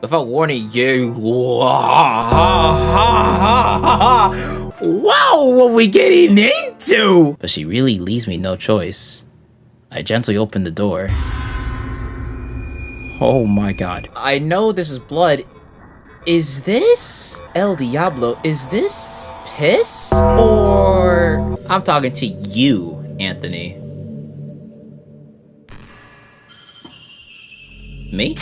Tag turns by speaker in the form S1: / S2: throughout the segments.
S1: without warning you. Wow, what we getting into? But she really leaves me no choice. I gently open the door. Oh my god. I know this is blood. Is this El Diablo? Is this piss? Or I'm talking to you, Anthony. Me?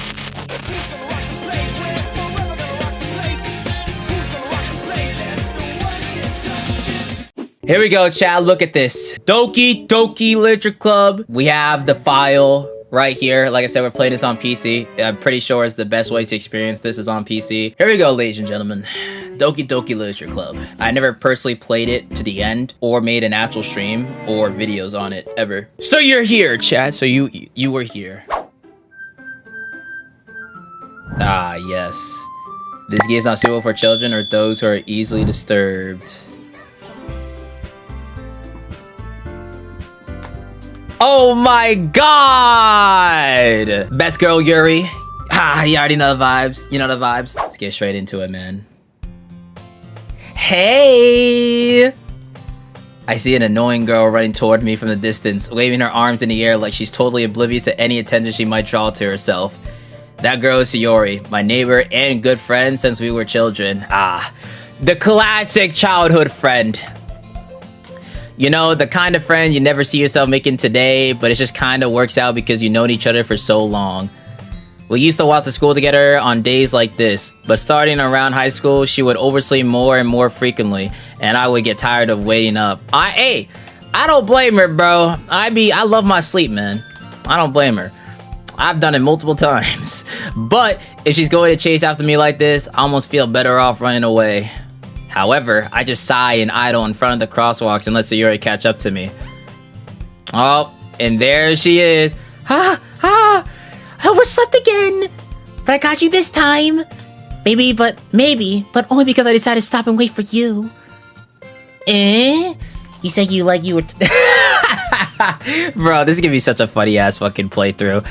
S1: Here we go, chat. Look at this. Doki Doki Literature Club. We have the file right here. Like I said, we're playing this on PC. I'm pretty sure it's the best way to experience this is on PC. Here we go, ladies and gentlemen. Doki Doki Literature Club. I never personally played it to the end or made an actual stream or videos on it ever. So you're here, chat. So you were here. Ah, yes. This game is not suitable for children or those who are easily disturbed. Oh my god! Best girl Yuri. Ah, you already know the vibes. You know the vibes. Let's get straight into it, man. Hey! I see an annoying girl running toward me from the distance, waving her arms in the air like she's totally oblivious to any attention she might draw to herself. That girl is Sayori, my neighbor and good friend since we were children. Ah, the classic childhood friend. You know, the kind of friend you never see yourself making today, but it just kind of works out because you've known each other for so long. We used to walk to school together on days like this, but starting around high school, she would oversleep more and more frequently, and I would get tired of waiting up. I don't blame her, bro. I love my sleep, man. I don't blame her. I've done it multiple times. But if she's going to chase after me like this, I almost feel better off running away. However, I just sigh and idle in front of the crosswalks and let Sayori catch up to me. Oh, and there she is. I overslept again. But I got you this time. Maybe, but only because I decided to stop and wait for you. You said you were... Bro, this is gonna be such a funny ass fucking playthrough.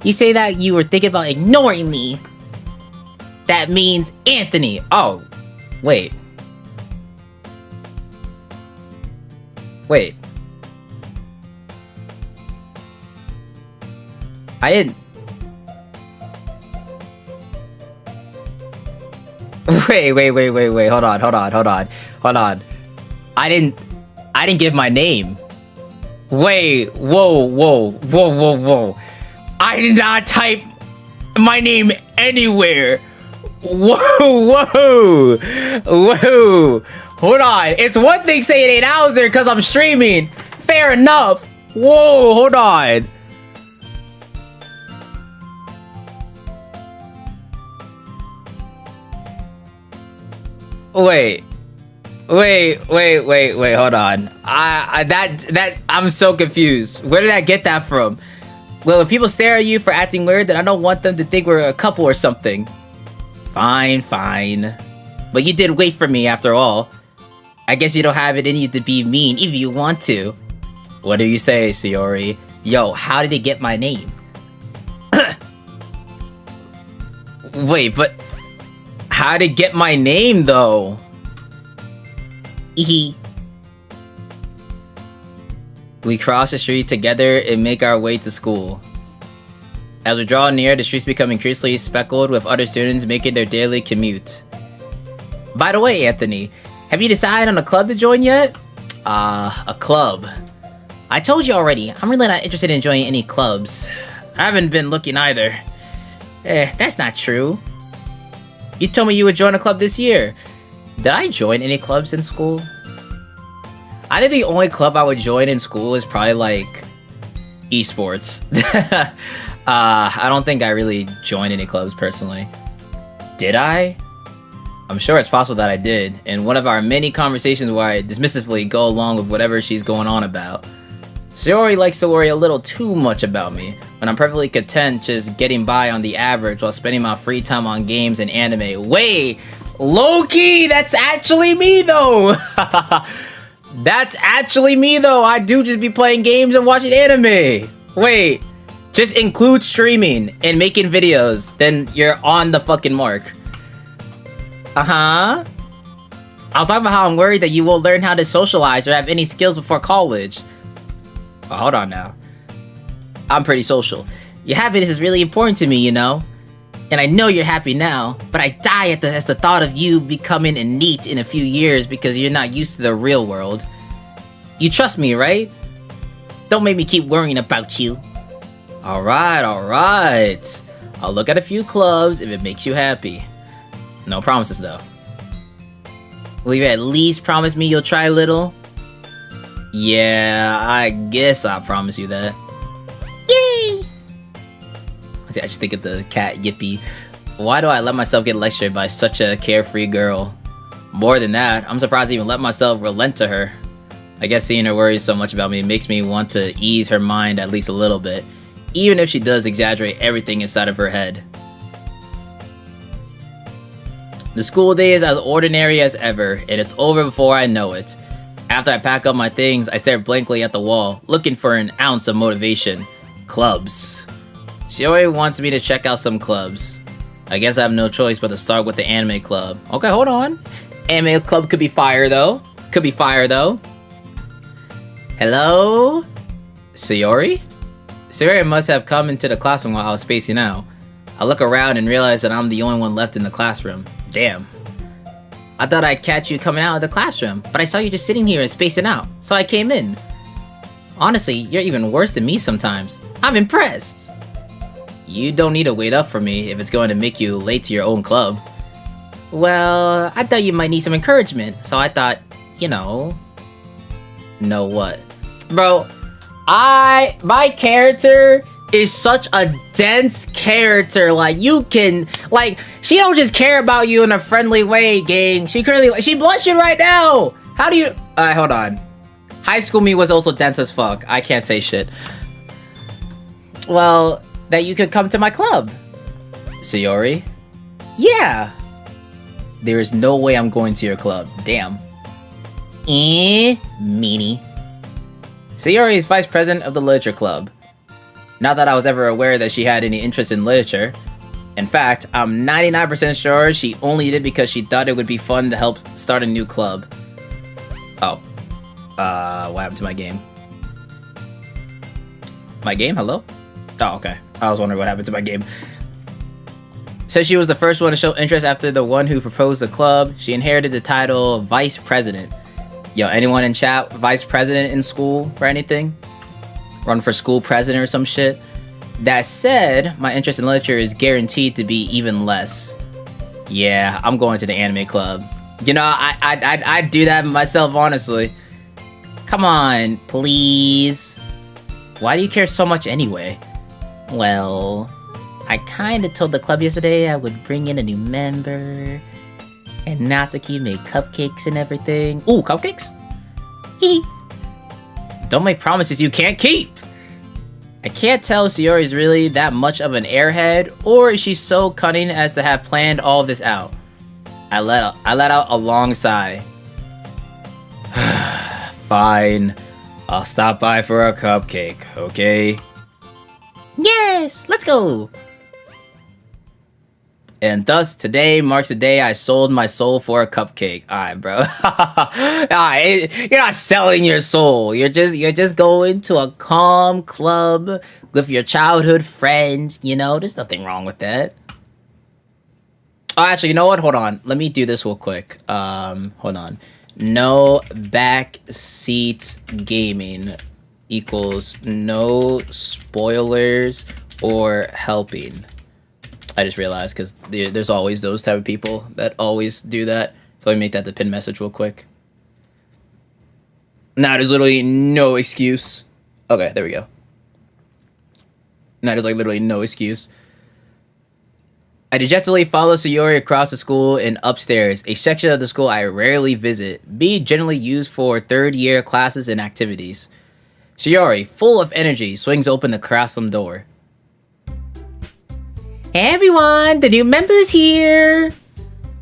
S1: You say that you were thinking about ignoring me. That means Anthony. Oh, wait. Wait. I didn't... Wait. Hold on. I didn't give my name. Wait, whoa. I did not type my name anywhere. Whoa. Hold on. It's one thing saying 8 hours there because I'm streaming. Fair enough. Whoa, hold on. Wait, hold on. I'm so confused. Where did I get that from? Well, if people stare at you for acting weird, then I don't want them to think we're a couple or something. Fine. But you did wait for me after all. I guess you don't have it in you to be mean if you want to. What do you say, Sayori? Yo, how did he get my name? Wait, but how did he get my name though? We cross the street together and make our way to school. As we draw near, the streets become increasingly speckled with other students making their daily commute. By the way, Anthony, have you decided on a club to join yet? A club. I told you already, I'm really not interested in joining any clubs. I haven't been looking either. That's not true. You told me you would join a club this year. Did I join any clubs in school? I think the only club I would join in school is probably like esports. I don't think I really joined any clubs personally. Did I? I'm sure it's possible that I did. In one of our many conversations where I dismissively go along with whatever she's going on about. Sayori likes to worry a little too much about me, when I'm perfectly content just getting by on the average while spending my free time on games and anime. Wait, low-key, that's actually me though! That's actually me though, I do just be playing games and watching anime! Wait, Just include streaming and making videos, then you're on the fucking mark. Uh-huh. I was talking about how I'm worried that you won't learn how to socialize or have any skills before college. Oh, hold on now. I'm pretty social. Your happiness is really important to me, you know? And I know you're happy now, but I die at the thought of you becoming a NEET in a few years because you're not used to the real world. You trust me, right? Don't make me keep worrying about you. Alright, alright. I'll look at a few clubs if it makes you happy. No promises, though. Will you at least promise me you'll try a little? Yeah, I guess I'll promise you that. Yay! I just think of the cat Yippee. Why do I let myself get lectured by such a carefree girl? More than that, I'm surprised I even let myself relent to her. I guess seeing her worry so much about me makes me want to ease her mind at least a little bit, even if she does exaggerate everything inside of her head. The school day is as ordinary as ever, and it's over before I know it. After I pack up my things, I stare blankly at the wall, looking for an ounce of motivation. Clubs. Shiori wants me to check out some clubs. I guess I have no choice but to start with the anime club. Okay, hold on. Anime club could be fire though. Could be fire though. Hello? Shiori? Shiori must have come into the classroom while I was spacing out. I look around and realize that I'm the only one left in the classroom. Damn. I thought I'd catch you coming out of the classroom, but I saw you just sitting here and spacing out, so I came in. Honestly, you're even worse than me sometimes. I'm impressed. You don't need to wait up for me if it's going to make you late to your own club. Well, I thought you might need some encouragement, so I thought, you know... Know what? Bro, my character is such a dense character. Like, you can... Like, she don't just care about you in a friendly way, gang. She blushing right now! How do you... Alright, hold on. High school me was also dense as fuck. I can't say shit. Well... that you could come to my club. Shiori? Yeah! There is no way I'm going to your club. Damn. Meanie. Shiori is vice president of the literature club. Not that I was ever aware that she had any interest in literature. In fact, I'm 99% sure she only did it because she thought it would be fun to help start a new club. Oh. What happened to my game? My game? Hello? Oh, okay. I was wondering what happened to my game. Says she was the first one to show interest after the one who proposed the club. She inherited the title Vice President. Yo, anyone in chat Vice President in school or anything? Run for school president or some shit? That said, my interest in literature is guaranteed to be even less. Yeah, I'm going to the anime club. You know, I'd do that myself, honestly. Come on, please. Why do you care so much anyway? Well, I kinda told the club yesterday I would bring in a new member. And Natsuki made cupcakes and everything. Ooh, cupcakes? Hee. Don't make promises you can't keep! I can't tell if Shiori's really that much of an airhead, or is she so cunning as to have planned all this out? I let out a long sigh. Fine. I'll stop by for a cupcake, okay? Yes, let's go! And thus, today marks the day I sold my soul for a cupcake. Alright, bro. Alright, you're not selling your soul. You're just going to a calm club with your childhood friends. You know, there's nothing wrong with that. Oh, actually, you know what? Hold on. Let me do this real quick. Hold on. No backseat gaming equals no spoilers or helping. I just realized because there's always those type of people that always do that. So let me make that the pin message real quick. Now there's literally no excuse. Okay, there we go. Now there's like literally no excuse. I dejectedly follow Shiori across the school and upstairs, a section of the school I rarely visit, being generally used for third-year classes and activities. Shiori, full of energy, swings open the classroom door. Hey everyone, the new member's here!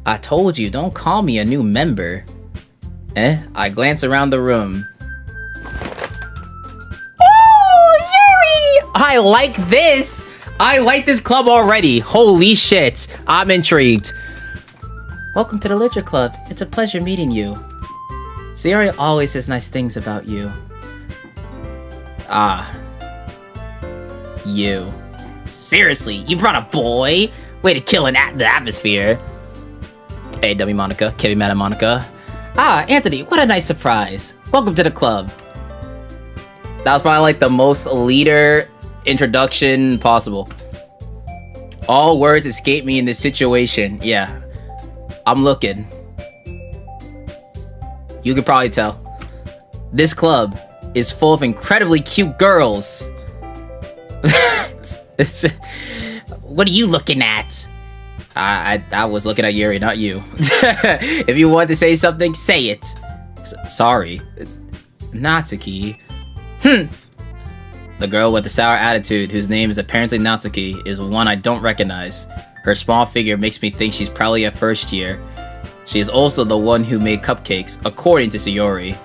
S1: I told you, don't call me a new member. I glance around the room. Oh, Yuri! I like this! I like this club already. Holy shit. I'm intrigued. Welcome to the Literature Club. It's a pleasure meeting you. Sayori always says nice things about you. Ah. You. Seriously, you brought a boy? Way to kill the atmosphere. Hey, dummy Monica. Can't be mad at Monica. Ah, Anthony, what a nice surprise. Welcome to the club. That was probably like the most leader introduction possible. All words escape me in this situation. Yeah. I'm looking. You could probably tell. This club is full of incredibly cute girls. What are you looking at? I was looking at Yuri, not you. If you want to say something, say it. Sorry. Natsuki. The girl with the sour attitude, whose name is apparently Natsuki, is one I don't recognize. Her small figure makes me think she's probably a first year. She is also the one who made cupcakes, according to Sayori.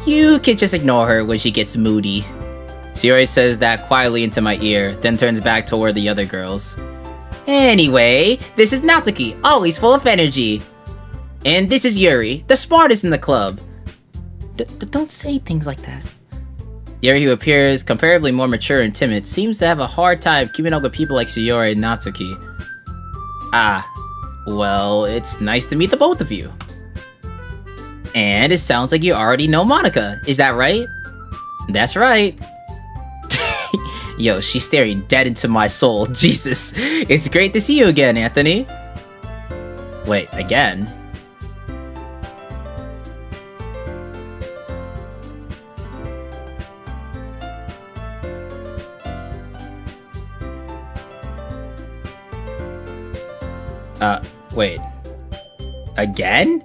S1: You can just ignore her when she gets moody. Sayori says that quietly into my ear, then turns back toward the other girls. Anyway, this is Natsuki, always full of energy. And this is Yuri, the smartest in the club. Don't say things like that. Yuri, who appears comparably more mature and timid, seems to have a hard time keeping up with people like Sayori and Natsuki. Ah, well, it's nice to meet the both of you. And it sounds like you already know Monica, is that right? That's right. Yo, she's staring dead into my soul. Jesus. It's great to see you again, Anthony. Wait, again? Wait. Again?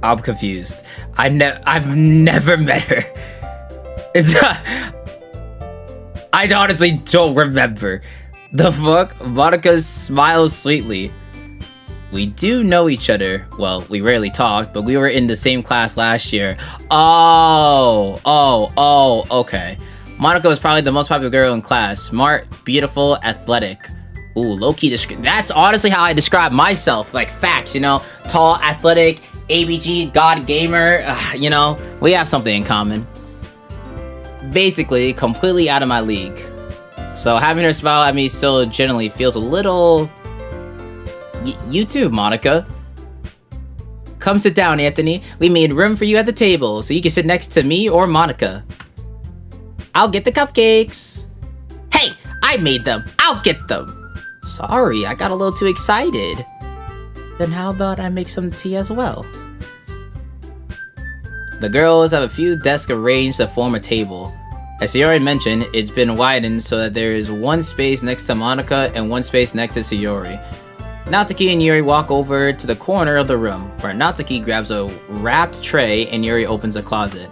S1: I'm confused. I've never met her. It's I honestly don't remember. The fuck? Monica smiles sweetly. We do know each other. Well, we rarely talked, but we were in the same class last year. Oh, okay. Monica was probably the most popular girl in class. Smart, beautiful, athletic. Ooh, low-key that's honestly how I describe myself. Like, facts, you know? Tall, athletic, ABG, God Gamer. You know, we have something in common. Basically, completely out of my league. So having her smile at me so generally feels a little... You too, Monica. Come sit down, Anthony. We made room for you at the table, so you can sit next to me or Monica. I'll get the cupcakes. Hey, I made them. I'll get them. Sorry, I got a little too excited. Then how about I make some tea as well? The girls have a few desks arranged to form a table. As Sayori mentioned, it's been widened so that there is one space next to Monica and one space next to Sayori. Natsuki and Yuri walk over to the corner of the room, where Natsuki grabs a wrapped tray and Yuri opens a closet.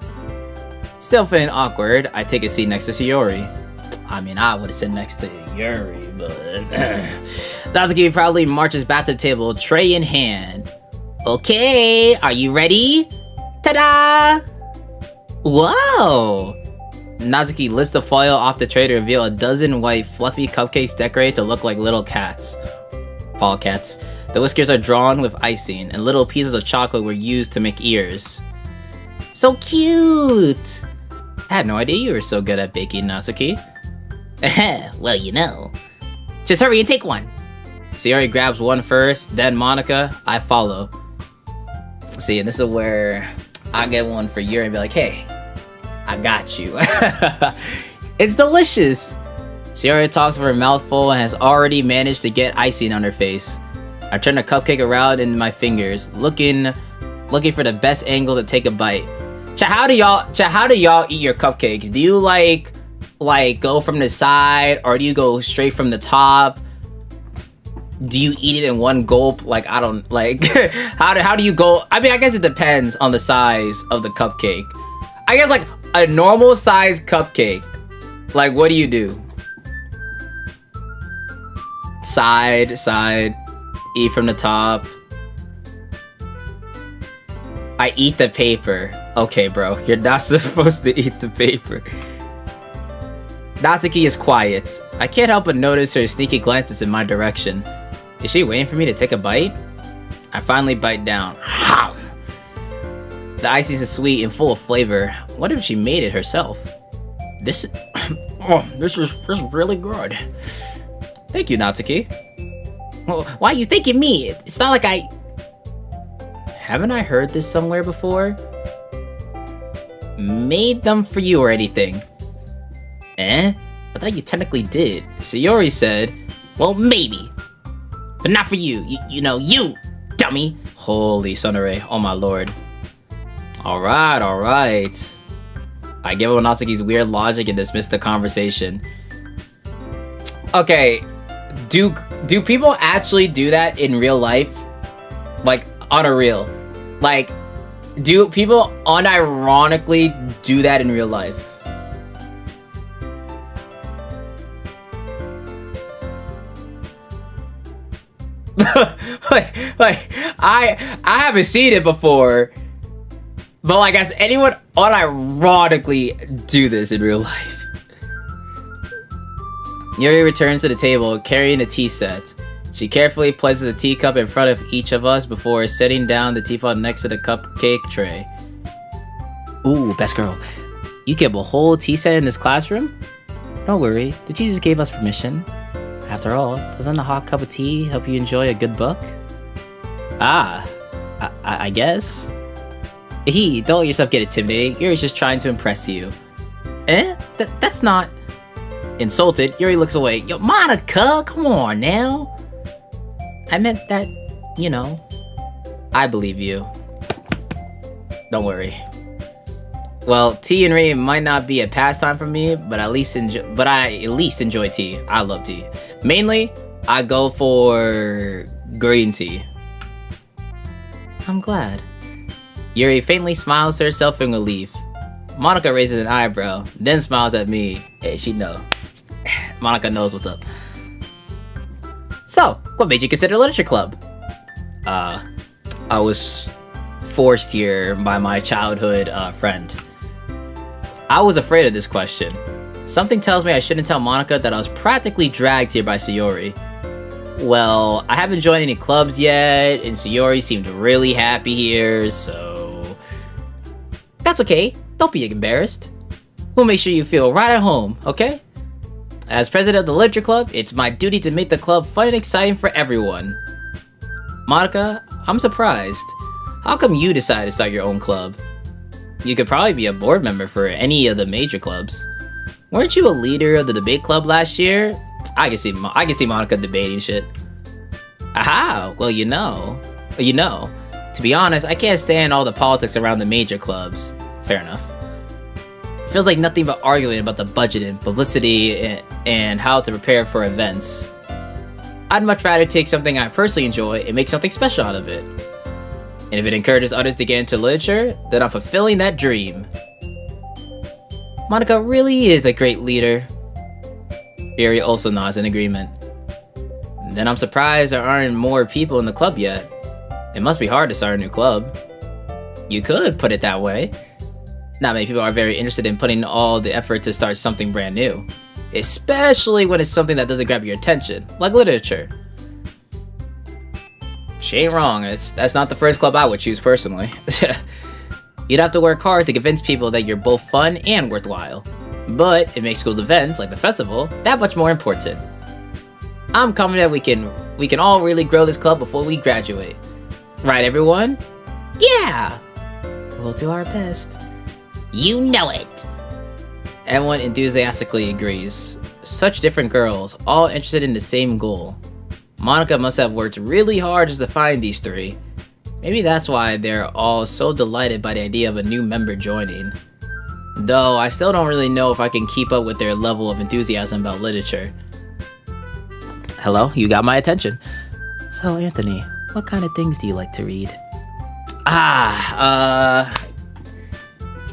S1: Still feeling awkward, I take a seat next to Sayori. I mean, I would have sat next to Yuri, but... Natsuki proudly marches back to the table, tray in hand. Okay, are you ready? Ta-da! Whoa! Natsuki lifts the foil off the tray to reveal a dozen white, fluffy cupcakes decorated to look like little cats. Paw cats. The whiskers are drawn with icing, and little pieces of chocolate were used to make ears. So cute! I had no idea you were so good at baking, Natsuki. Well, you know. Just hurry and take one. Sayori grabs one first, then Monica. I follow. See, and this is where I get one for Yuri and be like, hey, I got you. It's delicious. Sayori talks with her mouth full and has already managed to get icing on her face. I turn the cupcake around in my fingers, looking for the best angle to take a bite. How do y'all eat your cupcakes? Do you like go from the side, or do you go straight from the top? Do you eat it in one gulp? Like, I don't like how do you go? I mean, I guess it depends on the size of the cupcake. I guess like a normal size cupcake. Like, what do you do? Side, eat from the top. I eat the paper. Okay, bro. You're not supposed to eat the paper. Natsuki is quiet. I can't help but notice her sneaky glances in my direction. Is she waiting for me to take a bite? I finally bite down. The ices is sweet and full of flavor. What if she made it herself? This is really good. Thank you, Natsuki. Well, why are you thanking me? It's not like I... Haven't I heard this somewhere before? Made them for you or anything. I thought you technically did. Sayori said, well, maybe. But not for you. You know, you, dummy. Holy Sunare. Oh my lord. Alright. I give up Natsuki's weird logic and dismiss the conversation. Okay. Do people actually do that in real life? Like, on a real? Like, do people unironically do that in real life? I haven't seen it before, but like, has anyone unironically do this in real life? Yuri returns to the table carrying a tea set. She carefully places a teacup in front of each of us before setting down the teapot next to the cupcake tray. Ooh, best girl. You kept a whole tea set in this classroom? Don't worry, the teachers gave us permission. After all, doesn't a hot cup of tea help you enjoy a good book? I guess? Don't let yourself get intimidated. Yuri's just trying to impress you. That's not... Insulted, Yuri looks away. Yo, Monica, come on now. I meant that, you know. I believe you. Don't worry. Well, tea and reading might not be a pastime for me, but I at least enjoy tea. I love tea. Mainly, I go for green tea. I'm glad. Yuri faintly smiles to herself in relief. Monica raises an eyebrow, then smiles at me. Hey, she know. Monica knows what's up. So, what made you consider literature club? I was forced here by my childhood friend. I was afraid of this question. Something tells me I shouldn't tell Monica that I was practically dragged here by Sayori. Well, I haven't joined any clubs yet, and Sayori seemed really happy here, so... That's okay. Don't be embarrassed. We'll make sure you feel right at home, okay? As president of the literature club, it's my duty to make the club fun and exciting for everyone. Monica, I'm surprised. How come you decided to start your own club? You could probably be a board member for any of the major clubs. Weren't you a leader of the debate club last year? I can see Monica debating shit. Aha! Well, you know. To be honest, I can't stand all the politics around the major clubs. Fair enough. It feels like nothing but arguing about the budget and publicity and how to prepare for events. I'd much rather take something I personally enjoy and make something special out of it. And if it encourages others to get into literature, then I'm fulfilling that dream. Monica really is a great leader. Yuri also nods in agreement. Then I'm surprised there aren't more people in the club yet. It must be hard to start a new club. You could put it that way. Not many people are very interested in putting all the effort to start something brand new. Especially when it's something that doesn't grab your attention, like literature. She ain't wrong, that's not the first club I would choose personally. You'd have to work hard to convince people that you're both fun and worthwhile. But it makes school's events, like the festival, that much more important. I'm confident we can all really grow this club before we graduate. Right, everyone? Yeah! We'll do our best. You know it! Everyone enthusiastically agrees. Such different girls, all interested in the same goal. Monica must have worked really hard just to find these three. Maybe that's why they're all so delighted by the idea of a new member joining. Though, I still don't really know if I can keep up with their level of enthusiasm about literature. Hello, you got my attention. So, Anthony, what kind of things do you like to read?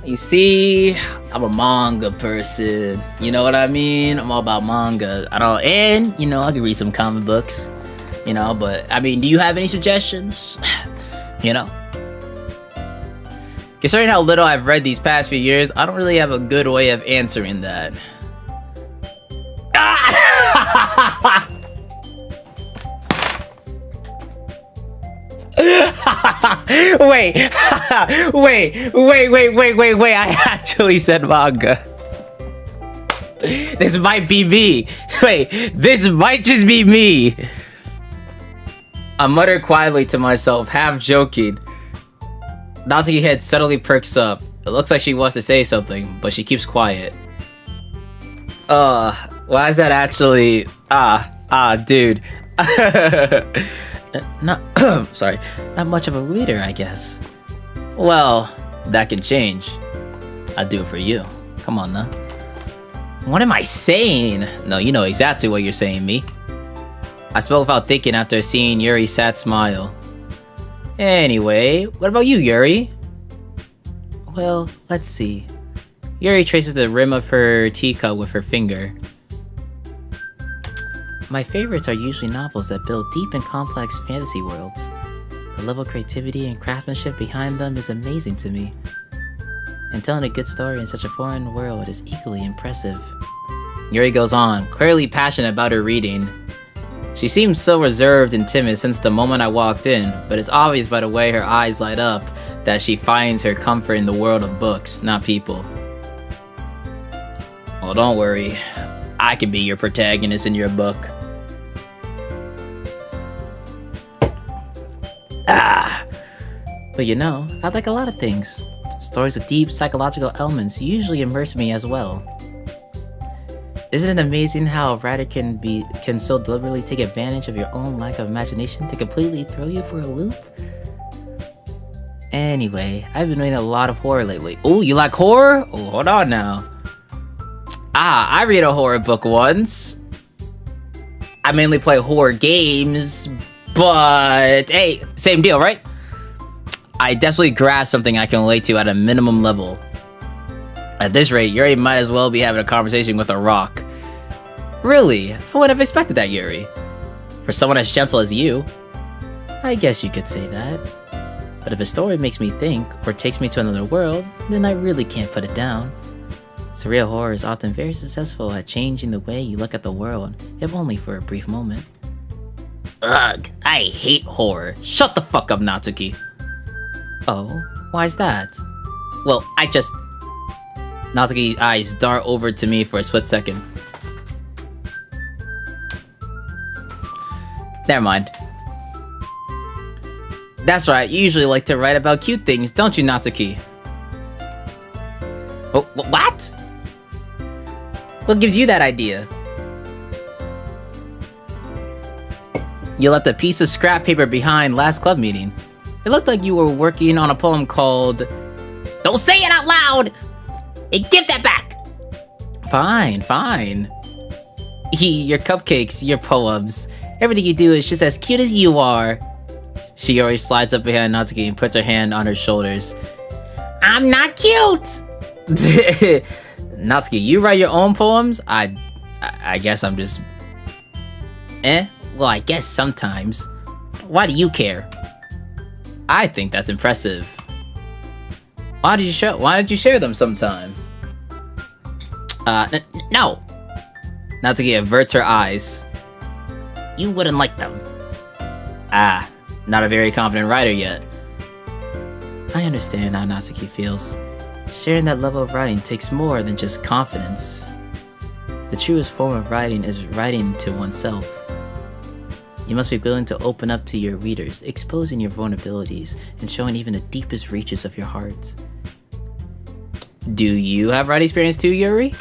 S1: You see, I'm a manga person. You know what I mean? I'm all about manga. I can read some comic books. But, do you have any suggestions? Considering how little I've read these past few years, I don't really have a good way of answering that. Wait, I actually said manga. This might be me. Wait, this might just be me. I muttered quietly to myself, half joking. Natsuki's head suddenly perks up. It looks like she wants to say something, but she keeps quiet. Why is that actually... dude. Sorry, not much of a reader, I guess. Well, that can change. I'll do it for you. Come on, now. What am I saying? No, you know exactly what you're saying, me. I spoke without thinking after seeing Yuri's sad smile. Anyway, what about you, Yuri? Well, let's see. Yuri traces the rim of her teacup with her finger. My favorites are usually novels that build deep and complex fantasy worlds. The level of creativity and craftsmanship behind them is amazing to me. And telling a good story in such a foreign world is equally impressive. Yuri goes on, clearly passionate about her reading. She seems so reserved and timid since the moment I walked in, but it's obvious by the way her eyes light up that she finds her comfort in the world of books, not people. Well, don't worry. I can be your protagonist in your book. But you know, I like a lot of things. Stories with deep psychological elements usually immerse me as well. Isn't it amazing how a writer can so deliberately take advantage of your own lack of imagination to completely throw you for a loop? Anyway, I've been reading a lot of horror lately. Oh, you like horror? Oh, hold on now. I read a horror book once. I mainly play horror games, but hey, same deal, right? I definitely grasp something I can relate to at a minimum level. At this rate, Yuri might as well be having a conversation with a rock. Really? I wouldn't have expected that, Yuri. For someone as gentle as you. I guess you could say that. But if a story makes me think, or takes me to another world, then I really can't put it down. Surreal horror is often very successful at changing the way you look at the world, if only for a brief moment. Ugh, I hate horror. Shut the fuck up, Natsuki. Oh, why's that? Well, Natsuki's eyes dart over to me for a split second. Never mind. That's right, you usually like to write about cute things, don't you, Natsuki? Oh, what? What gives you that idea? You left a piece of scrap paper behind last club meeting. It looked like you were working on a poem called... Don't say it out loud! Hey, give that back! Fine. Your cupcakes, your poems. Everything you do is just as cute as you are. Shiori slides up behind Natsuki and puts her hand on her shoulders. I'm not cute! Natsuki, you write your own poems? I guess I'm just... Well, I guess sometimes. Why do you care? I think that's impressive. Why did you share them sometime? No. Natsuki averts her eyes. You wouldn't like them. Not a very confident writer yet. I understand how Natsuki feels. Sharing that level of writing takes more than just confidence. The truest form of writing is writing to oneself. You must be willing to open up to your readers, exposing your vulnerabilities, and showing even the deepest reaches of your heart. Do you have writing experience too, Yuri?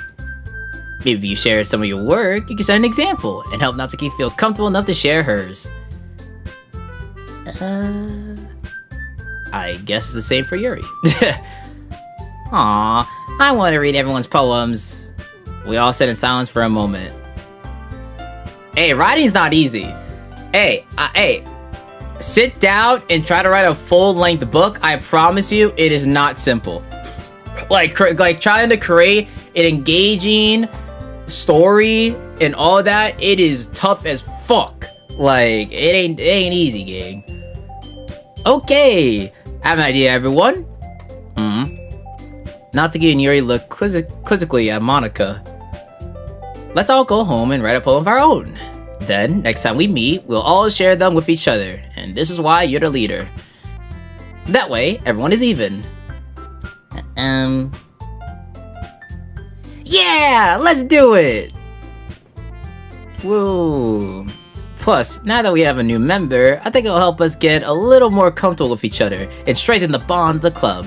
S1: Maybe if you share some of your work, you can set an example, and help Natsuki feel comfortable enough to share hers. I guess it's the same for Yuri. Aw, I want to read everyone's poems. We all sat in silence for a moment. Hey, writing's not easy. Hey, sit down and try to write a full-length book. I promise you, it is not simple. Like trying to create an engaging story and all that, it is tough as fuck. Like, it ain't easy, gang. Okay, I have an idea, everyone. Natsuki and Yuri look quizzically at Monica. Let's all go home and write a poem of our own. Then, next time we meet, we'll all share them with each other, and this is why you're the leader. That way, everyone is even. Yeah! Let's do it! Woo. Plus, now that we have a new member, I think it'll help us get a little more comfortable with each other and strengthen the bond of the club.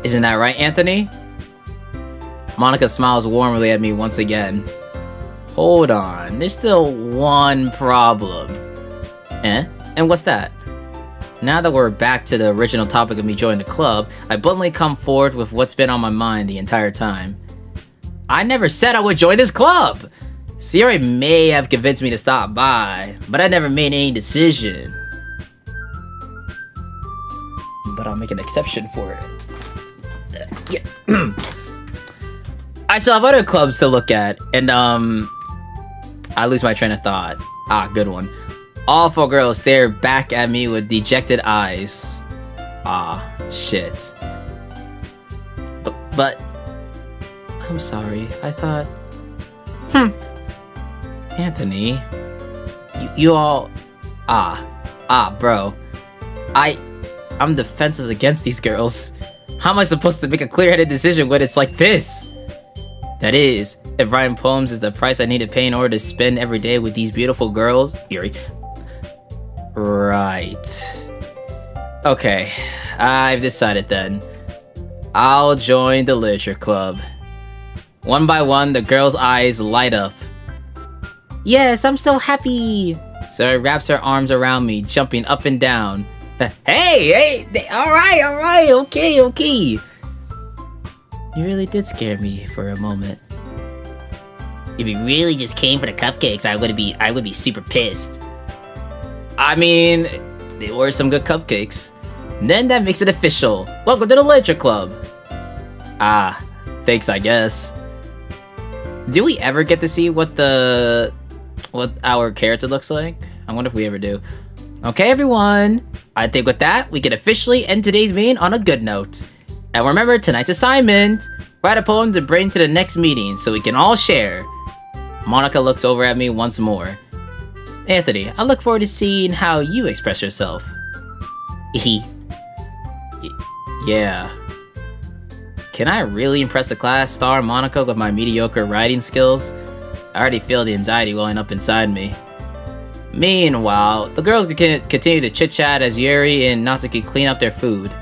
S1: Isn't that right, Anthony? Monica smiles warmly at me once again. Hold on, there's still one problem. And what's that? Now that we're back to the original topic of me joining the club, I bluntly come forward with what's been on my mind the entire time. I never said I would join this club! Sayori may have convinced me to stop by, but I never made any decision. But I'll make an exception for it. Yeah. I still have other clubs to look at, and I lose my train of thought. Good one. All four girls stare back at me with dejected eyes. Shit. But I'm sorry. I thought. Anthony, you all. Bro. I'm defenseless against these girls. How am I supposed to make a clear-headed decision when it's like this? That is, if writing poems is the price I need to pay in order to spend every day with these beautiful girls. Yuri. Right. Okay, I've decided then. I'll join the literature club. One by one, the girls' eyes light up. Yes, I'm so happy! Sarah wraps her arms around me, jumping up and down. Hey, alright, okay. You really did scare me for a moment. If you really just came for the cupcakes, I would be super pissed. I mean, they were some good cupcakes. And then that makes it official. Welcome to the literature club. Thanks, I guess. Do we ever get to see what our character looks like? I wonder if we ever do. Okay, everyone. I think with that, we can officially end today's meeting on a good note. And remember tonight's assignment. Write a poem to bring to the next meeting so we can all share. Monica looks over at me once more. Anthony, I look forward to seeing how you express yourself. Yeah. Can I really impress the class star Monica with my mediocre writing skills? I already feel the anxiety welling up inside me. Meanwhile, the girls continue to chit-chat as Yuri and Natsuki clean up their food.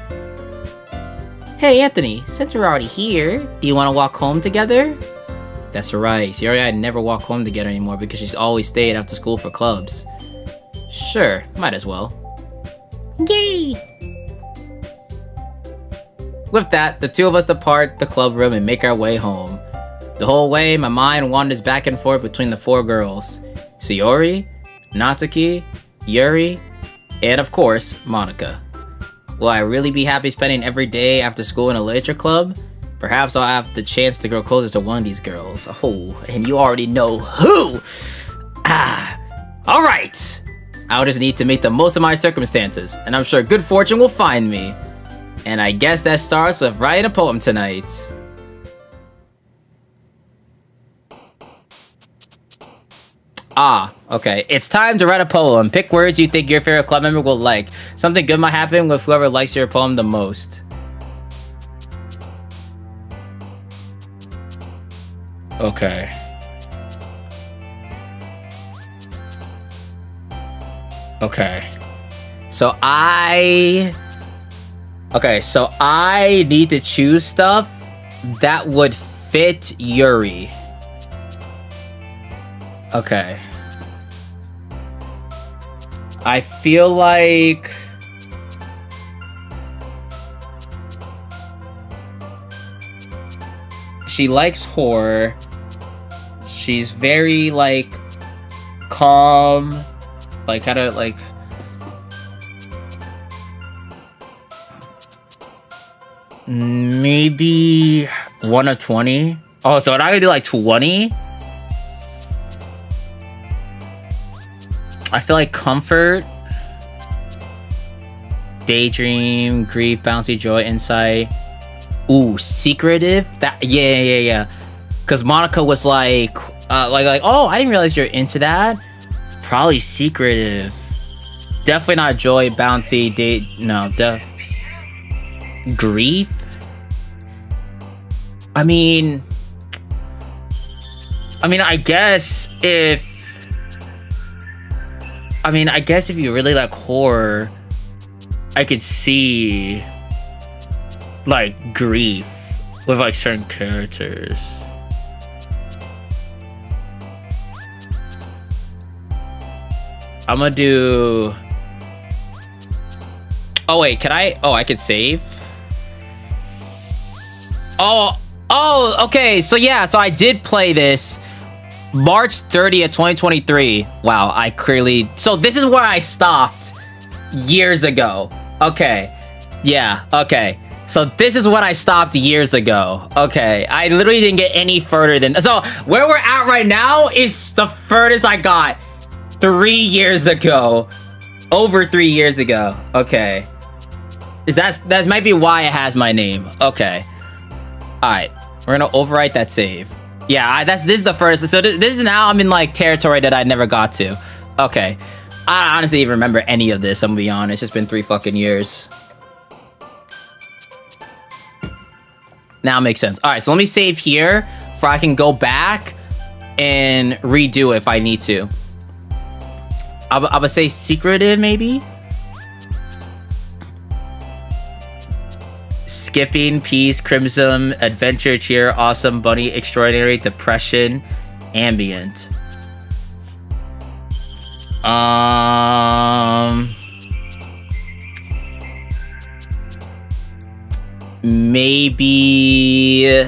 S1: Hey Anthony, since we're already here, do you want to walk home together? That's right, Sayori and I never walk home together anymore because she's always stayed after school for clubs. Sure, might as well. Yay! With that, the two of us depart the club room and make our way home. The whole way, my mind wanders back and forth between the four girls. Sayori, Natsuki, Yuri, and of course, Monica. Will I really be happy spending every day after school in a literature club? Perhaps I'll have the chance to grow closer to one of these girls. Oh, and you already know who! Alright! I'll just need to make the most of my circumstances, and I'm sure good fortune will find me. And I guess that starts with writing a poem tonight. Okay. It's time to write a poem. Pick words you think your favorite club member will like. Something good might happen with whoever likes your poem the most. Okay. So I need to choose stuff that would fit Yuri. Okay. I feel like she likes horror. She's very like calm, like kind of like maybe 1 of 20. Oh, so I could do like 20. I feel like comfort, daydream, grief, bouncy, joy, insight, Ooh, secretive? That yeah. Cause Monica was like, oh, I didn't realize you're into that. Probably secretive. Definitely not joy, bouncy, date. No, grief. I mean, I guess if you really like horror, I could see like grief with like certain characters. I'm gonna do. Oh wait, can I? Oh, I could save. Oh, okay. So yeah, so I did play this March 30th, 2023. Wow, I clearly. So this is where I stopped years ago. Okay. Yeah, okay. So this is when I stopped years ago. Okay, I literally didn't get any further than... So where we're at right now is the furthest I got 3 years ago. Over 3 years ago. Okay. That might be why it has my name. Okay. Alright. We're gonna overwrite that save. Yeah, this is the first. So this is now I'm in like territory that I never got to. Okay. I honestly even remember any of this, I'm gonna be honest. It's been 3 fucking years. Now it makes sense. All right, so let me save here for I can go back and redo it if I need to. I would say secretive, maybe? Skipping, peace, crimson, adventure, cheer, awesome, bunny, extraordinary, depression, ambient. Maybe...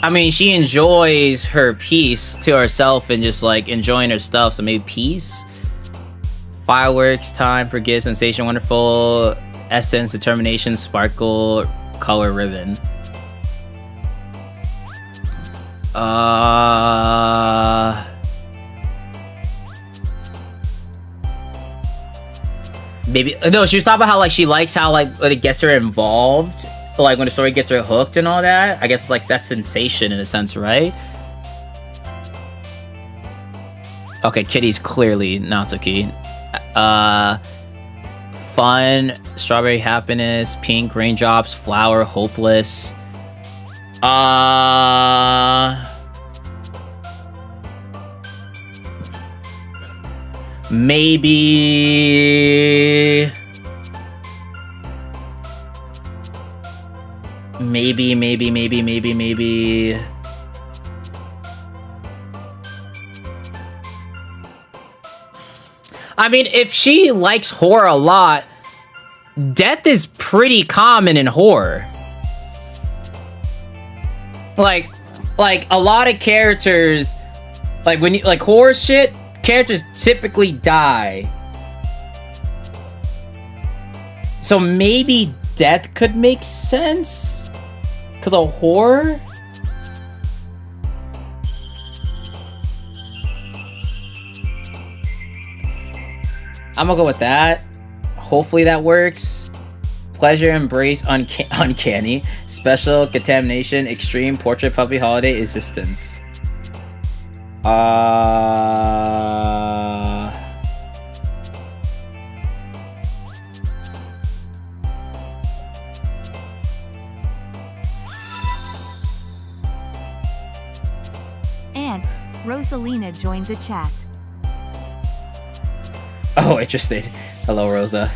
S1: I mean, she enjoys her peace to herself and just like enjoying her stuff, so maybe peace? Fireworks, time, forgive, sensation, wonderful, essence, determination, sparkle, color, ribbon. Maybe no, she was talking about how like she likes how like it gets her involved, like when the story gets her hooked and all that. I guess like that's sensation in a sense, right? Okay, Kitty's clearly Natsuki. Fun, strawberry happiness, pink, raindrops, flower, hopeless. Maybe... I mean, if she likes horror a lot, death is pretty common in horror. Like a lot of characters, like when you like horror shit, characters typically die. So maybe death could make sense? Because of horror? I'm gonna go with that. Hopefully that works. Pleasure, embrace, uncanny. Special, contamination, extreme, portrait, puppy, holiday, existence.
S2: And Rosalina joins the chat.
S1: Oh, interesting. Hello, Rosa.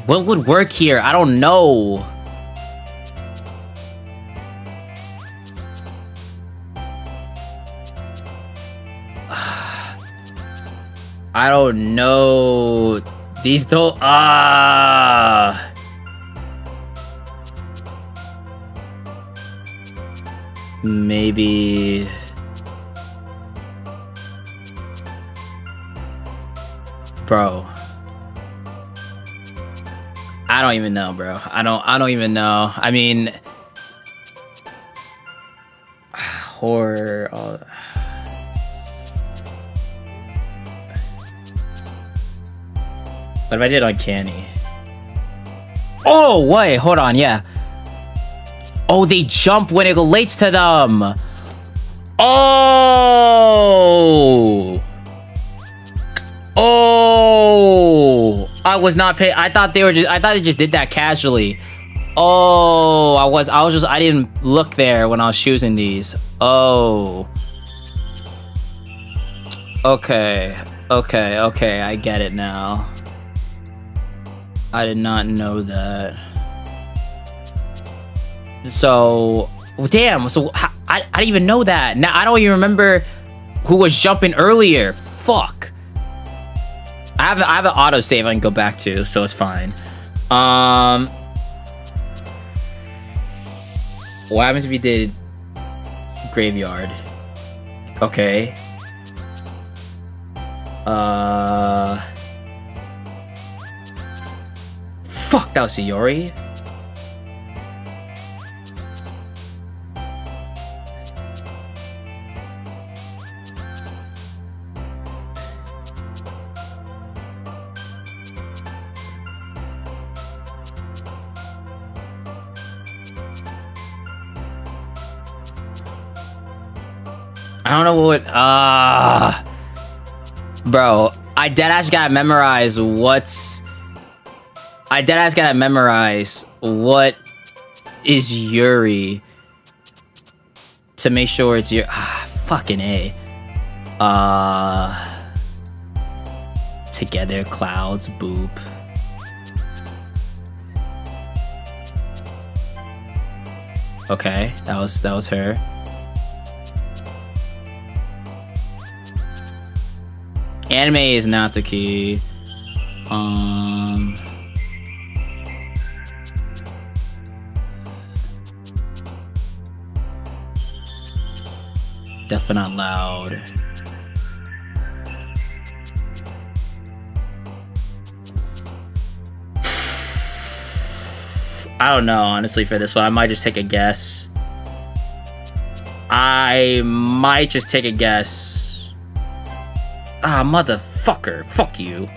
S1: What would work here? I don't know. I don't know. These don't... Maybe... Bro. I don't even know, bro. I don't even know. I mean... Horror... What if I did uncanny? Oh, wait, hold on, yeah. Oh, they jump when it relates to them. Oh. Oh. I was not paying. I thought they just did that casually. Oh, I didn't look there when I was choosing these. Oh. Okay, I get it now. I did not know that. So, damn, so I didn't even know that. Now, I don't even remember who was jumping earlier. Fuck. I have an autosave I can go back to, so it's fine. What happens if you did graveyard? Okay. Fuck, that was Sayori. I don't know what, bro, I deadass gotta memorize what is Yuri to make sure it's your, fucking A. Together, clouds, boop. Okay, that was her. Anime is Natsuki. Definitely not loud. I don't know, honestly, for this one. I might just take a guess. Ah, motherfucker. Fuck you.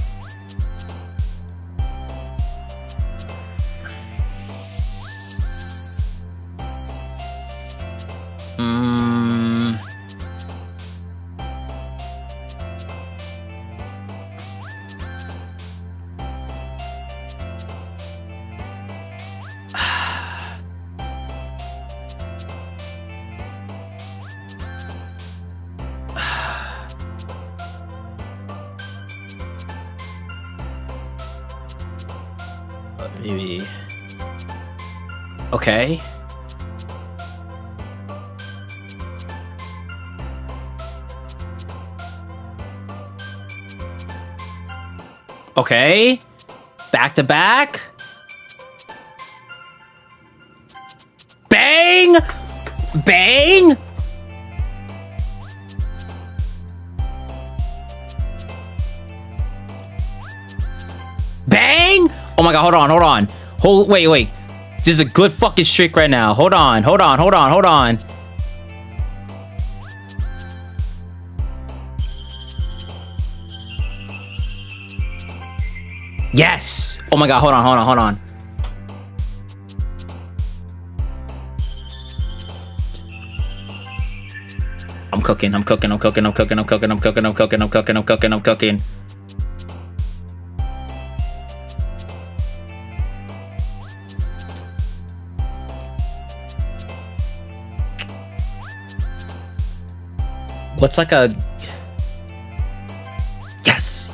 S1: Maybe. Okay. Okay. Back to back. Bang! Bang! Bang! Oh my god, hold on. Wait. This is a good fucking streak right now. Hold on. Yes! Oh my god, hold on. I'm cooking. What's like a... Yes!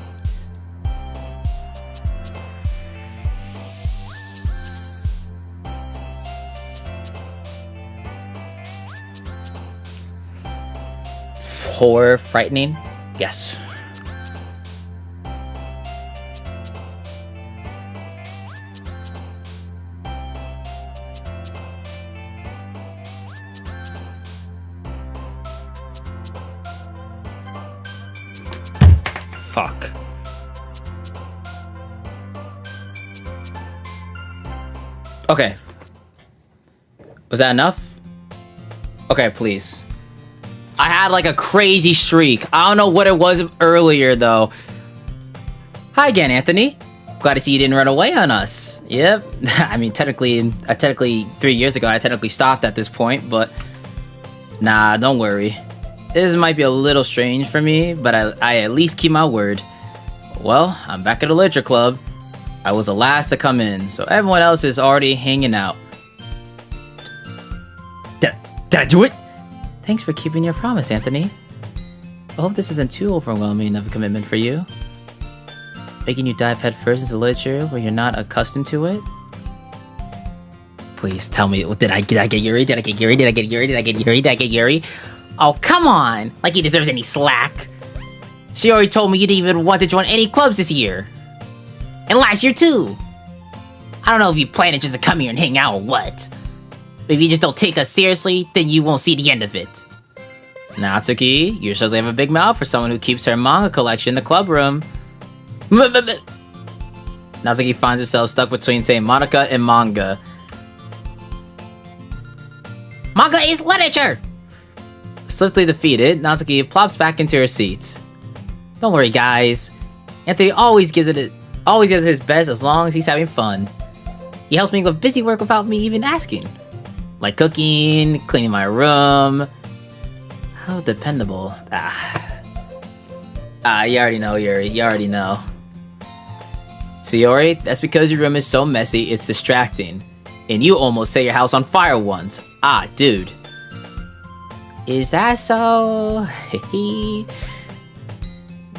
S1: Horror, frightening? Yes. Fuck. Okay. Was that enough? Okay, please. I had like a crazy streak. I don't know what it was earlier though. Hi again, Anthony. Glad to see you didn't run away on us. Yep. I mean, technically 3 years ago, I technically stopped at this point, but nah, don't worry. This might be a little strange for me, but I at least keep my word. Well, I'm back at the Literature Club. I was the last to come in, so everyone else is already hanging out. Did I do it? Thanks for keeping your promise, Anthony. I hope this isn't too overwhelming of a commitment for you. Making you dive headfirst into literature where you're not accustomed to it? Please tell me, did I get Yuri? Did I get Yuri? Did I get Yuri? Did I get Yuri? Did I get Yuri? Oh, come on! Like he deserves any slack. She already told me you didn't even want to join any clubs this year. And last year too. I don't know if you plan to just come here and hang out or what. But if you just don't take us seriously, then you won't see the end of it. Natsuki, you sure have a big mouth for someone who keeps her manga collection in the club room. Natsuki finds herself stuck between saying Monica and manga. Manga is literature! Swiftly defeated, Natsuki plops back into her seat. Don't worry, guys. Anthony always gives it his best as long as he's having fun. He helps me with busy work without me even asking. Like cooking, cleaning my room. How dependable. You already know, Yuri. You already know. Sayori, that's because your room is so messy, it's distracting. And you almost set your house on fire once. Dude. Is that so?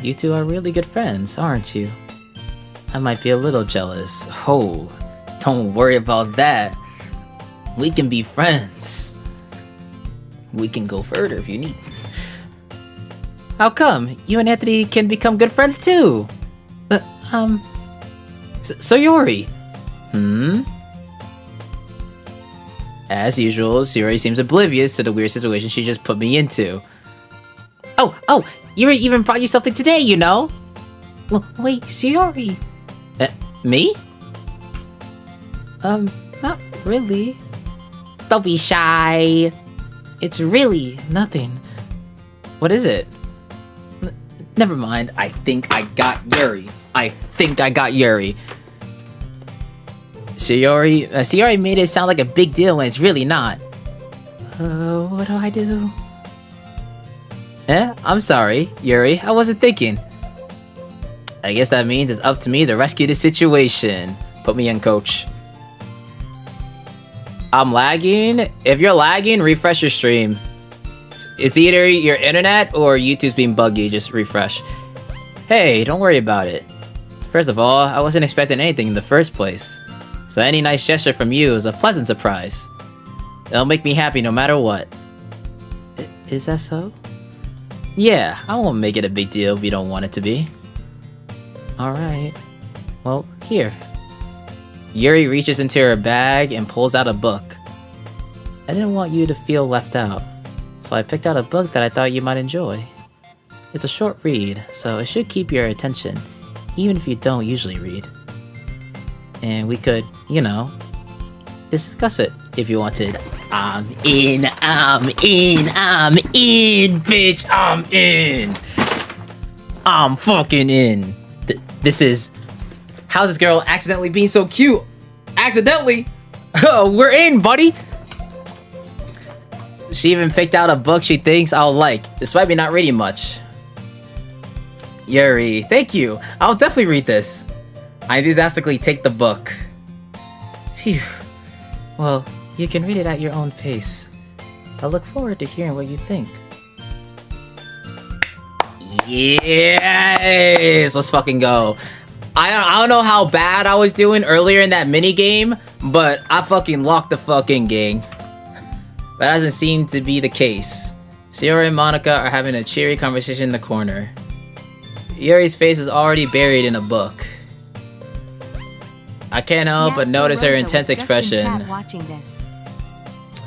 S1: You two are really good friends, aren't you? I might be a little jealous. Oh, don't worry about that. We can be friends. We can go further if you need. How come? You and Anthony can become good friends too. Sayori. As usual, Sayori seems oblivious to the weird situation she just put me into. Oh, Yuri even brought you something today, you know? Wait, Sayori. Me? Not really. Don't be shy. It's really nothing. What is it? Never mind. I think I got Yuri. Sayori made it sound like a big deal when it's really not. What do I do? I'm sorry, Yuri. I wasn't thinking. I guess that means it's up to me to rescue the situation. Put me in, coach. I'm lagging. If you're lagging, refresh your stream. It's either your internet or YouTube's being buggy. Just refresh. Hey, don't worry about it. First of all, I wasn't expecting anything in the first place. So any nice gesture from you is a pleasant surprise. It'll make me happy no matter what. Is that so? Yeah, I won't make it a big deal if you don't want it to be. Alright. Well, here. Yuri reaches into her bag and pulls out a book. I didn't want you to feel left out, so I picked out a book that I thought you might enjoy. It's a short read, so it should keep your attention, even if you don't usually read. And we could, discuss it if you wanted. I'm in, bitch, I'm in. I'm fucking in. This is... How's this girl accidentally being so cute? Accidentally? We're in, buddy! She even picked out a book she thinks I'll like, despite me not reading much. Yuri, thank you. I'll definitely read this. I enthusiastically take the book. Phew. Well, you can read it at your own pace. I look forward to hearing what you think. Yes! Let's fucking go. I don't know how bad I was doing earlier in that mini game, but I fucking locked the fucking game. That doesn't seem to be the case. Sayori and Monica are having a cheery conversation in the corner. Yuri's face is already buried in a book. I can't help but notice her intense expression.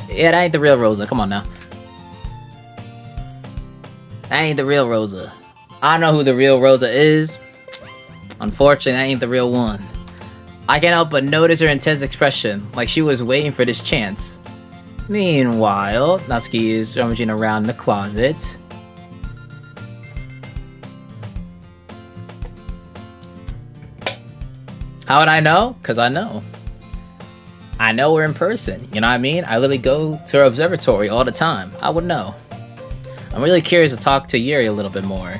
S1: Yeah, that ain't the real Rosa. Come on now. That ain't the real Rosa. I don't know who the real Rosa is. Unfortunately, that ain't the real one. I can't help but notice her intense expression, like she was waiting for this chance. Meanwhile, Natsuki is rummaging around the closet. How would I know? Because I know. I know her in person. You know what I mean? I literally go to her observatory all the time. I would know. I'm really curious to talk to Yuri a little bit more.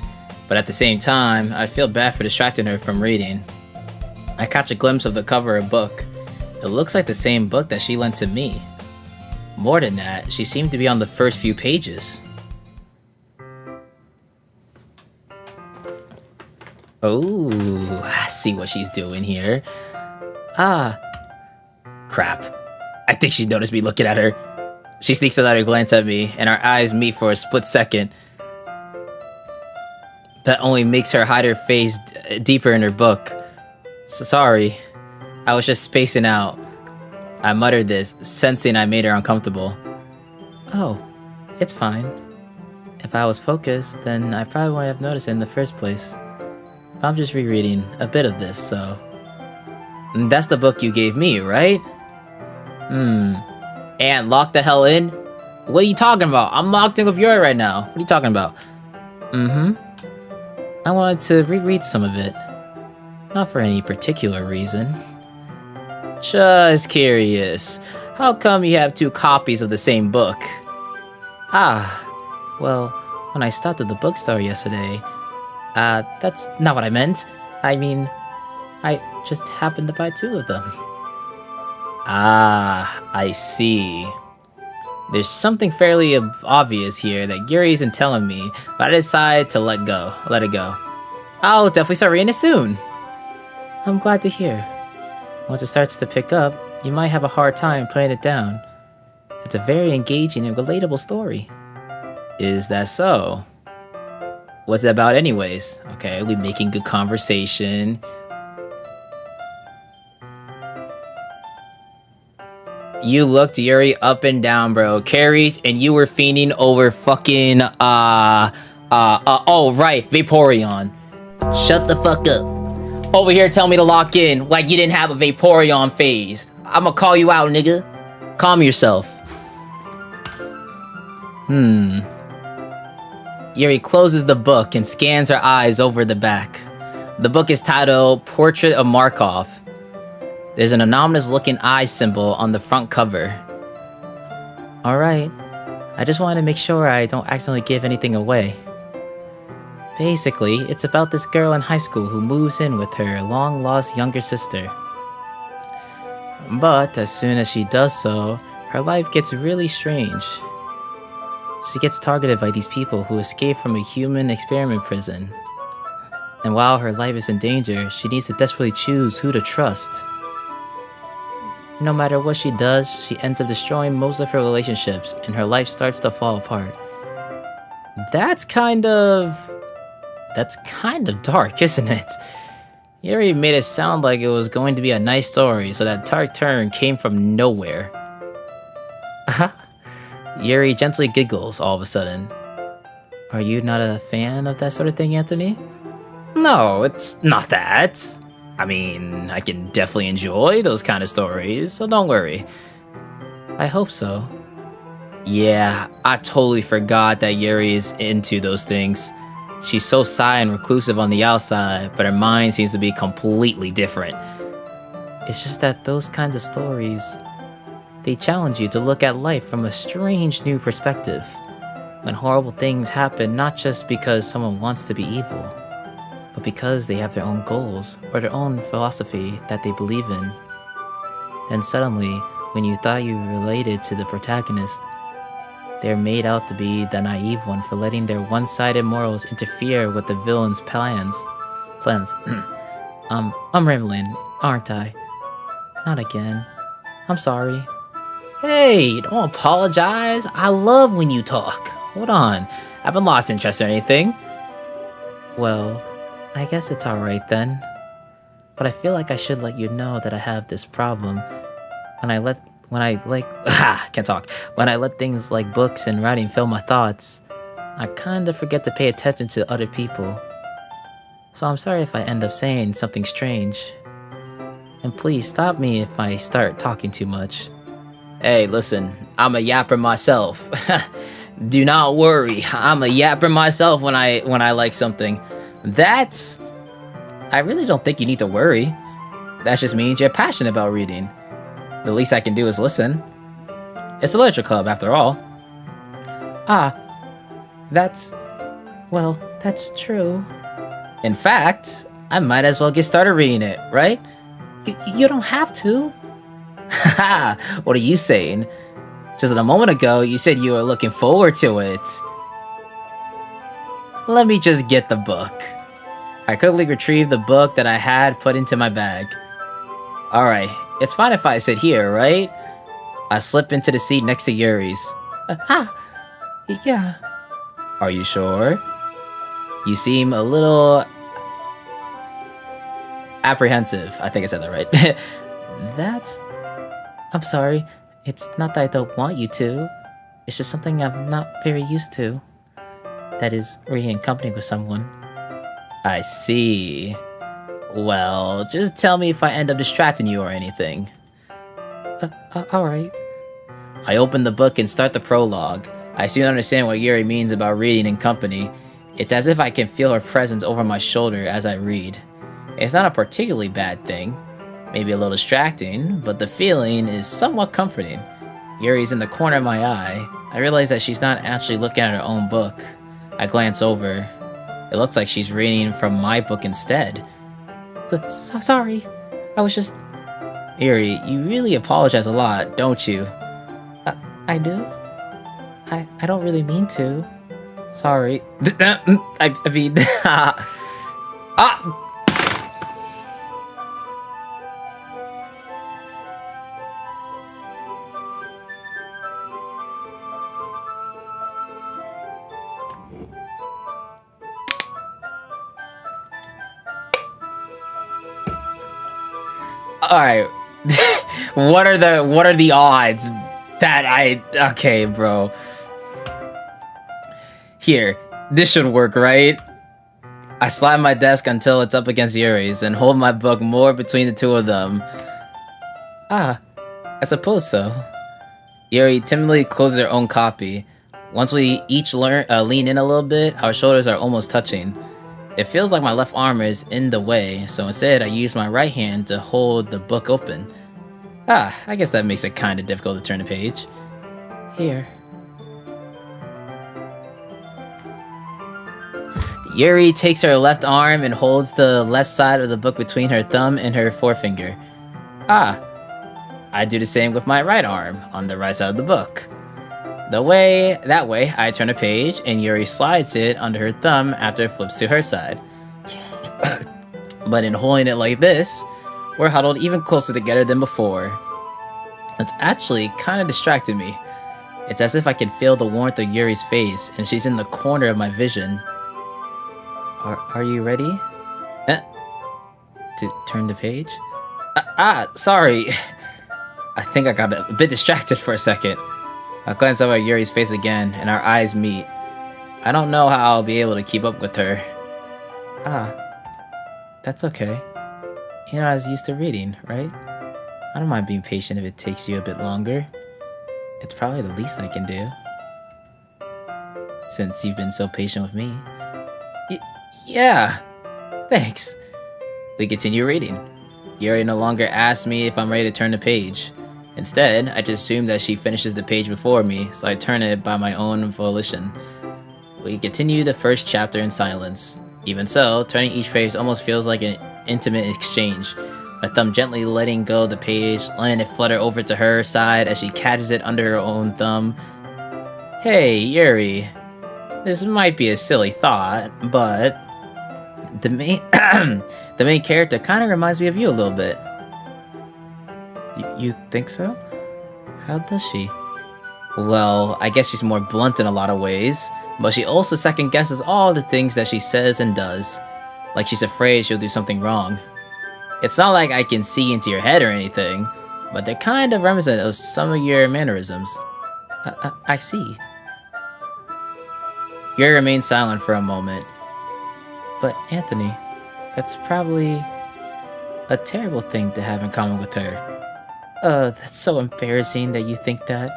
S1: But at the same time, I feel bad for distracting her from reading. I catch a glimpse of the cover of a book. It looks like the same book that she lent to me. More than that, she seemed to be on the first few pages. Oh, I see what she's doing here. Ah. Crap. I think she noticed me looking at her. She sneaks another glance at me, and our eyes meet for a split second. That only makes her hide her face deeper in her book. So sorry. I was just spacing out. I muttered this, sensing I made her uncomfortable. Oh, it's fine. If I was focused, then I probably wouldn't have noticed it in the first place. I'm just rereading a bit of this, so... And that's the book you gave me, right? And locked the hell in? What are you talking about? I'm locked in with Yuri right now. What are you talking about? I wanted to reread some of it. Not for any particular reason. Just curious. How come you have 2 copies of the same book? Well, when I stopped at the bookstore yesterday... that's not what I meant. I mean, I just happened to buy 2 of them. I see. There's something fairly obvious here that Yuri isn't telling me, but I decided to let it go. I'll definitely start reading it soon. I'm glad to hear. Once it starts to pick up, you might have a hard time putting it down. It's a very engaging and relatable story. Is that so? What's it about anyways? Okay, we're making good conversation. You looked Yuri up and down, bro. Carries, and you were fiending over fucking, oh, right, Vaporeon. Shut the fuck up. Over here telling me to lock in like you didn't have a Vaporeon phase. I'ma call you out, nigga. Calm yourself. Yuri closes the book and scans her eyes over the back. The book is titled Portrait of Markov. There's an ominous-looking eye symbol on the front cover. Alright, I just wanted to make sure I don't accidentally give anything away. Basically, it's about this girl in high school who moves in with her long-lost younger sister. But as soon as she does so, her life gets really strange. She gets targeted by these people who escape from a human experiment prison. And while her life is in danger, she needs to desperately choose who to trust. No matter what she does, she ends up destroying most of her relationships, and her life starts to fall apart. That's kind of dark, isn't it? Yuri made it sound like it was going to be a nice story, so that dark turn came from nowhere. Yuri gently giggles all of a sudden. Are you not a fan of that sort of thing, Anthony? No, it's not that. I mean, I can definitely enjoy those kind of stories, so don't worry. I hope so. Yeah, I totally forgot that Yuri is into those things. She's so shy and reclusive on the outside, but her mind seems to be completely different. It's just that those kinds of stories, they challenge you to look at life from a strange new perspective. When horrible things happen not just because someone wants to be evil, but because they have their own goals or their own philosophy that they believe in. Then suddenly, when you thought you related to the protagonist, they're made out to be the naive one for letting their one-sided morals interfere with the villain's plans. I'm rambling, aren't I? Not again. I'm sorry. Hey, don't apologize. I love when you talk. Hold on. I haven't lost interest or anything. Well, I guess it's alright then. But I feel like I should let you know that I have this problem. When I let things like books and writing fill my thoughts, I kinda forget to pay attention to other people. So I'm sorry if I end up saying something strange. And please stop me if I start talking too much. Hey, listen, I'm a yapper myself. Do not worry, I'm a yapper myself when I like something. I really don't think you need to worry. That just means you're passionate about reading. The least I can do is listen. It's a literature club, after all. Ah, that's... well, that's true. In fact, I might as well get started reading it, right? You don't have to. Haha, what are you saying? Just a moment ago, you said you were looking forward to it. Let me just get the book. I quickly retrieved the book that I had put into my bag. Alright, it's fine if I sit here, right? I slip into the seat next to Yuri's. Yeah. Are you sure? You seem a little... apprehensive. I think I said that right. That's... I'm sorry. It's not that I don't want you to. It's just something I'm not very used to. That is, reading in company with someone. I see. Well, just tell me if I end up distracting you or anything. Alright. I open the book and start the prologue. I soon understand what Yuri means about reading in company. It's as if I can feel her presence over my shoulder as I read. It's not a particularly bad thing. Maybe a little distracting, but the feeling is somewhat comforting. Yuri's in the corner of my eye. I realize that she's not actually looking at her own book. I glance over. It looks like she's reading from my book instead. Sorry. I was just... Yuri, you really apologize a lot, don't you? I do? I don't really mean to. Sorry. I mean... Alright. What are the odds that okay, bro. Here, this should work, right? I slide my desk until it's up against Yuri's and hold my book more between the two of them. I suppose so. Yuri timidly closes her own copy. Once we each lean in a little bit, our shoulders are almost touching. It feels like my left arm is in the way, so instead I use my right hand to hold the book open. I guess that makes it kinda difficult to turn the page. Here. Yuri takes her left arm and holds the left side of the book between her thumb and her forefinger. I do the same with my right arm on the right side of the book. That way, I turn a page and Yuri slides it under her thumb after it flips to her side. But in holding it like this, we're huddled even closer together than before. It's actually kind of distracting me. It's as if I can feel the warmth of Yuri's face and she's in the corner of my vision. Are you ready? To turn the page? Sorry. I think I got a bit distracted for a second. I glance over at Yuri's face again, and our eyes meet. I don't know how I'll be able to keep up with her. That's okay. You know, I was used to reading, right? I don't mind being patient if it takes you a bit longer. It's probably the least I can do. Since you've been so patient with me. Yeah. Thanks. We continue reading. Yuri no longer asks me if I'm ready to turn the page. Instead, I just assume that she finishes the page before me, so I turn it by my own volition. We continue the first chapter in silence. Even so, turning each page almost feels like an intimate exchange. My thumb gently letting go of the page, letting it flutter over to her side as she catches it under her own thumb. Hey, Yuri. This might be a silly thought, but... the main character kind of reminds me of you a little bit. You think so? How does she? Well, I guess she's more blunt in a lot of ways, but she also second guesses all the things that she says and does. Like she's afraid she'll do something wrong. It's not like I can see into your head or anything, but they're kind of reminiscent of some of your mannerisms. I see. Yuri remains silent for a moment. But Anthony, that's probably a terrible thing to have in common with her. That's so embarrassing that you think that.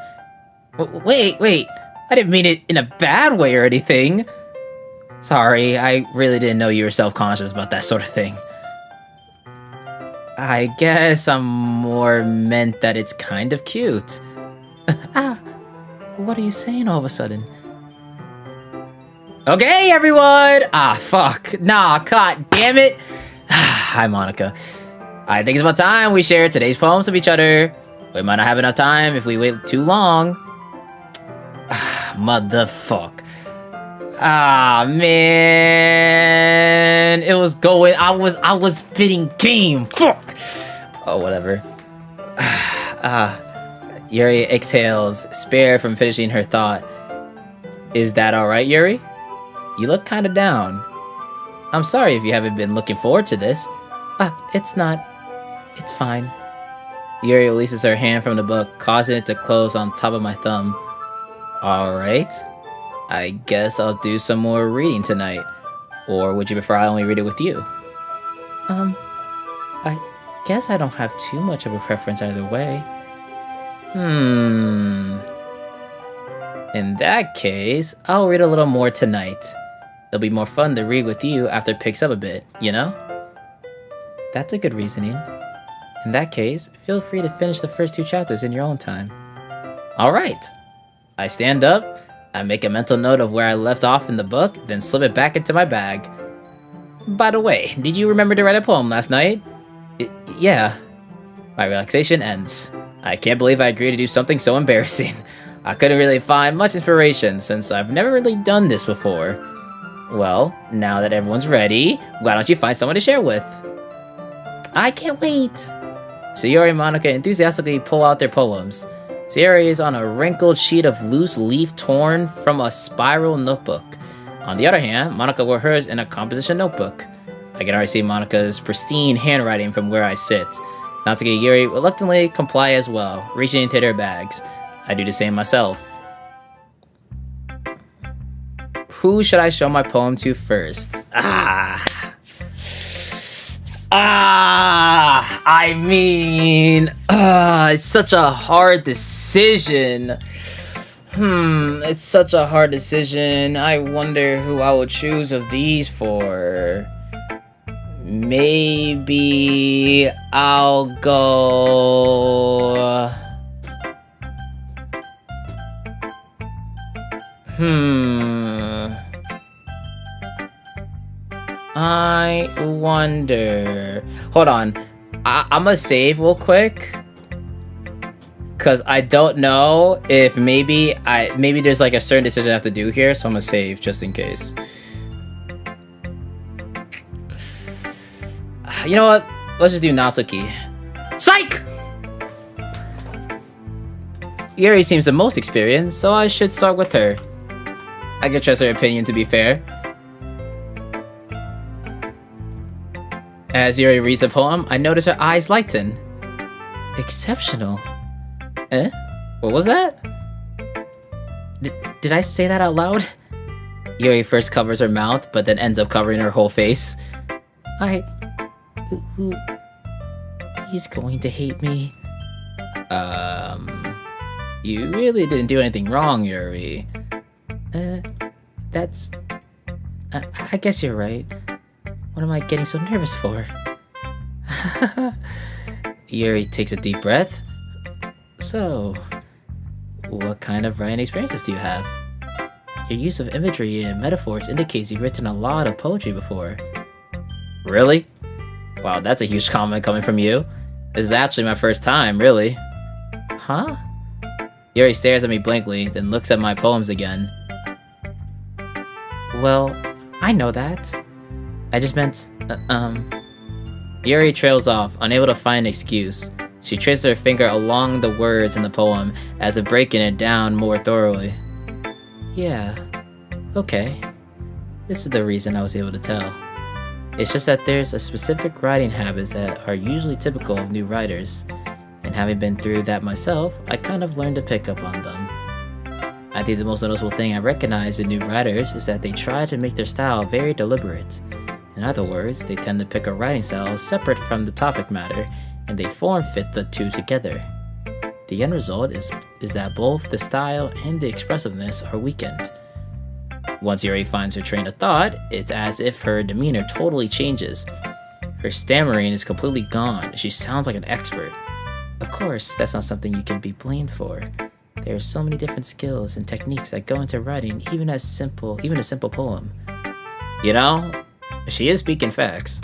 S1: Wait, I didn't mean it in a bad way or anything. Sorry, I really didn't know you were self-conscious about that sort of thing. I guess I'm more meant that it's kind of cute. Ah, what are you saying all of a sudden? Okay, everyone! Ah, fuck. Nah, god damn it. Hi, Monica. I think it's about time we share today's poems with each other. We might not have enough time if we wait too long. Motherfuck. Ah, man. It was going. I was spitting game. Fuck. Oh, whatever. Yuri exhales, spare from finishing her thought. Is that alright, Yuri? You look kind of down. I'm sorry if you haven't been looking forward to this. It's not. It's fine. Yuri releases her hand from the book, causing it to close on top of my thumb. Alright. I guess I'll do some more reading tonight. Or would you prefer I only read it with you? I guess I don't have too much of a preference either way. In that case, I'll read a little more tonight. It'll be more fun to read with you after it picks up a bit, you know? That's a good reasoning. In that case, feel free to finish the first 2 chapters in your own time. Alright. I stand up, I make a mental note of where I left off in the book, then slip it back into my bag. By the way, did you remember to write a poem last night? Yeah. My relaxation ends. I can't believe I agreed to do something so embarrassing. I couldn't really find much inspiration since I've never really done this before. Well, now that everyone's ready, why don't you find someone to share with? I can't wait! Sayori and Monica enthusiastically pull out their poems. Sayori is on a wrinkled sheet of loose leaf torn from a spiral notebook. On the other hand, Monica wrote hers in a composition notebook. I can already see Monica's pristine handwriting from where I sit. Natsuki and Yuri reluctantly comply as well, reaching into their bags. I do the same myself. Who should I show my poem to first? It's such a hard decision. It's such a hard decision. I wonder who I will choose of these for. Maybe I'll go... I wonder... Hold on. I'm gonna save real quick. Because I don't know if maybe there's like a certain decision I have to do here. So I'm gonna save just in case. You know what? Let's just do Natsuki. Psych! Yuri seems the most experienced, so I should start with her. I can trust her opinion, to be fair. As Yuri reads the poem, I notice her eyes lighten. Exceptional. Eh? What was that? Did I say that out loud? Yuri first covers her mouth, but then ends up covering her whole face. He's going to hate me. You really didn't do anything wrong, Yuri. I guess you're right. What am I getting so nervous for? Yuri takes a deep breath. So, what kind of writing experiences do you have? Your use of imagery and metaphors indicates you've written a lot of poetry before. Really? Wow, that's a huge compliment coming from you. This is actually my first time, really. Huh? Yuri stares at me blankly, then looks at my poems again. Well, I know that. I just meant, Yuri trails off, unable to find an excuse. She traces her finger along the words in the poem, as if breaking it down more thoroughly. Yeah, okay. This is the reason I was able to tell. It's just that there's a specific writing habits that are usually typical of new writers, and having been through that myself, I kind of learned to pick up on them. I think the most noticeable thing I recognize in new writers is that they try to make their style very deliberate. In other words, they tend to pick a writing style separate from the topic matter, and they form fit the two together. The end result is that both the style and the expressiveness are weakened. Once Yuri finds her train of thought, it's as if her demeanor totally changes. Her stammering is completely gone. She sounds like an expert. Of course, that's not something you can be blamed for. There are so many different skills and techniques that go into writing even a simple poem. You know, she is speaking facts.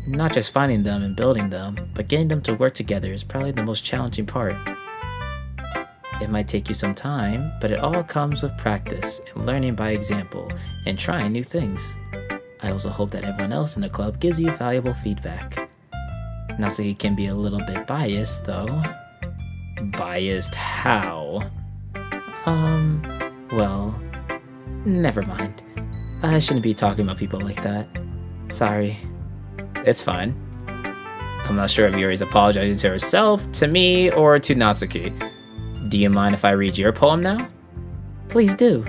S1: Not just finding them and building them, but getting them to work together is probably the most challenging part. It might take you some time, but it all comes with practice and learning by example and trying new things. I also hope that everyone else in the club gives you valuable feedback. Natsuki can be a little bit biased, though. Biased how? Well, never mind. I shouldn't be talking about people like that. Sorry. It's fine. I'm not sure if Yuri's apologizing to herself, to me, or to Natsuki. Do you mind if I read your poem now? Please do.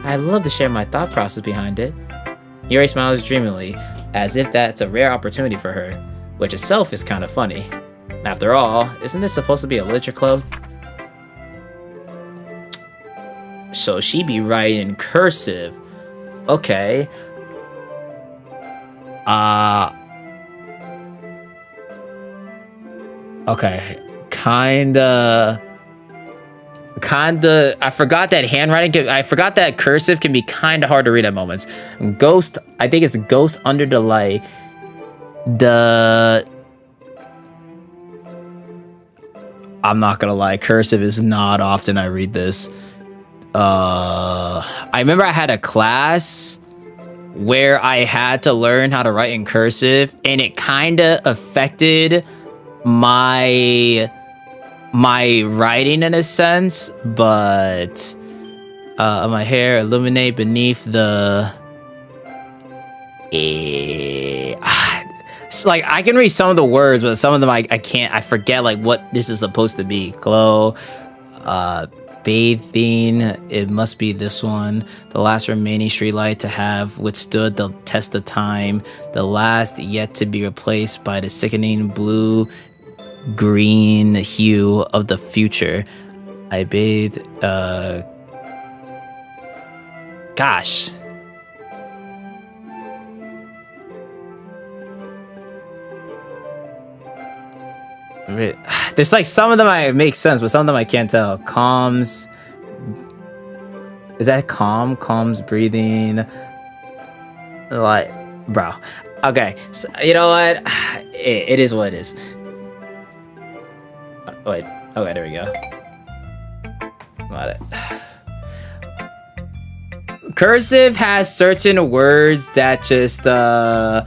S1: I'd love to share my thought process behind it. Yuri smiles dreamily, as if that's a rare opportunity for her, which itself is kind of funny. After all, isn't this supposed to be a literature club? So she be writing in cursive. Okay. Okay. Kinda. I forgot that I forgot that cursive can be kinda hard to read at moments. Ghost, I think it's Ghost Under the Light. I'm not gonna lie, cursive is not often I read this. I remember I had a class where I had to learn how to write in cursive, and it kinda affected my writing in a sense, but my hair illuminate beneath the it's like I can read some of the words, but some of them I can't. I forget like what this is supposed to be. Glow, bathing. It must be this one. The last remaining streetlight to have withstood the test of time. The last yet to be replaced by the sickening blue-green hue of the future. I bathe. Gosh. There's like some of them I make sense, but some of them I can't tell. Calms. Is that calm? Calms breathing. Like, bro. Okay, so, you know what? It is what it is. Wait. Okay, there we go. Got it. Cursive has certain words that just oh,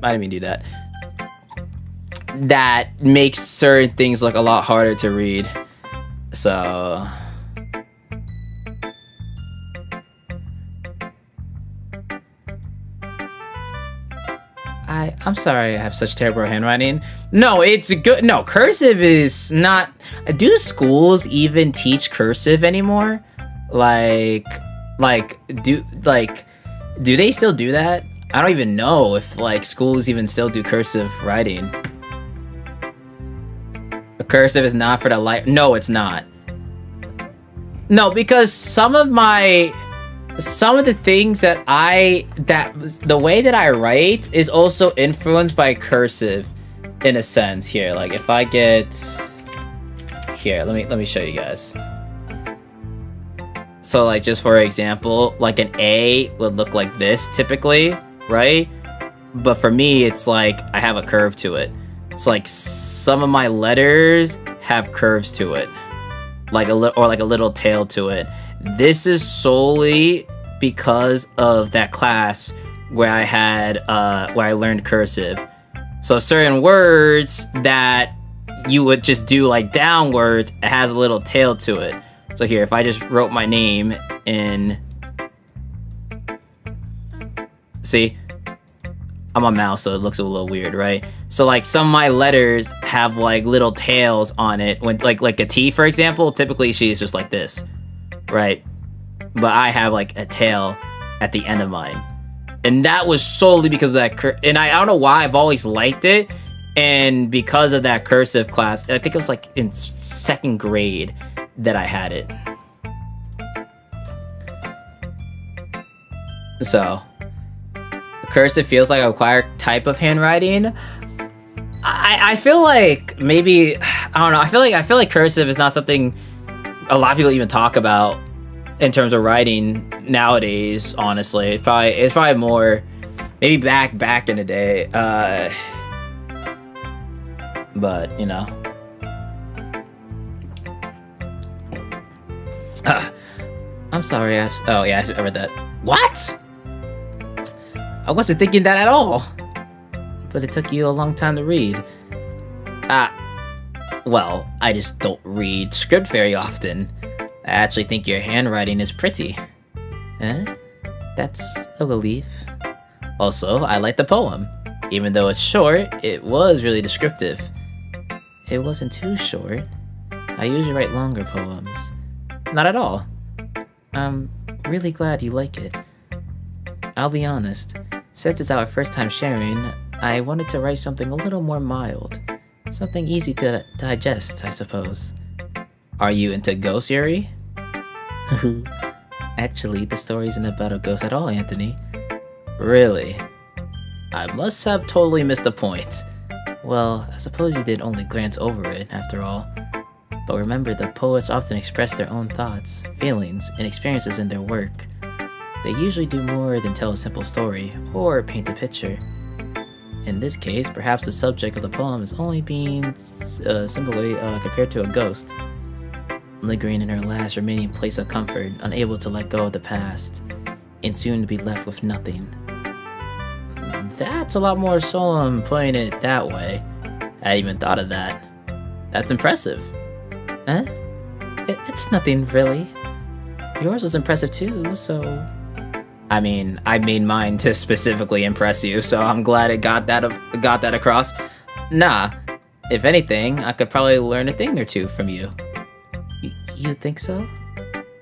S1: I didn't mean to do that. That makes certain things look a lot harder to read. So I'm sorry I have such terrible handwriting. No, it's good. No, cursive is not. Do schools even teach cursive anymore? Do they still do that? I don't even know if like schools even still do cursive writing. Cursive is not for the light. No, it's not. No, because some of the things that the way that I write is also influenced by cursive in a sense. Here, like if I get here, let me show you guys. So like just for example, like an A would look like this typically, right? But for me, it's like I have a curve to it. It's like some of my letters have curves to it, like a little tail to it. This is solely because of that class where I had where I learned cursive. So certain words that you would just do like downwards, it has a little tail to it. So here, if I just wrote my name in, see, I'm on mouse, so it looks a little weird, right? So like some of my letters have like little tails on it. When like a T, for example, typically she's just like this, right? But I have like a tail at the end of mine, and that was solely because of that. And I don't know why I've always liked it, and because of that cursive class, I think it was like in second grade that I had it. So cursive feels like a acquired type of handwriting. I feel like maybe I don't know. I feel like cursive is not something a lot of people even talk about in terms of writing nowadays. Honestly, it's probably more maybe back in the day. But you know. I'm sorry. Oh yeah, I read that. What? I wasn't thinking that at all. But it took you a long time to read. Well, I just don't read script very often. I actually think your handwriting is pretty. Eh? That's a relief. Also, I like the poem. Even though it's short, it was really descriptive. It wasn't too short. I usually write longer poems. Not at all. I'm really glad you like it. I'll be honest, since it's our first time sharing, I wanted to write something a little more mild. Something easy to digest, I suppose. Are you into ghosts, Yuri? Actually, the story isn't about a ghost at all, Anthony. Really? I must have totally missed the point. Well, I suppose you did only glance over it, after all. But remember, the poets often express their own thoughts, feelings, and experiences in their work. They usually do more than tell a simple story, or paint a picture. In this case, perhaps the subject of the poem is only being simply compared to a ghost, lingering in her last remaining place of comfort, unable to let go of the past, and soon to be left with nothing. That's a lot more solemn putting it that way. I hadn't even thought of that. That's impressive. Huh? It's nothing, really. Yours was impressive too, so... I mean, I made mine to specifically impress you, so I'm glad it got that across. Nah, if anything, I could probably learn a thing or two from you. You think so?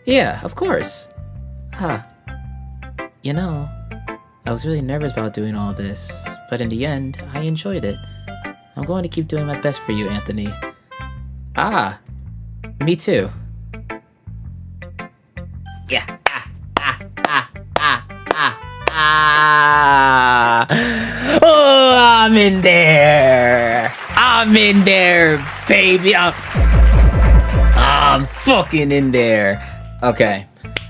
S1: Yeah, of course. You know, I was really nervous about doing all this, but in the end, I enjoyed it. I'm going to keep doing my best for you, Anthony. Me too. Yeah. Oh, I'm in there. I'm in there, baby. I'm fucking in there. Okay.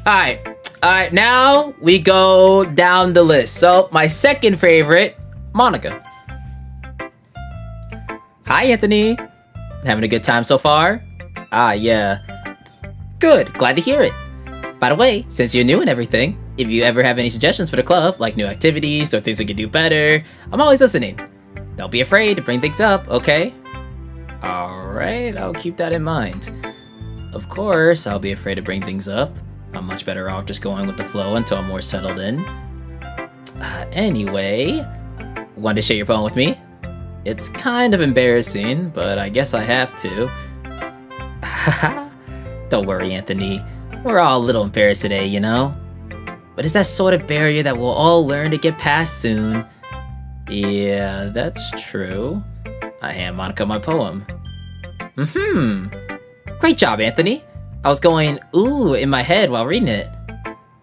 S1: Alright, now we go down the list. So, my second favorite, Monica. Hi, Anthony. Having a good time so far? Yeah. Good, glad to hear it. By the way, since you're new and everything, if you ever have any suggestions for the club, like new activities or things we can do better, I'm always listening. Don't be afraid to bring things up, okay? Alright, I'll keep that in mind. Of course, I'll be afraid to bring things up. I'm much better off just going with the flow until I'm more settled in. Anyway, want to share your poem with me? It's kind of embarrassing, but I guess I have to. Don't worry, Anthony. We're all a little embarrassed today, you know? But it's that sort of barrier that we'll all learn to get past soon. Yeah, that's true. I hand Monica my poem. Great job, Anthony. I was going, ooh, in my head while reading it.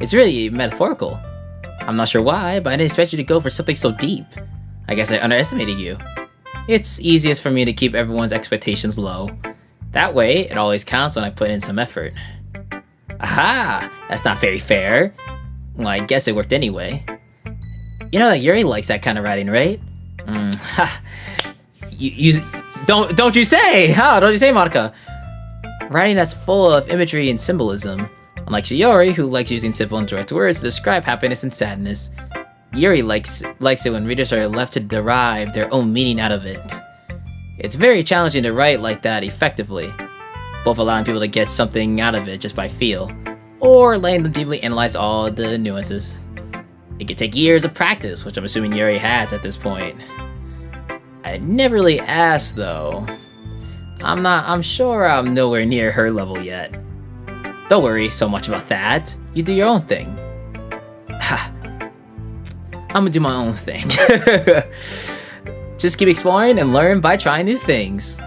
S1: It's really metaphorical. I'm not sure why, but I didn't expect you to go for something so deep. I guess I underestimated you. It's easiest for me to keep everyone's expectations low. That way, it always counts when I put in some effort. Aha! That's not very fair. Well, I guess it worked anyway. You know that Yuri likes that kind of writing, right? You don't you say? Don't you say, Monica? Writing that's full of imagery and symbolism. Unlike Shiori, who likes using simple and direct words to describe happiness and sadness, Yuri likes it when readers are left to derive their own meaning out of it. It's very challenging to write like that effectively, both allowing people to get something out of it just by feel, or letting them deeply analyze all the nuances. It could take years of practice, which I'm assuming Yuri has at this point. I never really asked though. I'm sure I'm nowhere near her level yet. Don't worry so much about that. You do your own thing. I'm gonna do my own thing. Just keep exploring and learn by trying new things.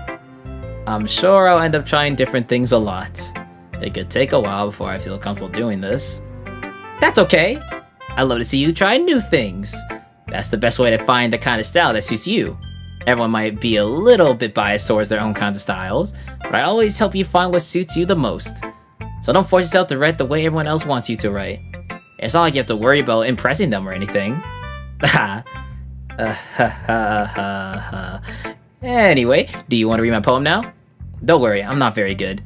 S1: I'm sure I'll end up trying different things a lot. It could take a while before I feel comfortable doing this. That's okay. I love to see you try new things. That's the best way to find the kind of style that suits you. Everyone might be a little bit biased towards their own kinds of styles, but I always help you find what suits you the most. So don't force yourself to write the way everyone else wants you to write. It's not like you have to worry about impressing them or anything. Anyway, do you want to read my poem now? Don't worry, I'm not very good.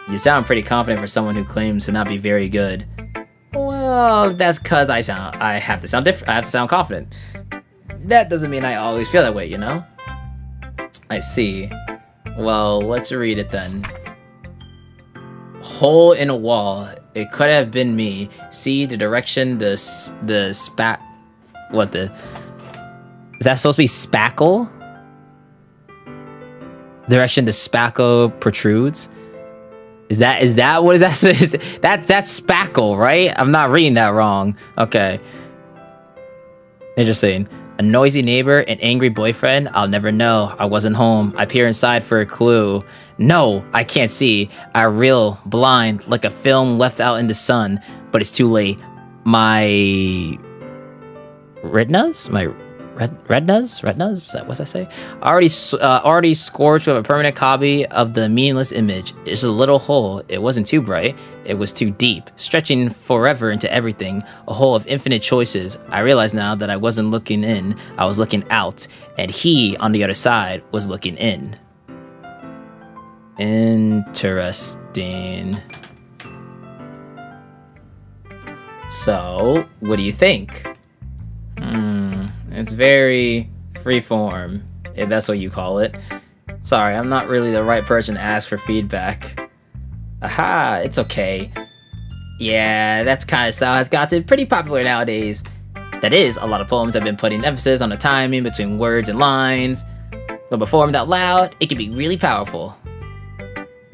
S1: You sound pretty confident for someone who claims to not be very good. Well, that's cause I have to sound different. I have to sound confident. That doesn't mean I always feel that way, you know? I see. Well, let's read it then. Hole in a wall. It could have been me. See the direction the spat. What the? Is that supposed to be spackle? Direction the spackle protrudes. Is that what is that? That's spackle, right? I'm not reading that wrong. Okay. Interesting. A noisy neighbor, an angry boyfriend. I'll never know. I wasn't home. I peer inside for a clue. No, I can't see. I reel blind like a film left out in the sun, but it's too late. My retinas? My retinas? What's that say? Already scorched with a permanent copy of the meaningless image. It's a little hole. It wasn't too bright. It was too deep, stretching forever into everything. A hole of infinite choices. I realize now that I wasn't looking in. I was looking out, and he on the other side was looking in. Interesting. So, what do you think? It's very freeform, if that's what you call it. Sorry, I'm not really the right person to ask for feedback. Aha, it's okay. Yeah, that kind of style has gotten pretty popular nowadays. That is, a lot of poems have been putting emphasis on the timing between words and lines. When performed out loud, it can be really powerful.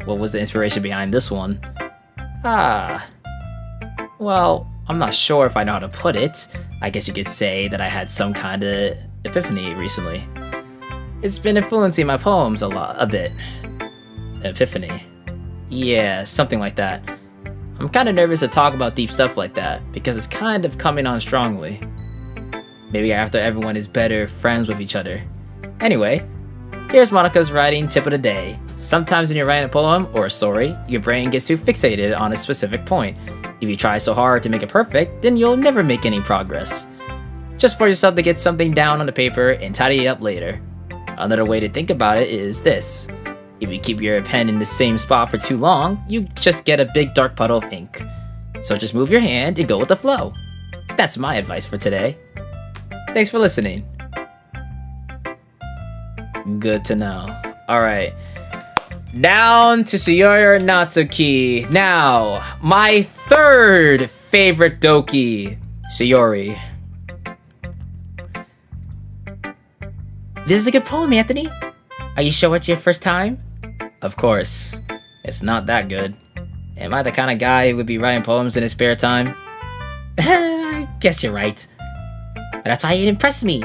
S1: What was the inspiration behind this one? Well, I'm not sure if I know how to put it. I guess you could say that I had some kind of epiphany recently. It's been influencing my poems a bit. Epiphany. Yeah, something like that. I'm kind of nervous to talk about deep stuff like that, because it's kind of coming on strongly. Maybe after everyone is better friends with each other. Anyway, here's Monica's writing tip of the day. Sometimes when you're writing a poem or a story, your brain gets too fixated on a specific point. If you try so hard to make it perfect, then you'll never make any progress. Just force yourself to get something down on the paper and tidy it up later. Another way to think about it is this. If you keep your pen in the same spot for too long, you just get a big dark puddle of ink. So just move your hand and go with the flow. That's my advice for today. Thanks for listening. Good to know. Alright. Down to Sayori Natsuki. Now, my third favorite Doki, Sayori. This is a good poem, Anthony. Are you sure it's your first time? Of course. It's not that good. Am I the kind of guy who would be writing poems in his spare time? I guess you're right. But that's why it impressed me.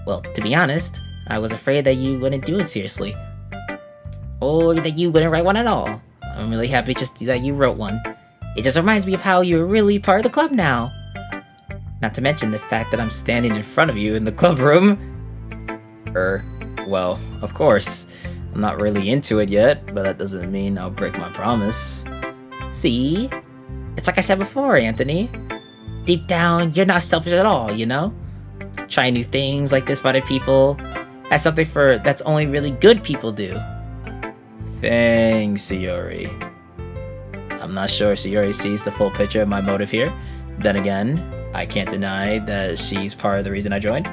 S1: Well, to be honest, I was afraid that you wouldn't do it seriously. Or that you wouldn't write one at all. I'm really happy just that you wrote one. It just reminds me of how you're really part of the club now. Not to mention the fact that I'm standing in front of you in the club room. Well, of course. I'm not really into it yet, but that doesn't mean I'll break my promise. See? It's like I said before, Anthony. Deep down, you're not selfish at all, you know? Trying new things like this for other people. That's something that's only really good people do. Thanks, Sayori. I'm not sure Sayori sees the full picture of my motive here. Then again, I can't deny that she's part of the reason I joined.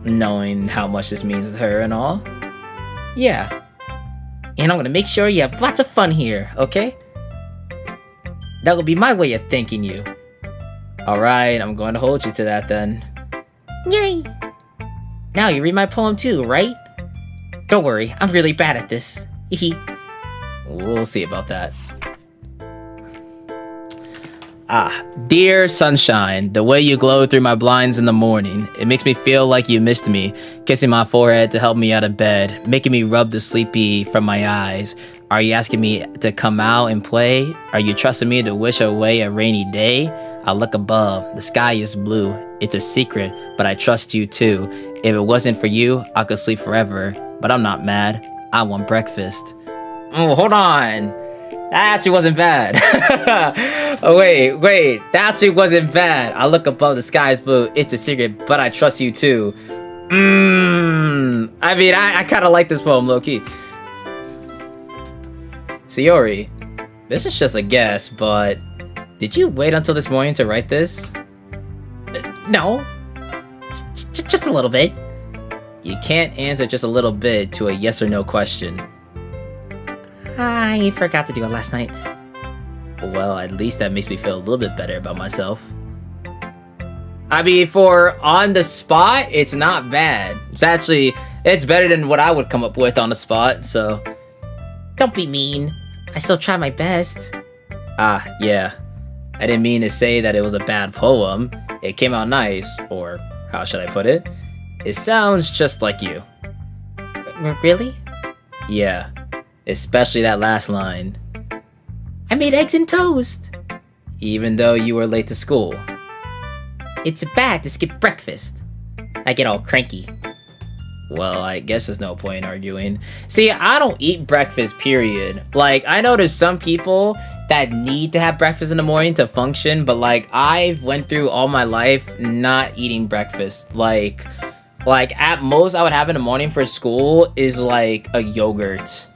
S1: Knowing how much this means to her and all. Yeah. And I'm gonna make sure you have lots of fun here, okay? That will be my way of thanking you. Alright, I'm going to hold you to that then. Yay! Now you read my poem too, right? Don't worry, I'm really bad at this. We'll see about that. Dear sunshine, the way you glow through my blinds in the morning, it makes me feel like you missed me, kissing my forehead to help me out of bed, making me rub the sleepy from my eyes. Are you asking me to come out and play? Are you trusting me to wish away a rainy day? I look above, the sky is blue. It's a secret, but I trust you too. If it wasn't for you, I could sleep forever, but I'm not mad. I want breakfast. Oh, hold on. That actually wasn't bad. Oh, wait. That actually wasn't bad. I look above, the sky is blue. It's a secret, but I trust you too. I mean, I kind of like this poem, low-key. Sayori, this is just a guess, but did you wait until this morning to write this? No. Just a little bit. You can't answer just a little bit to a yes or no question. I forgot to do it last night. Well, at least that makes me feel a little bit better about myself. I mean, for on the spot, it's not bad. It's better than what I would come up with on the spot, so. Don't be mean. I still try my best. Yeah. I didn't mean to say that it was a bad poem. It came out nice, or how should I put it? It sounds just like you. Really? Yeah. Especially that last line. I made eggs and toast. Even though you were late to school. It's bad to skip breakfast. I get all cranky. Well, I guess there's no point in arguing. See, I don't eat breakfast, period. Like, I know there's some people that need to have breakfast in the morning to function, but like, I've went through all my life not eating breakfast. Like at most I would have in the morning for school is like a yogurt.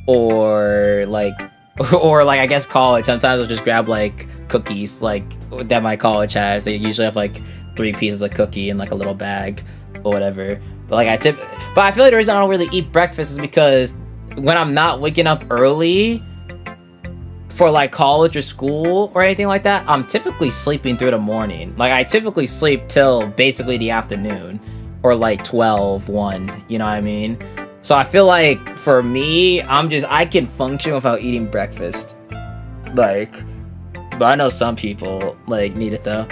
S1: Or like I guess college. Sometimes I'll just grab like cookies like that my college has. They usually have like 3 pieces of cookie in like a little bag or whatever. But like I feel like the reason I don't really eat breakfast is because when I'm not waking up early for like college or school or anything like that, I'm typically sleeping through the morning. Like I typically sleep till basically the afternoon or like 12, 1, you know what I mean? So I feel like for me, I can function without eating breakfast. Like, but I know some people like need it though.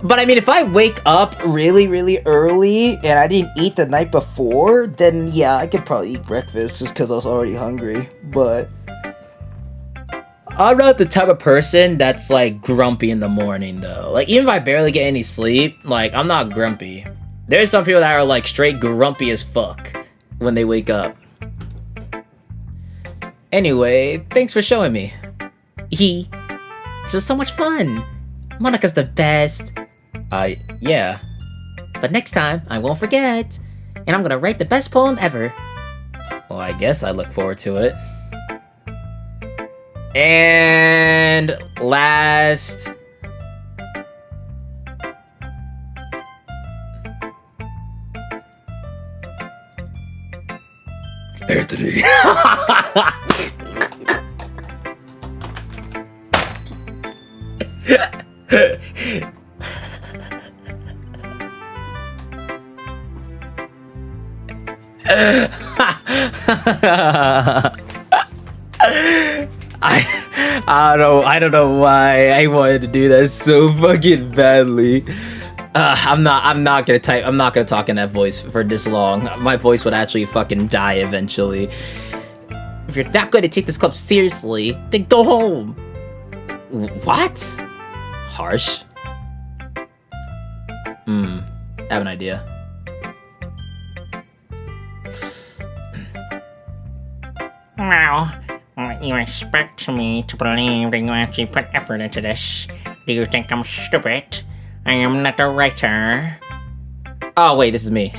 S1: But I mean, if I wake up really, really early and I didn't eat the night before, then yeah, I could probably eat breakfast just because I was already hungry. But I'm not the type of person that's like grumpy in the morning though. Like even if I barely get any sleep, like I'm not grumpy. There's some people that are like straight grumpy as fuck when they wake up. Anyway, thanks for showing me. This was so much fun. Monika's the best. Yeah. But next time, I won't forget. And I'm gonna write the best poem ever. Well, I guess I look forward to it. And last... Anthony. I don't know why I wanted to do that so fucking badly. I'm not gonna talk in that voice for this long. My voice would actually fucking die eventually. If you're not going to take this club seriously, then go home. What? Harsh. I have an idea.
S3: Well, you expect me to believe that you actually put effort into this. Do you think I'm stupid? I am not a writer.
S1: Oh wait, this is me.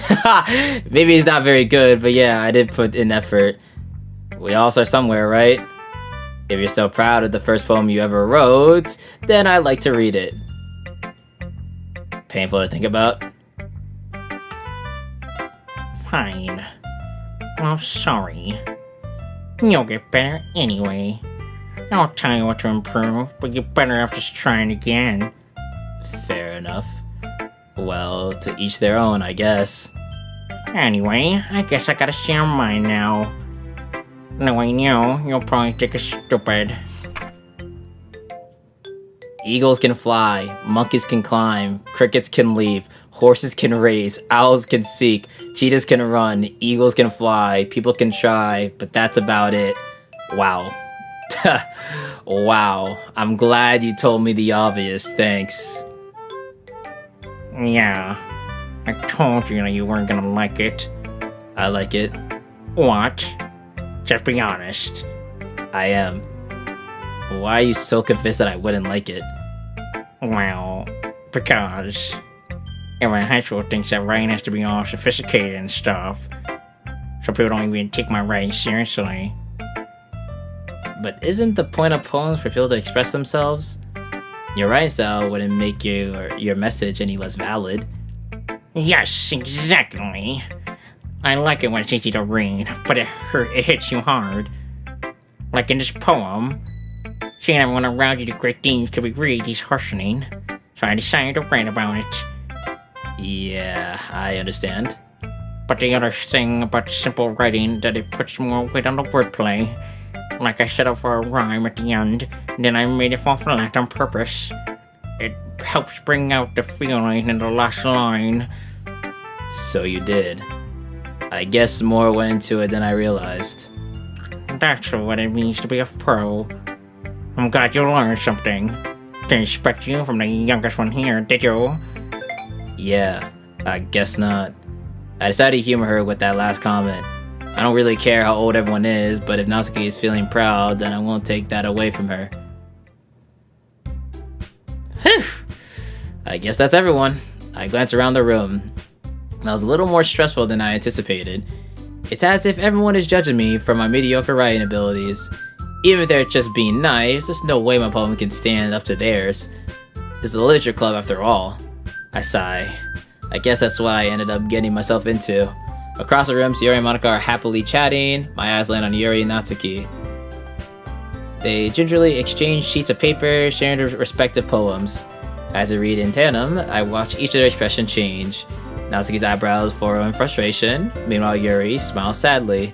S1: Maybe it's not very good, but yeah, I did put in effort. We all start somewhere, right? If you're still proud of the first poem you ever wrote, then I'd like to read it. Painful to think about.
S3: Fine. Well, sorry. You'll get better anyway. I'll tell you what to improve, but you're better off just trying again.
S1: Fair enough. Well, to each their own, I guess.
S3: Anyway, I guess I gotta share mine now. Knowing you, you'll probably think it's stupid.
S1: Eagles can fly, monkeys can climb, crickets can leap, horses can race, owls can seek, cheetahs can run, eagles can fly, people can try, but that's about it. Wow. Wow. I'm glad you told me the obvious, thanks.
S3: Yeah, I told you that you weren't gonna like it.
S1: I like it.
S3: What? Just be honest.
S1: I am. Why are you so convinced that I wouldn't like it?
S3: Well, because everyone in high school thinks that writing has to be all sophisticated and stuff, so people don't even take my writing seriously.
S1: But isn't the point of poems for people to express themselves? Your writing style wouldn't make your message any less valid.
S3: Yes, exactly. I like it when it's easy to read, but it hits you hard. Like in this poem, seeing everyone around you do great things can be really disheartening, so I decided to write about it.
S1: Yeah, I understand.
S3: But the other thing about simple writing that it puts more weight on the wordplay. Like I set up for a rhyme at the end, and then I made it fall flat on purpose. It helps bring out the feeling in the last line.
S1: So you did. I guess more went into it than I realized.
S3: That's what it means to be a pro. I'm glad you learned something. Didn't expect you from the youngest one here, did you?
S1: Yeah, I guess not. I decided to humor her with that last comment. I don't really care how old everyone is, but if Natsuki is feeling proud, then I won't take that away from her. Whew! I guess that's everyone. I glanced around the room. That was a little more stressful than I anticipated. It's as if everyone is judging me for my mediocre writing abilities. Even if they're just being nice, there's no way my poem can stand up to theirs. It's a literature club after all. I sigh. I guess that's what I ended up getting myself into. Across the room, Yuri and Monica are happily chatting. My eyes land on Yuri and Natsuki. They gingerly exchange sheets of paper, sharing their respective poems. As they read in tandem, I watch each of their expressions change. Natsuki's eyebrows furrow in frustration. Meanwhile, Yuri smiles sadly.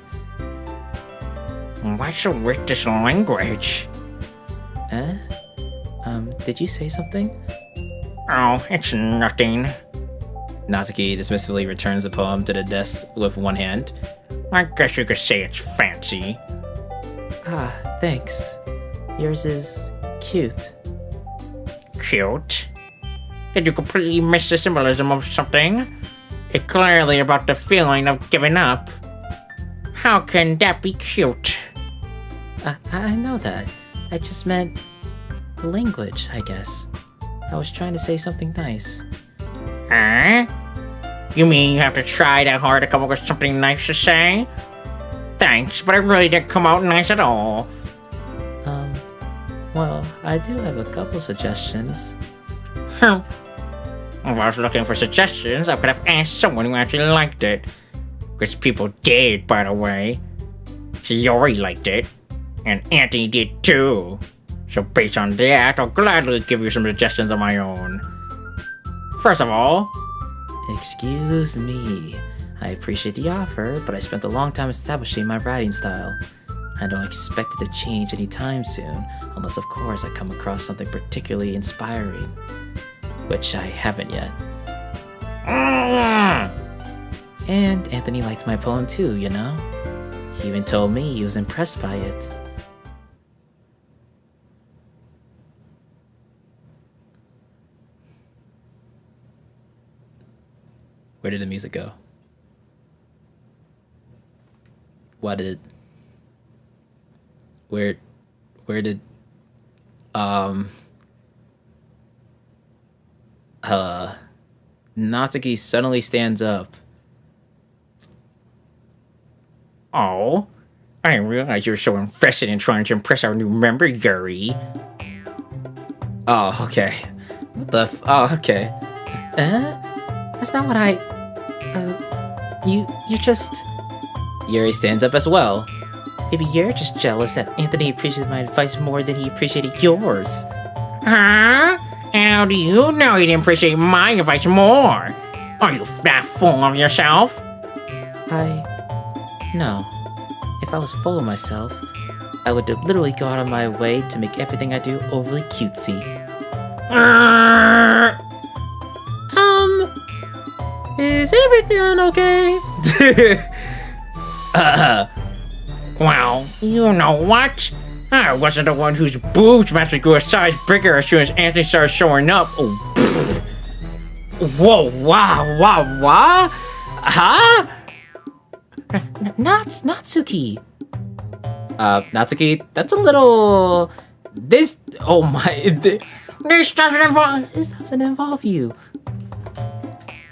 S3: What's with this language?
S1: Did you say something?
S3: Oh, it's nothing.
S1: Natsuki dismissively returns the poem to the desk with one hand.
S3: I guess you could say it's fancy.
S1: Ah, thanks. Yours is cute.
S3: Cute? Did you completely miss the symbolism of something? It's clearly about the feeling of giving up. How can that be cute?
S1: I know that. I just meant the language, I guess. I was trying to say something nice.
S3: Huh? You mean you have to try that hard to come up with something nice to say? Thanks, but it really didn't come out nice at all.
S1: Well, I do have a couple suggestions.
S3: If I was looking for suggestions, I could have asked someone who actually liked it. Because people did, by the way. Yuri liked it. And Anthony did too. So based on that, I'll gladly give you some suggestions of my own. First of all...
S1: Excuse me. I appreciate the offer, but I spent a long time establishing my writing style. I don't expect it to change anytime soon, unless of course I come across something particularly inspiring. Which I haven't yet. And Anthony liked my poem too, you know? He even told me he was impressed by it. Where did the music go? Why did... Where did... Natsuki suddenly stands up.
S3: Oh, I didn't realize you were so invested in trying to impress our new member, Yuri.
S1: Oh, okay. What the oh, okay. That's not what I... you just... Yuri stands up as well. Maybe you're just jealous that Anthony appreciated my advice more than he appreciated yours.
S3: Huh? And how do you know he didn't appreciate my advice more? Are you that full of yourself?
S1: No. If I was full of myself, I would literally go out of my way to make everything I do overly cutesy. Is everything okay?
S3: Well, you know what? I wasn't the one whose boobs magically grew a size bigger as soon as Anthony started showing up. Oh,
S1: Whoa, wow, huh? Natsuki. Natsuki, that's a little... This doesn't involve you.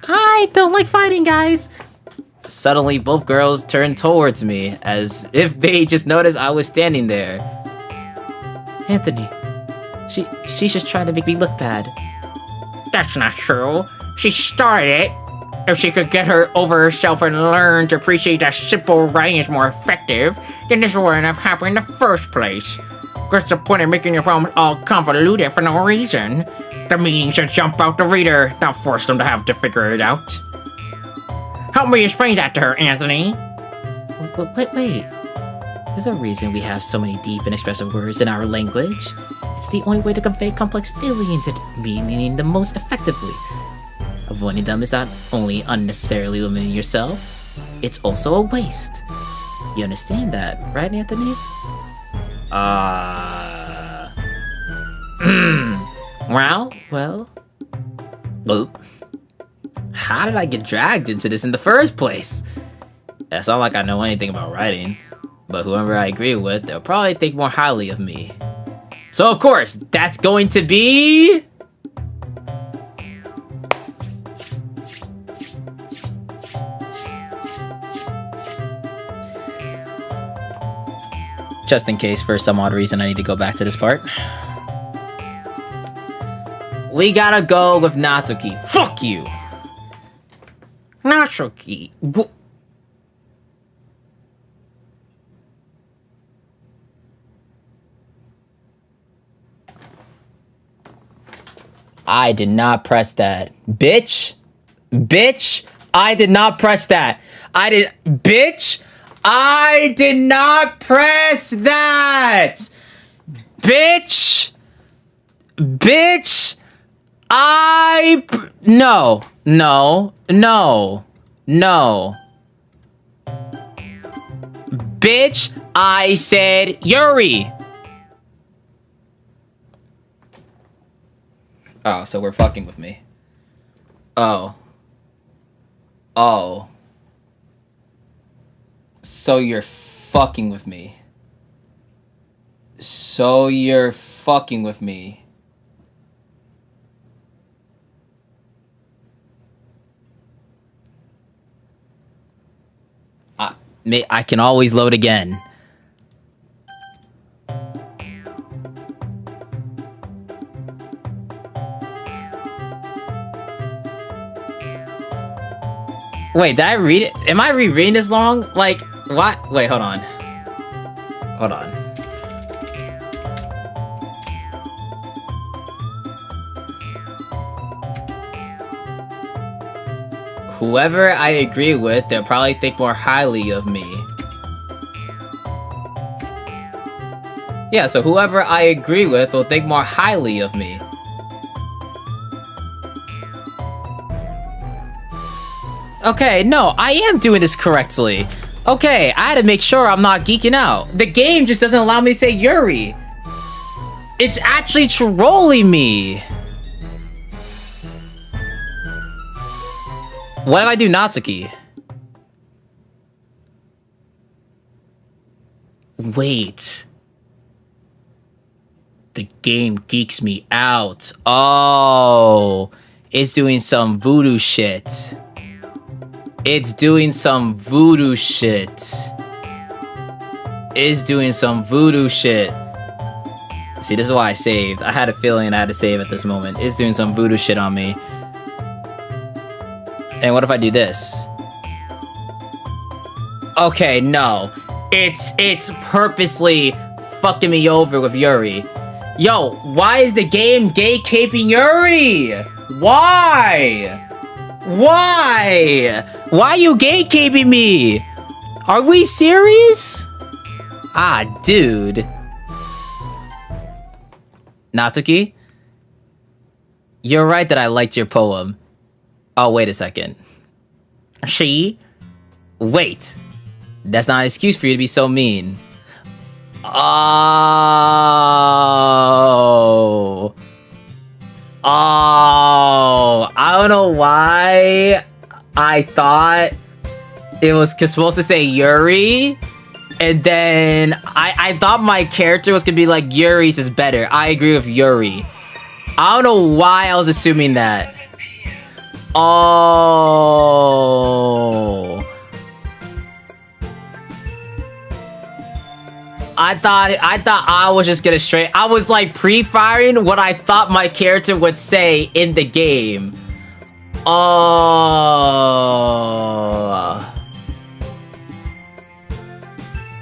S1: I don't like fighting, guys. Suddenly, both girls turned towards me, as if they just noticed I was standing there. Anthony, she's just trying to make me look bad.
S3: that's not true. She started it. If she could get her over herself and learn to appreciate that simple writing is more effective, then this wouldn't have happened in the first place. What's the point of making your problems all convoluted for no reason? The meaning should jump out the reader, not force them to have to figure it out. Help me explain that to her, Anthony.
S1: Wait. There's a reason we have so many deep and expressive words in our language. It's the only way to convey complex feelings and meaning the most effectively. Avoiding them is not only unnecessarily limiting yourself, it's also a waste. You understand that, right, Anthony? Well. How did I get dragged into this in the first place? It's not like I know anything about writing, but whoever I agree with, they'll probably think more highly of me. So of course, that's going to be... Just in case, for some odd reason, I need to go back to this part. We gotta go with Natsuki. Fuck you!
S3: Natsuki.
S1: I did not press that. Bitch! I did not press that. I did not press that! Bitch! No. Bitch, I said Yuri! Oh, so we're fucking with me. Oh. So you're fucking with me. I can always load again. Wait, did I read it? Am I rereading this long? Like, what? Wait, hold on. Whoever I agree with, they'll probably think more highly of me. Yeah, so whoever I agree with will think more highly of me. Okay, no, I am doing this correctly. Okay, I had to make sure I'm not geeking out. The game just doesn't allow me to say Yuri. It's actually trolling me. What if I do Natsuki? Wait. The game geeks me out. Oh, it's doing some voodoo shit. See, this is why I saved. I had a feeling I had to save at this moment. It's doing some voodoo shit on me. And what if I do this? Okay, no. It's purposely fucking me over with Yuri. Yo, why is the game gay-caping Yuri? Why? Why are you gay-caping me? Are we serious? Ah, dude. Natsuki? You're right that I liked your poem. Oh, wait a second.
S3: See?
S1: Wait. That's not an excuse for you to be so mean. Oh. Oh. I don't know why I thought it was supposed to say Yuri. And then I thought my character was gonna be like, Yuri's is better. I agree with Yuri. I don't know why I was assuming that. Oh. I thought I was just gonna straight. I was like pre-firing what I thought my character would say in the game. Oh.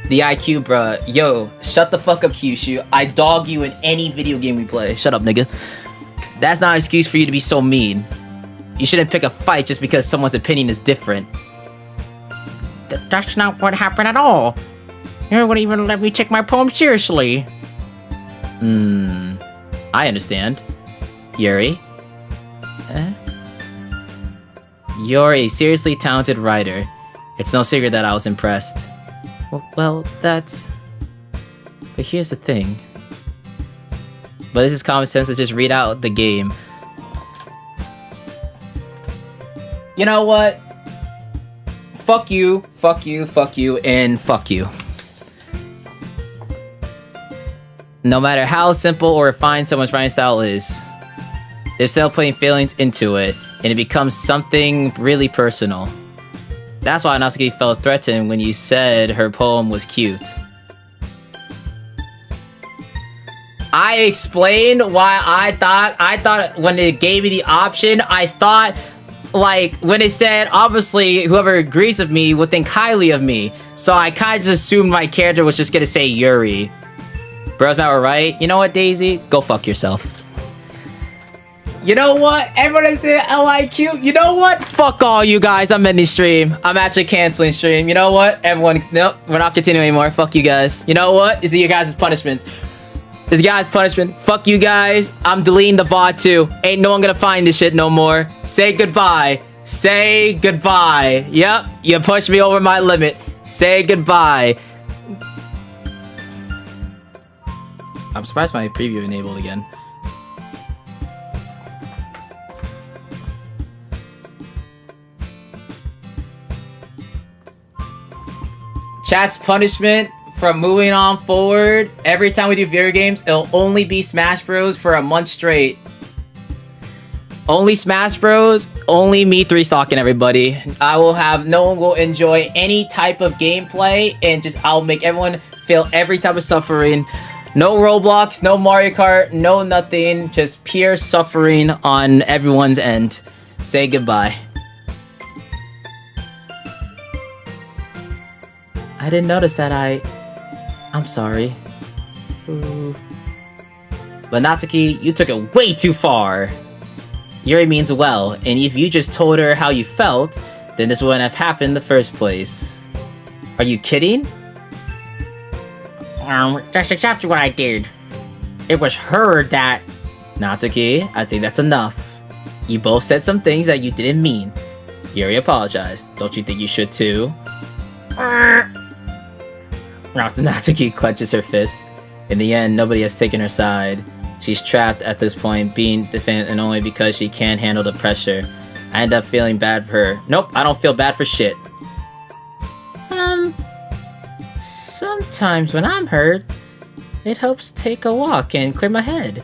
S1: The IQ, bruh. Yo, shut the fuck up, Kyushu. I dog you in any video game we play. Shut up, nigga. That's not an excuse for you to be so mean. You shouldn't pick a fight just because someone's opinion is different.
S3: That's not what happened at all. You wouldn't even let me take my poem seriously.
S1: I understand. Yuri? You're a seriously talented writer. It's no secret that I was impressed. Well, that's... But here's the thing. But this is common sense to just read out the game. You know what? Fuck you, fuck you, fuck you, and fuck you. No matter how simple or refined someone's writing style is, they're still putting feelings into it, and it becomes something really personal. That's why Natsuki felt threatened when you said her poem was cute. I explained why I thought when it gave me the option, I thought, like, when it said, obviously, whoever agrees with me would think highly of me. So I kind of just assumed my character was just gonna say Yuri. Bros, Matt were right. You know what, Daisy? Go fuck yourself. You know what? Everyone said LIQ. You know what? Fuck all you guys. I'm ending stream. I'm actually canceling stream. You know what? Everyone, nope. We're not continuing anymore. Fuck you guys. You know what? This is your guys' punishment. This is your guys' punishment. Fuck you guys. I'm deleting the VOD too. Ain't no one gonna find this shit no more. Say goodbye. Say goodbye. Yep. You pushed me over my limit. Say goodbye. I'm surprised my preview enabled again. Chat's punishment from moving on forward. Every time we do video games, it'll only be Smash Bros for a month straight. Only Smash Bros. Only me 3-stalking everybody. I will have no one will enjoy any type of gameplay, and just I'll make everyone feel every type of suffering. No Roblox, no Mario Kart, no nothing. Just pure suffering on everyone's end. Say goodbye. I didn't notice that I'm sorry. Ooh. But Natsuki, you took it way too far. Yuri means well, and if you just told her how you felt, then this wouldn't have happened in the first place. Are you kidding?
S3: That's exactly what I did. It was her that...
S1: Natsuki, I think that's enough. You both said some things that you didn't mean. Yuri apologized. Don't you think you should too? Natsuki clenches her fist. In the end, nobody has taken her side. She's trapped at this point, being defended, and only because she can't handle the pressure. I end up feeling bad for her. Nope, I don't feel bad for shit. Sometimes when I'm hurt, it helps take a walk and clear my head.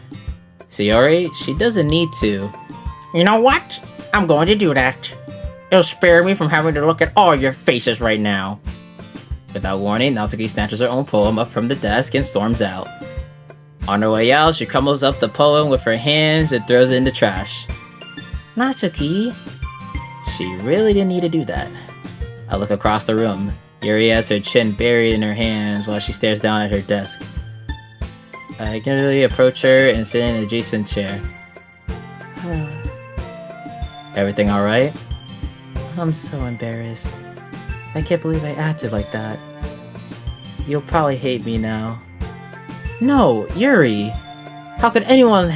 S1: Sayori, she doesn't need to.
S3: You know what? I'm going to do that. It'll spare me from having to look at all your faces right now.
S1: Without warning, Natsuki snatches her own poem up from the desk and storms out. On her way out, she crumbles up the poem with her hands and throws it in the trash. Natsuki? She really didn't need to do that. I look across the room. Yuri has her chin buried in her hands while she stares down at her desk. I casually approach her and sit in an adjacent chair. Everything alright? I'm so embarrassed. I can't believe I acted like that. You'll probably hate me now. No, Yuri! How could anyone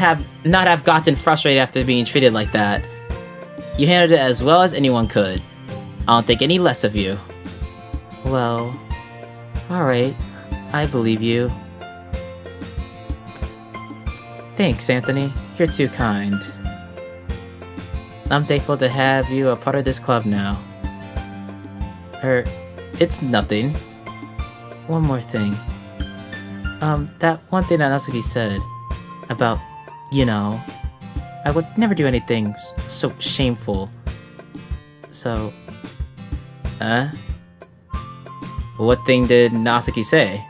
S1: not have gotten frustrated after being treated like that? You handled it as well as anyone could. I don't think any less of you. Well, alright. I believe you. Thanks, Anthony. You're too kind. I'm thankful to have you a part of this club now. It's nothing. One more thing. That one thing that Natsuki said about, I would never do anything so shameful. So, what thing did Natsuki say?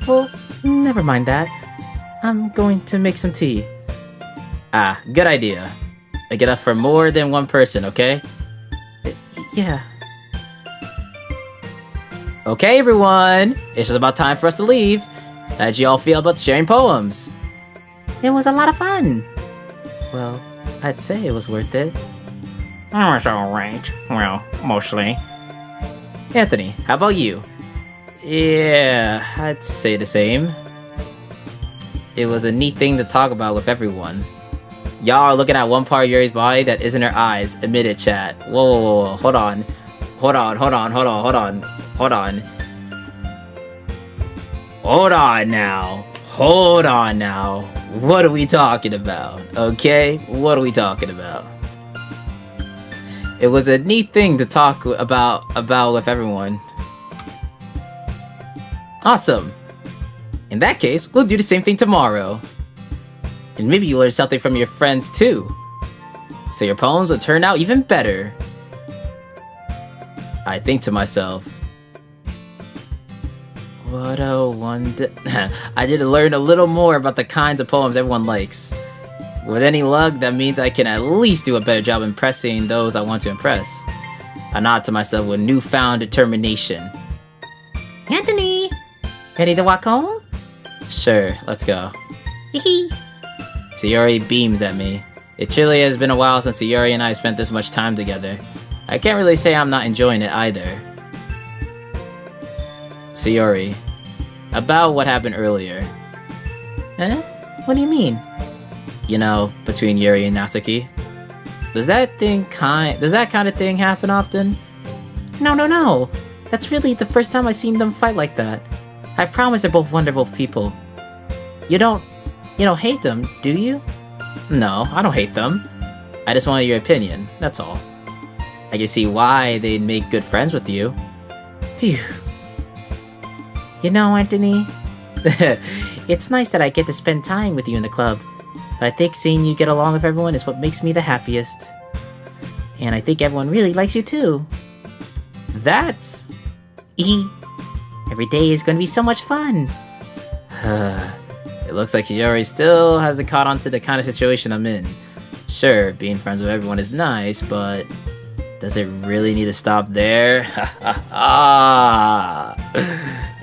S1: Well, never mind that. I'm going to make some tea. Ah, good idea. Make enough for more than one person, okay? Yeah. Okay, everyone. It's just about time for us to leave. How'd you all feel about sharing poems? It was a lot of fun. Well, I'd say it was worth it.
S3: Oh, it's alright. Well, mostly.
S1: Anthony, how about you? Yeah, I'd say the same. It was a neat thing to talk about with everyone. Y'all are looking at one part of Yuri's body that isn't her eyes. Admit it, chat. Whoa, hold on. Hold on now. What are we talking about? Okay? What are we talking about? It was a neat thing to talk about with everyone. Awesome. In that case, we'll do the same thing tomorrow. And maybe you'll learn something from your friends too. So your poems will turn out even better. I think to myself, what a wonder. I did learn a little more about the kinds of poems everyone likes. With any luck, that means I can at least do a better job impressing those I want to impress. I nod to myself with newfound determination. Anthony! Ready to walk home? Sure, let's go. Hee Sayori beams at me. It truly has been a while since Sayori and I spent this much time together. I can't really say I'm not enjoying it either. Sayori, about what happened earlier. What do you mean? Between Yuri and Natsuki. Does that kind of thing happen often? No. That's really the first time I've seen them fight like that. I promise they're both wonderful people. You don't hate them, do you? No, I don't hate them. I just wanted your opinion, that's all. I can see why they'd make good friends with you. Phew. Anthony, it's nice that I get to spend time with you in the club, but I think seeing you get along with everyone is what makes me the happiest. And I think everyone really likes you too. That's... Every day is going to be so much fun. It looks like Yuri still hasn't caught on to the kind of situation I'm in. Sure, being friends with everyone is nice, but does it really need to stop there?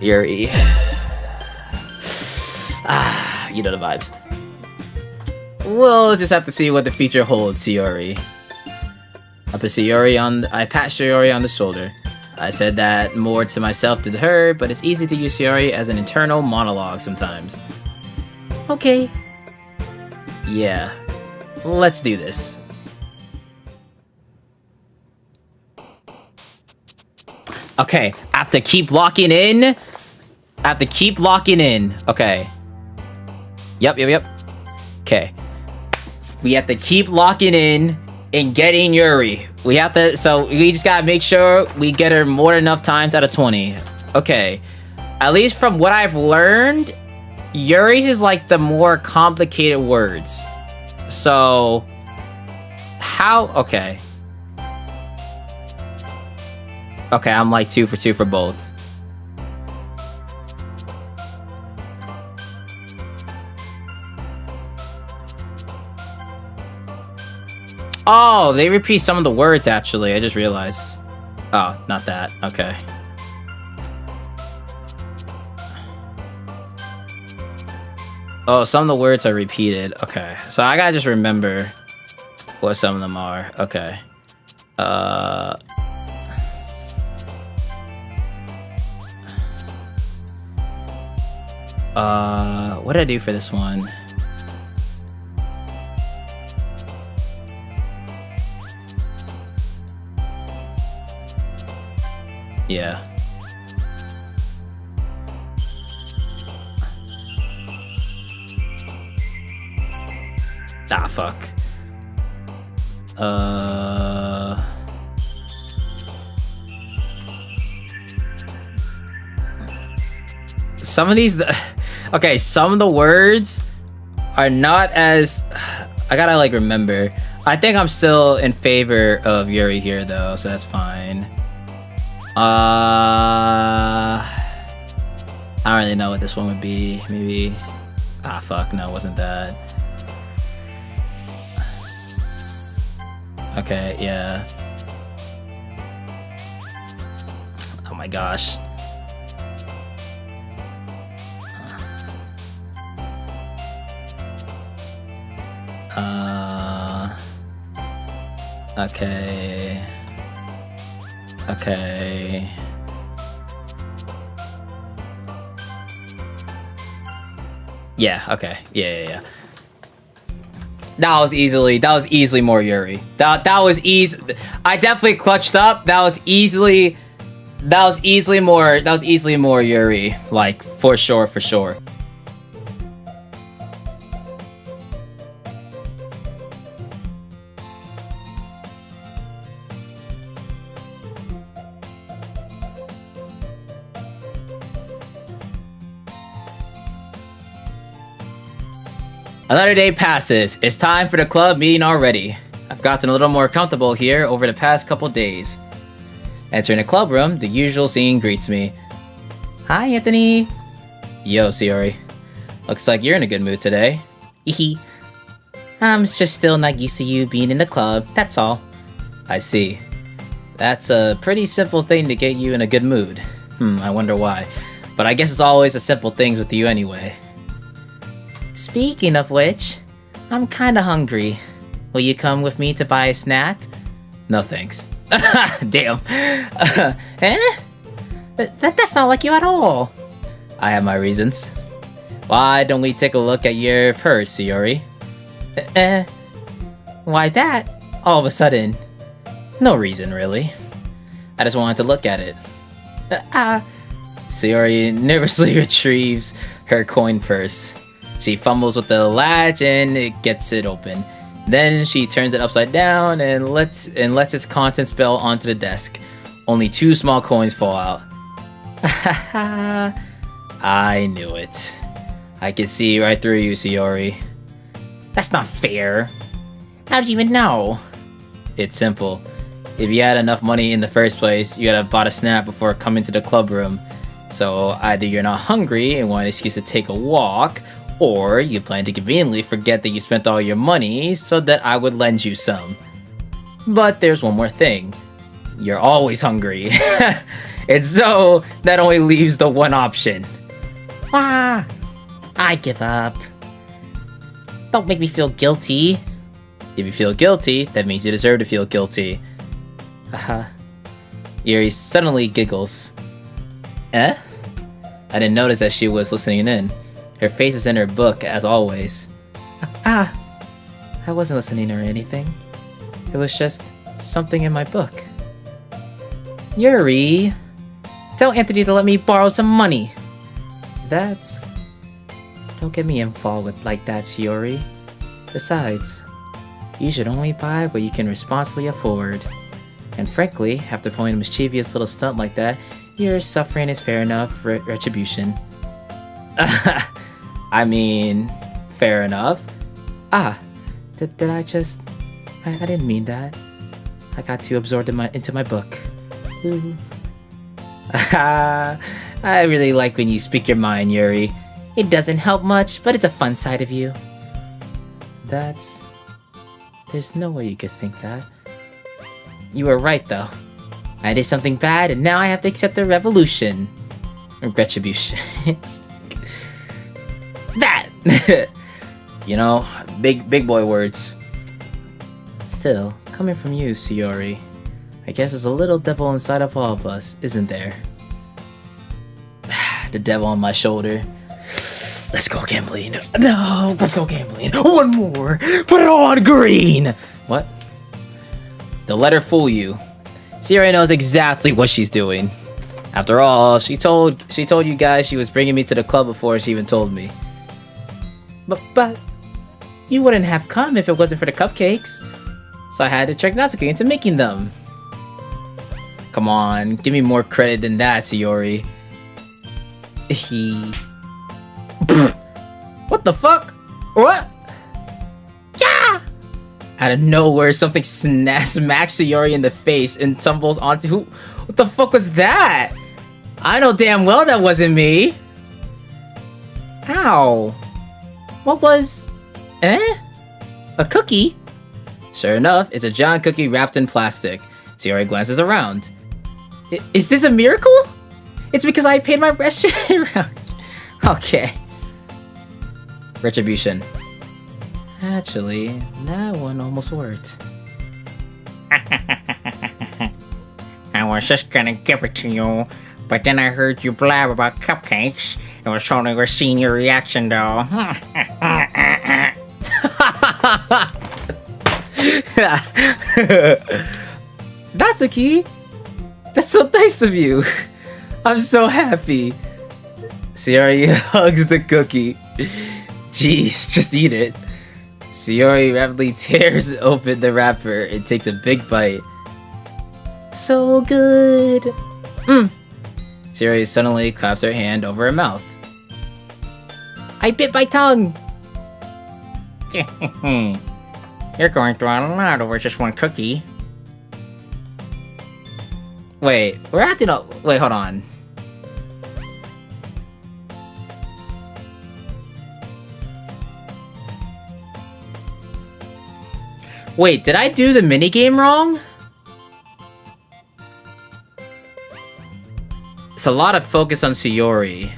S1: Yuri. You know the vibes. We'll just have to see what the future holds, Sayori. I pat Sayori on the shoulder. I said that more to myself than to her, but it's easy to use Sayori as an internal monologue sometimes. Okay. Yeah. Let's do this. Okay, I have to keep locking in. Okay. Yep. Okay. We have to keep locking in and getting Yuri. We just gotta make sure we get her more than enough times out of 20. Okay. At least from what I've learned, Yuri's is like the more complicated words. So, okay. Okay, I'm like 2 for 2 for both. Oh, they repeat some of the words actually, I just realized. Oh, not that, okay. Oh, some of the words are repeated. Okay, so I gotta just remember what some of them are. Okay. What did I do for this one? Yeah. Ah, fuck. Some of these... Okay, some of the words are not as... I gotta, like, remember. I think I'm still in favor of Yuri here, though, so that's fine. I don't really know what this one would be. Maybe... Ah, fuck, no, it wasn't that. Okay, yeah. Oh my gosh. Okay. Okay. Yeah, okay. Yeah. That was easily more Yuri. That was easy. I definitely clutched up. That was easily more Yuri. Like, for sure. Another day passes. It's time for the club meeting already. I've gotten a little more comfortable here over the past couple days. Entering the club room, the usual scene greets me. Hi, Anthony. Yo, Sayori. Looks like you're in a good mood today. Hehe. I'm just still not used to you being in the club, that's all. I see. That's a pretty simple thing to get you in a good mood. I wonder why. But I guess it's always the simple things with you anyway. Speaking of which, I'm kinda hungry. Will you come with me to buy a snack? No thanks. Damn. That's not like you at all. I have my reasons. Why don't we take a look at your purse, Sayori? Why that? All of a sudden. No reason, really. I just wanted to look at it. Sayori nervously retrieves her coin purse. She fumbles with the latch and it gets it open. Then she turns it upside down and lets its contents spill onto the desk. Only 2 small coins fall out. I knew it. I could see right through you, Sayori. That's not fair. How'd you even know? It's simple. If you had enough money in the first place, you had bought a snack before coming to the club room. So either you're not hungry and want an excuse to take a walk, or you plan to conveniently forget that you spent all your money so that I would lend you some. But there's one more thing. You're always hungry. And so, that only leaves the one option. I give up. Don't make me feel guilty. If you feel guilty, that means you deserve to feel guilty. Yuri suddenly giggles. I didn't notice that she was listening in. Her face is in her book, as always. I wasn't listening or anything. It was just something in my book. Yuri! Tell Anthony to let me borrow some money! Don't get me involved like that, Sayori. Besides, you should only buy what you can responsibly afford. And frankly, after pulling a mischievous little stunt like that, your suffering is fair enough for retribution. I mean, fair enough. Did I just... I didn't mean that. I got too absorbed into my book. Ooh. I really like when you speak your mind, Yuri. It doesn't help much, but it's a fun side of you. There's no way you could think that. You were right, though. I did something bad, and now I have to accept the revolution. Or retribution. That You know, big boy words. Still, coming from you, Sayori, I guess there's a little devil inside of all of us, isn't there? The devil on my shoulder. Let's go gambling. No, let's go gambling. One more. Put it on green. What? Don't let her fool you. Sayori knows exactly what she's doing. After all, she told you guys she was bringing me to the club before she even told me. But you wouldn't have come if it wasn't for the cupcakes. So I had to trick Natsuki into making them. Come on, give me more credit than that, Sayori. What the fuck? What? Yeah! Out of nowhere, something smacks Sayori in the face and tumbles onto who? What the fuck was that? I know damn well that wasn't me. Ow. What was... A cookie? Sure enough, it's a giant cookie wrapped in plastic. Sayori glances around. Is this a miracle? It's because I paid my restaurant. Okay. Retribution. Actually, that one almost worked.
S3: I was just gonna give it to you, but then I heard you blab about cupcakes. It was totally worth seeing your reaction, though.
S1: Natsuki! That's so nice of you! I'm so happy! Sayori hugs the cookie. Jeez, just eat it. Sayori rapidly tears open the wrapper and takes a big bite. So good! Sayori suddenly claps her hand over her mouth. I bit my tongue!
S3: You're going through a lot over just one cookie.
S1: Wait, we're acting up. Wait, hold on. Wait, did I do the minigame wrong? It's a lot of focus on Sayori.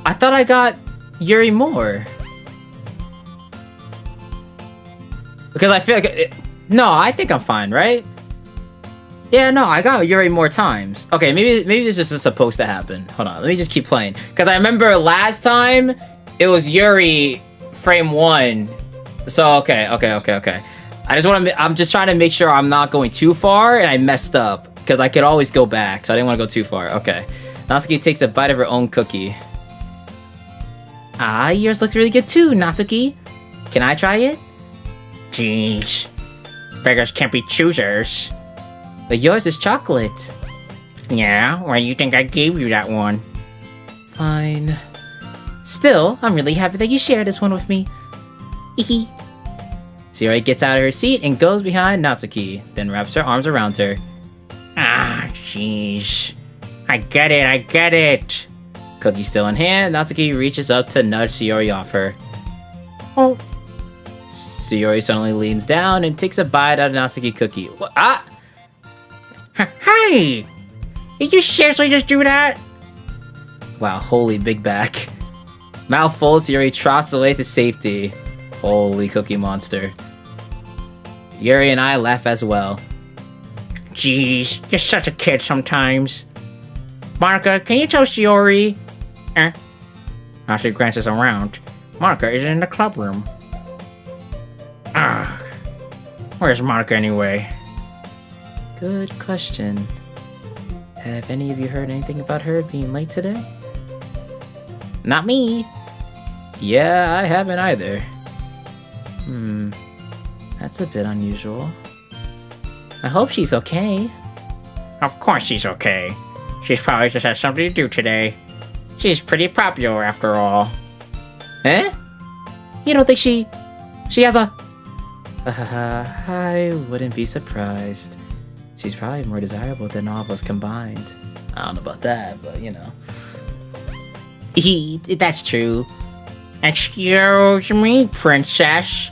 S1: I thought I got Yuri more. Because I feel like... no, I think I'm fine, right? Yeah, no, I got Yuri more times. Okay, maybe this is just supposed to happen. Hold on, let me just keep playing. Because I remember last time, it was Yuri frame 1. So, okay. I'm just trying to make sure I'm not going too far, and I messed up. Because I could always go back, so I didn't want to go too far. Okay. Natsuki takes a bite of her own cookie. Ah, yours looks really good too, Natsuki. Can I try it?
S3: Jeez. Beggars can't be choosers.
S1: But yours is chocolate.
S3: Yeah? Why do you think I gave you that one?
S1: Fine. Still, I'm really happy that you shared this one with me. Hehe. Sayori gets out of her seat and goes behind Natsuki, then wraps her arms around her.
S3: Ah, jeez. I get it.
S1: Cookie still in hand, Natsuki reaches up to nudge Sayori off her. Oh. Sayori suddenly leans down and takes a bite out of Natsuki cookie. What? Ah!
S3: Hey! Did you seriously just do that?
S1: Wow, holy big back. Mouthful, Sayori trots away to safety. Holy cookie monster. Yuri and I laugh as well.
S3: Jeez, you're such a kid sometimes. Monica, can you tell Sayori? Now she glances around. Monica isn't in the club room. Ah, where's Monica anyway?
S1: Good question. Have any of you heard anything about her being late today? Not me. Yeah, I haven't either. That's a bit unusual. I hope she's okay.
S3: Of course she's okay. She's probably just had something to do today. She's pretty popular after all.
S1: Eh? You don't think she has a... I wouldn't be surprised. She's probably more desirable than all of us combined. I don't know about that, but you know. That's true.
S3: Excuse me, princess.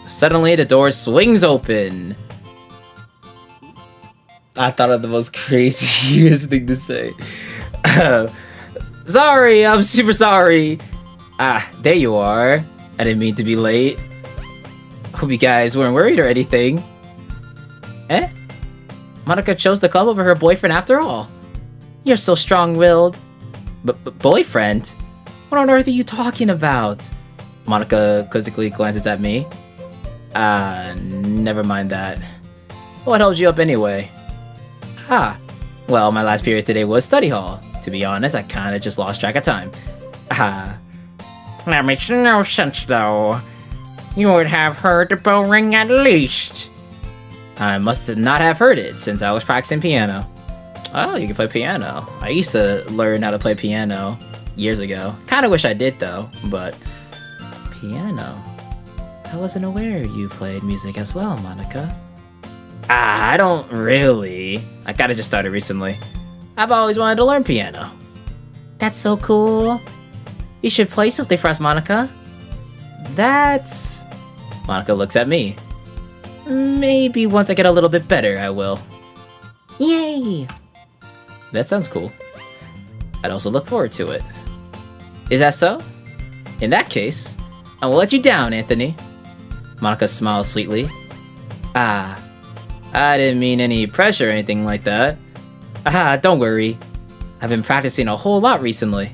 S1: Suddenly, the door swings open. I thought of the most craziest thing to say. Sorry, I'm super sorry. Ah, there you are. I didn't mean to be late. Hope you guys weren't worried or anything. Eh? Monica chose the club over her boyfriend after all. You're so strong-willed. But boyfriend? What on earth are you talking about? Monica quizzically glances at me. Never mind that. What held you up anyway? Ah, well, my last period today was study hall. To be honest, I kinda just lost track of time. Ah.
S3: That makes no sense, though. You would have heard the bell ring at least.
S1: I must not have heard it since I was practicing piano. Oh, you can play piano. I used to learn how to play piano years ago. Kinda wish I did though, but piano. I wasn't aware you played music as well, Monica. I don't really. I kinda just started recently. I've always wanted to learn piano. That's so cool. You should play something for us, Monica. That's... Monica looks at me. Maybe once I get a little bit better, I will. Yay! That sounds cool. I'd also look forward to it. Is that so? In that case, I will let you down, Anthony. Monica smiles sweetly. Ah, I didn't mean any pressure or anything like that. Ah, don't worry. I've been practicing a whole lot recently,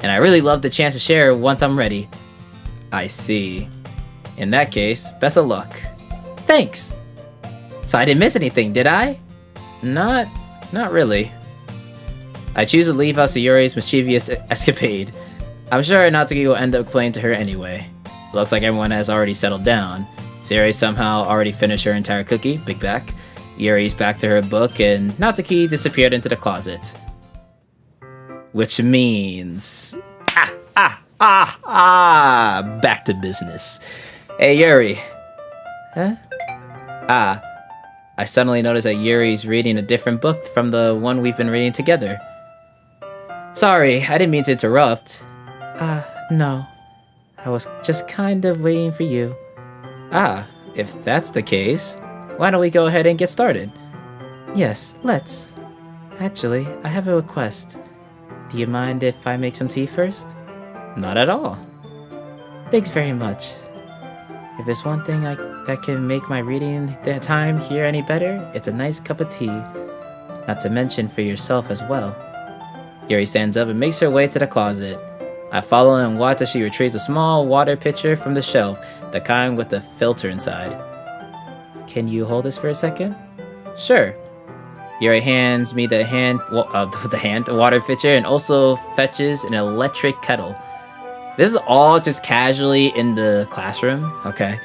S1: and I really love the chance to share once I'm ready. I see. In that case, best of luck. Thanks! So I didn't miss anything, did I? Not really. I choose to leave out Sayori's mischievous escapade. I'm sure Natsuki will end up playing to her anyway. Looks like everyone has already settled down. Sayori somehow already finished her entire cookie, big back. Yuri's back to her book, and Natsuki disappeared into the closet. Which means... back to business. Hey, Yuri. Huh? I suddenly noticed that Yuri's reading a different book from the one we've been reading together. Sorry, I didn't mean to interrupt. No. I was just kind of waiting for you. If that's the case, why don't we go ahead and get started? Yes, let's. Actually, I have a request. Do you mind if I make some tea first? Not at all. Thanks very much. If there's one thing that can make my reading time here any better, it's a nice cup of tea. Not to mention for yourself as well. Yuri stands up and makes her way to the closet. I follow and watch as she retrieves a small water pitcher from the shelf, the kind with the filter inside. Can you hold this for a second? Sure. Yuri hands me the water pitcher and also fetches an electric kettle. This is all just casually in the classroom. Okay.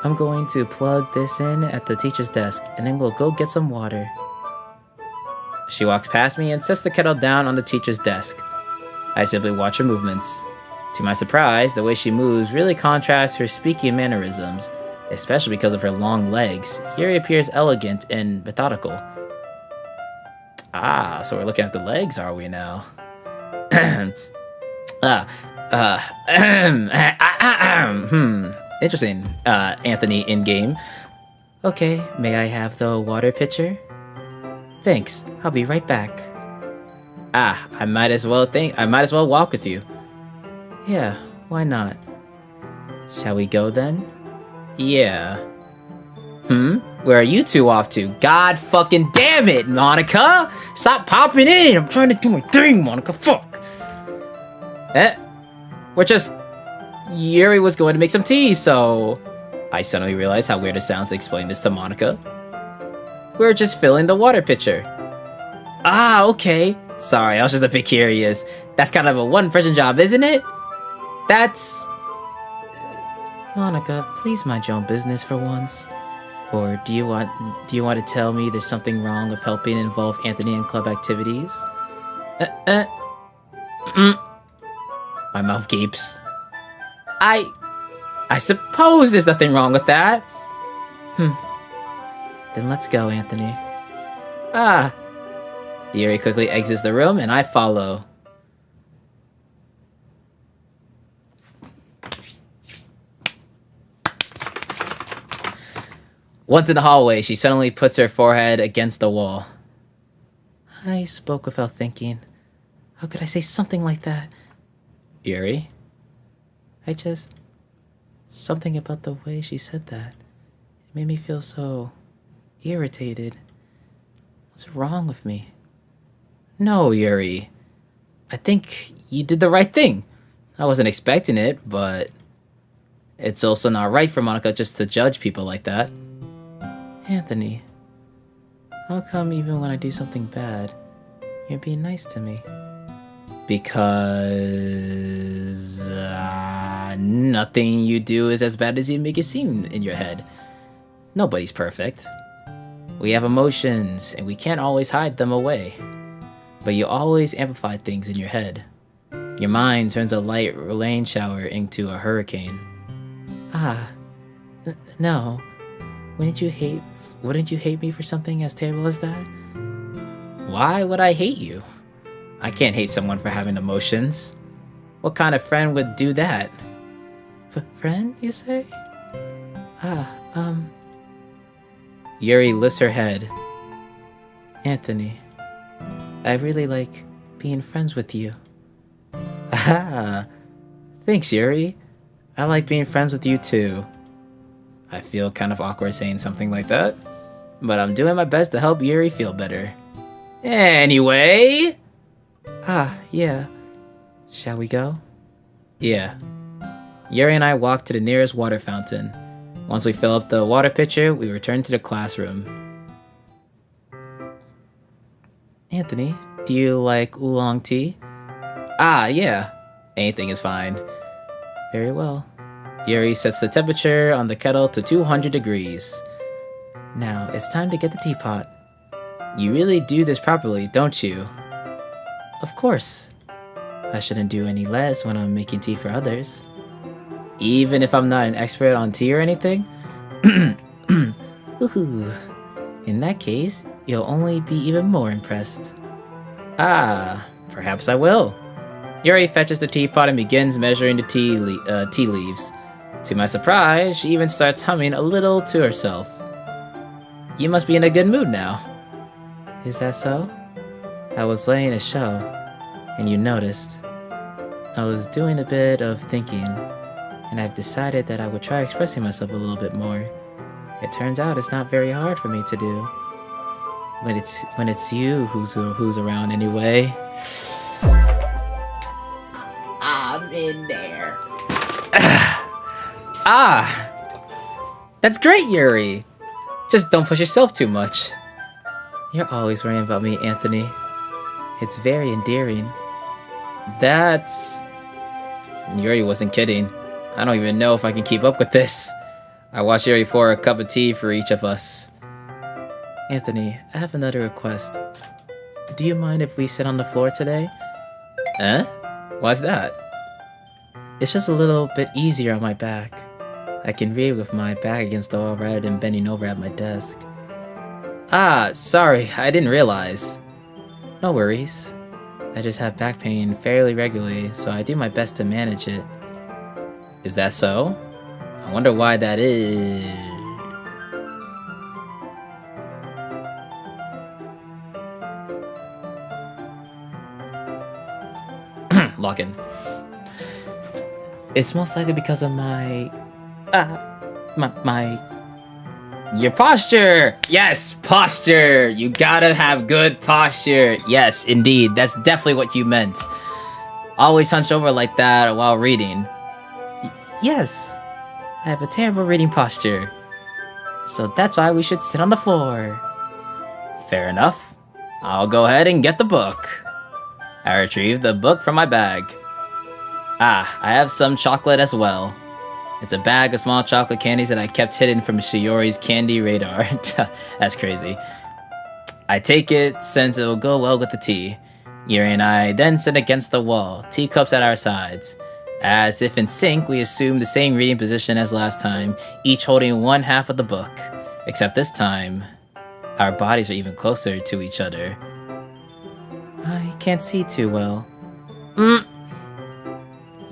S1: I'm going to plug this in at the teacher's desk, and then we'll go get some water. She walks past me and sets the kettle down on the teacher's desk. I simply watch her movements. To my surprise, the way she moves really contrasts her speaking mannerisms, especially because of her long legs. Yuri appears elegant and methodical. So we're looking at the legs, are we now? Interesting, Anthony in-game. Okay, may I have the water pitcher? Thanks, I'll be right back. I might as well walk with you. Yeah, why not? Shall we go then? Yeah. Where are you two off to? God fucking damn it, Monica! Stop popping in! I'm trying to do my thing, Monica, fuck! Yuri was going to make some tea, so... I suddenly realized how weird it sounds to explain this to Monica. We're just filling the water pitcher. Okay. Sorry, I was just a bit curious. That's kind of a one-person job, isn't it? That's... Monica, please mind your own business for once. Or do you want to tell me there's something wrong with helping involve Anthony in club activities? My mouth gapes. I suppose there's nothing wrong with that. Then let's go, Anthony. Yuri quickly exits the room, and I follow. Once in the hallway, she suddenly puts her forehead against the wall. I spoke without thinking. How could I say something like that? Yuri? Something about the way she said that. It made me feel so irritated. What's wrong with me? No, Yuri. I think you did the right thing. I wasn't expecting it, but it's also not right for Monica just to judge people like that. Anthony, how come even when I do something bad, you're being nice to me? Because nothing you do is as bad as you make it seem in your head. Nobody's perfect. We have emotions, and we can't always hide them away. But you always amplify things in your head. Your mind turns a light rain shower into a hurricane. No. Wouldn't you hate me for something as terrible as that? Why would I hate you? I can't hate someone for having emotions. What kind of friend would do that? Friend, you say? Yuri lifts her head. Anthony, I really like being friends with you. Thanks, Yuri. I like being friends with you too. I feel kind of awkward saying something like that, but I'm doing my best to help Yuri feel better. Anyway... yeah. Shall we go? Yeah. Yuri and I walked to the nearest water fountain. Once we fill up the water pitcher, we return to the classroom. Anthony, do you like oolong tea? Yeah. Anything is fine. Very well. Yuri sets the temperature on the kettle to 200 degrees. Now, it's time to get the teapot. You really do this properly, don't you? Of course. I shouldn't do any less when I'm making tea for others. Even if I'm not an expert on tea or anything? Ooh. In that case, you'll only be even more impressed. Perhaps I will. Yuri fetches the teapot and begins measuring the tea leaves. To my surprise, she even starts humming a little to herself. You must be in a good mood now. Is that so? I was laying a show, and you noticed. I was doing a bit of thinking, and I've decided that I would try expressing myself a little bit more. It turns out it's not very hard for me to do. When it's you who's around anyway. I'm in there. That's great, Yuri. Just don't push yourself too much. You're always worrying about me, Anthony. It's very endearing. Yuri wasn't kidding. I don't even know if I can keep up with this. I watched Yuri pour a cup of tea for each of us. Anthony, I have another request. Do you mind if we sit on the floor today? Why's that? It's just a little bit easier on my back. I can read with my back against the wall rather than bending over at my desk. Sorry, I didn't realize. No worries. I just have back pain fairly regularly, so I do my best to manage it. Is that so? I wonder why that is. Lock in. It's most likely because of my your posture. Yes, posture. You gotta have good posture. Yes, indeed. That's definitely what you meant. Always hunch over like that while reading. Yes, I have a terrible reading posture. So that's why we should sit on the floor. Fair enough. I'll go ahead and get the book. I retrieved the book from my bag. I have some chocolate as well. It's a bag of small chocolate candies that I kept hidden from Shiori's candy radar. That's crazy. I take it since it will go well with the tea. Yuri and I then sit against the wall, teacups at our sides. As if in sync, we assume the same reading position as last time, each holding one half of the book. Except this time, our bodies are even closer to each other. I can't see too well.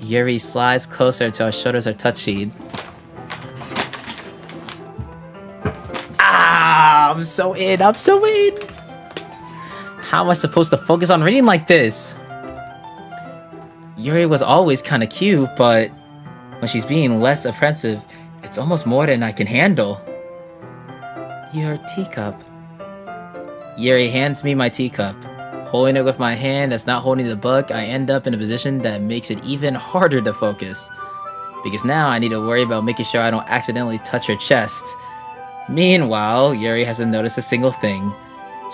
S1: Yuri slides closer till our shoulders are touching. I'm so in. How am I supposed to focus on reading like this? Yuri was always kind of cute, but when she's being less offensive, it's almost more than I can handle. Your teacup. Yuri hands me my teacup. Holding it with my hand that's not holding the book, I end up in a position that makes it even harder to focus. Because now I need to worry about making sure I don't accidentally touch her chest. Meanwhile, Yuri hasn't noticed a single thing.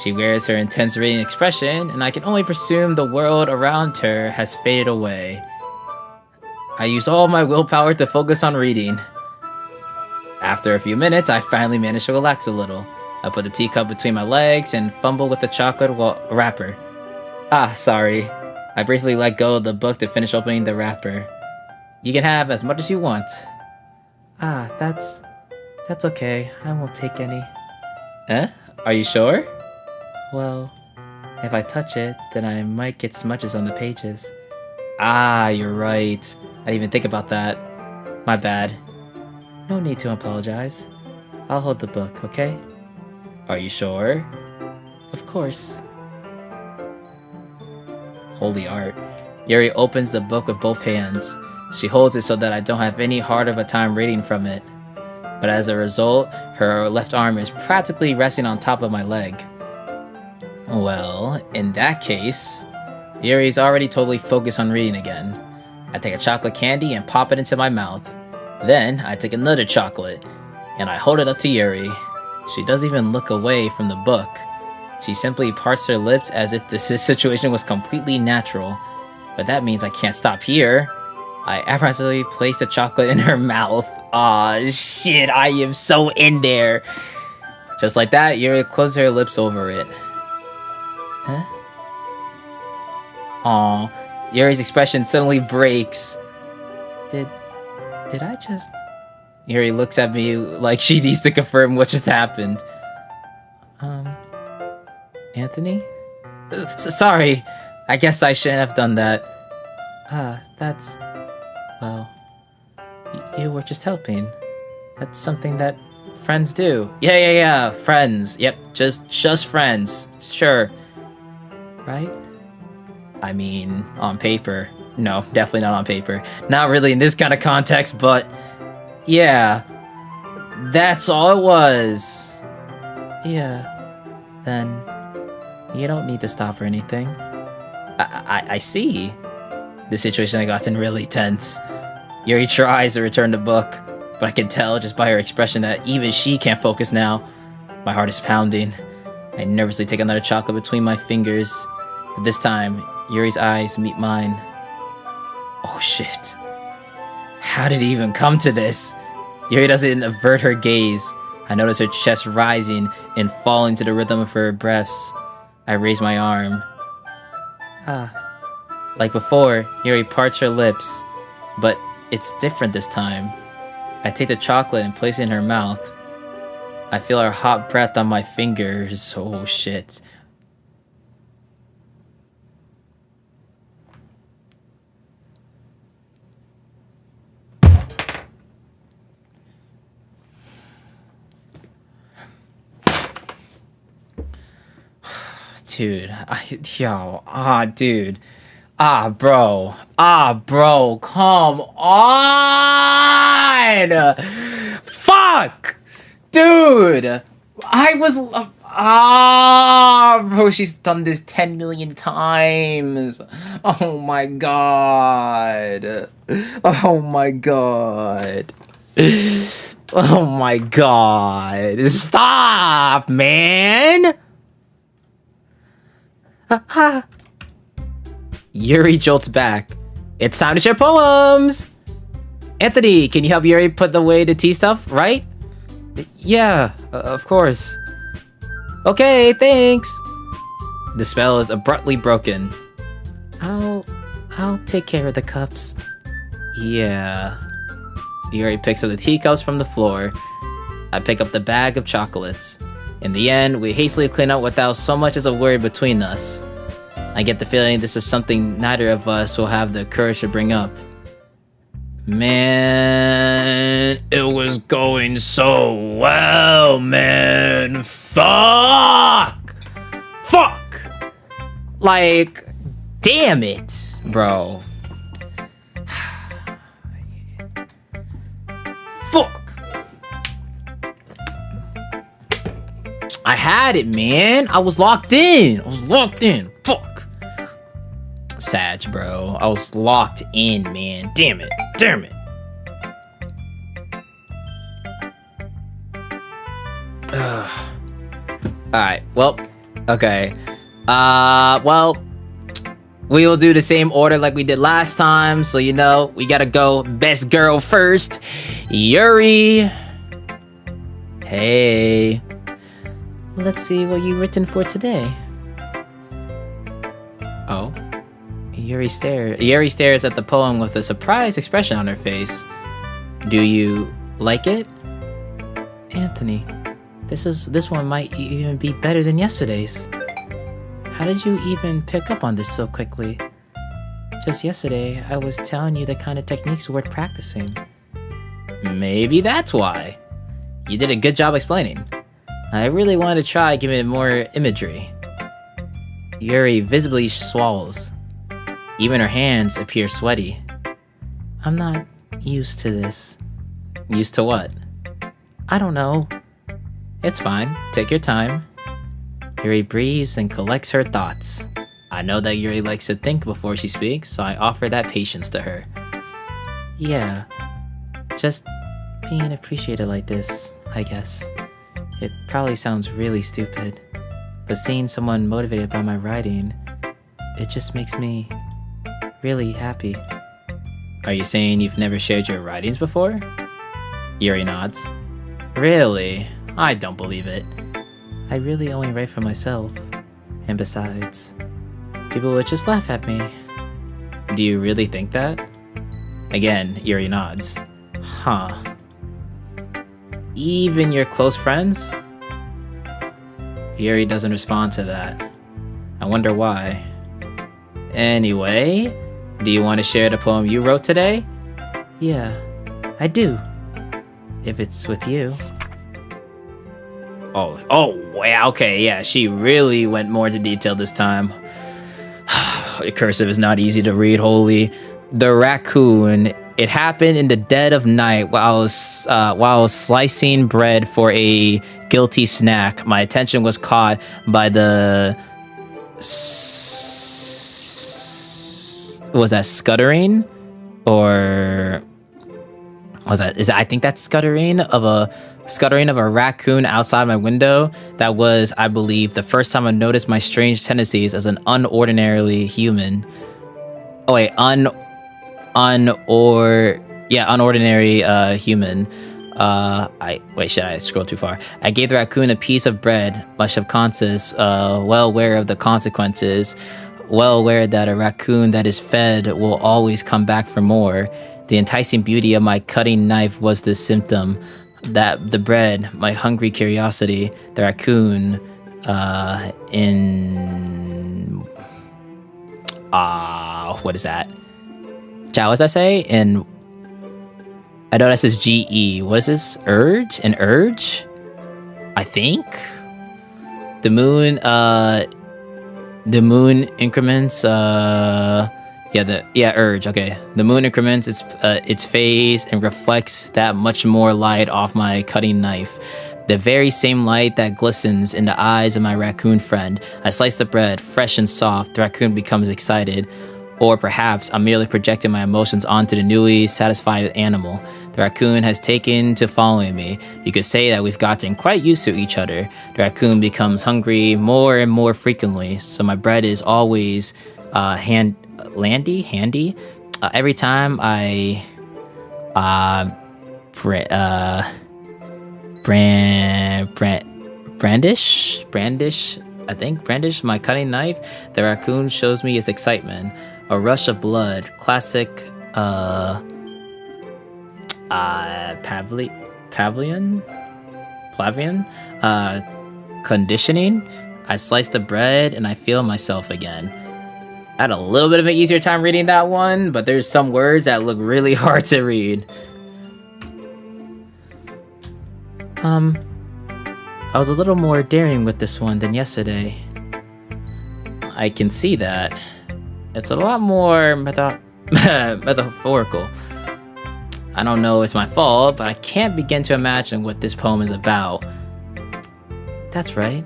S1: She wears her intense reading expression, and I can only presume the world around her has faded away. I use all my willpower to focus on reading. After a few minutes, I finally manage to relax a little. I put the teacup between my legs and fumble with the chocolate wrapper. Ah, sorry. I briefly let go of the book to finish opening the wrapper. You can have as much as you want. Ah, that's okay. I won't take any. Eh? Are you sure? Well, if I touch it, then I might get smudges on the pages. Ah, you're right. I didn't even think about that. My bad. No need to apologize. I'll hold the book, okay? Are you sure? Of course. Holy art. Yuri opens the book with both hands. She holds it so that I don't have any hard of a time reading from it. But as a result, her left arm is practically resting on top of my leg. Well, in that case, Yuri's already totally focused on reading again. I take a chocolate candy and pop it into my mouth. Then, I take another chocolate, and I hold it up to Yuri. She doesn't even look away from the book. She simply parts her lips as if this situation was completely natural. But that means I can't stop here. I apparently place the chocolate in her mouth. Aw, shit, I am so in there. Just like that, Yuri closes her lips over it. Huh? Aw, Yuri's expression suddenly breaks. Did I just... Yuri looks at me like she needs to confirm what just happened. Anthony? Sorry, I guess I shouldn't have done that. That's... Well, you were just helping. That's something that friends do. Yeah, friends. Yep, just friends. Sure. Right? I mean, on paper. No, definitely not on paper. Not really in this kind of context, but... Yeah. That's all it was. Yeah. Then... You don't need to stop or anything. I see. The situation had gotten really tense. Yuri tries to return the book, but I can tell just by her expression that even she can't focus now. My heart is pounding. I nervously take another chocolate between my fingers, but this time, Yuri's eyes meet mine. Oh shit. How did it even come to this? Yuri doesn't avert her gaze. I notice her chest rising and falling to the rhythm of her breaths. I raise my arm. Like before, Yuri parts her lips, but it's different this time. I take the chocolate and place it in her mouth. I feel her hot breath on my fingers. Oh shit. Dude, bro, come on! Fuck! Dude! I was, bro, she's done this 10 million times. Oh my god. Oh my god. Oh my god. Stop, man! Yuri jolts back. It's time to share poems! Anthony, can you help Yuri put away the tea stuff, right? Yeah, of course. Okay, thanks. The spell is abruptly broken. I'll take care of the cups. Yeah. Yuri picks up the teacups from the floor. I pick up the bag of chocolates. In the end, we hastily clean up without so much as a word between us. I get the feeling this is something neither of us will have the courage to bring up. Man, it was going so well, man. Fuck! Like, damn it, bro. had it, man. I was locked in. Fuck. Sag, bro. I was locked in, man. Damn it. Alright, well, okay. Well, we will do the same order like we did last time. So, you know, we gotta go best girl first. Yuri. Hey. Let's see what you've written for today. Oh. Yuri stares at the poem with a surprised expression on her face. Do you like it? Anthony, this one might even be better than yesterday's. How did you even pick up on this so quickly? Just yesterday, I was telling you the kind of techniques worth practicing. Maybe that's why. You did a good job explaining. I really wanted to try giving it more imagery. Yuri visibly swallows. Even her hands appear sweaty. I'm not used to this. Used to what? I don't know. It's fine. Take your time. Yuri breathes and collects her thoughts. I know that Yuri likes to think before she speaks, so I offer that patience to her. Yeah. Just being appreciated like this, I guess. It probably sounds really stupid, but seeing someone motivated by my writing, it just makes me really happy. Are you saying you've never shared your writings before? Yuri nods. Really? I don't believe it. I really only write for myself. And besides, people would just laugh at me. Do you really think that? Again, Yuri nods. Huh. Even your close friends? Yuri doesn't respond to that. I wonder why. Anyway, do you want to share the poem you wrote today? Yeah, I do. If it's with you. Oh, yeah, okay, yeah, she really went more into detail this time. The cursive is not easy to read, holy. The raccoon. It happened in the dead of night while I was slicing bread for a guilty snack. My attention was caught by the... was that scuttering? Or... I think that's scuttering of a raccoon outside my window. That was, I believe, the first time I noticed my strange tendencies as an unordinarily human. Oh wait, unordinary human. Should I scroll too far? I gave the raccoon a piece of bread, my subconscious, well aware of the consequences, well aware that a raccoon that is fed will always come back for more. The enticing beauty of my cutting knife was the symptom. That the bread, my hungry curiosity, the raccoon, what is that? What does that say? And I know that says GE. What is this? Urge? An urge? I think? The moon increments, urge. Okay, the moon increments its phase and reflects that much more light off my cutting knife. The very same light that glistens in the eyes of my raccoon friend. I slice the bread, fresh and soft. The raccoon becomes excited. Or perhaps I'm merely projecting my emotions onto the newly satisfied animal. The raccoon has taken to following me. You could say that we've gotten quite used to each other. The raccoon becomes hungry more and more frequently, so my bread is always handy. Every time I brandish my cutting knife, the raccoon shows me its excitement. A rush of blood, classic Pavlian conditioning. I slice the bread and I feel myself again. I had a little bit of an easier time reading that one, but there's some words that look really hard to read. I was a little more daring with this one than yesterday. I can see that. It's a lot more metaphorical. I don't know if it's my fault, but I can't begin to imagine what this poem is about. That's right.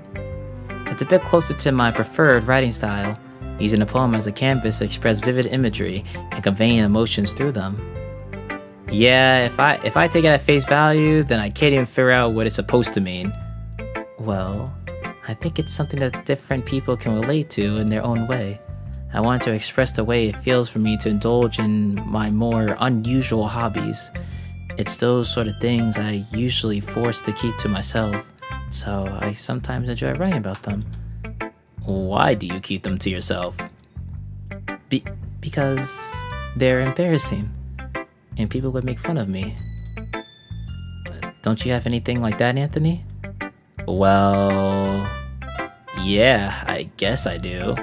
S1: It's a bit closer to my preferred writing style, using a poem as a canvas to express vivid imagery and conveying emotions through them. Yeah, if I take it at face value, then I can't even figure out what it's supposed to mean. Well, I think it's something that different people can relate to in their own way. I want to express the way it feels for me to indulge in my more unusual hobbies. It's those sort of things I usually force to keep to myself, so I sometimes enjoy writing about them. Why do you keep them to yourself? Because they're embarrassing, and people would make fun of me. Don't you have anything like that, Anthony? Well, yeah, I guess I do.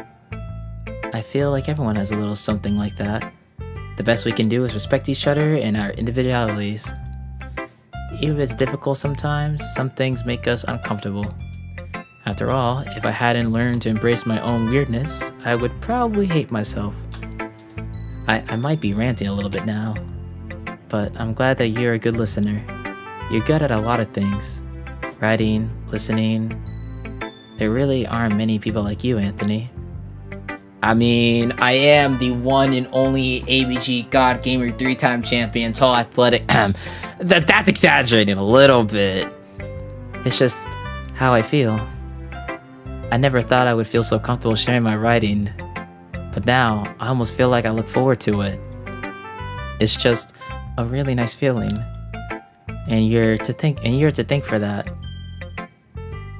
S1: I feel like everyone has a little something like that. The best we can do is respect each other and our individualities. Even if it's difficult sometimes, some things make us uncomfortable. After all, if I hadn't learned to embrace my own weirdness, I would probably hate myself. I might be ranting a little bit now, but I'm glad that you're a good listener. You're good at a lot of things. Writing, listening. There really aren't many people like you, Anthony. I mean, I am the one and only ABG God Gamer 3-time champion, tall, athletic. That's exaggerating a little bit. It's just how I feel. I never thought I would feel so comfortable sharing my writing, but now I almost feel like I look forward to it. It's just a really nice feeling, and you're to thank for that.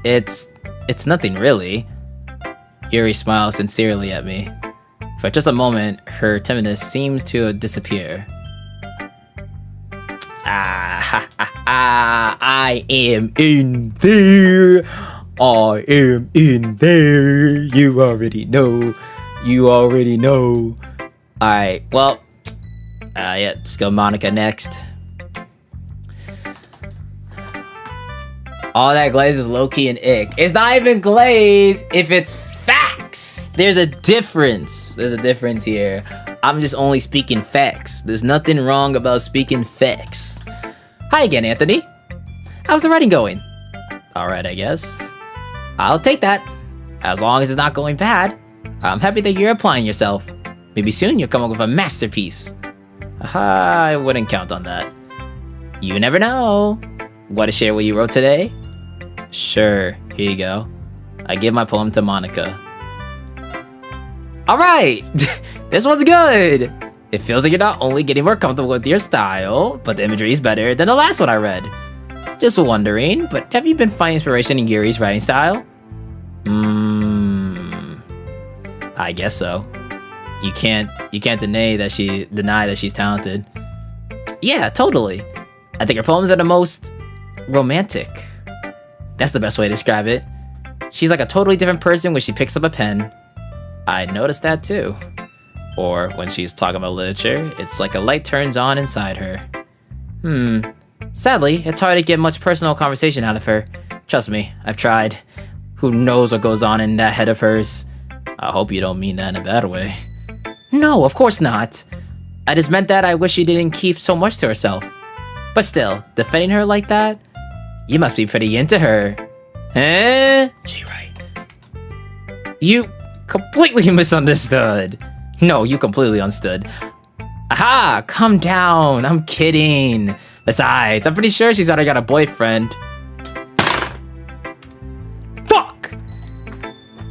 S1: It's nothing really. Yuri smiles sincerely at me. For just a moment, her timidness seems to disappear. I am in there. I am in there. You already know. Alright, well, yeah, just go Monica next. All that glaze is low-key and ick. It's not even glaze if it's facts. There's a difference. There's a difference here. I'm just only speaking facts. There's nothing wrong about speaking facts. Hi again, Anthony. How's the writing going? Alright, I guess. I'll take that. As long as it's not going bad. I'm happy that you're applying yourself. Maybe soon you'll come up with a masterpiece. I wouldn't count on that. You never know. Want to share what you wrote today? Sure, here you go. I give my poem to Monica. Alright! This one's good! It feels like you're not only getting more comfortable with your style, but the imagery is better than the last one I read. Just wondering, but have you been finding inspiration in Yuri's writing style? I guess so. You can't deny that she's talented. Yeah, totally. I think her poems are the most romantic. That's the best way to describe it. She's like a totally different person when she picks up a pen. I noticed that too. Or when she's talking about literature, it's like a light turns on inside her. Sadly, it's hard to get much personal conversation out of her. Trust me, I've tried. Who knows what goes on in that head of hers? I hope you don't mean that in a bad way. No, of course not. I just meant that I wish she didn't keep so much to herself. But still, defending her like that? You must be pretty into her. Eh? She right. You completely misunderstood. No, you completely understood. Aha! Calm down. I'm kidding. Besides, I'm pretty sure she's already got a boyfriend. Fuck!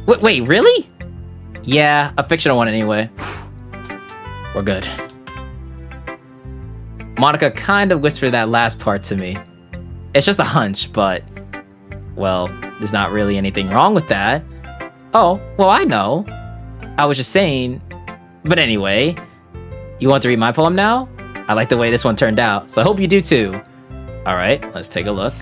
S1: Wait, really? Yeah, a fictional one anyway. We're good. Monica kind of whispered that last part to me. It's just a hunch, but... well, there's not really anything wrong with that. Oh, well, I know. I was just saying... but anyway, you want to read my poem now? I like the way this one turned out, so I hope you do too. Alright, let's take a look.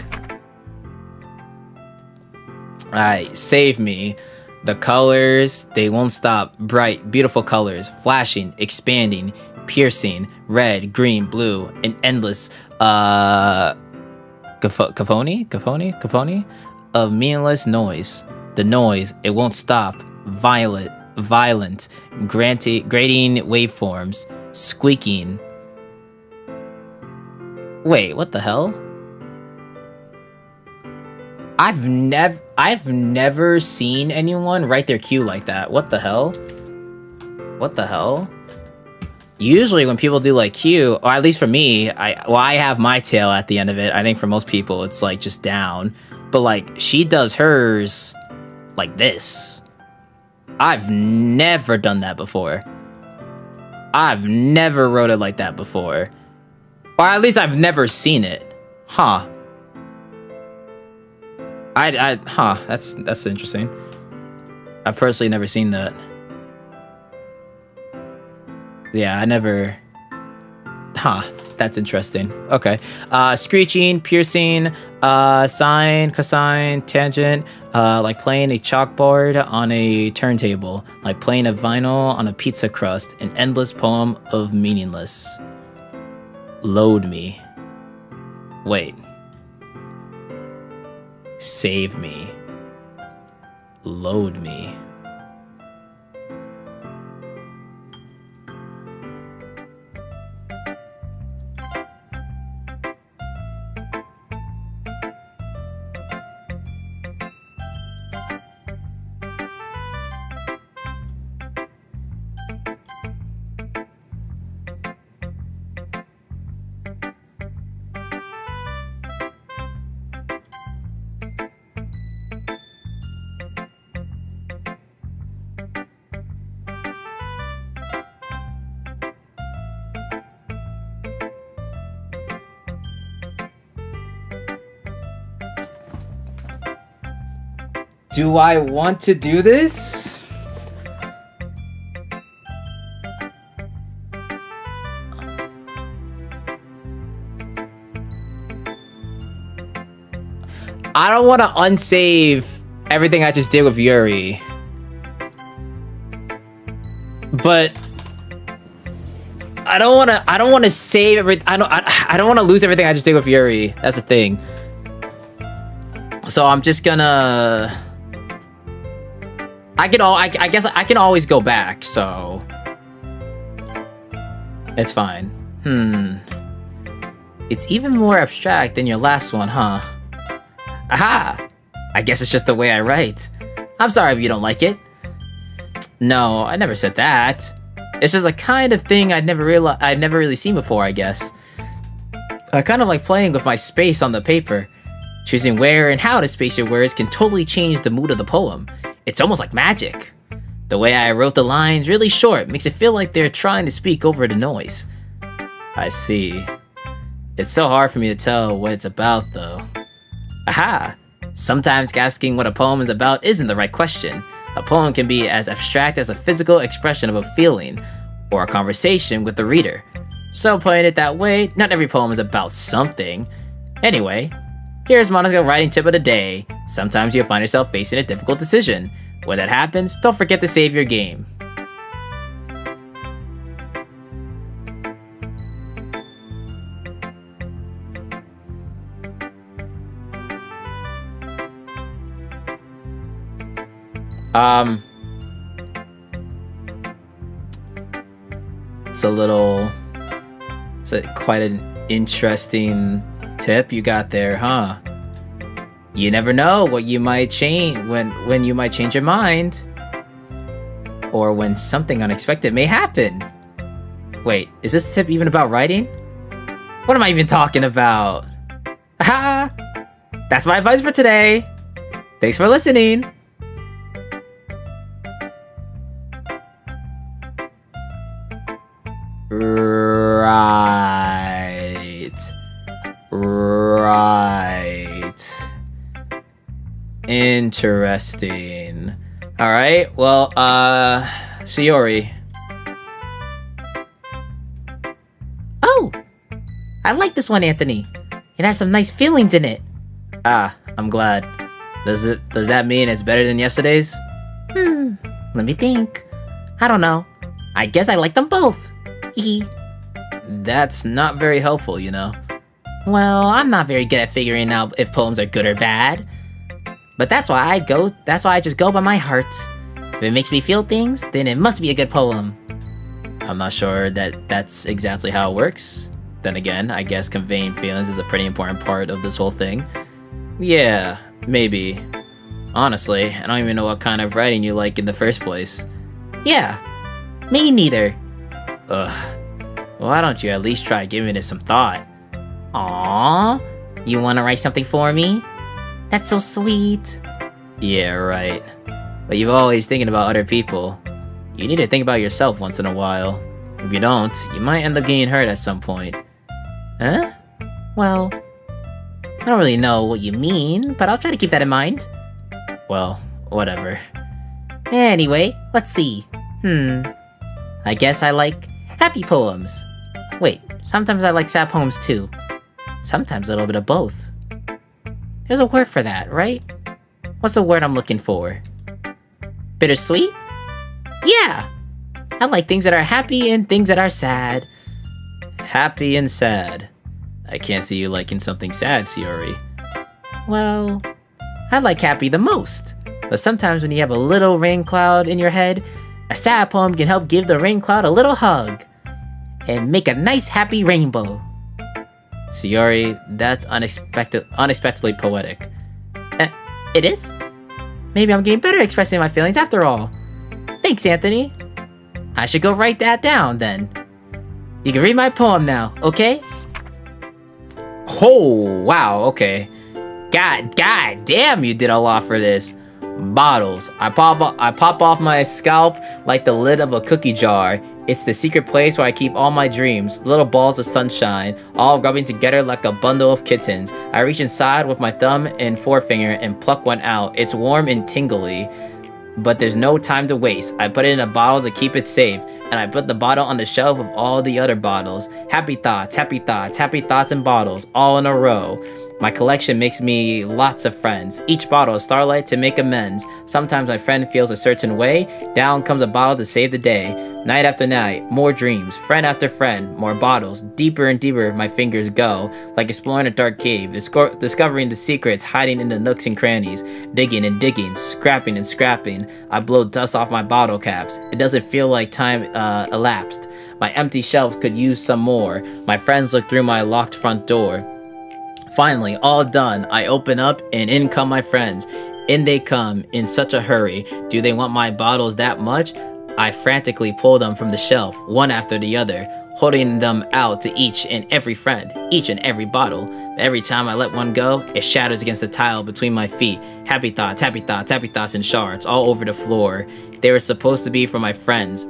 S1: Alright, save me. The colors, they won't stop. Bright, beautiful colors, flashing, expanding, piercing, red, green, blue, an endless, cacophony of meaningless noise. The noise, it won't stop. Violent, grating waveforms, squeaking. Wait, what the hell? I've never seen anyone write their cue like that. What the hell? What the hell? Usually when people do like cue, or at least for me, I have my tail at the end of it. I think for most people it's like just down. But like she does hers like this. I've never done that before. I've never wrote it like that before. Or at least I've never seen it. Huh. That's interesting. I've personally never seen that. Yeah, I never... Huh, that's interesting. Okay. Screeching, piercing, sine, cosine, tangent, like playing a chalkboard on a turntable, like playing a vinyl on a pizza crust, an endless poem of meaningless. Load me. Wait. Save me. Load me. Do I want to do this? I don't want to unsave everything I just did with Yuri. But I don't want to save I don't want to lose everything I just did with Yuri. That's the thing. So I'm just gonna... I guess I can always go back, so it's fine. It's even more abstract than your last one, huh? Aha! I guess it's just the way I write. I'm sorry if you don't like it. No, I never said that. It's just a kind of thing I'd never really seen before, I guess. I kind of like playing with my space on the paper. Choosing where and how to space your words can totally change the mood of the poem. It's almost like magic. The way I wrote the lines really short makes it feel like they're trying to speak over the noise. I see. It's so hard for me to tell what it's about, though. Aha! Sometimes asking what a poem is about isn't the right question. A poem can be as abstract as a physical expression of a feeling, or a conversation with the reader. So putting it that way, not every poem is about something. Anyway, here's Monica's writing tip of the day. Sometimes you'll find yourself facing a difficult decision. When that happens, don't forget to save your game. It's quite an interesting tip you got there, huh? You never know what you might change when you might change your mind, or when something unexpected may happen. Wait, is this tip even about writing? What am I even talking about? Ha! That's my advice for today. Thanks for listening. Right. Interesting. Alright, well, Sayori. Oh! I like this one, Anthony. It has some nice feelings in it. Ah, I'm glad. Does that mean it's better than yesterday's? Let me think. I don't know. I guess I like them both. That's not very helpful, you know. Well, I'm not very good at figuring out if poems are good or bad. But that's why I just go by my heart. If it makes me feel things, then it must be a good poem. I'm not sure that that's exactly how it works. Then again, I guess conveying feelings is a pretty important part of this whole thing. Yeah, maybe. Honestly, I don't even know what kind of writing you like in the first place.
S4: Yeah, me neither.
S1: Ugh. Why don't you at least try giving it some thought?
S4: Aww, you wanna write something for me? That's so sweet.
S1: Yeah, right. But you're always thinking about other people. You need to think about yourself once in a while. If you don't, you might end up getting hurt at some point.
S4: Huh? Well, I don't really know what you mean, but I'll try to keep that in mind.
S1: Well, whatever.
S4: Anyway, let's see. I guess I like happy poems. Wait, sometimes I like sad poems too. Sometimes a little bit of both. There's a word for that, right? What's the word I'm looking for? Bittersweet? Yeah! I like things that are happy and things that are sad.
S1: Happy and sad. I can't see you liking something sad, Shiori.
S4: Well, I like happy the most. But sometimes when you have a little rain cloud in your head, a sad poem can help give the rain cloud a little hug and make a nice happy rainbow.
S1: Shiori, that's unexpectedly poetic.
S4: It is? Maybe I'm getting better at expressing my feelings after all. Thanks, Anthony. I should go write that down then. You can read my poem now, okay?
S1: Oh, wow, okay. God damn, you did a lot for this. Bottles. I pop off my scalp like the lid of a cookie jar. It's the secret place where I keep all my dreams, little balls of sunshine, all rubbing together like a bundle of kittens. I reach inside with my thumb and forefinger and pluck one out. It's warm and tingly, but there's no time to waste. I put it in a bottle to keep it safe, and I put the bottle on the shelf of all the other bottles. Happy thoughts, happy thoughts, happy thoughts and bottles, all in a row. My collection makes me lots of friends. Each bottle is starlight to make amends. Sometimes my friend feels a certain way. Down comes a bottle to save the day. Night after night, more dreams. Friend after friend, more bottles. Deeper and deeper my fingers go, like exploring a dark cave, discovering the secrets hiding in the nooks and crannies. Digging and digging, scrapping and scrapping. I blow dust off my bottle caps. It doesn't feel like time elapsed. My empty shelf could use some more. My friends look through my locked front door. Finally, all done, I open up and in come my friends. In they come, in such a hurry. Do they want my bottles that much? I frantically pull them from the shelf, one after the other, holding them out to each and every friend, each and every bottle. But every time I let one go, it shatters against the tile between my feet. Happy thoughts, happy thoughts, happy thoughts in shards all over the floor. They were supposed to be for my friends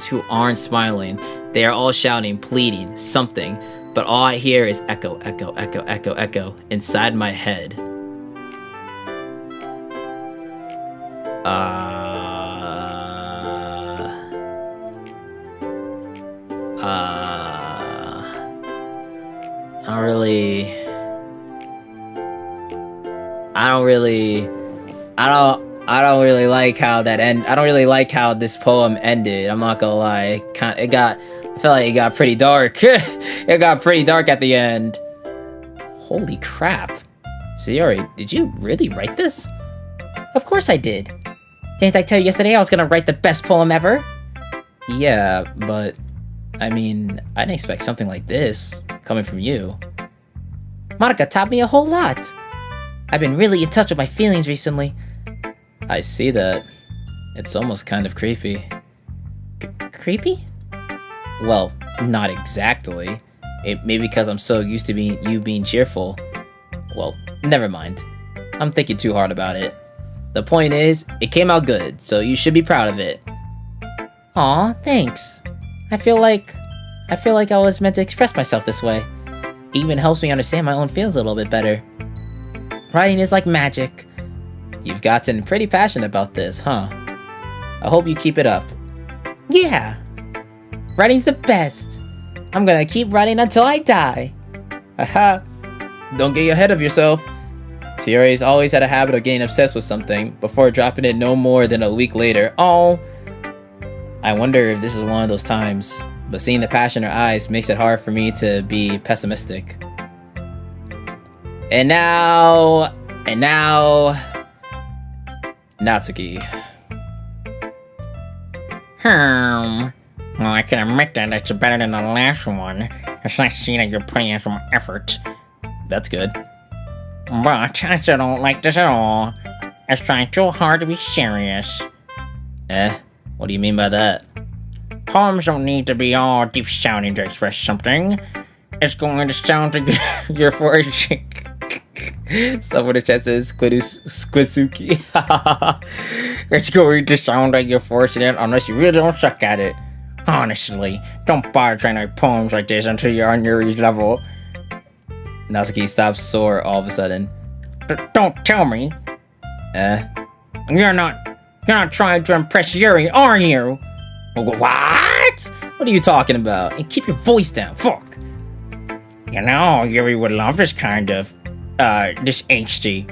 S1: who aren't smiling. They are all shouting, pleading, something. But all I hear is echo, echo, echo, echo, echo inside my head. I don't really like how that end. I don't really like how this poem ended. I'm not gonna lie. I feel like it got pretty dark. It got pretty dark at the end. Holy crap. Shiori, did you really write this?
S4: Of course I did. Didn't I tell you yesterday I was gonna write the best poem ever?
S1: Yeah, but I mean, I didn't expect something like this coming from you.
S4: Monica taught me a whole lot. I've been really in touch with my feelings recently.
S1: I see that. It's almost kind of creepy.
S4: Creepy?
S1: Well, not exactly. It may be because I'm so used to you being cheerful. Well, never mind. I'm thinking too hard about it. The point is, it came out good, so you should be proud of it.
S4: Aw, thanks. I feel like I was meant to express myself this way. It even helps me understand my own feelings a little bit better. Writing is like magic.
S1: You've gotten pretty passionate about this, huh? I hope you keep it up.
S4: Yeah. Writing's the best. I'm gonna keep writing until I die.
S1: Haha. Don't get ahead of yourself. Shiori's always had a habit of getting obsessed with something before dropping it no more than a week later. Oh. I wonder if this is one of those times, but seeing the passion in her eyes makes it hard for me to be pessimistic. And now, Natsuki.
S3: Well, I can admit that it's better than the last one. It's nice to see that you're putting in some effort.
S1: That's good.
S3: But I still don't like this at all. is trying too hard to be serious.
S1: What do you mean by that?
S3: Poems don't need to be all deep sounding to express something. It's going to sound to your fortune.
S1: Someone in the chat says Squidsuki.
S3: It's going to sound like you're fortunate unless you really don't suck at it. Honestly, don't bother trying to write poems like this until you're on Yuri's level.
S1: Natsuki stops sore all of a sudden.
S3: Don't tell me. You're not trying to impress Yuri, are you?
S1: What? What are you talking about? And keep your voice down. Fuck.
S3: You know, Yuri would love this kind of, this HD.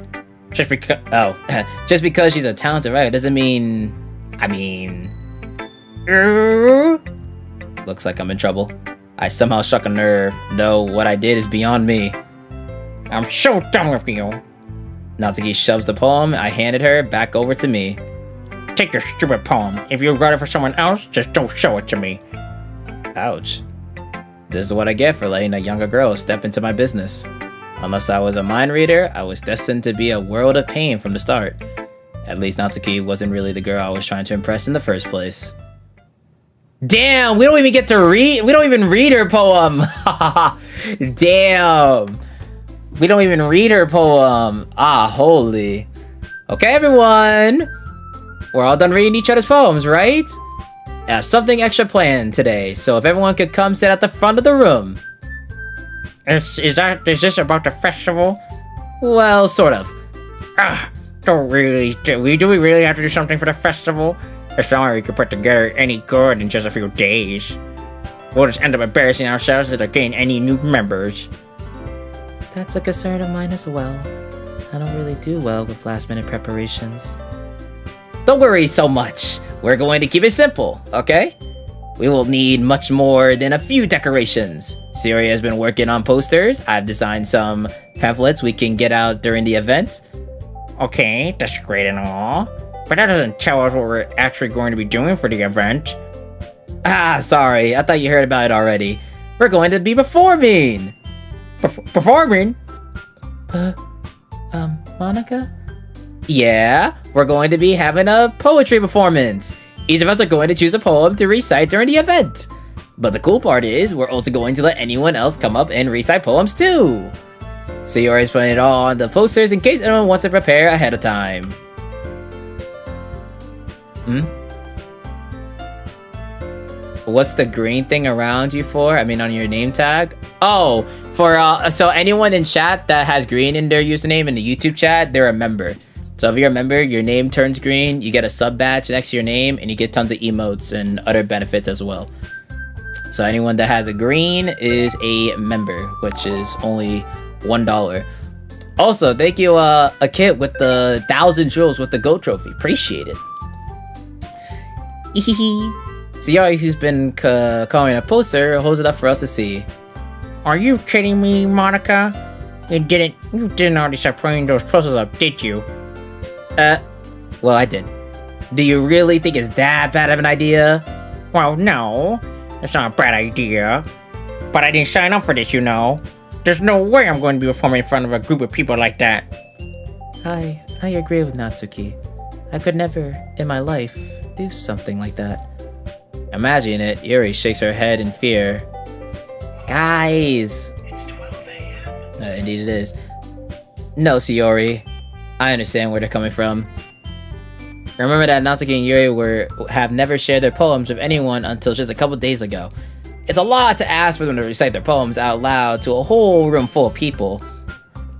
S1: Just because she's a talented writer doesn't mean... Looks like I'm in trouble. I somehow struck a nerve, though what I did is beyond me.
S3: I'm so done with you.
S1: Natsuki shoves the poem I handed her back over to me.
S3: Take your stupid poem. If you wrote it for someone else, just don't show it to me.
S1: Ouch. This is what I get for letting a younger girl step into my business. Unless I was a mind reader, I was destined to be a world of pain from the start. At least Natsuki wasn't really the girl I was trying to impress in the first place. Damn, we don't even get to read. We don't even read her poem. Damn. We don't even read her poem. Holy. Okay, everyone. We're all done reading each other's poems, right? I have something extra planned today, so if everyone could come sit at the front of the room.
S3: Is this about the festival?
S1: Well, sort of.
S3: Do we really have to do something for the festival? It's not like we could put together any good in just a few days. We'll just end up embarrassing ourselves to gain any new members.
S4: That's a concern of mine as well. I don't really do well with last-minute preparations.
S1: Don't worry so much. We're going to keep it simple, okay? We will need much more than a few decorations. Siri has been working on posters. I've designed some pamphlets we can get out during the event.
S3: Okay, that's great and all. But that doesn't tell us what we're actually going to be doing for the event.
S1: Sorry. I thought you heard about it already. We're going to be performing.
S3: Performing?
S4: Monica?
S1: Yeah, we're going to be having a poetry performance. Each of us are going to choose a poem to recite during the event. But the cool part is, we're also going to let anyone else come up and recite poems too. So you're always putting it all on the posters in case anyone wants to prepare ahead of time. What's the green thing around you for? I mean, on your name tag? Oh, so anyone in chat that has green in their username in the YouTube chat, they're a member. So if you're a member, your name turns green, you get a sub badge next to your name, and you get tons of emotes and other benefits as well. So anyone that has a green is a member, which is only $1. Also, thank you, a kid with the 1,000 jewels with the gold trophy. Appreciate it. So y'all who's been calling a poster, holds it up for us to see.
S3: Are you kidding me, Monica? You didn't already start putting those posters up, did you?
S1: Well, I did. Do you really think it's that bad of an idea?
S3: Well, no. It's not a bad idea. But I didn't sign up for this, you know. There's no way I'm going to be performing in front of a group of people like that.
S4: I agree with Natsuki. I could never, in my life, do something like that.
S1: Imagine it. Yuri shakes her head in fear. Guys!
S5: It's 12 a.m.
S1: Indeed it is. No, Sayori. I understand where they're coming from. Remember that Natsuki and Yuri have never shared their poems with anyone until just a couple days ago. It's a lot to ask for them to recite their poems out loud to a whole room full of people.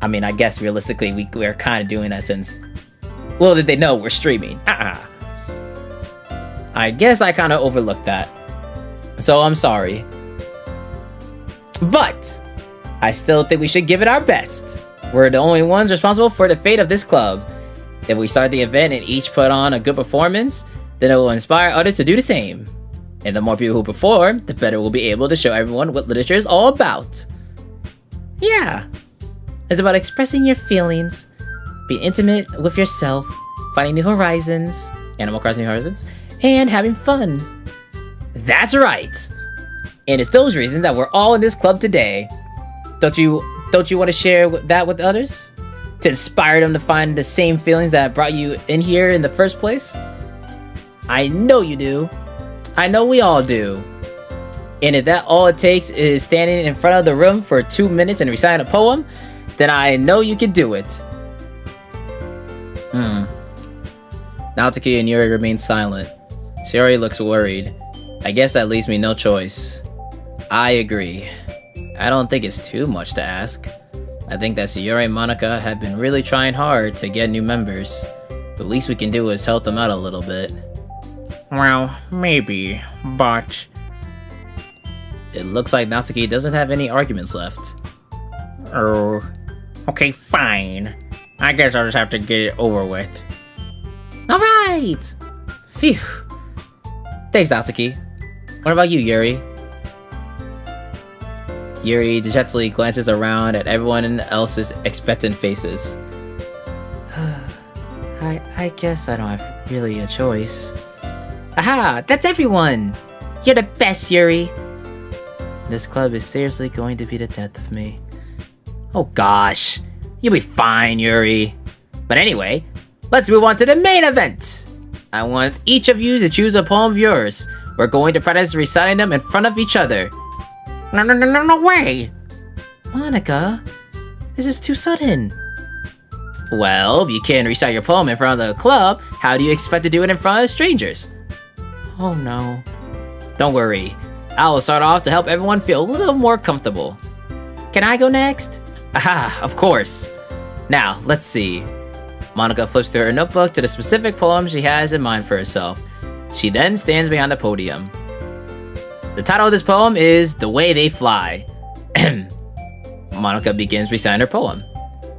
S1: I mean, I guess realistically we're kind of doing that since... Little did they know we're streaming. I guess I kind of overlooked that. So I'm sorry. But I still think we should give it our best. We're the only ones responsible for the fate of this club. If we start the event and each put on a good performance, then it will inspire others to do the same. And the more people who perform, the better we'll be able to show everyone what literature is all about. Yeah. It's about expressing your feelings, being intimate with yourself, finding new horizons, Animal Crossing New Horizons, and having fun. That's right. And it's those reasons that we're all in this club today. Don't you want to share that with others? To inspire them to find the same feelings that brought you in here in the first place? I know you do. I know we all do. And if that all it takes is standing in front of the room for 2 minutes and reciting a poem, then I know you can do it. Naotoki and Yuri remain silent. Sayori looks worried. I guess that leaves me no choice. I agree. I don't think it's too much to ask. I think that Sayori and Monica have been really trying hard to get new members. The least we can do is help them out a little bit.
S3: Well, maybe, but...
S1: It looks like Natsuki doesn't have any arguments left.
S3: Oh, okay, fine. I guess I'll just have to get it over with.
S1: Alright! Phew. Thanks, Natsuki. What about you, Yuri? Yuri dejectedly glances around at everyone else's expectant faces. I guess I don't have really a choice. Aha! That's everyone! You're the best, Yuri! This club is seriously going to be the death of me. Oh gosh. You'll be fine, Yuri. But anyway, let's move on to the main event! I want each of you to choose a poem of yours. We're going to practice reciting them in front of each other.
S3: No way!
S1: Monica, this is too sudden. Well, if you can't recite your poem in front of the club, how do you expect to do it in front of strangers? Oh no. Don't worry. I will start off to help everyone feel a little more comfortable. Can I go next? Aha, of course. Now, let's see. Monica flips through her notebook to the specific poem she has in mind for herself. She then stands behind the podium. The title of this poem is The Way They Fly. Monica begins reciting her poem.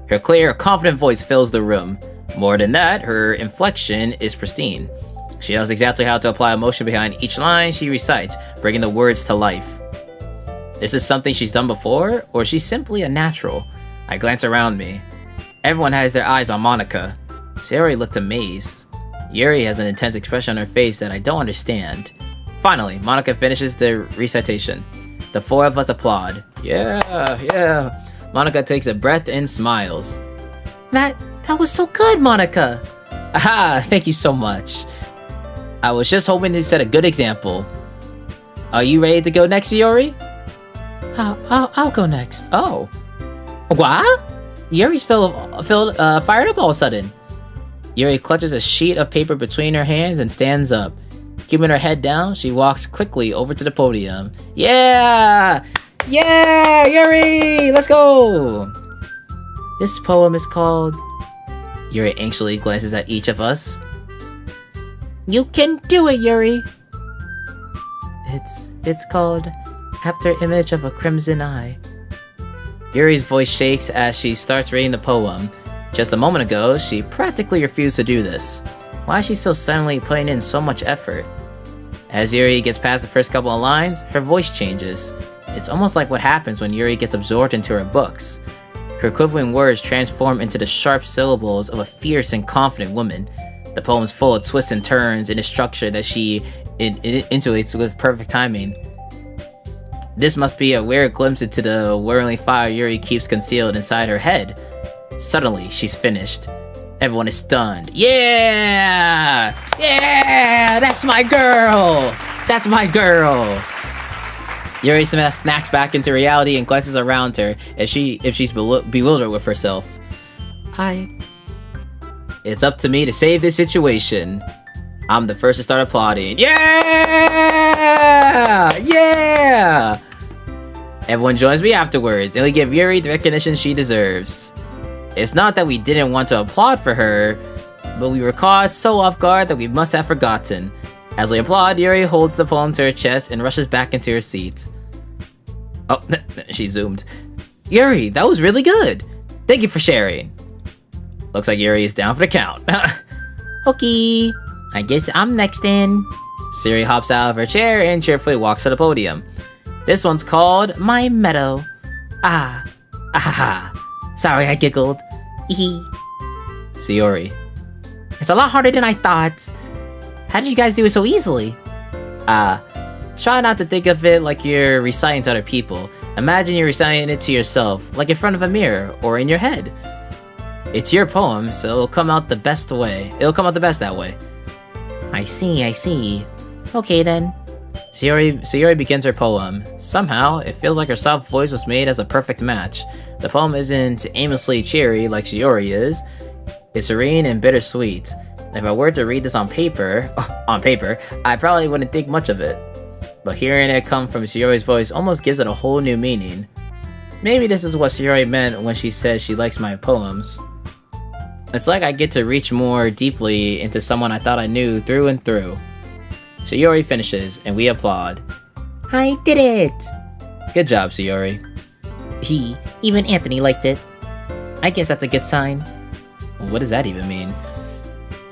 S1: Her clear, confident voice fills the room. More than that, her inflection is pristine. She knows exactly how to apply emotion behind each line she recites, bringing the words to life. Is this something she's done before, or is she simply a natural? I glance around me. Everyone has their eyes on Monica. Sayori looked amazed. Yuri has an intense expression on her face that I don't understand. Finally, Monica finishes the recitation. The four of us applaud. Yeah. Monica takes a breath and smiles. That was so good, Monica! Aha, thank you so much. I was just hoping to set a good example. Are you ready to go next, Yuri? I'll go next. Oh. What? Yuri's fired up all of a sudden. Yuri clutches a sheet of paper between her hands and stands up. Keeping her head down, she walks quickly over to the podium. Yeah, Yuri, let's go! This poem is called... Yuri anxiously glances at each of us. You can do it, Yuri! It's called After Image of a Crimson Eye. Yuri's voice shakes as she starts reading the poem. Just a moment ago, she practically refused to do this. Why is she so suddenly putting in so much effort? As Yuri gets past the first couple of lines, her voice changes. It's almost like what happens when Yuri gets absorbed into her books. Her quivering words transform into the sharp syllables of a fierce and confident woman. The poem's full of twists and turns in a structure that she intuits with perfect timing. This must be a weird glimpse into the whirling fire Yuri keeps concealed inside her head. Suddenly, she's finished. Everyone is stunned. Yeah! That's my girl! Yuri snaps back into reality and glances around her if she's bewildered with herself. It's up to me to save this situation. I'm the first to start applauding. Yeah! Everyone joins me afterwards, and we give Yuri the recognition she deserves. It's not that we didn't want to applaud for her, but we were caught so off guard that we must have forgotten. As we applaud, Yuri holds the poem to her chest and rushes back into her seat. Oh, she zoomed. Yuri, that was really good. Thank you for sharing. Looks like Yuri is down for the count. Okay, I guess I'm next then. Siri hops out of her chair and cheerfully walks to the podium. This one's called My Meadow. Sorry, I giggled. Sayori. It's a lot harder than I thought. How did you guys do it so easily? Try not to think of it like you're reciting to other people. Imagine you're reciting it to yourself, like in front of a mirror or in your head.
S4: It's your poem, so it'll come out the best way. It'll come out the best that way.
S6: I see. Okay then.
S4: Sayori begins her poem. Somehow, it feels like her soft voice was made as a perfect match. The poem isn't aimlessly cheery like Sayori is. It's serene and bittersweet. If I were to read this on paper, I probably wouldn't think much of it. But hearing it come from Sayori's voice almost gives it a whole new meaning. Maybe this is what Sayori meant when she says she likes my poems. It's like I get to reach more deeply into someone I thought I knew through and through. Sayori finishes, and we applaud.
S6: I did it!
S4: Good job, Sayori.
S6: Even Anthony liked it. I guess that's a good sign.
S4: What does that even mean?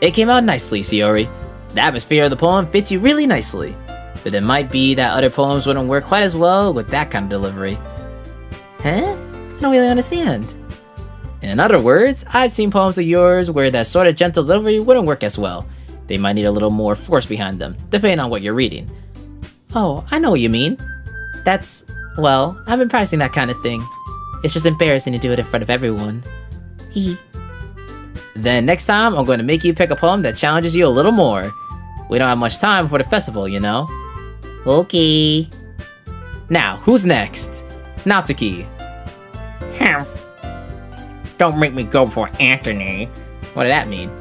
S4: It came out nicely, Sayori. The atmosphere of the poem fits you really nicely. But it might be that other poems wouldn't work quite as well with that kind of delivery.
S6: Huh? I don't really understand.
S4: In other words, I've seen poems of yours where that sort of gentle delivery wouldn't work as well. They might need a little more force behind them, depending on what you're reading.
S6: Oh, I know what you mean. Well, I've been practicing that kind of thing. It's just embarrassing to do it in front of everyone.
S4: Then next time, I'm going to make you pick a poem that challenges you a little more. We don't have much time for the festival, you know?
S6: Okay.
S4: Now, who's next? Natsuki.
S3: Don't make me go for Anthony.
S4: What did that mean?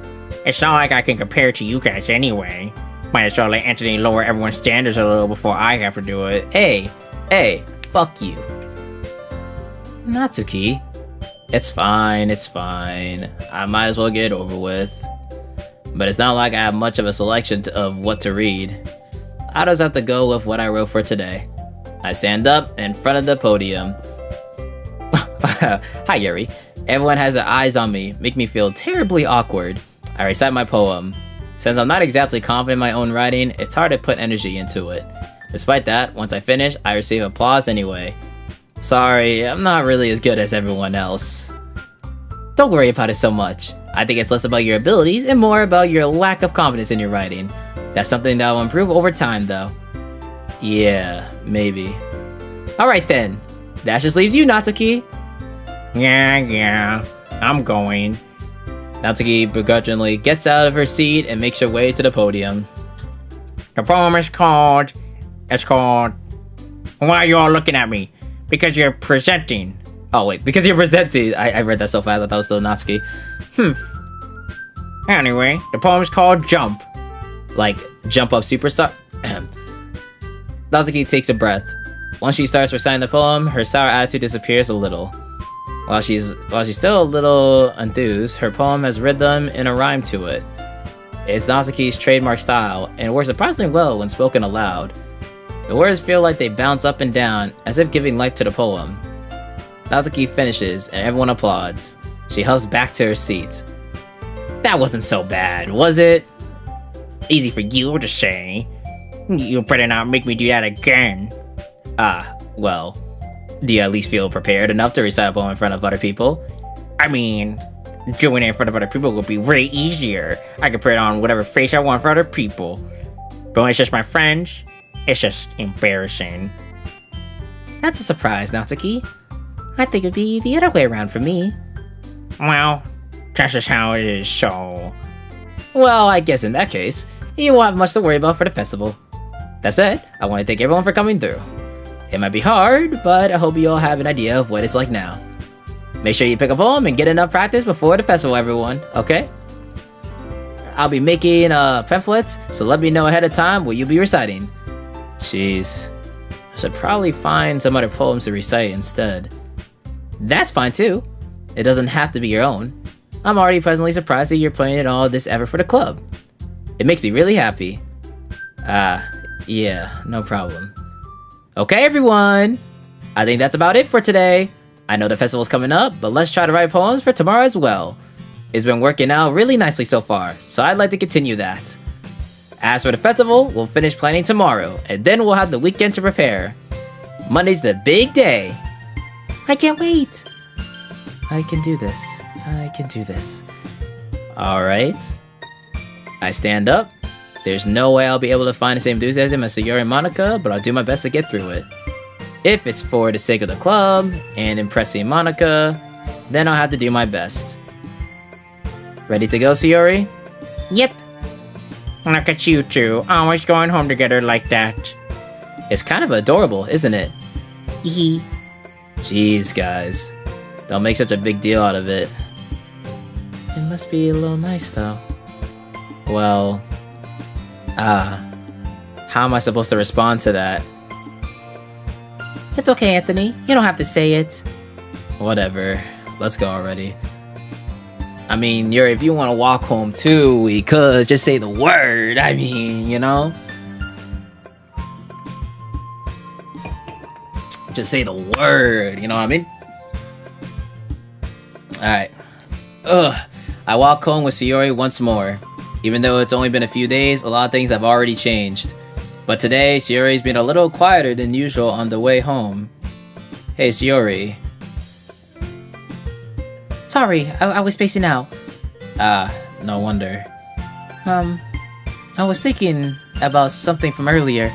S3: It's not like I can compare to you guys anyway. Might as well let Anthony lower everyone's standards a little before I have to do it.
S4: Hey, fuck you. Natsuki. It's fine. I might as well get it over with. But it's not like I have much of a selection of what to read. I just have to go with what I wrote for today. I stand up in front of the podium. Hi, Yuri. Everyone has their eyes on me, make me feel terribly awkward. I recite my poem. Since I'm not exactly confident in my own writing, it's hard to put energy into it. Despite that, once I finish, I receive applause anyway. Sorry, I'm not really as good as everyone else. Don't worry about it so much. I think it's less about your abilities and more about your lack of confidence in your writing. That's something that will improve over time, though. Yeah, maybe. Alright then. That just leaves you, Natsuki.
S3: Yeah, I'm going.
S4: Natsuki begrudgingly gets out of her seat and makes her way to the podium.
S3: The poem is called... Why are you all looking at me? Because you're presenting.
S4: Oh wait, because you're presenting. I read that so fast I thought it was still Natsuki.
S3: Anyway, the poem is called Jump.
S4: Like, jump up superstar? Natsuki takes a breath. Once she starts reciting the poem, her sour attitude disappears a little. While she's still a little enthused, her poem has rhythm and a rhyme to it. It's Natsuki's trademark style, and it works surprisingly well when spoken aloud. The words feel like they bounce up and down, as if giving life to the poem. Natsuki finishes, and everyone applauds. She hops back to her seat. That wasn't so bad, was it?
S3: Easy for you to say. You better not make me do that again.
S4: Well, do you at least feel prepared enough to recite a poem in front of other people?
S3: I mean, doing it in front of other people would be way easier. I could put on whatever face I want for other people. But when it's just my friends, it's just embarrassing.
S6: That's a surprise, Natsuki. I think it'd be the other way around for me.
S3: Well, that's just how it is, so...
S4: Well, I guess in that case, you won't have much to worry about for the festival. That said, I want to thank everyone for coming through. It might be hard, but I hope you all have an idea of what it's like now. Make sure you pick a poem and get enough practice before the festival, everyone, okay? I'll be making pamphlets, so let me know ahead of time what you'll be reciting. Jeez, I should probably find some other poems to recite instead. That's fine too. It doesn't have to be your own. I'm already pleasantly surprised that you're putting in all this effort for the club. It makes me really happy. Yeah, no problem. Okay, everyone! I think that's about it for today. I know the festival's coming up, but let's try to write poems for tomorrow as well. It's been working out really nicely so far, so I'd like to continue that. As for the festival, we'll finish planning tomorrow, and then we'll have the weekend to prepare. Monday's the big day.
S6: I can't wait.
S4: I can do this. I can do this. Alright. I stand up. There's no way I'll be able to find the same enthusiasm as Sayori and Monica, but I'll do my best to get through it. If it's for the sake of the club and impressing Monica, then I'll have to do my best.
S1: Ready to go, Sayori?
S6: Yep.
S3: Look at you two, always going home together like that.
S1: It's kind of adorable, isn't it?
S6: Hee.
S1: Jeez, guys. Don't make such a big deal out of it. It must be a little nice, though. Well, how am I supposed to respond to that?
S6: It's okay, Anthony. You don't have to say it.
S1: Whatever. Let's go already. I mean, Yuri, if you want to walk home too, we could just say the word. I mean, you know? Just say the word, you know what I mean? Alright. Ugh. I walk home with Sayori once more. Even though it's only been a few days, a lot of things have already changed. But today, Sayori's been a little quieter than usual on the way home. Hey, Sayori.
S6: Sorry, I was spacing out.
S1: No wonder.
S6: I was thinking about something from earlier.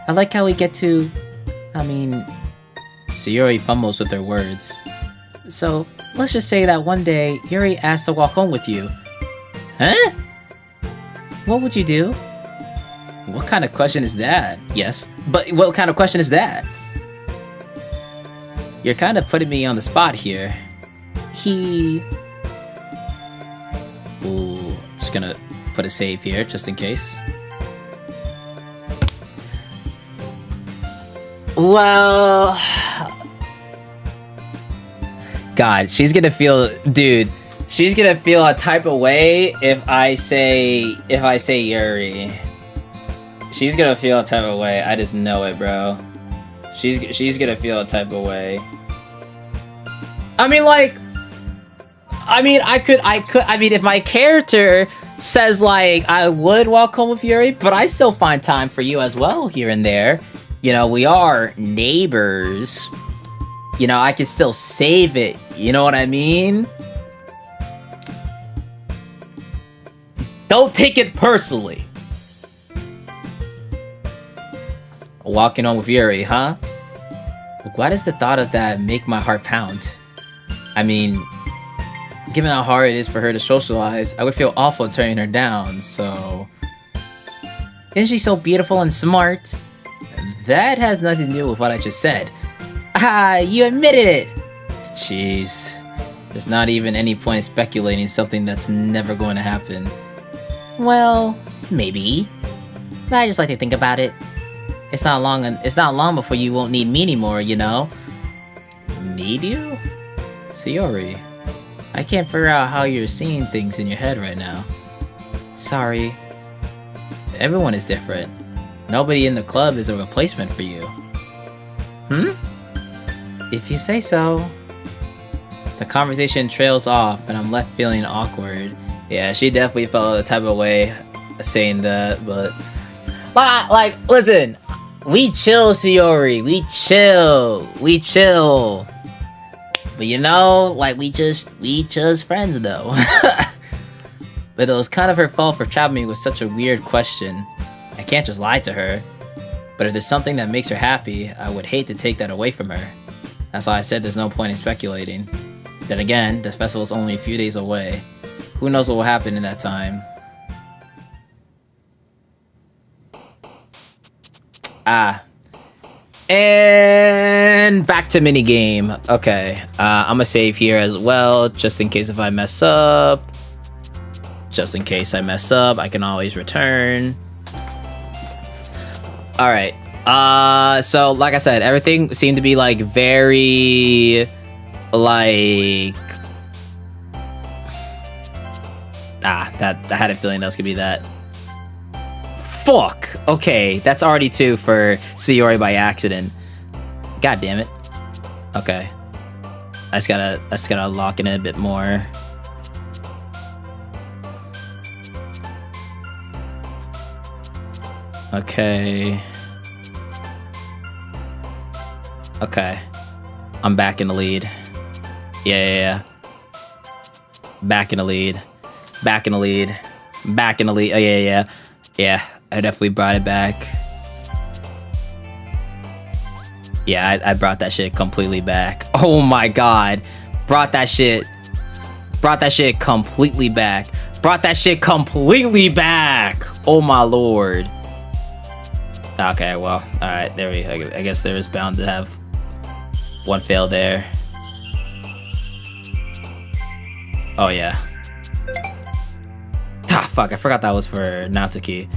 S6: I like how we get to...
S1: Sayori fumbles with her words.
S6: So, let's just say that one day, Yuri asked to walk home with you.
S1: Huh?
S6: What would you do?
S1: What kind of question is that? Yes, but what kind of question is that? You're kind of putting me on the spot here. Ooh, just gonna put a save here, just in case. Well... God, she's gonna feel... Dude, she's gonna feel a type of way if I say Yuri. She's gonna feel a type of way. I just know it, bro. She's gonna feel a type of way. If my character says, like, I would walk home with Yuri, but I still find time for you as well here and there. You know, we are neighbors. You know, I can still save it. You know what I mean? Don't take it personally. Walking home with Yuri, huh? Why does the thought of that make my heart pound? I mean, given how hard it is for her to socialize, I would feel awful turning her down, so...
S6: Isn't she so beautiful and smart?
S1: That has nothing to do with what I just said.
S6: You admitted it!
S1: Jeez. There's not even any point in speculating something that's never going to happen.
S6: Well, maybe. But I just like to think about it. It's not long before you won't need me anymore, you know?
S1: Need you? Sayori, I can't figure out how you're seeing things in your head right now.
S6: Sorry.
S1: Everyone is different. Nobody in the club is a replacement for you.
S6: If you say so.
S1: The conversation trails off and I'm left feeling awkward. Yeah, she definitely felt the type of way saying that, but... Like, listen, we chill, Sayori. We chill. But you know, like, we just friends, though. But it was kind of her fault for trapping me with such a weird question. I can't just lie to her. But if there's something that makes her happy, I would hate to take that away from her. That's why I said there's no point in speculating. Then again, the festival's only a few days away. Who knows what will happen in that time? And back to minigame. Okay, I'm gonna save here as well, just in case if I mess up. Just in case I mess up, I can always return. Alright, so like I said, everything seemed to be like very, like... I had a feeling that was gonna be that. Fuck! Okay, that's already 2 for Sayori by accident. God damn it. Okay. I just gotta lock in it a bit more. Okay. Okay. I'm back in the lead. Yeah. Back in the lead. Back in the lead. Back in the lead. Oh, yeah. Yeah, I definitely brought it back. Yeah, I brought that shit completely back. Oh my god. Brought that shit Brought that shit completely back. Brought that shit completely back. Oh my lord. Okay, well, alright, there we go. I guess there is bound to have one fail there. Oh yeah. Ah, fuck, I forgot that was for Natsuki.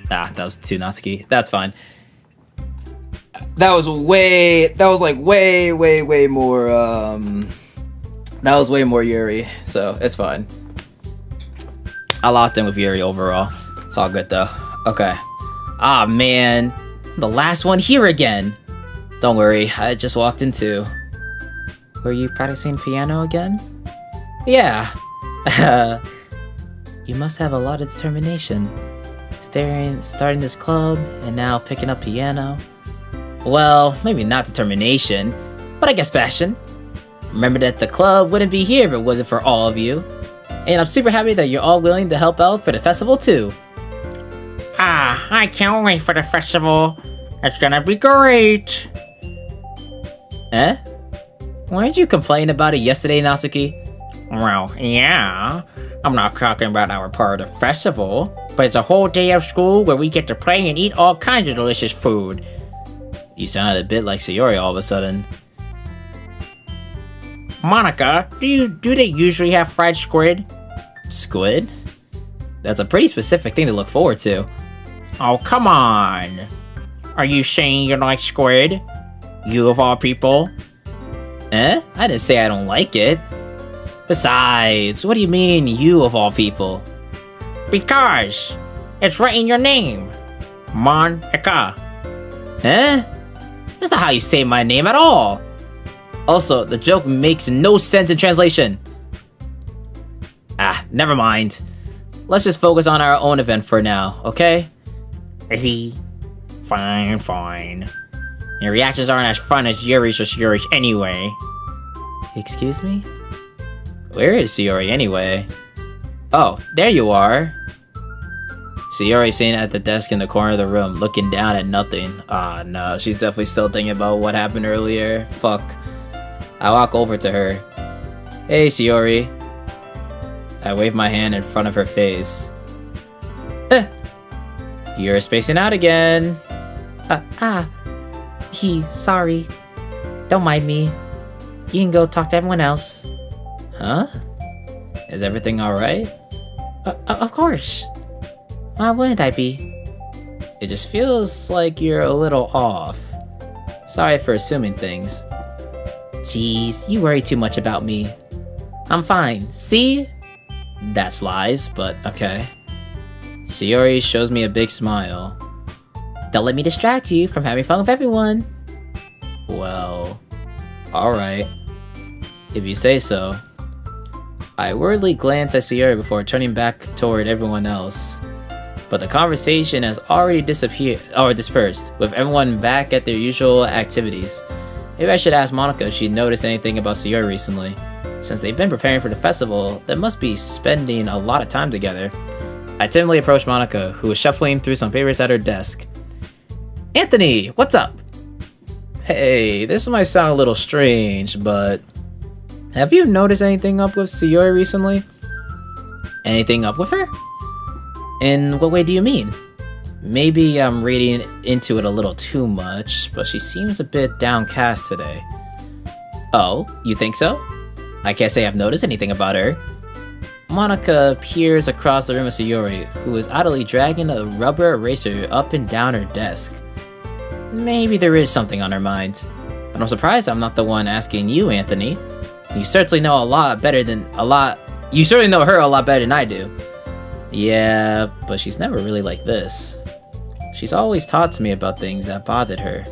S1: That was 2 Natsuki. That's fine. That was like way more, that was way more Yuri, so it's fine. I locked in with Yuri overall. It's all good though. Okay. Ah, man. The last one here again. Don't worry, I just walked in too. Were you practicing piano again? Yeah. You must have a lot of determination. Starting this club, and now picking up piano. Well, maybe not determination, but I guess passion. Remember that the club wouldn't be here if it wasn't for all of you. And I'm super happy that you're all willing to help out for the festival too.
S3: Ah, I can't wait for the festival. It's gonna be great.
S1: Eh? Weren't you complaining about it yesterday, Natsuki?
S3: Well, yeah. I'm not talking about our part of the festival, but it's a whole day of school where we get to play and eat all kinds of delicious food.
S1: You sounded a bit like Sayori all of a sudden.
S3: Monica, do they usually have fried squid?
S1: Squid? That's a pretty specific thing to look forward to.
S3: Oh, come on. Are you saying you like squid? You of all people?
S1: Eh? I didn't say I don't like it. Besides, what do you mean, you of all people?
S3: Because it's right in your name. Monica.
S1: Eh? That's not how you say my name at all. Also, the joke makes no sense in translation. Ah, never mind. Let's just focus on our own event for now, okay?
S3: Fine. Your reactions aren't as fun as Yuri's or Yuri's anyway.
S1: Excuse me? Where is Sayori anyway? Oh, there you are. Sayori sitting at the desk in the corner of the room, looking down at nothing. Ah, no, she's definitely still thinking about what happened earlier. Fuck. I walk over to her. Hey, Sayori. I wave my hand in front of her face. You're spacing out again.
S6: Sorry. Don't mind me. You can go talk to everyone else.
S1: Huh? Is everything alright?
S6: Of course. Why wouldn't I be?
S1: It just feels like you're a little off. Sorry for assuming things.
S6: Jeez, you worry too much about me. I'm fine. See?
S1: That's lies, but okay. Sayori shows me a big smile.
S6: Don't let me distract you from having fun with everyone.
S1: Well, alright. If you say so. I worriedly glance at Sayori before turning back toward everyone else. But the conversation has already dispersed, with everyone back at their usual activities. Maybe I should ask Monica if she noticed anything about Sayori recently. Since they've been preparing for the festival, they must be spending a lot of time together. I timidly approached Monica, who was shuffling through some papers at her desk. Anthony, what's up? Hey, this might sound a little strange, but have you noticed anything up with Sayori recently? Anything up with her? In what way do you mean? Maybe I'm reading into it a little too much, but she seems a bit downcast today. Oh, you think so? I can't say I've noticed anything about her. Monica peers across the room at Sayori, who is idly dragging a rubber eraser up and down her desk. Maybe there is something on her mind. But I'm surprised I'm not the one asking you, Anthony. You certainly know her a lot better than I do. Yeah, but she's never really like this. She's always talked to me about things that bothered her.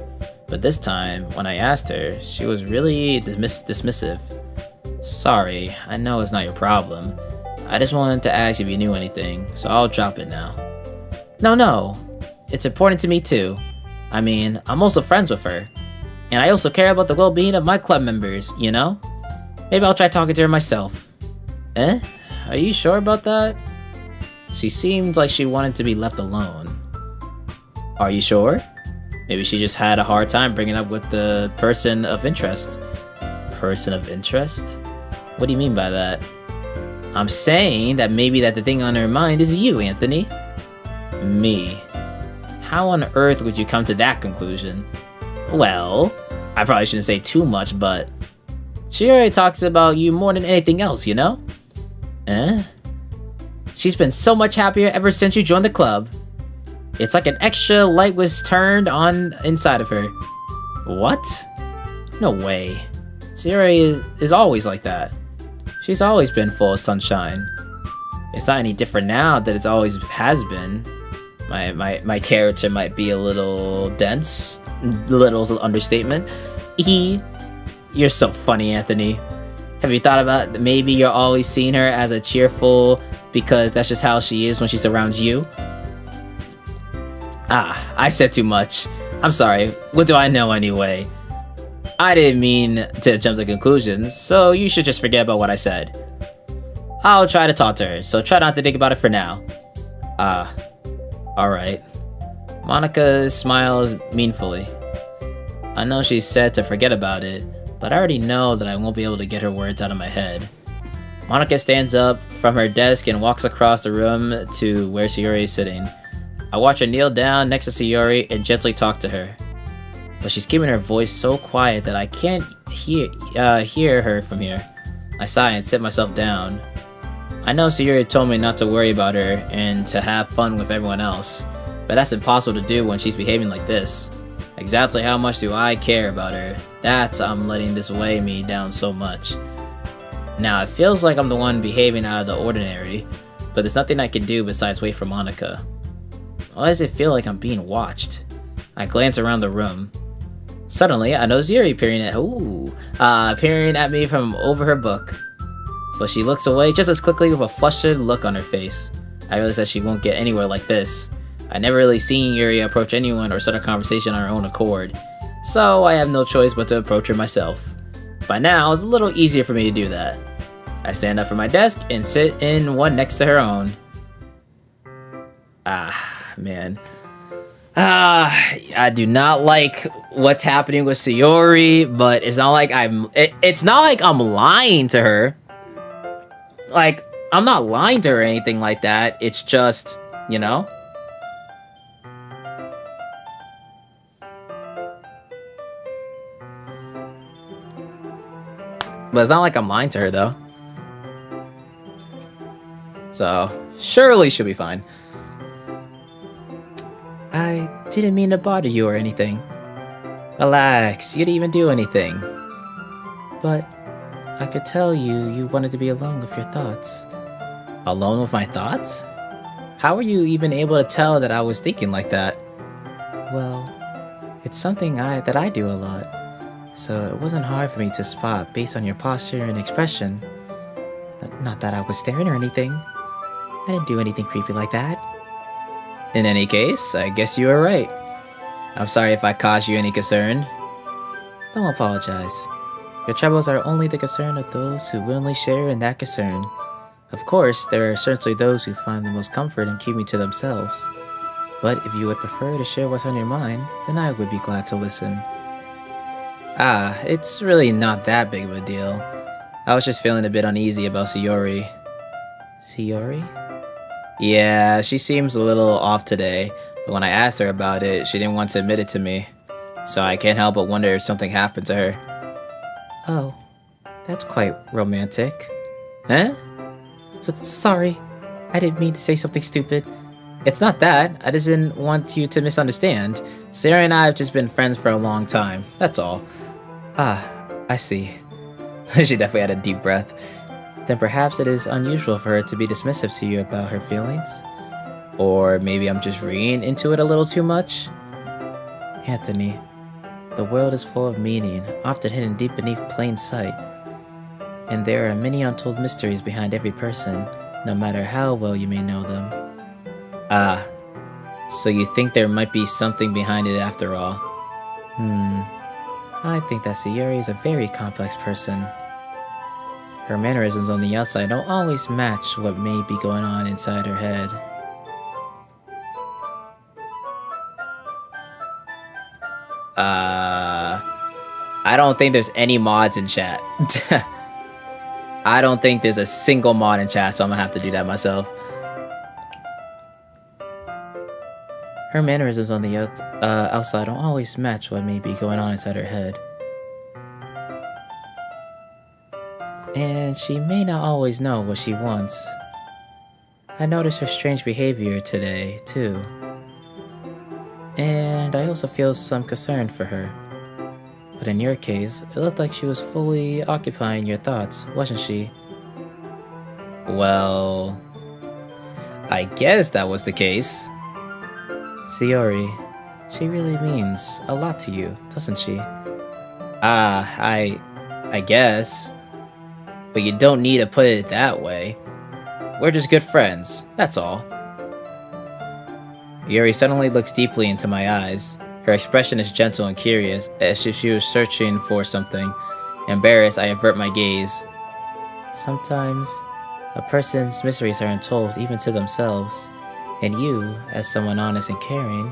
S1: But this time, when I asked her, she was really dismissive. Sorry, I know it's not your problem. I just wanted to ask if you knew anything, so I'll drop it now. No. It's important to me too. I mean, I'm also friends with her. And I also care about the well-being of my club members, you know? Maybe I'll try talking to her myself. Eh? Are you sure about that? She seemed like she wanted to be left alone. Are you sure? Maybe she just had a hard time bringing up with the person of interest. Person of interest? What do you mean by that? I'm saying that maybe that the thing on her mind is you, Anthony. Me. How on earth would you come to that conclusion? Well, I probably shouldn't say too much, but she already talks about you more than anything else, you know? Eh? She's been so much happier ever since you joined the club. It's like an extra light was turned on inside of her. What? No way. Sayori is always like that. She's always been full of sunshine. It's not any different now that it's always has been. My character might be a little dense. Little's an understatement. You're so funny, Anthony. Have you thought about maybe you're always seeing her as a cheerful because that's just how she is when she's around you? Ah, I said too much. I'm sorry. What do I know anyway? I didn't mean to jump to conclusions, so you should just forget about what I said. I'll try to talk to her, so try not to think about it for now. Alright. Monica smiles meaningfully. I know she said to forget about it, but I already know that I won't be able to get her words out of my head. Monica stands up from her desk and walks across the room to where Sayori is sitting. I watch her kneel down next to Sayori and gently talk to her. But she's keeping her voice so quiet that I can't hear her from here. I sigh and sit myself down. I know Sayori told me not to worry about her and to have fun with everyone else, but that's impossible to do when she's behaving like this. Exactly how much do I care about her? That's I'm letting this weigh me down so much. Now it feels like I'm the one behaving out of the ordinary, but there's nothing I can do besides wait for Monica. Why does it feel like I'm being watched? I glance around the room. Suddenly, I notice Yuri peering at me from over her book. But she looks away just as quickly with a flustered look on her face. I realize that she won't get anywhere like this. I never really seen Yuri approach anyone or start a conversation on her own accord, so I have no choice but to approach her myself. By now, it's a little easier for me to do that. I stand up from my desk and sit in one next to her own. Man. I do not like what's happening with Sayori, but it's not like it's not like I'm lying to her. Like, I'm not lying to her or anything like that. It's just, you know? But it's not like I'm lying to her, though. So, surely she'll be fine. I didn't mean to bother you or anything. Relax, you didn't even do anything. But I could tell you wanted to be alone with your thoughts. Alone with my thoughts? How were you even able to tell that I was thinking like that? Well, it's something that I do a lot. So it wasn't hard for me to spot based on your posture and expression. Not that I was staring or anything. I didn't do anything creepy like that. In any case, I guess you were right. I'm sorry if I caused you any concern. Don't apologize. Your troubles are only the concern of those who willingly share in that concern. Of course, there are certainly those who find the most comfort in keeping to themselves. But if you would prefer to share what's on your mind, then I would be glad to listen. It's really not that big of a deal. I was just feeling a bit uneasy about Sayori. Sayori? Yeah, she seems a little off today, but when I asked her about it, she didn't want to admit it to me. So I can't help but wonder if something happened to her. Oh, that's quite romantic. Huh? Sorry, I didn't mean to say something stupid. It's not that, I just didn't want you to misunderstand. Sarah and I have just been friends for a long time, that's all. I see. She definitely had a deep breath. Then perhaps it is unusual for her to be dismissive to you about her feelings? Or maybe I'm just reading into it a little too much? Anthony, the world is full of meaning, often hidden deep beneath plain sight. And there are many untold mysteries behind every person, no matter how well you may know them. So you think there might be something behind it after all? I think that Sayori is a very complex person. Her mannerisms on the outside don't always match what may be going on inside her head. I don't think there's any mods in chat. I don't think there's a single mod in chat, so I'm gonna have to do that myself.
S6: Her mannerisms on the outside don't always match what may be going on inside her head. And she may not always know what she wants. I noticed her strange behavior today, too. And I also feel some concern for her. But in your case, it looked like she was fully occupying your thoughts, wasn't she?
S1: Well, I guess that was the case.
S6: Sayori, she really means a lot to you, doesn't she?
S1: I guess. But you don't need to put it that way. We're just good friends, that's all. Yuri suddenly looks deeply into my eyes. Her expression is gentle and curious, as if she was searching for something. Embarrassed, I avert my gaze.
S6: Sometimes, a person's mysteries are untold even to themselves, and you, as someone honest and caring,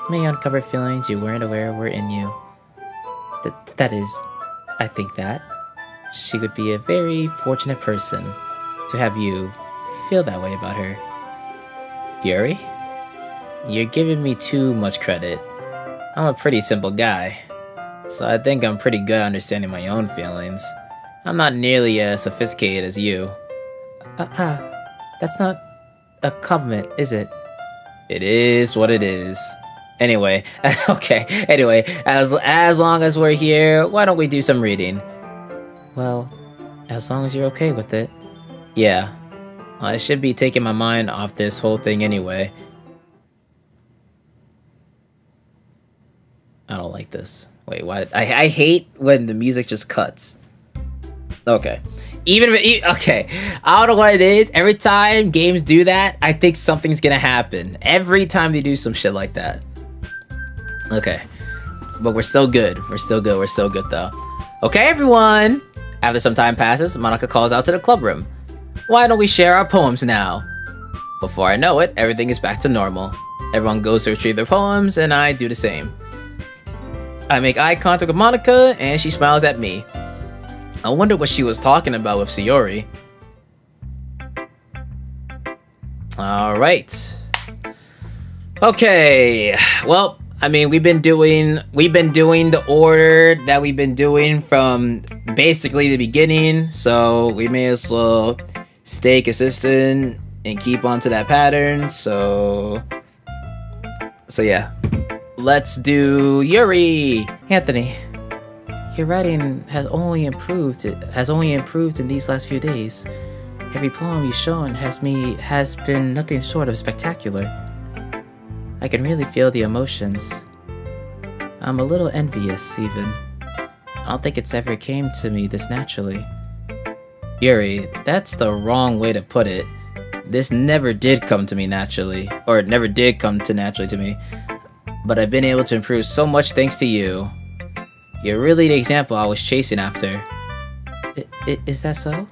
S6: may uncover feelings you weren't aware were in you. That is, I think that she would be a very fortunate person to have you feel that way about her.
S1: Yuri? You're giving me too much credit. I'm a pretty simple guy, so I think I'm pretty good at understanding my own feelings. I'm not nearly as sophisticated as you.
S6: That's not a compliment, is it?
S1: It is what it is. Anyway, anyway, as long as we're here, why don't we do some reading?
S6: Well, as long as you're okay with it.
S1: Yeah. I should be taking my mind off this whole thing anyway. I don't like this. Wait, why? I hate when the music just cuts. Okay. Okay. I don't know what it is. Every time games do that, I think something's gonna happen. Every time they do some shit like that. Okay. But we're still good. We're still good though. Okay, everyone. After some time passes, Monica calls out to the club room. Why don't we share our poems now? Before I know it, everything is back to normal. Everyone goes to retrieve their poems, and I do the same. I make eye contact with Monica, and she smiles at me. I wonder what she was talking about with Sayori. Alright. Okay. Well, I mean, we've been doing the order that we've been doing from basically the beginning, so we may as well stay consistent and keep on to that pattern. So yeah. Let's do Yuri.
S6: Anthony, your writing has only improved in these last few days. Every poem you've shown has been nothing short of spectacular. I can really feel the emotions. I'm a little envious, even. I don't think it's ever came to me this naturally.
S1: Yuri, that's the wrong way to put it. This never did come to me naturally, or it never did come to naturally to me. But I've been able to improve so much thanks to you. You're really the example I was chasing after.
S6: Is that so?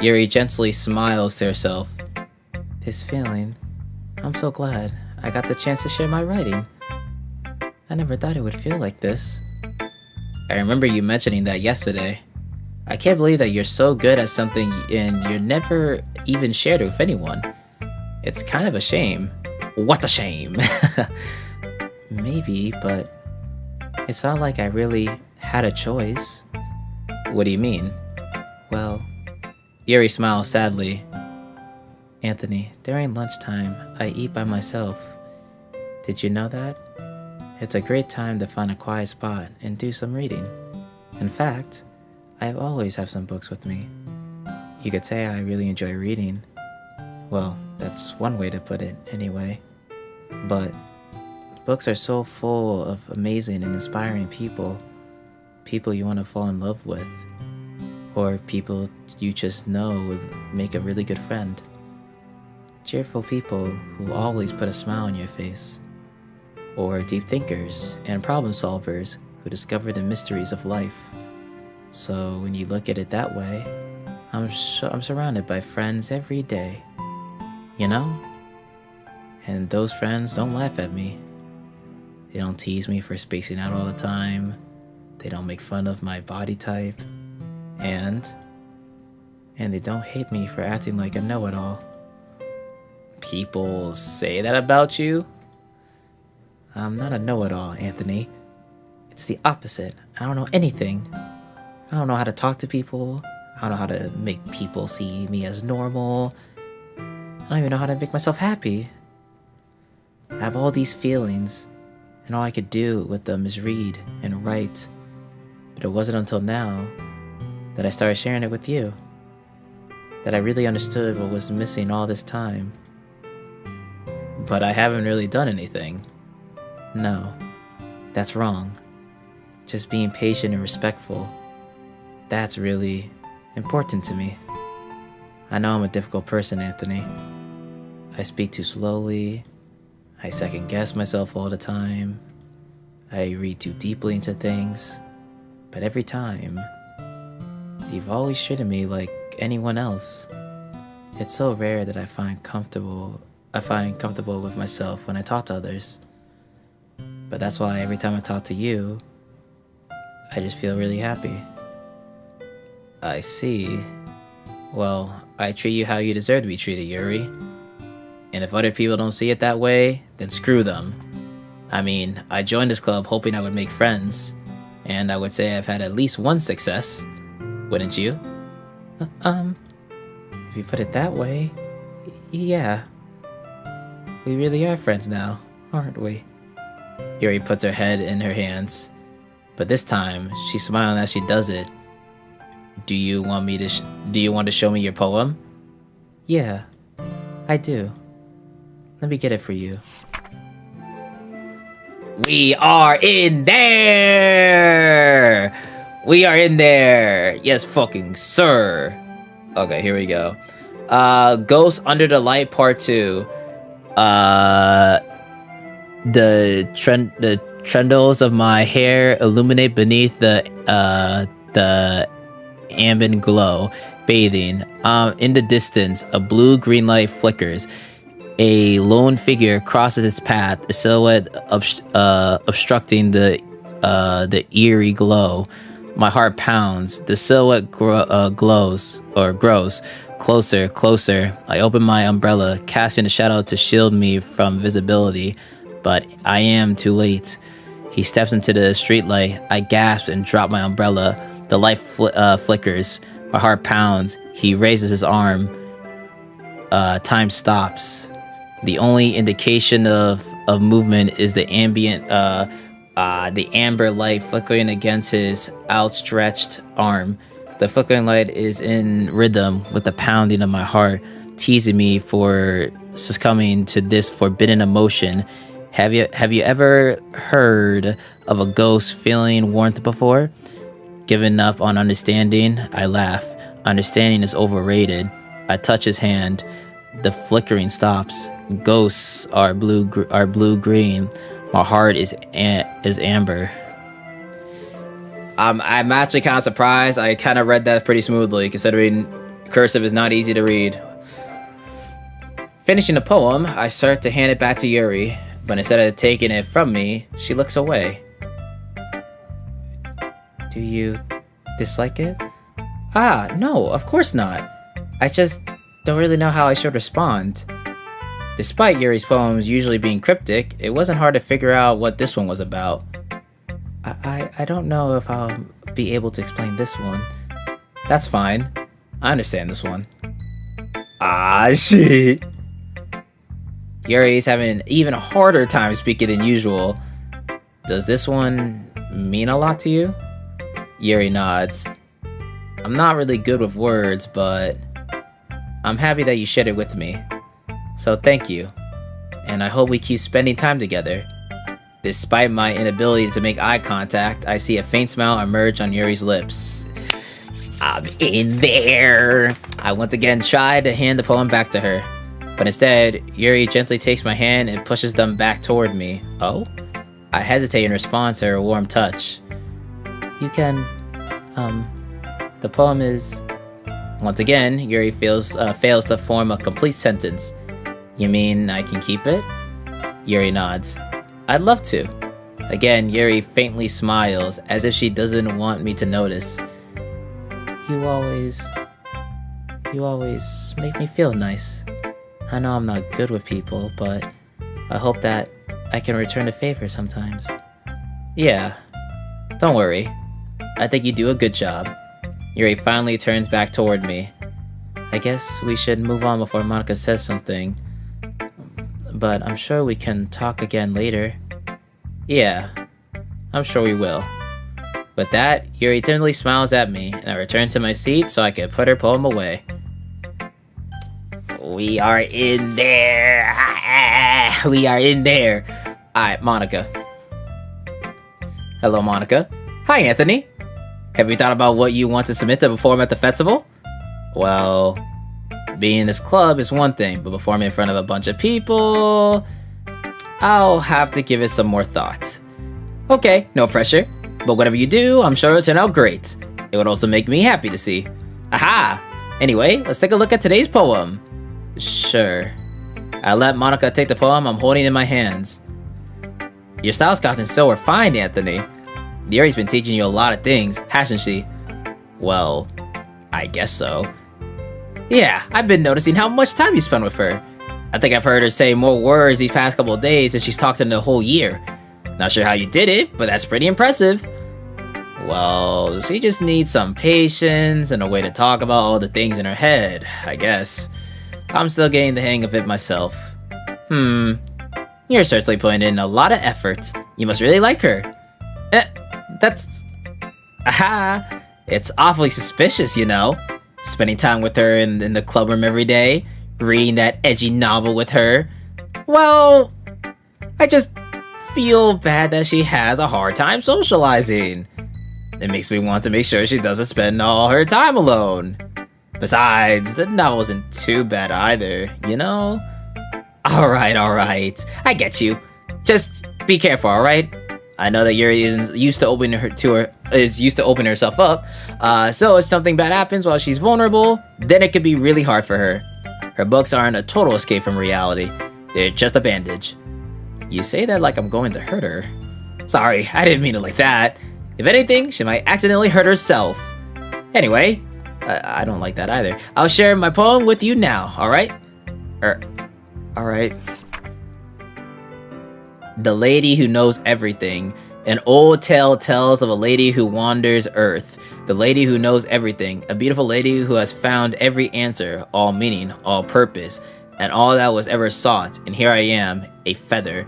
S1: Yuri gently smiles to herself.
S6: This feeling. I'm so glad I got the chance to share my writing. I never thought it would feel like this.
S1: I remember you mentioning that yesterday. I can't believe that you're so good at something and you're never even shared it with anyone. It's kind of a shame. What a shame.
S6: Maybe, but it's not like I really had a choice.
S1: What do you mean?
S6: Well,
S1: Yuri smiles sadly.
S6: Anthony, during lunchtime, I eat by myself. Did you know that? It's a great time to find a quiet spot and do some reading. In fact, I always have some books with me. You could say I really enjoy reading. Well, that's one way to put it, anyway. But books are so full of amazing and inspiring people. People you want to fall in love with. Or people you just know would make a really good friend. Cheerful people who always put a smile on your face. Or deep thinkers and problem solvers who discover the mysteries of life. So when you look at it that way, I'm surrounded by friends every day. You know? And those friends don't laugh at me. They don't tease me for spacing out all the time. They don't make fun of my body type. And they don't hate me for acting like a know-it-all.
S1: People say that about you?
S6: I'm not a know-it-all, Anthony. It's the opposite. I don't know anything. I don't know how to talk to people. I don't know how to make people see me as normal. I don't even know how to make myself happy. I have all these feelings, and all I could do with them is read and write. But it wasn't until now that I started sharing it with you that I really understood what was missing all this time.
S1: But I haven't really done anything.
S6: No, that's wrong. Just being patient and respectful. That's really important to me. I know I'm a difficult person, Anthony. I speak too slowly. I second guess myself all the time. I read too deeply into things. But every time, you've always treated me like anyone else. It's so rare that I find comfortable with myself when I talk to others. But that's why every time I talk to you, I just feel really happy.
S1: I see. Well, I treat you how you deserve to be treated, Yuri. And if other people don't see it that way, then screw them. I mean, I joined this club hoping I would make friends, and I would say I've had at least one success. Wouldn't you?
S6: If you put it that way, yeah. We really are friends now, aren't we?
S1: Yuri puts her head in her hands, but this time she's smiling as she does it. Do you want to show me your poem?
S6: Yeah, I do. Let me get it for you.
S1: We are in there! We are in there! Yes, fucking sir! Okay, here we go. Ghost Under the Light Part 2. The trendles of my hair illuminate beneath the ambient glow, bathing. In the distance, a blue-green light flickers. A lone figure crosses its path, a silhouette obstructing the eerie glow. My heart pounds. The silhouette grows closer. I open my umbrella, casting a shadow to shield me from visibility, but I am too late. He steps into the streetlight. I gasp and drop my umbrella. The light flickers. My heart pounds. He raises his arm. Time stops. The only indication of movement is the amber light flickering against his outstretched arm. The flickering light is in rhythm with the pounding of my heart, teasing me for succumbing to this forbidden emotion. Have you ever heard of a ghost feeling warmth before? Giving up on understanding? I laugh. Understanding is overrated. I touch his hand. The flickering stops. Ghosts are blue-green. My heart is amber. I'm actually kind of surprised. I kind of read that pretty smoothly, considering cursive is not easy to read. Finishing the poem, I start to hand it back to Yuri, but instead of taking it from me, she looks away.
S6: Do you dislike it?
S1: No, of course not. I just don't really know how I should respond. Despite Yuri's poems usually being cryptic, it wasn't hard to figure out what this one was about.
S6: I don't know if I'll be able to explain this one.
S1: That's fine. I understand this one. Shit. Yuri's having an even harder time speaking than usual. Does this one mean a lot to you? Yuri nods. I'm not really good with words, but I'm happy that you shared it with me. So thank you. And I hope we keep spending time together. Despite my inability to make eye contact, I see a faint smile emerge on Yuri's lips. I'm in there. I once again try to hand the poem back to her, but instead, Yuri gently takes my hand and pushes them back toward me. Oh? I hesitate in response to her warm touch.
S6: You can, the poem is...
S1: Once again, Yuri fails to form a complete sentence. You mean I can keep it? Yuri nods. I'd love to. Again, Yuri faintly smiles, as if she doesn't want me to notice.
S6: You always make me feel nice. I know I'm not good with people, but I hope that I can return the favor sometimes.
S1: Yeah, don't worry. I think you do a good job. Yuri finally turns back toward me.
S6: I guess we should move on before Monica says something. But I'm sure we can talk again later.
S1: Yeah, I'm sure we will. With that, Yuri timidly smiles at me, and I return to my seat so I can put her poem away. We are in there. We are in there. Alright, Monica. Hello, Monica. Hi, Anthony. Have you thought about what you want to submit to perform at the festival? Well, being in this club is one thing, but performing in front of a bunch of people, I'll have to give it some more thought. Okay, no pressure. But whatever you do, I'm sure it'll turn out great. It would also make me happy to see. Aha! Anyway, let's take a look at today's poem. Sure. I let Monica take the poem I'm holding in my hands. Your style's gotten so refined, Anthony. Yuri's been teaching you a lot of things, hasn't she? Well, I guess so. Yeah, I've been noticing how much time you spend with her. I think I've heard her say more words these past couple of days than she's talked in the whole year. Not sure how you did it, but that's pretty impressive. Well, she just needs some patience and a way to talk about all the things in her head, I guess. I'm still getting the hang of it myself. You're certainly putting in a lot of effort. You must really like her. Aha! It's awfully suspicious, you know. Spending time with her in the clubroom every day, reading that edgy novel with her. Well, I just feel bad that she has a hard time socializing. It makes me want to make sure she doesn't spend all her time alone. Besides, the novel isn't too bad either, you know? Alright, I get you. Just be careful, alright? I know that Yuri is used to opening herself up, so if something bad happens while she's vulnerable, then it could be really hard for her. Her books aren't a total escape from reality. They're just a bandage. You say that like I'm going to hurt her. Sorry, I didn't mean it like that. If anything, she might accidentally hurt herself. Anyway, I don't like that either. I'll share my poem with you now, alright? Alright. The Lady Who Knows Everything. An old tale tells of a lady who wanders Earth. The lady who knows everything. A beautiful lady who has found every answer, all meaning, all purpose, and all that was ever sought. And here I am, a feather,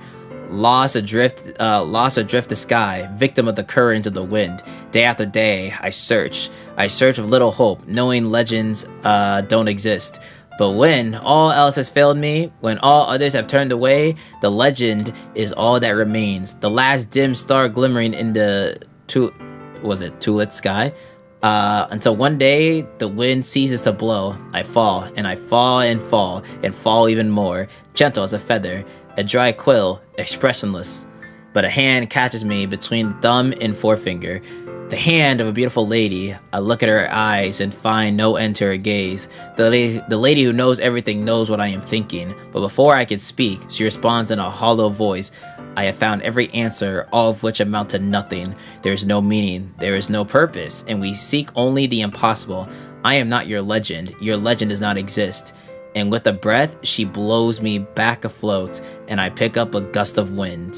S1: lost adrift the sky, victim of the currents of the wind. Day after day, I search with little hope, knowing legends don't exist. But when all else has failed me, when all others have turned away, the legend is all that remains. The last dim star glimmering in the too-lit sky. Until one day, the wind ceases to blow. I fall, and I fall and fall, and fall even more, gentle as a feather, a dry quill, expressionless. But a hand catches me between thumb and forefinger. The hand of a beautiful lady. I look at her eyes and find no end to her gaze. The lady who knows everything knows what I am thinking. But before I can speak, she responds in a hollow voice. I have found every answer, all of which amount to nothing. There is no meaning, there is no purpose, and we seek only the impossible. I am not your legend does not exist. And with a breath, she blows me back afloat, and I pick up a gust of wind.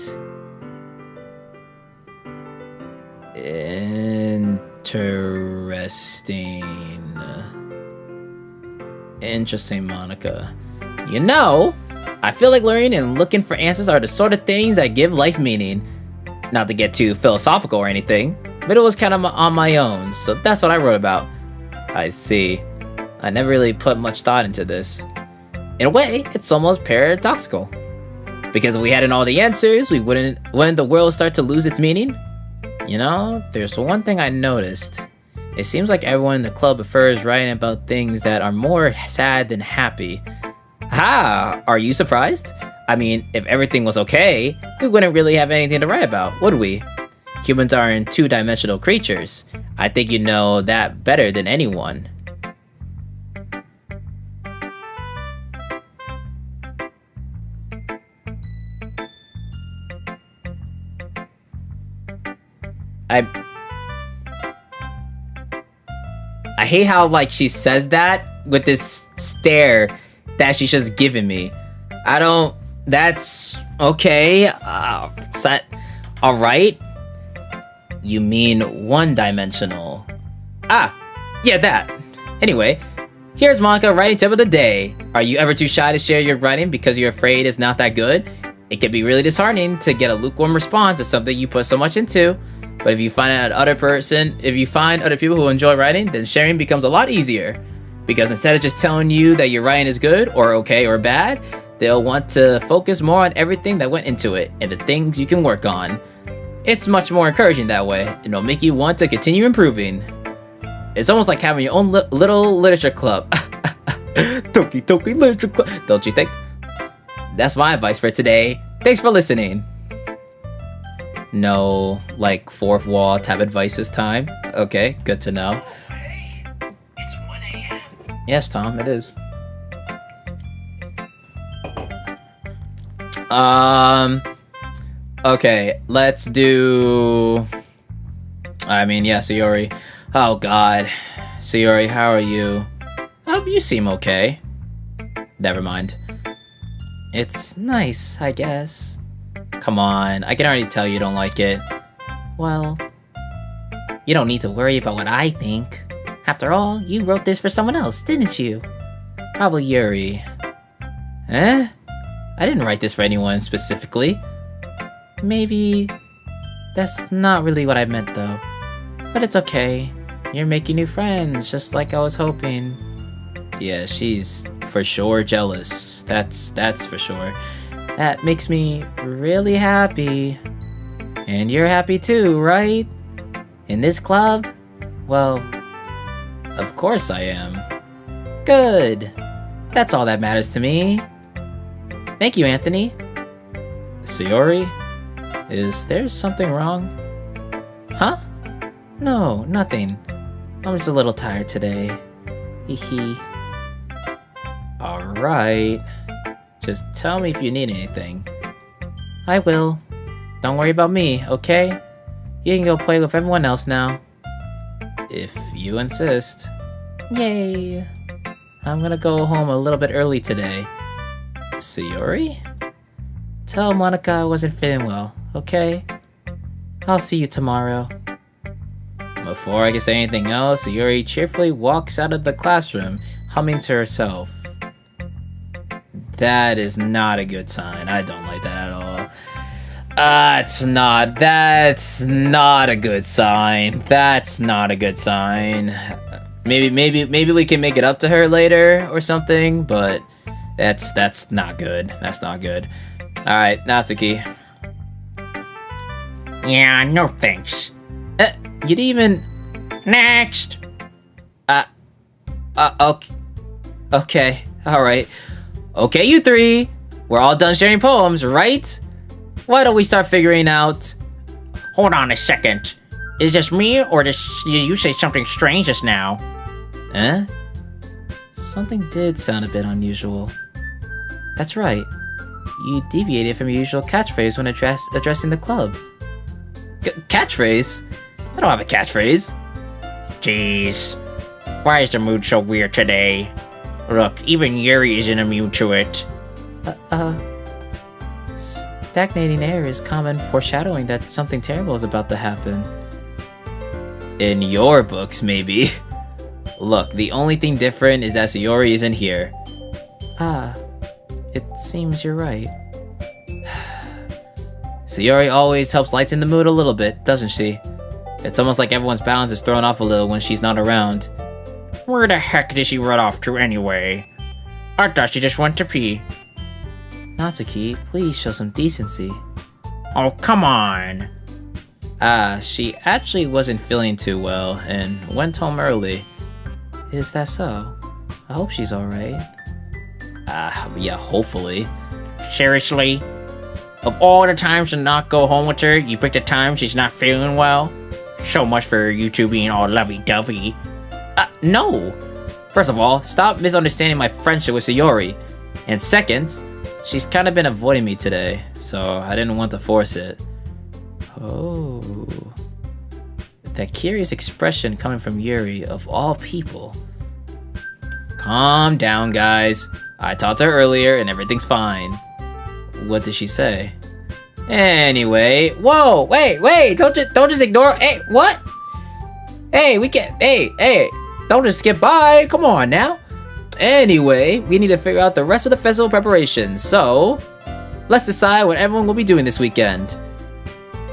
S1: Interesting, Monica. You know, I feel like learning and looking for answers are the sort of things that give life meaning. Not to get too philosophical or anything, but it was kind of on my own, so that's what I wrote about. I see. I never really put much thought into this. In a way, it's almost paradoxical. Because if we hadn't all the answers, wouldn't the world start to lose its meaning? You know, there's one thing I noticed. It seems like everyone in the club prefers writing about things that are more sad than happy. Ha! Are you surprised? I mean, if everything was okay, we wouldn't really have anything to write about, would we? Humans aren't two-dimensional creatures. I think you know that better than anyone. I hate how, like, she says that with this stare that she's just giving me. I don't... That's... Okay. Is that... Alright? You mean one-dimensional. Ah! Yeah, that. Anyway, here's Monica writing tip of the day. Are you ever too shy to share your writing because you're afraid it's not that good? It can be really disheartening to get a lukewarm response to something you put so much into. But if you find other people who enjoy writing, then sharing becomes a lot easier. Because instead of just telling you that your writing is good, or okay, or bad, they'll want to focus more on everything that went into it, and the things you can work on. It's much more encouraging that way, and it'll make you want to continue improving. It's almost like having your own little literature club. Doki Doki literature club, don't you think? That's my advice for today. Thanks for listening. No, like, fourth wall type advice this time. Okay, good to know.
S5: Oh, hey, it's 1 a.m.
S1: Yes, Tom, it is. Okay, let's do... I mean, yeah, Sayori. Oh, God. Sayori, how are you? You seem okay. Never mind. It's nice, I guess. Come on, I can already tell you don't like it. Well, you don't need to worry about what I think. After all, you wrote this for someone else, didn't you? Probably Yuri. Eh? I didn't write this for anyone specifically. Maybe that's not really what I meant though. But it's okay. You're making new friends, just like I was hoping. Yeah, she's for sure jealous. That's for sure. That makes me really happy. And you're happy too, right? In this club? Well, of course I am. Good. That's all that matters to me. Thank you, Anthony. Sayori? Is there something wrong? Huh? No, nothing. I'm just a little tired today. Hee. Alright. Just tell me if you need anything. I will. Don't worry about me, okay? You can go play with everyone else now. If you insist. Yay! I'm gonna go home a little bit early today. Sayori? Tell Monica I wasn't feeling well, okay? I'll see you tomorrow. Before I can say anything else, Sayori cheerfully walks out of the classroom, humming to herself. That is not a good sign. I don't like that at all. That's not a good sign. That's not a good sign. Maybe we can make it up to her later or something, but that's not good. That's not good. All right, Natsuki.
S3: Yeah, no thanks.
S1: You didn't even...
S3: Next!
S1: Okay, alright. Okay, you three! We're all done sharing poems, right? Why don't we start figuring out...
S3: Hold on a second. Is this me, or did you say something strange just now?
S1: Eh? Something did sound a bit unusual. That's right. You deviated from your usual catchphrase when addressing the club. Catchphrase? I don't have a catchphrase.
S3: Jeez. Why is the mood so weird today? Look, even Yuri isn't immune to it.
S1: Stagnating air is common foreshadowing that something terrible is about to happen. In your books, maybe. Look, the only thing different is that Sayori isn't here. It seems you're right. Sayori always helps lighten the mood a little bit, doesn't she? It's almost like everyone's balance is thrown off a little when she's not around.
S3: Where the heck did she run off to anyway? I thought she just went to pee.
S1: Natsuki, please show some decency.
S3: Oh, come on.
S1: She actually wasn't feeling too well and went home early. Is that so? I hope she's alright. Yeah, hopefully.
S3: Seriously? Of all the times to not go home with her, you picked a time she's not feeling well? So much for you two being all lovey-dovey.
S1: No! First of all, stop misunderstanding my friendship with Sayori. And second, she's kind of been avoiding me today, so I didn't want to force it. Oh.
S6: That curious expression coming from Yuri, of all people. Calm down, guys. I talked to her earlier and everything's fine. What did she say? Anyway, whoa, wait, don't just ignore. Hey, what? Hey, we can't. Hey, don't just skip by. Come on now. Anyway, we need to figure out the rest of the festival preparations. So, let's decide what everyone will be doing this weekend.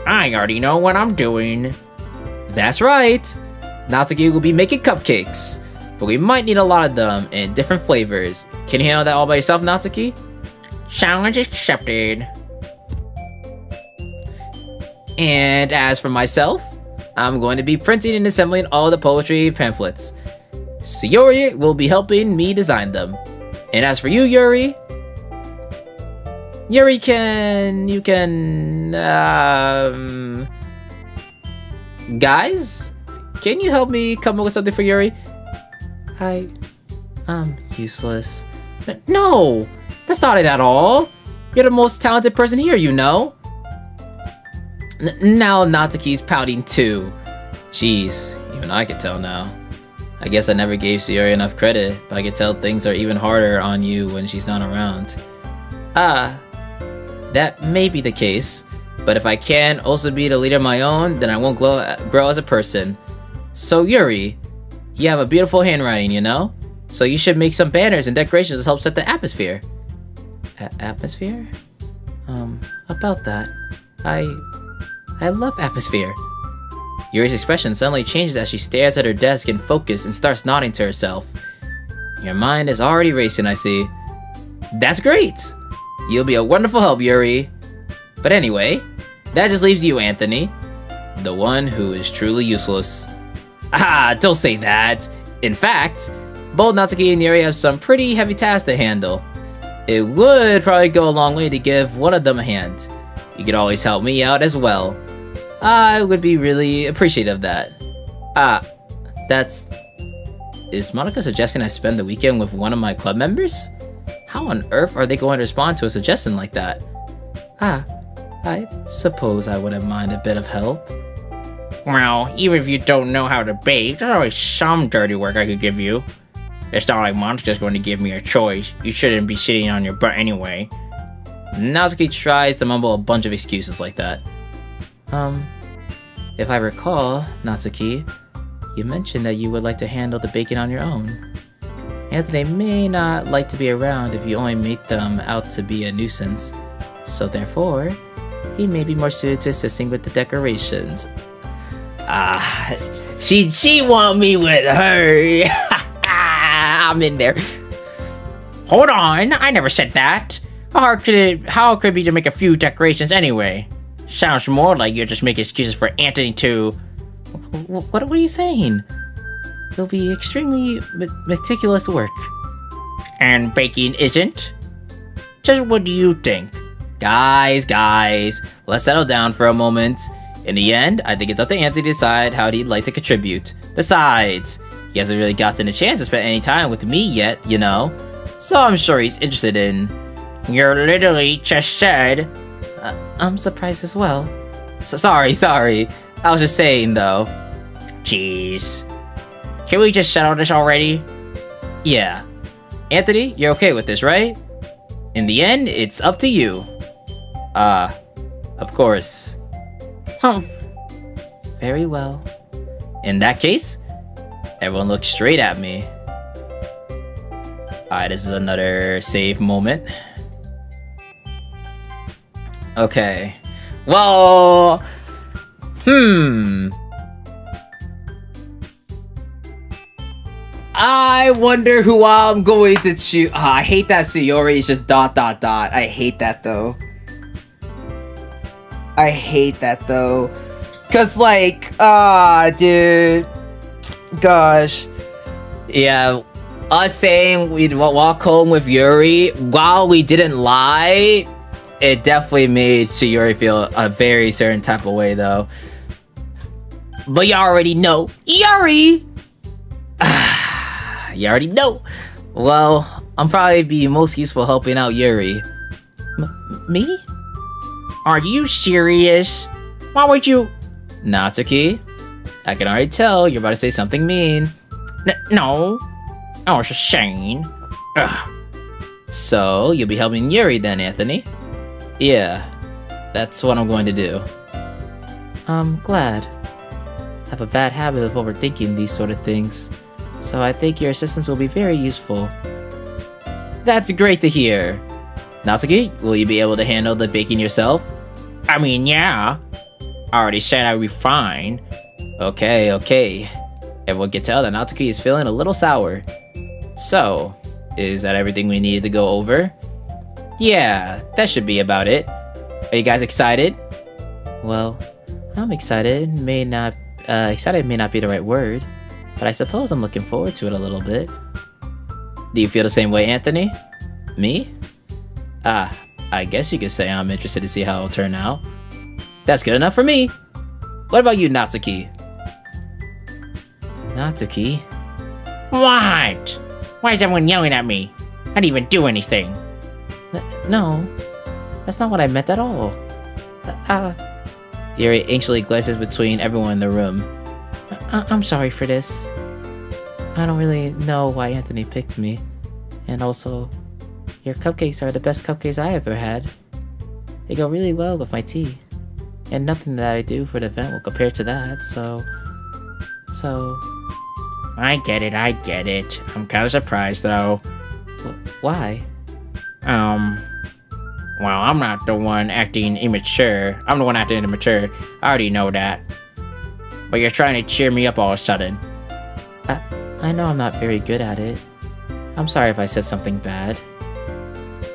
S3: I already know what I'm doing.
S6: That's right. Natsuki will be making cupcakes, but we might need a lot of them in different flavors. Can you handle that all by yourself, Natsuki?
S3: Challenge accepted.
S6: And as for myself, I'm going to be printing and assembling all the poetry pamphlets. Sayori will be helping me design them. And as for you, Yuri, you can, guys, can you help me come up with something for Yuri? I'm useless. No, that's not it at all. You're the most talented person here, you know. Now Natsuki's pouting too. Jeez, even I could tell now. I guess I never gave Sayori enough credit, but I could tell things are even harder on you when she's not around. That may be the case, but if I can also be the leader of my own, then I won't grow as a person. So Yuri, you have a beautiful handwriting, you know? So you should make some banners and decorations to help set the atmosphere. Atmosphere? About that, I love atmosphere. Yuri's expression suddenly changes as she stares at her desk in focus and starts nodding to herself. Your mind is already racing, I see. That's great! You'll be a wonderful help, Yuri. But anyway, that just leaves you, Anthony. The one who is truly useless. Ah, don't say that! In fact, both Natsuki and Yuri have some pretty heavy tasks to handle. It would probably go a long way to give one of them a hand. You could always help me out as well. I would be really appreciative of that. Is Monica suggesting I spend the weekend with one of my club members? How on earth are they going to respond to a suggestion like that? I suppose I wouldn't mind a bit of help.
S3: Well, even if you don't know how to bake, there's always some dirty work I could give you. It's not like Mom's just going to give me a choice. You shouldn't be sitting on your butt anyway.
S6: Natsuki tries to mumble a bunch of excuses like that. If I recall, Natsuki, you mentioned that you would like to handle the baking on your own. Anthony may not like to be around if you only make them out to be a nuisance. So therefore, he may be more suited to assisting with the decorations. She want me with her. I'm in there.
S3: Hold on, I never said that. How could it be to make a few decorations anyway? Sounds more like you're just making excuses for Anthony to...
S6: What are you saying? It'll be extremely meticulous work.
S3: And baking isn't? Just what do you think?
S6: Guys, let's settle down for a moment. In the end, I think it's up to Anthony to decide how he'd like to contribute. Besides, he hasn't really gotten a chance to spend any time with me yet, you know? So I'm sure he's interested in...
S3: You literally just said...
S6: I'm surprised as well. Sorry. I was just saying, though.
S3: Jeez. Can we just settle this already?
S6: Yeah. Anthony, you're okay with this, right? In the end, it's up to you. Of course. Very well. In that case, everyone look straight at me. Alright, this is another save moment. Okay. Well... I wonder who I'm going to choose. I hate that Sayori is just ... I hate that though. Cause like, dude. Gosh. Yeah, us saying we'd walk home with Yuri while we didn't lie, it definitely made Sayori feel a very certain type of way though. But you already know. Yuri! You already know. Well, I'm probably be most useful helping out Yuri. Me?
S3: Are you serious? Why would you...
S6: Natsuki?
S1: I can already tell you're about to say something mean.
S3: No. Oh, it's a shame. Ugh.
S1: So, you'll be helping Yuri then, Anthony? Yeah, that's what I'm going to do.
S6: I'm glad. I have a bad habit of overthinking these sort of things, so I think your assistance will be very useful.
S1: That's great to hear. Natsuki, will you be able to handle the baking yourself?
S3: I mean, yeah. I already said I would be fine.
S1: Okay. Everyone can tell that Natsuki is feeling a little sour. So, is that everything we needed to go over? Yeah, that should be about it. Are you guys excited?
S6: Well, I'm excited. Excited may not be the right word, but I suppose I'm looking forward to it a little bit.
S1: Do you feel the same way, Anthony? Me? I guess you could say I'm interested to see how it'll turn out. That's good enough for me. What about you, Natsuki?
S6: Natsuki?
S3: What? Why is everyone yelling at me? I didn't even do anything.
S6: No, that's not what I meant at all.
S1: Yuri anxiously glances between everyone in the room.
S6: I'm sorry for this. I don't really know why Anthony picked me. And also, your cupcakes are the best cupcakes I ever had. They go really well with my tea. And nothing that I do for the event will compare to that, so...
S3: I get it. I'm kind of surprised, though.
S6: Why?
S3: Well, I'm not the one acting immature. I'm the one acting immature. I already know that. But you're trying to cheer me up all of a sudden.
S6: I know I'm not very good at it. I'm sorry if I said something bad.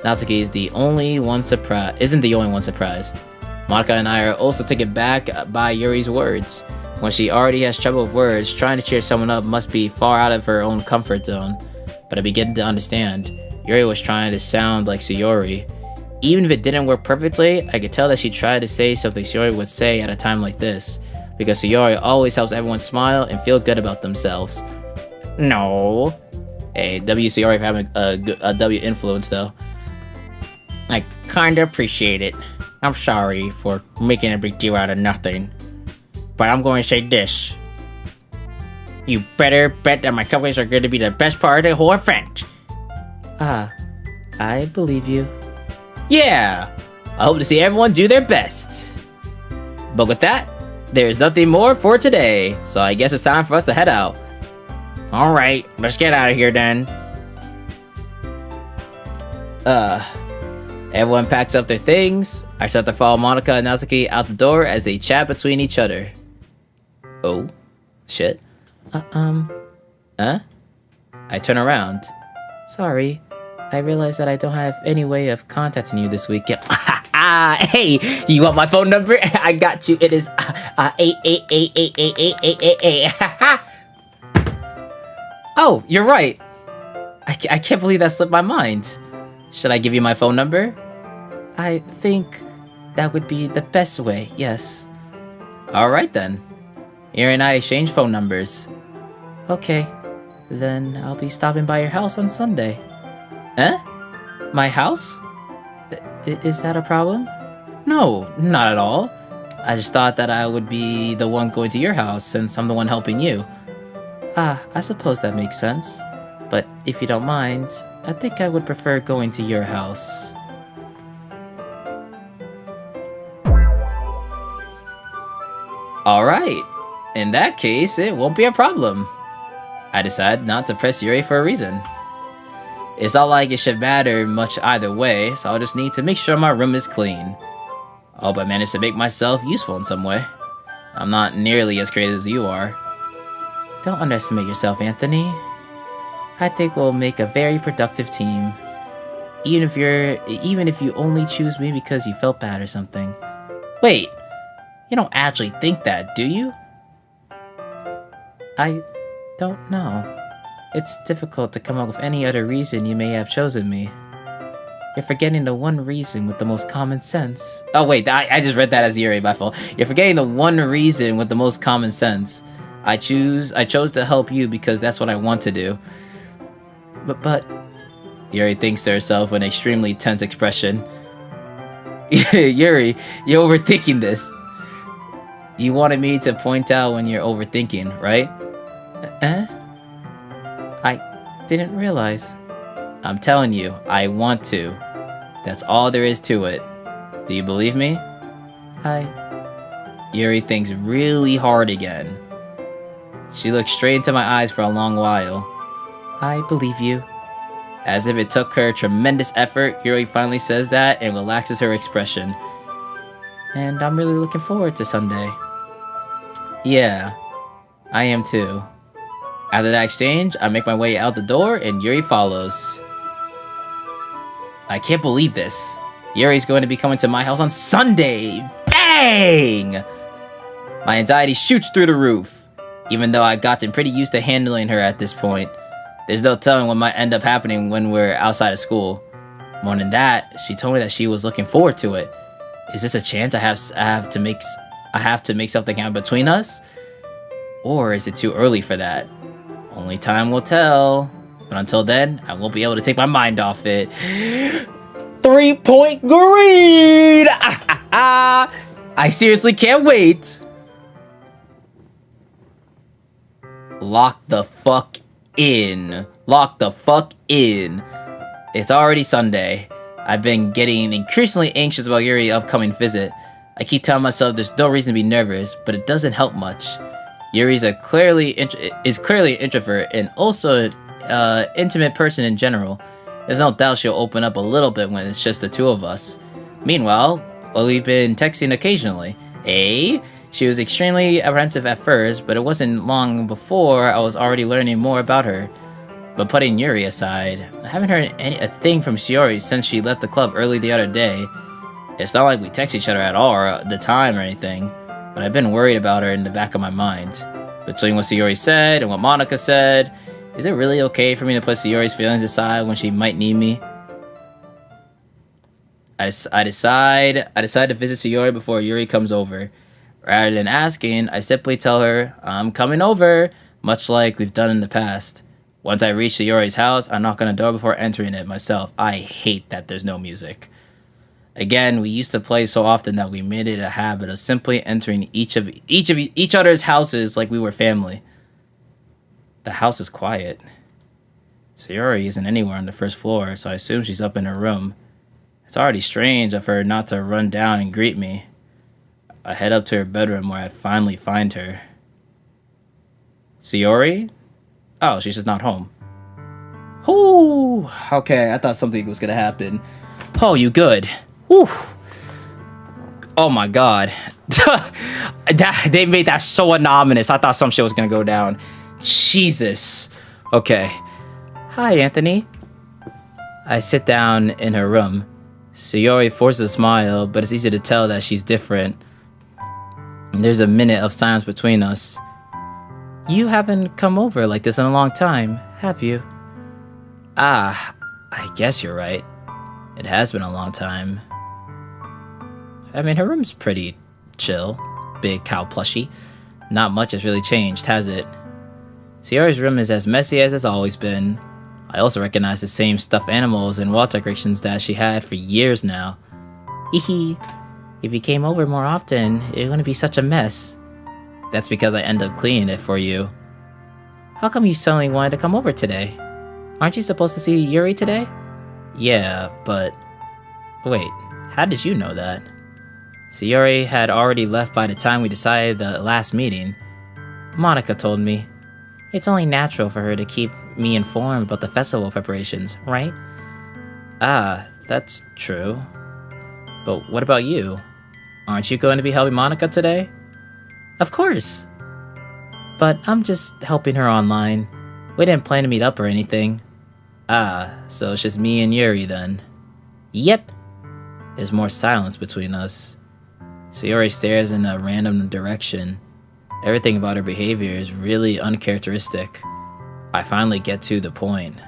S1: Natsuki isn't the only one surprised. Monica and I are also taken back by Yuri's words. When she already has trouble with words, trying to cheer someone up must be far out of her own comfort zone. But I begin to understand. Yuri was trying to sound like Sayori. Even if it didn't work perfectly, I could tell that she tried to say something Sayori would say at a time like this. Because Sayori always helps everyone smile and feel good about themselves.
S3: No.
S1: Hey, W Sayori for having a W influence though.
S3: I kinda appreciate it. I'm sorry for making a big deal out of nothing. But I'm going to say this. You better bet that my cupcakes are going to be the best part of the whole event.
S6: I believe you.
S1: Yeah! I hope to see everyone do their best. But with that, there's nothing more for today, so I guess it's time for us to head out.
S3: Alright, let's get out of here then.
S1: Everyone packs up their things. I start to follow Monica and Natsuki out the door as they chat between each other. Oh, shit. Huh? I turn around.
S6: Sorry. I realized that I don't have any way of contacting you this weekend.
S1: Hey, you want my phone number? I got you. It is 888888888. Oh, you're right. I can't believe that slipped my mind. Should I give you my phone number?
S6: I think that would be the best way, yes.
S1: Alright then. Yuri and I exchange phone numbers.
S6: Okay, then I'll be stopping by your house on Sunday.
S1: Huh? My house?
S6: Is that a problem?
S1: No, not at all. I just thought that I would be the one going to your house since I'm the one helping you.
S6: I suppose that makes sense. But if you don't mind, I think I would prefer going to your house.
S1: Alright. In that case, it won't be a problem. I decide not to press Yuri for a reason. It's not like it should matter much either way, so I'll just need to make sure my room is clean. I hope I manage to make myself useful in some way. I'm not nearly as creative as you are.
S6: Don't underestimate yourself, Anthony. I think we'll make a very productive team. Even if you only choose me because you felt bad or something.
S1: Wait, you don't actually think that, do you?
S6: I don't know. It's difficult to come up with any other reason you may have chosen me. You're forgetting the one reason with the most common sense.
S1: Oh wait, I just read that as Yuri, my fault. You're forgetting the one reason with the most common sense. I chose to help you because that's what I want to do.
S6: But
S1: Yuri thinks to herself with an extremely tense expression. Yuri, you're overthinking this. You wanted me to point out when you're overthinking, right?
S6: I didn't realize.
S1: I'm telling you, I want to. That's all there is to it. Do you believe me? Yuri thinks really hard again. She looks straight into my eyes for a long while.
S6: I believe you.
S1: As if it took her tremendous effort, Yuri finally says that and relaxes her expression.
S6: And I'm really looking forward to Sunday.
S1: Yeah, I am too. After that exchange, I make my way out the door and Yuri follows. I can't believe this. Yuri's going to be coming to my house on Sunday. Bang! My anxiety shoots through the roof. Even though I've gotten pretty used to handling her at this point, there's no telling what might end up happening when we're outside of school. More than that, she told me that she was looking forward to it. Is this a chance I have to make something happen between us? Or is it too early for that? Only time will tell. But until then, I won't be able to take my mind off it. 3-point green! I seriously can't wait. Lock the fuck in. Lock the fuck in. It's already Sunday. I've been getting increasingly anxious about Yuri's upcoming visit. I keep telling myself there's no reason to be nervous, but it doesn't help much. Yuri is clearly an introvert and also an intimate person in general. There's no doubt she'll open up a little bit when it's just the two of us. Meanwhile, we've been texting occasionally. She was extremely apprehensive at first, but it wasn't long before I was already learning more about her. But putting Yuri aside, I haven't heard a thing from Shiori since she left the club early the other day. It's not like we text each other at all or the time or anything, but I've been worried about her in the back of my mind. Between what Shiori said and what Monica said, is it really okay for me to put Shiori's feelings aside when she might need me? I decide to visit Shiori before Yuri comes over. Rather than asking, I simply tell her, I'm coming over, much like we've done in the past. Once I reach Shiori's house, I knock on the door before entering it myself. I hate that there's no music. Again, we used to play so often that we made it a habit of simply entering each other's houses like we were family. The house is quiet. Shiori isn't anywhere on the first floor, so I assume she's up in her room. It's already strange of her not to run down and greet me. I head up to her bedroom where I finally find her. Shiori? Oh, she's just not home. Ooh, okay, I thought something was gonna happen. Oh, you good? Whew. Oh my god. They made that so ominous. I thought some shit was gonna go down. Jesus. Okay.
S6: Hi, Anthony.
S1: I sit down in her room. Shiori forces a smile, but it's easy to tell that she's different. There's a minute of silence between us.
S6: You haven't come over like this in a long time, have you?
S1: I guess you're right. It has been a long time. I mean, her room's pretty chill. Big cow plushie. Not much has really changed, has it? Sierra's room is as messy as it's always been. I also recognize the same stuffed animals and wall decorations that she had for years now.
S6: Hee. If you came over more often, it wouldn't be such a mess.
S1: That's because I end up cleaning it for you.
S6: How come you suddenly wanted to come over today? Aren't you supposed to see Yuri today?
S1: Yeah, but... Wait, how did you know that? Shiori had already left by the time we decided the last meeting.
S6: Monica told me. It's only natural for her to keep me informed about the festival preparations, right?
S1: That's true. But what about you? Aren't you going to be helping Monica today?
S6: Of course! But I'm just helping her online. We didn't plan to meet up or anything.
S1: So it's just me and Yuri then.
S6: Yep.
S1: There's more silence between us. Shiori stares in a random direction. Everything about her behavior is really uncharacteristic. I finally get to the point.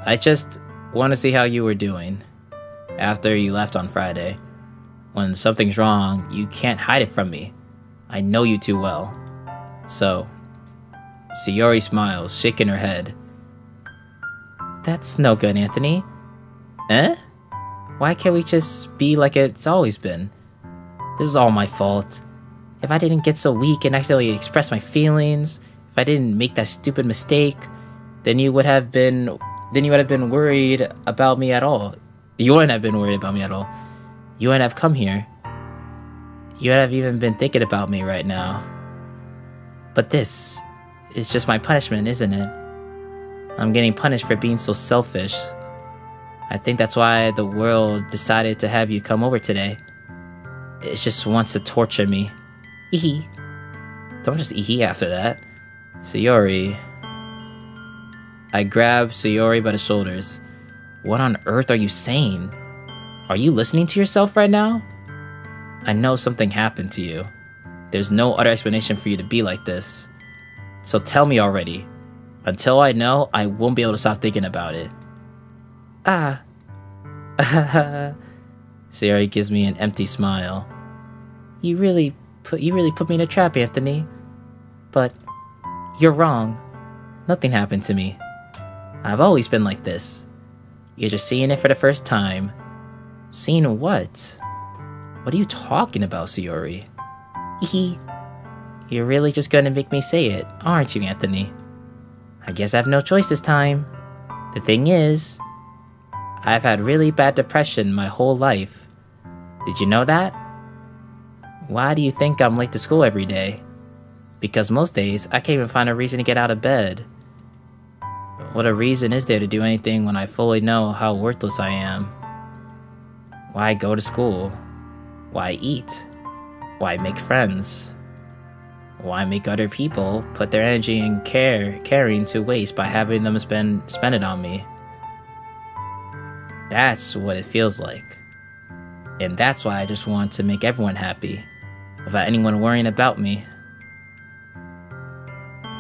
S1: I just want to see how you were doing. After you left on Friday. When something's wrong, you can't hide it from me. I know you too well. So, Shiori smiles, shaking her head.
S6: That's no good, Anthony.
S1: Eh?
S6: Why can't we just be like it's always been? This is all my fault. If I didn't get so weak and accidentally express my feelings, if I didn't make that stupid mistake, then you would have been worried about me at all. You wouldn't have been worried about me at all. You wouldn't have come here. You would have even been thinking about me right now. But this is just my punishment, isn't it? I'm getting punished for being so selfish. I think that's why the world decided to have you come over today. It just wants to torture me. Eehee. Don't just eehee after that. Sayori. I grabbed Sayori by the shoulders. What on earth are you saying? Are you listening to yourself right now? I know something happened to you. There's no other explanation for you to be like this. So tell me already. Until I know, I won't be able to stop thinking about it. Ah. Sayori gives me an empty smile. You really put me in a trap, Anthony. But you're wrong. Nothing happened to me. I've always been like this. You're just seeing it for the first time. Seeing what? What are you talking about, Sayori? Hehe. You're really just gonna make me say it, aren't you, Anthony? I guess I have no choice this time. The thing is, I've had really bad depression my whole life. Did you know that? Why do you think I'm late to school every day? Because most days, I can't even find a reason to get out of bed. What a reason is there to do anything when I fully know how worthless I am? Why go to school? Why eat? Why make friends? Why make other people put their energy and caring to waste by having them spend it on me? That's what it feels like. And that's why I just want to make everyone happy, without anyone worrying about me.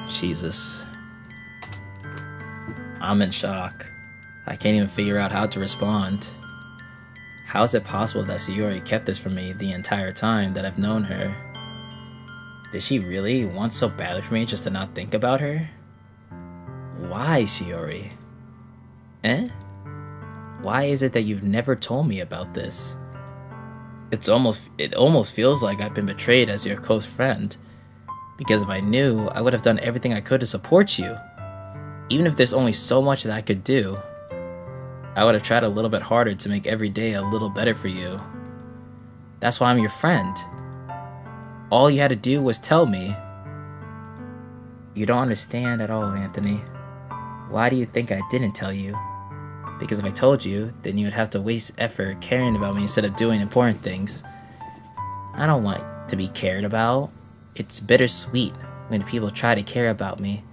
S6: Jesus. I'm in shock. I can't even figure out how to respond. How is it possible that Sayori kept this from me the entire time that I've known her? Did she really want so badly for me just to not think about her? Why, Sayori? Eh? Why is it that you've never told me about this? It almost feels like I've been betrayed as your close friend. Because if I knew, I would have done everything I could to support you. Even if there's only so much that I could do, I would have tried a little bit harder to make every day a little better for you. That's why I'm your friend. All you had to do was tell me. You don't understand at all, Anthony. Why do you think I didn't tell you? Because if I told you, then you would have to waste effort caring about me instead of doing important things. I don't want to be cared about. It's bittersweet when people try to care about me.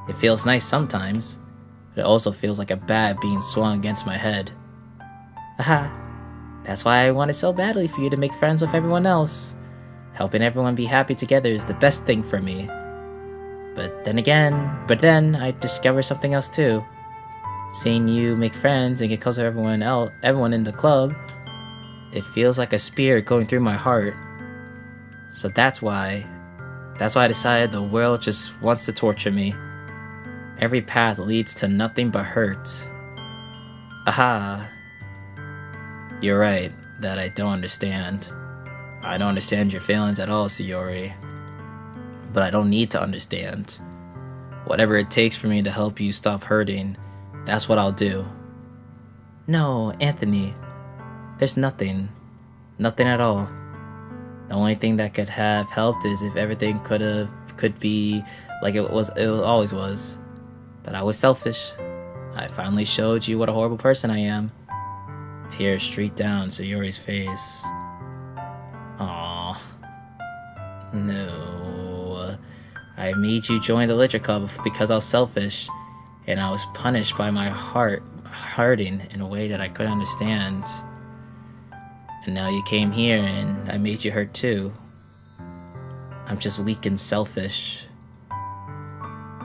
S6: It feels nice sometimes, but it also feels like a bat being swung against my head. Aha! That's why I wanted so badly for you to make friends with everyone else. Helping everyone be happy together is the best thing for me. But then I discovered something else too. Seeing you make friends and get close to everyone in the club, it feels like a spear going through my heart. So that's why I decided the world just wants to torture me. Every path leads to nothing but hurt. Aha! You're right that I don't understand. I don't understand your feelings at all, Sayori. But I don't need to understand. Whatever it takes for me to help you stop hurting, that's what I'll do. No, Anthony. There's nothing. Nothing at all. The only thing that could have helped is if everything could be like it always was. But I was selfish. I finally showed you what a horrible person I am. Tears streaked down Sayori's face. Aww. No. I made you join the Literature Club because I was selfish, and I was punished by my heart hurting in a way that I couldn't understand. And now you came here and I made you hurt too. I'm just weak and selfish.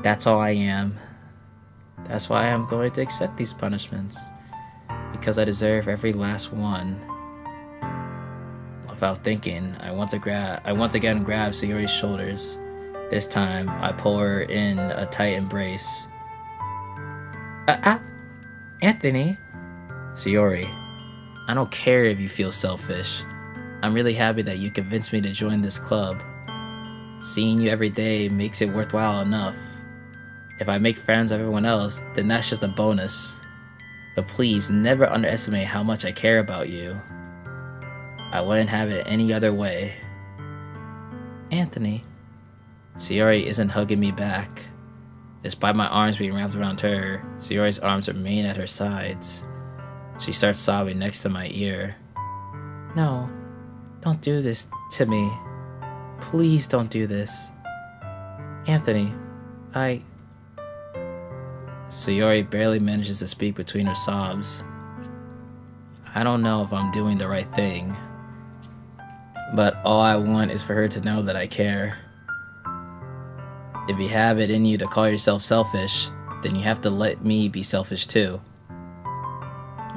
S6: That's all I am. That's why I'm going to accept these punishments. Because I deserve every last one. Without thinking, I once again grab Sayori's shoulders. This time, I pull her in a tight embrace. Anthony? Sayori, I don't care if you feel selfish. I'm really happy that you convinced me to join this club. seeing you every day makes it worthwhile enough. If I make friends with everyone else, then that's just a bonus. But please never underestimate how much I care about you. I wouldn't have it any other way. Anthony. Sayori isn't hugging me back. Despite my arms being wrapped around her, Sayori's arms remain at her sides. She starts sobbing next to my ear. No, don't do this to me. Please don't do this. Anthony, Sayori barely manages to speak between her sobs. I don't know if I'm doing the right thing, but all I want is for her to know that I care. If you have it in you to call yourself selfish, then you have to let me be selfish too.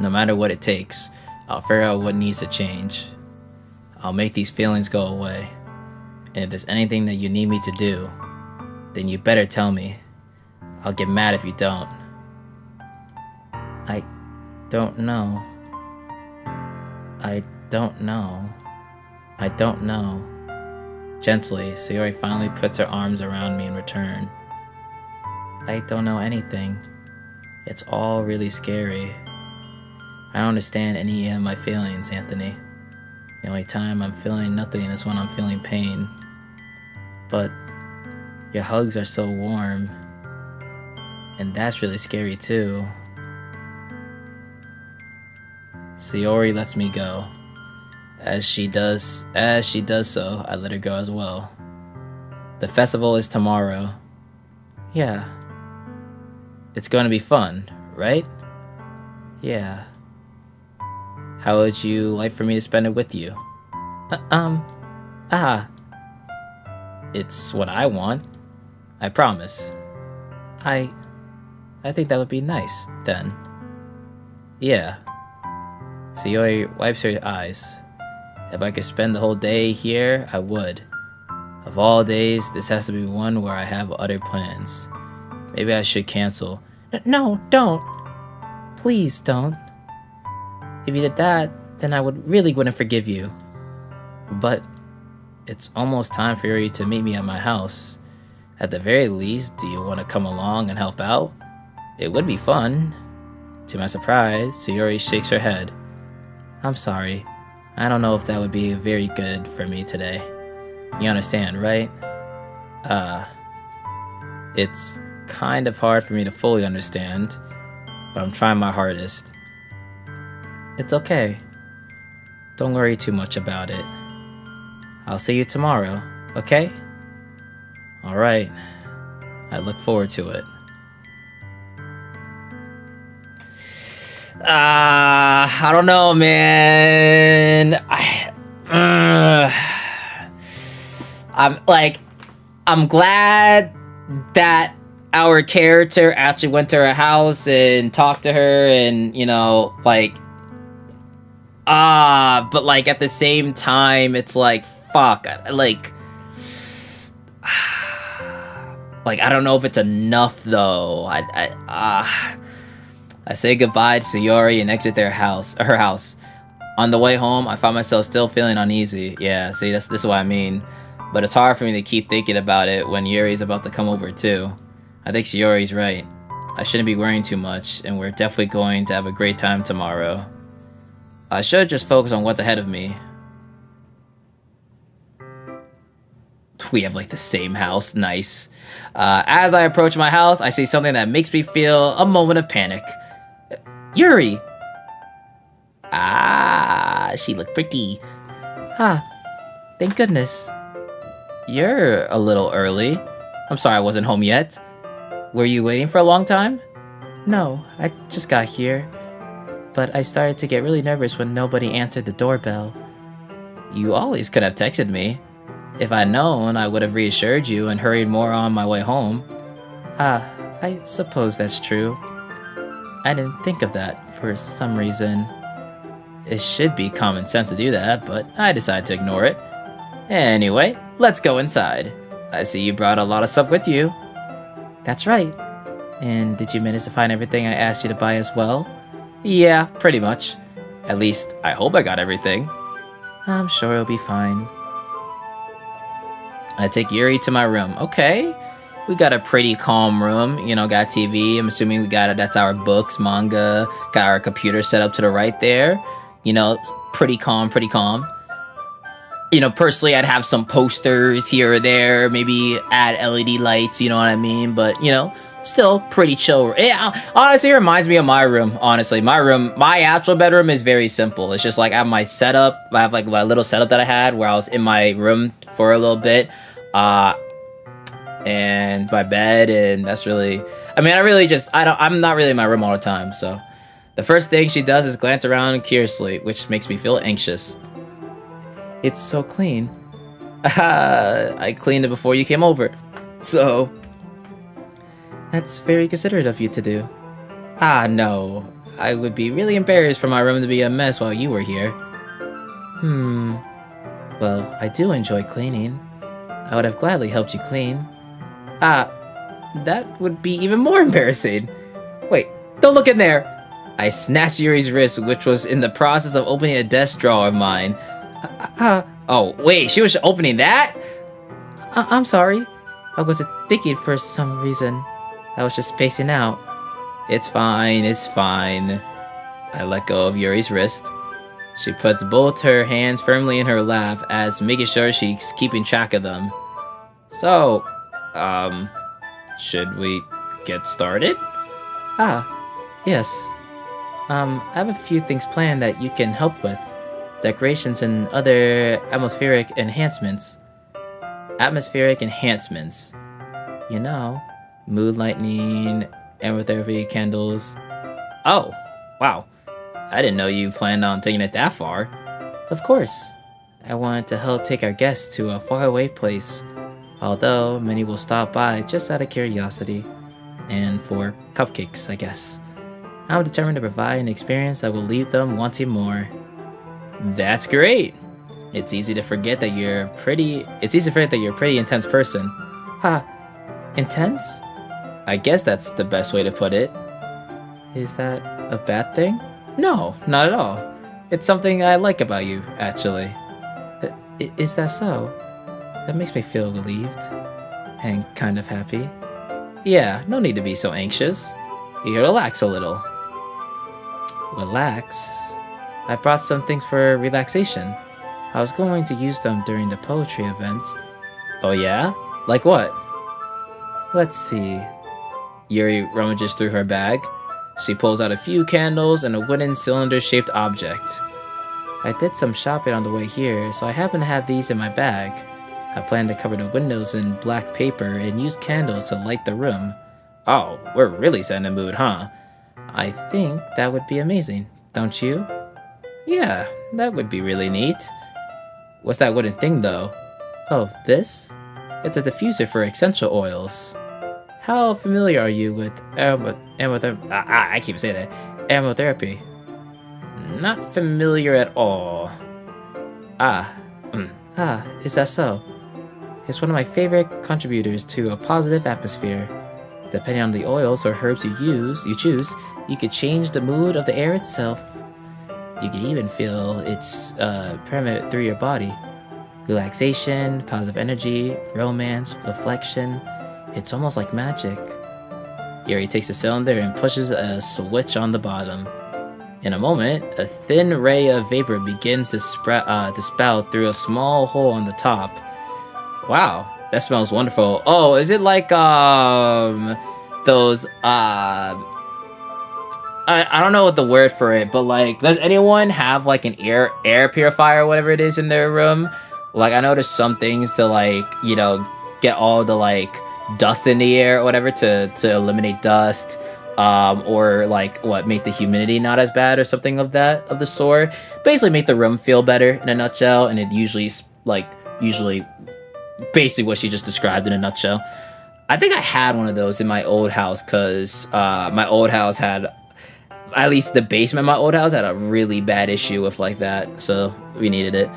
S6: No matter what it takes, I'll figure out what needs to change. I'll make these feelings go away. And if there's anything that you need me to do, then you better tell me. I'll get mad if you don't. I don't know. I don't know. I don't know. Gently, Sayori finally puts her arms around me in return. I don't know anything. It's all really scary. I don't understand any of my feelings, Anthony. The only time I'm feeling nothing is when I'm feeling pain. But your hugs are so warm. And that's really scary too. Sayori lets me go. As she does so, I let her go as well. The festival is tomorrow. Yeah. It's going to be fun, right? Yeah. How would you like for me to spend it with you? It's what I want. I promise. I think that would be nice, then. Yeah. Sayori wipes her eyes. If I could spend the whole day here, I would. Of all days, this has to be one where I have other plans. Maybe I should cancel. No, don't. Please don't. If you did that, then I wouldn't forgive you. But it's almost time for you to meet me at my house. At the very least, do you want to come along and help out? It would be fun. To my surprise, Sayori shakes her head. I'm sorry. I don't know if that would be very good for me today. You understand, right? It's kind of hard for me to fully understand, but I'm trying my hardest. It's okay. Don't worry too much about it. I'll see you tomorrow, okay? Alright. I look forward to it. I don't know, man. I'm glad that our character actually went to her house and talked to her and, but like at the same time, it's like, fuck, like I don't know if it's enough though. I say goodbye to Sayori and exit her house. On the way home, I find myself still feeling uneasy. Yeah, see, this is what I mean. But it's hard for me to keep thinking about it when Yuri's about to come over too. I think Sayori's right. I shouldn't be worrying too much, and we're definitely going to have a great time tomorrow. I should just focus on what's ahead of me. We have like the same house, nice. As I approach my house, I see something that makes me feel a moment of panic. Yuri! She looked pretty. Thank goodness. You're a little early. I'm sorry I wasn't home yet. Were you waiting for a long time? No, I just got here. But I started to get really nervous when nobody answered the doorbell. You always could have texted me. If I'd known, I would have reassured you and hurried more on my way home. I suppose that's true. I didn't think of that for some reason. It should be common sense to do that, but I decided to ignore it. Anyway, let's go inside. I see you brought a lot of stuff with you. That's right. And did you manage to find everything I asked you to buy as well? Yeah, pretty much. At least, I hope I got everything. I'm sure it'll be fine.
S1: I take Yuri to my room. Okay. We got a pretty calm room, you know, got TV. I'm assuming we got that's our books, manga, got our computer set up to the right there. You know, pretty calm, pretty calm. You know, personally, I'd have some posters here or there, maybe add LED lights, you know what I mean? But, you know, still pretty chill. Yeah, honestly, it reminds me of my room, honestly. My actual bedroom is very simple. It's just like I have my setup. I have like my little setup that I had where I was in my room for a little bit. And my bed, and that's really, I mean, I'm not really in my room all the time, so. The first thing she does is glance around curiously, which makes me feel anxious.
S6: It's so clean.
S1: I cleaned it before you came over, so.
S6: That's very considerate of you to do.
S1: No. I would be really embarrassed for my room to be a mess while you were here.
S6: Well, I do enjoy cleaning. I would have gladly helped you clean.
S1: That would be even more embarrassing. Wait, don't look in there! I snatched Yuri's wrist, which was in the process of opening a desk drawer of mine. Oh, wait, she was opening that?
S6: I'm sorry. I wasn't thinking for some reason. I was just spacing out.
S1: It's fine, it's fine. I let go of Yuri's wrist. She puts both her hands firmly in her lap as making sure she's keeping track of them. So, should we get started?
S6: Yes. I have a few things planned that you can help with. Decorations and other atmospheric enhancements.
S1: Atmospheric enhancements.
S6: You know, mood lightning, aromatherapy candles.
S1: Oh, wow. I didn't know you planned on taking it that far.
S6: Of course. I wanted to help take our guests to a faraway place. Although many will stop by just out of curiosity. And for cupcakes, I guess. I'm determined to provide an experience that will leave them wanting more.
S1: That's great. It's easy to forget that you're a pretty intense person.
S6: Intense?
S1: I guess that's the best way to put it.
S6: Is that a bad thing?
S1: No, not at all. It's something I like about you, actually.
S6: Is that so? That makes me feel relieved. And kind of happy.
S1: Yeah, no need to be so anxious. You can relax a little.
S6: Relax? I brought some things for relaxation. I was going to use them during the poetry event.
S1: Oh yeah? Like what?
S6: Let's see.
S1: Yuri rummages through her bag. She pulls out a few candles and a wooden cylinder-shaped object.
S6: I did some shopping on the way here, so I happen to have these in my bag. I plan to cover the windows in black paper and use candles to light the room.
S1: Oh, we're really setting a mood, huh?
S6: I think that would be amazing, don't you?
S1: Yeah, that would be really neat. What's that wooden thing, though?
S6: Oh, this?
S1: It's a diffuser for essential oils.
S6: How familiar are you with
S1: I keep saying that.
S6: aromatherapy?
S1: Not familiar at all.
S6: Is that so? It's one of my favorite contributors to a positive atmosphere. Depending on the oils or herbs you choose, you could change the mood of the air itself. You can even feel its permeate through your body. Relaxation, positive energy, romance, reflection. It's almost like magic.
S1: Yuri takes the cylinder and pushes a switch on the bottom. In a moment, a thin ray of vapor begins to spout through a small hole on the top. Wow, that smells wonderful. Oh, is it like those I don't know what the word for it, but like, does anyone have like an air purifier or whatever it is in their room? Like, I know there's some things to like, you know, get all the like dust in the air or whatever to eliminate dust, or like make the humidity not as bad or something of the sort. Basically make the room feel better in a nutshell, and it usually basically what she just described in a nutshell. I think I had one of those in my old house because my old house had, at least the basement of my old house had a really bad issue with like that, so we needed it.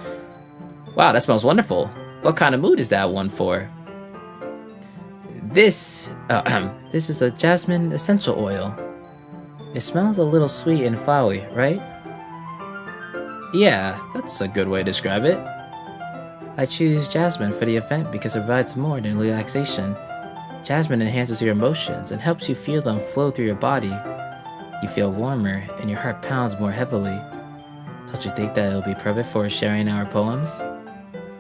S1: Wow, that smells wonderful. What kind of mood is that one for?
S6: This is a jasmine essential oil. It smells a little sweet and flowery, right?
S1: Yeah, that's a good way to describe it.
S6: I choose Jasmine for the event because it provides more than relaxation. Jasmine enhances your emotions and helps you feel them flow through your body. You feel warmer and your heart pounds more heavily. Don't you think that it'll be perfect for sharing our poems?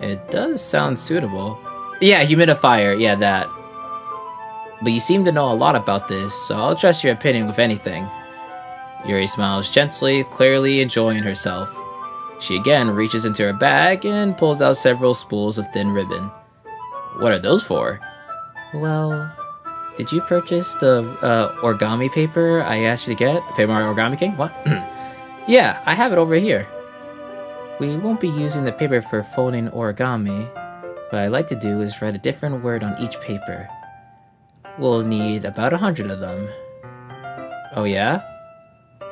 S1: It does sound suitable. Yeah, humidifier, yeah, that. But you seem to know a lot about this, so I'll trust your opinion with anything. Yuri smiles gently, clearly enjoying herself. She again reaches into her bag and pulls out several spools of thin ribbon. What are those for?
S6: Well, did you purchase the origami paper I asked you to get?
S1: Paper Mario Origami King? What? Yeah, I have it over here.
S6: We won't be using the paper for folding origami. What I'd like to do is write a different word on each paper. We'll need about 100 of them.
S1: Oh yeah?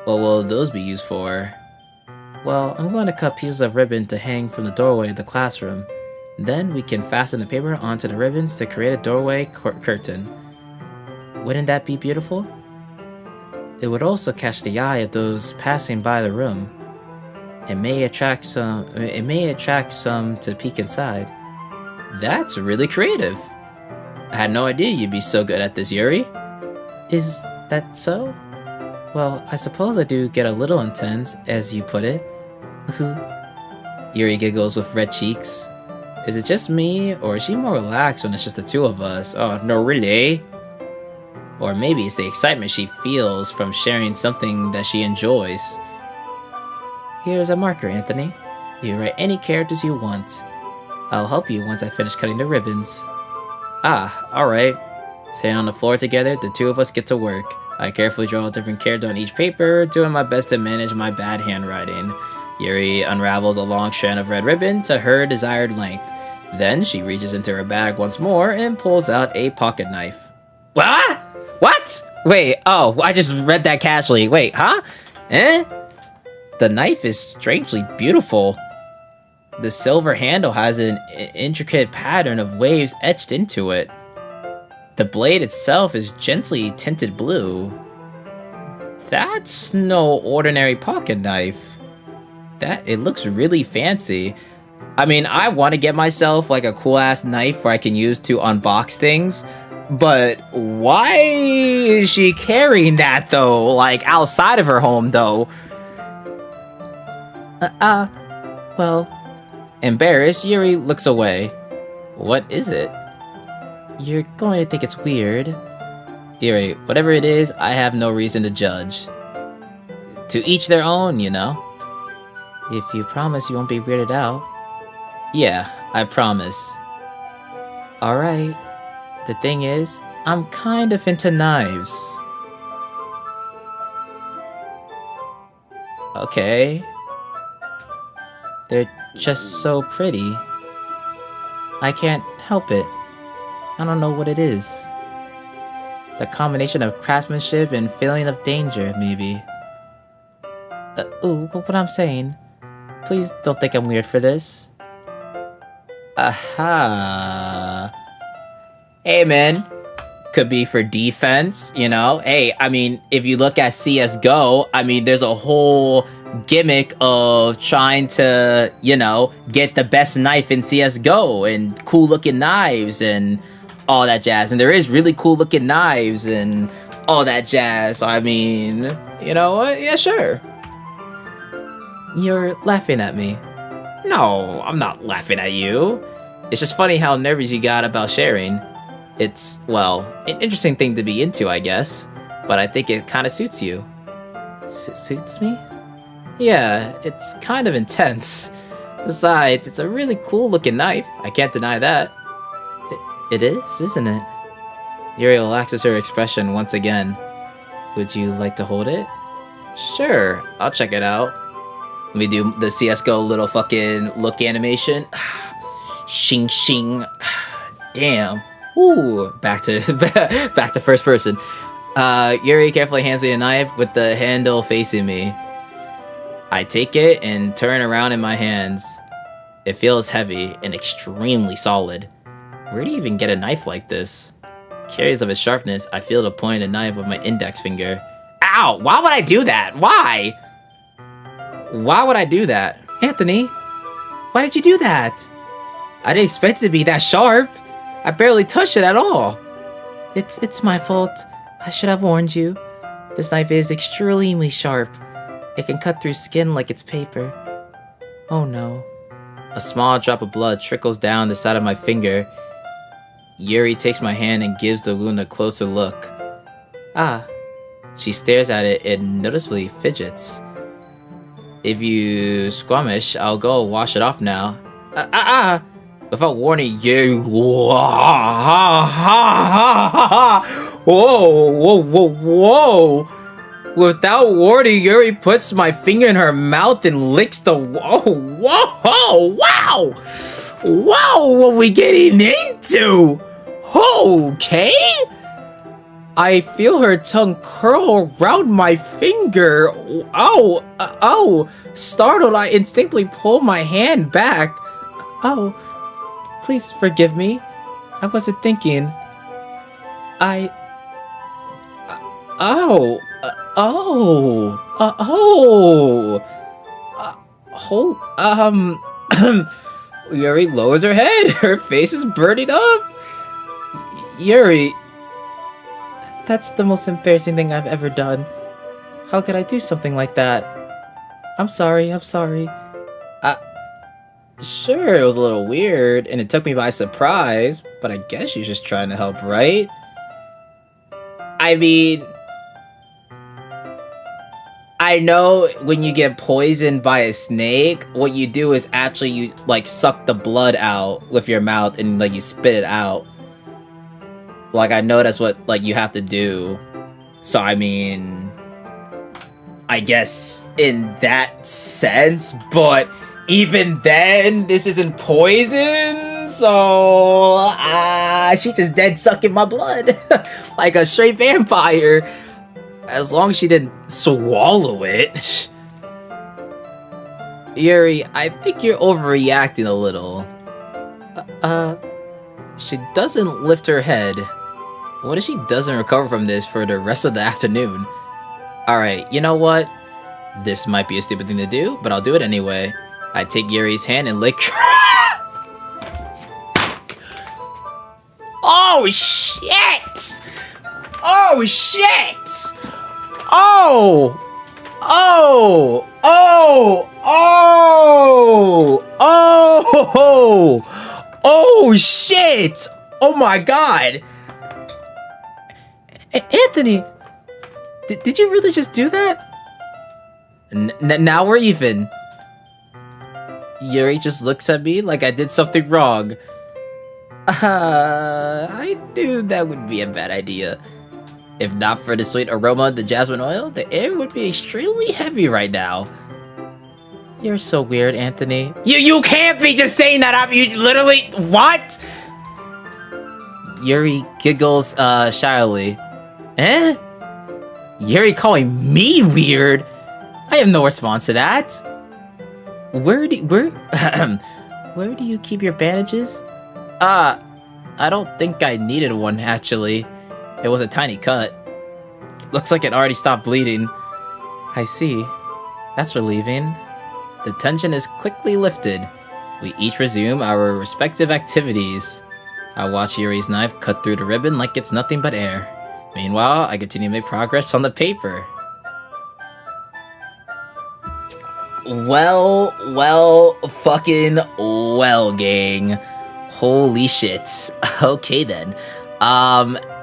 S1: What will those be used for?
S6: Well, I'm going to cut pieces of ribbon to hang from the doorway of the classroom. Then we can fasten the paper onto the ribbons to create a doorway curtain. Wouldn't that be beautiful? It would also catch the eye of those passing by the room. It may attract some to peek inside.
S1: That's really creative. I had no idea you'd be so good at this, Yuri.
S6: Is that so? Well, I suppose I do get a little intense, as you put it.
S1: Yuri giggles with red cheeks. Is it just me, or is she more relaxed when it's just the two of us? Oh, no, really? Or maybe it's the excitement she feels from sharing something that she enjoys.
S6: Here's a marker, Anthony. You write any characters you want. I'll help you once I finish cutting the ribbons.
S1: Ah, alright. Sitting on the floor together, the two of us get to work. I carefully draw a different character on each paper, doing my best to manage my bad handwriting. Yuri unravels a long strand of red ribbon to her desired length. Then she reaches into her bag once more and pulls out a pocket knife. What? What? Wait, oh, I just read that casually. Wait, huh? Eh? The knife is strangely beautiful. The silver handle has an intricate pattern of waves etched into it. The blade itself is gently tinted blue. That's no ordinary pocket knife. It looks really fancy. I mean, I want to get myself like a cool ass knife where I can use to unbox things. But why is she carrying that though? Like outside of her home though?
S6: Well,
S1: embarrassed, Yuri looks away. What is it?
S6: You're going to think it's weird.
S1: Yuri, whatever it is, I have no reason to judge. To each their own, you know?
S6: If you promise you won't be weirded out.
S1: Yeah, I promise.
S6: Alright. The thing is, I'm kind of into knives.
S1: Okay.
S6: They're just so pretty. I can't help it. I don't know what it is. The combination of craftsmanship and feeling of danger, maybe. What I'm saying. Please don't think I'm weird for this.
S1: Aha. Hey, man. Could be for defense, you know? Hey, I mean, if you look at CSGO, I mean, there's a whole gimmick of trying to, you know, get the best knife in CSGO and cool looking knives and all that jazz. And there is really cool looking knives and all that jazz. So, I mean, you know what? Yeah, sure.
S6: You're laughing at me.
S1: No, I'm not laughing at you. It's just funny how nervous you got about sharing. It's, well, an interesting thing to be into, I guess. But I think it kind of suits you.
S6: Suits me?
S1: Yeah, it's kind of intense. Besides, it's a really cool looking knife. I can't deny that.
S6: It is, isn't it?
S1: Yuri relaxes her expression once again.
S6: Would you like to hold it?
S1: Sure, I'll check it out. Let me do the CSGO little fucking look animation. Shing shing. Damn. Ooh, back to first person. Yuri carefully hands me a knife with the handle facing me. I take it and turn around in my hands. It feels heavy and extremely solid. Where do you even get a knife like this? Curious of its sharpness, I feel the point of the knife with my index finger. Ow! Why would I do that? Why? Why would I do that?
S6: Anthony, why did you do that?
S1: I didn't expect it to be that sharp. I barely touched it at all.
S6: It's my fault. I should have warned you. This knife is extremely sharp. It can cut through skin like it's paper. Oh no.
S1: A small drop of blood trickles down the side of my finger. Yuri takes my hand and gives the wound a closer look. Ah. She stares at it and noticeably fidgets. If you squamish, I'll go wash it off now. Without warning, Yuri. Whoa. Without warning, Yuri puts my finger in her mouth and licks the. Wow! What we getting into? Okay? I feel her tongue curl around my finger. Startled, I instinctively pull my hand back.
S6: Oh, please forgive me. I wasn't thinking.
S1: Yuri lowers her head. Her face is burning up. Yuri.
S6: That's the most embarrassing thing I've ever done. How could I do something like that? I'm sorry.
S1: Sure, it was a little weird, and it took me by surprise, but I guess she's just trying to help, right? I mean, I know when you get poisoned by a snake, what you do is actually you, like, suck the blood out with your mouth and, like, you spit it out. Like, I know that's what, like, you have to do. So, I mean, I guess in that sense, but even then, this isn't poison, so she just dead sucking my blood like a straight vampire. As long as she didn't swallow it. Yuri, I think you're overreacting a little. She doesn't lift her head. What if she doesn't recover from this for the rest of the afternoon? Alright, you know what? This might be a stupid thing to do, but I'll do it anyway. I take Yuri's hand and lick. Oh shit! Oh shit! Oh! Oh! Oh! Oh! Oh! Oh shit! Oh my god!
S6: Anthony! Did you really just do that?
S1: Now we're even. Yuri just looks at me like I did something wrong. I knew that would be a bad idea. If not for the sweet aroma of the jasmine oil, the air would be extremely heavy right now.
S6: You're so weird, Anthony.
S1: You can't be just saying that. You literally what? Yuri giggles shyly. Eh? Yuri calling me weird? I have no response to that.
S6: Where do you keep your bandages?
S1: I don't think I needed one, actually. It was a tiny cut. Looks like it already stopped bleeding.
S6: I see. That's relieving.
S1: The tension is quickly lifted. We each resume our respective activities. I watch Yuri's knife cut through the ribbon like it's nothing but air. Meanwhile, I continue to make progress on the paper. Well, gang. Holy shit. Okay then.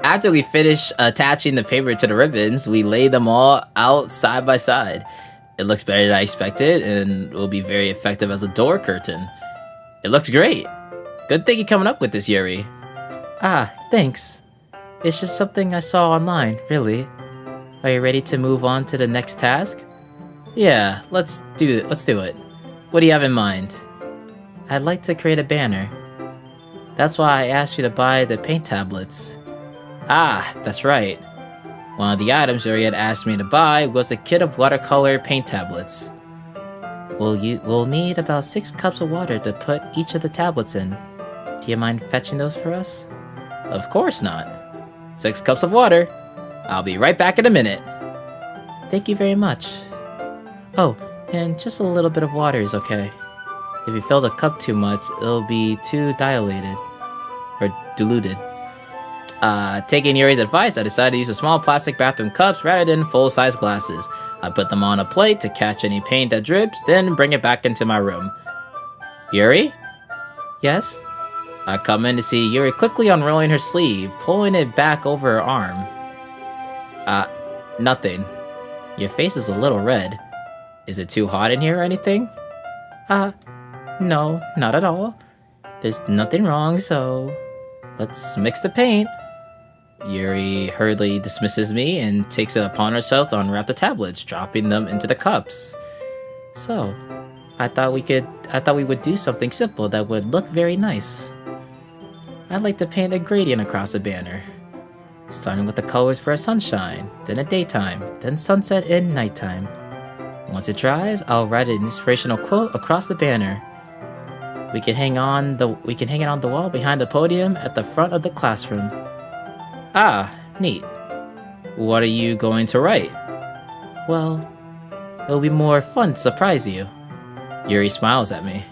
S1: After we finish attaching the paper to the ribbons, we lay them all out side by side. It looks better than I expected, and will be very effective as a door curtain. It looks great. Good thing you're coming up with this, Yuri.
S6: Thanks. It's just something I saw online, really. Are you ready to move on to the next task?
S1: Yeah, let's do it. What do you have in mind?
S6: I'd like to create a banner. That's why I asked you to buy the paint tablets.
S1: That's right. One of the items Yuri had asked me to buy was a kit of watercolor paint tablets.
S6: We'll need about 6 cups of water to put each of the tablets in. Do you mind fetching those for us?
S1: Of course not. 6 cups of water. I'll be right back in a minute.
S6: Thank you very much. Oh, and just a little bit of water is okay. If you fill the cup too much, it'll be too dilated. Or diluted. Taking Yuri's advice, I decided to use the small plastic bathroom cups rather than full-size glasses. I put them on a plate to catch any paint that drips, then bring it back into my room. Yuri? Yes? I come in to see Yuri quickly unrolling her sleeve, pulling it back over her arm. Nothing. Your face is a little red. Is it too hot in here or anything? No, not at all. There's nothing wrong, so let's mix the paint. Yuri hurriedly dismisses me and takes it upon herself to unwrap the tablets, dropping them into the cups. So, I thought we would do something simple that would look very nice. I'd like to paint a gradient across the banner, starting with the colors for a sunshine, then a daytime, then sunset and nighttime. Once it dries, I'll write an inspirational quote across the banner. We can hang it on the wall behind the podium at the front of the classroom. Ah, neat. What are you going to write? Well, it'll be more fun to surprise you. Yuri smiles at me.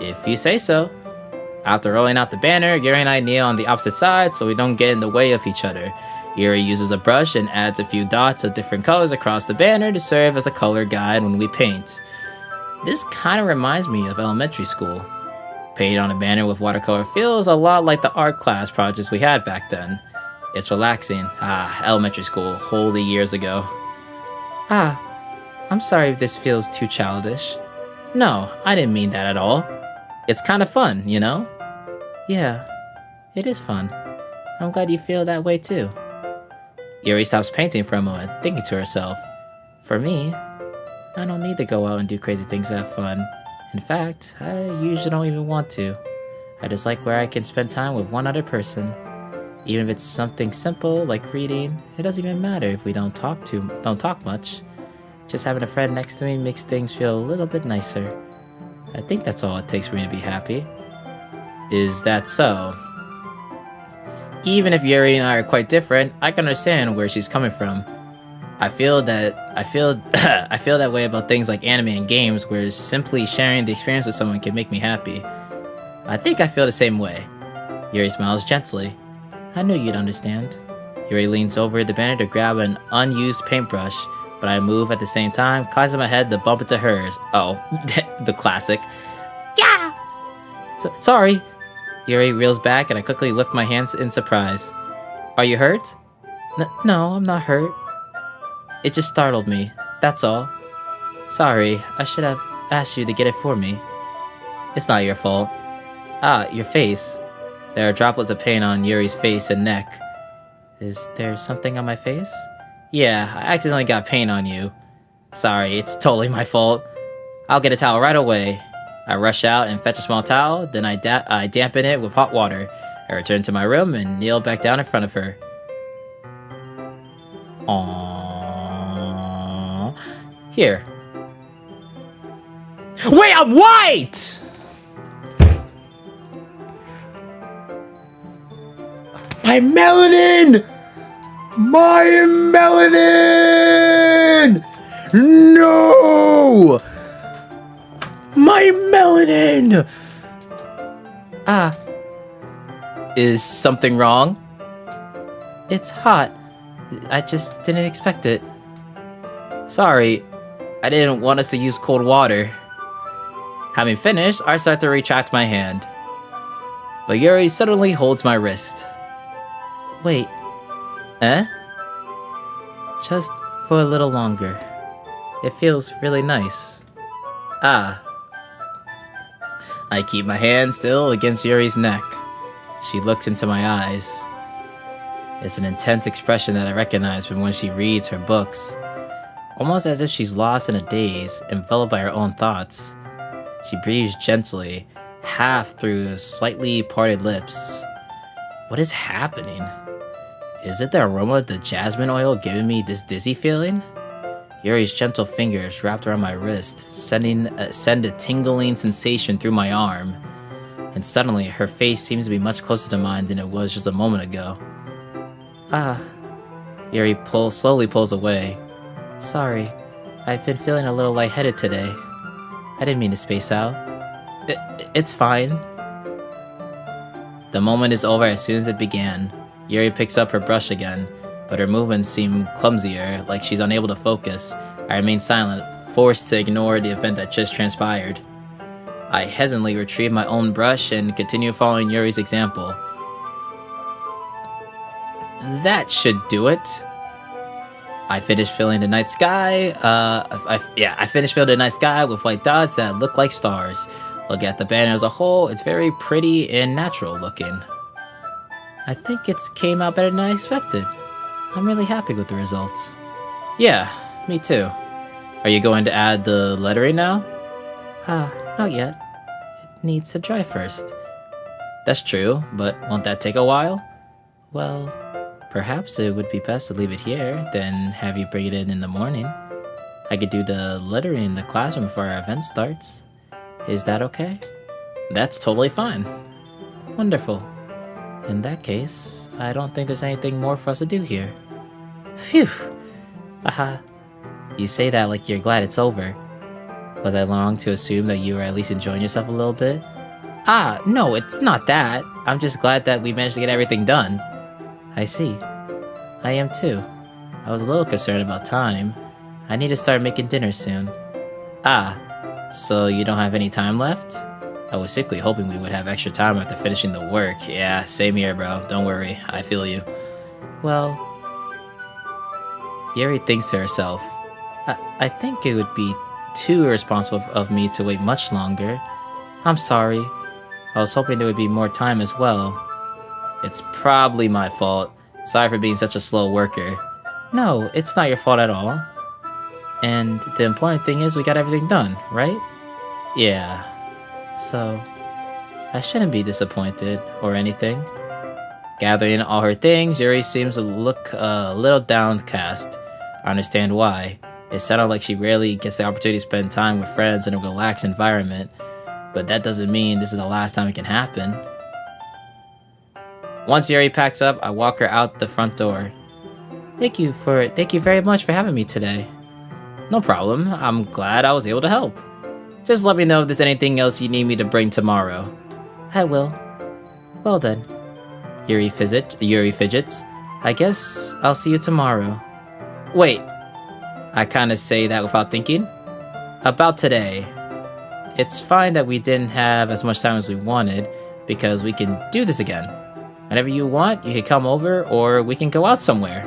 S6: If you say so. After rolling out the banner, Yuri and I kneel on the opposite side so we don't get in the way of each other. Yuri uses a brush and adds a few dots of different colors across the banner to serve as a color guide when we paint. This kind of reminds me of elementary school. Painting on a banner with watercolor feels a lot like the art class projects we had back then. It's relaxing. Elementary school, wholly years ago. I'm sorry if this feels too childish. No, I didn't mean that at all. It's kind of fun, you know? Yeah, it is fun. I'm glad you feel that way too. Yuri stops painting for a moment, thinking to herself, for me, I don't need to go out and do crazy things to have fun. In fact, I usually don't even want to. I just like where I can spend time with one other person. Even if it's something simple like reading, it doesn't even matter if we don't talk much. Just having a friend next to me makes things feel a little bit nicer. I think that's all it takes for me to be happy. Is that so? Even if Yuri and I are quite different, I can understand where she's coming from. I feel that way about things like anime and games, where simply sharing the experience with someone can make me happy. I think I feel the same way. Yuri smiles gently. I knew you'd understand. Yuri leans over the banner to grab an unused paintbrush, but I move at the same time, causing my head to bump into hers. Oh, the classic. Yeah! Sorry! Yuri reels back and I quickly lift my hands in surprise. Are you hurt? No, I'm not hurt. It just startled me, that's all. Sorry, I should have asked you to get it for me. It's not your fault. Your face. There are droplets of paint on Yuri's face and neck. Is there something on my face? Yeah, I accidentally got paint on you. Sorry, it's totally my fault. I'll get a towel right away. I rush out and fetch a small towel, then I dampen it with hot water. I return to my room and kneel back down in front of her. Aww. Here. Wait, I'm white! My melanin! My melanin! No! My melanin! Is something wrong? It's hot. I just didn't expect it. Sorry, I didn't want us to use cold water. Having finished, I start to retract my hand. But Yuri suddenly holds my wrist. Wait. Eh? Just for a little longer. It feels really nice. I keep my hand still against Yuri's neck. She looks into my eyes. It's an intense expression that I recognize from when she reads her books. Almost as if she's lost in a daze, enveloped by her own thoughts. She breathes gently, half through slightly parted lips. What is happening? Is it the aroma of the jasmine oil giving me this dizzy feeling? Yuri's gentle fingers wrapped around my wrist, send a tingling sensation through my arm. And suddenly, her face seems to be much closer to mine than it was just a moment ago. Yuri slowly pulls away. Sorry, I've been feeling a little lightheaded today. I didn't mean to space out. It's fine. The moment is over as soon as it began. Yuri picks up her brush again, but her movements seem clumsier, like she's unable to focus. I remain silent, forced to ignore the event that just transpired. I hesitantly retrieve my own brush and continue following Yuri's example. That should do it. I finished filling the night sky. I finished filling the night sky with white dots that look like stars. Look at the banner as a whole, it's very pretty and natural looking. I think it's came out better than I expected. I'm really happy with the results. Yeah, me too. Are you going to add the lettering now? Not yet. It needs to dry first. That's true, but won't that take a while? Well, perhaps it would be best to leave it here, then have you bring it in the morning. I could do the lettering in the classroom before our event starts. Is that okay? That's totally fine. Wonderful. In that case, I don't think there's anything more for us to do here. Phew! Haha. You say that like you're glad it's over. Was I wrong to assume that you were at least enjoying yourself a little bit? No, it's not that. I'm just glad that we managed to get everything done. I see. I am too. I was a little concerned about time. I need to start making dinner soon. So you don't have any time left? I was secretly hoping we would have extra time after finishing the work. Yeah, same here, bro. Don't worry. I feel you. Well, Yuri thinks to herself, I think it would be too irresponsible of me to wait much longer. I'm sorry. I was hoping there would be more time as well. It's probably my fault. Sorry for being such a slow worker. No, it's not your fault at all. And the important thing is we got everything done, right? Yeah. So, I shouldn't be disappointed or anything. Gathering all her things, Yuri seems to look a little downcast. I understand why. It sounded like she rarely gets the opportunity to spend time with friends in a relaxed environment, but that doesn't mean this is the last time it can happen. Once Yuri packs up, I walk her out the front door. Thank you very much for having me today. No problem. I'm glad I was able to help. Just let me know if there's anything else you need me to bring tomorrow. I will. Well then. Yuri fidgets. I guess I'll see you tomorrow. Wait. I kinda say that without thinking. About today. It's fine that we didn't have as much time as we wanted, because we can do this again. Whenever you want, you can come over, or we can go out somewhere.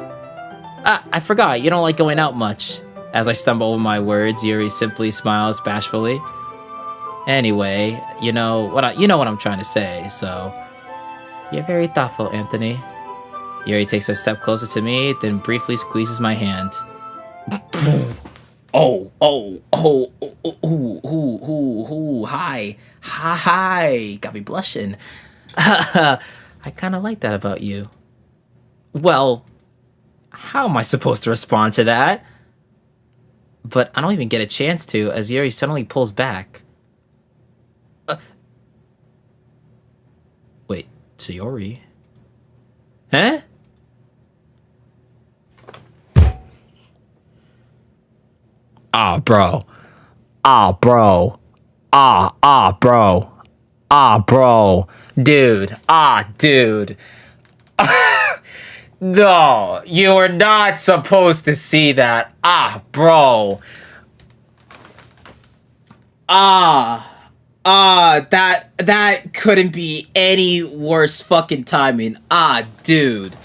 S6: I forgot, you don't like going out much. As I stumble over my words, Yuri simply smiles bashfully. Anyway, you know what I'm trying to say, so... You're very thoughtful, Anthony. Yuri takes a step closer to me, then briefly squeezes my hand. Hi. Got me blushing. I kinda like that about you. Well, how am I supposed to respond to that? But I don't even get a chance to, as Yuri suddenly pulls back. Wait, Sayori? Huh? Bro. Dude. No, you are not supposed to see that. Bro. That couldn't be any worse fucking timing. Dude.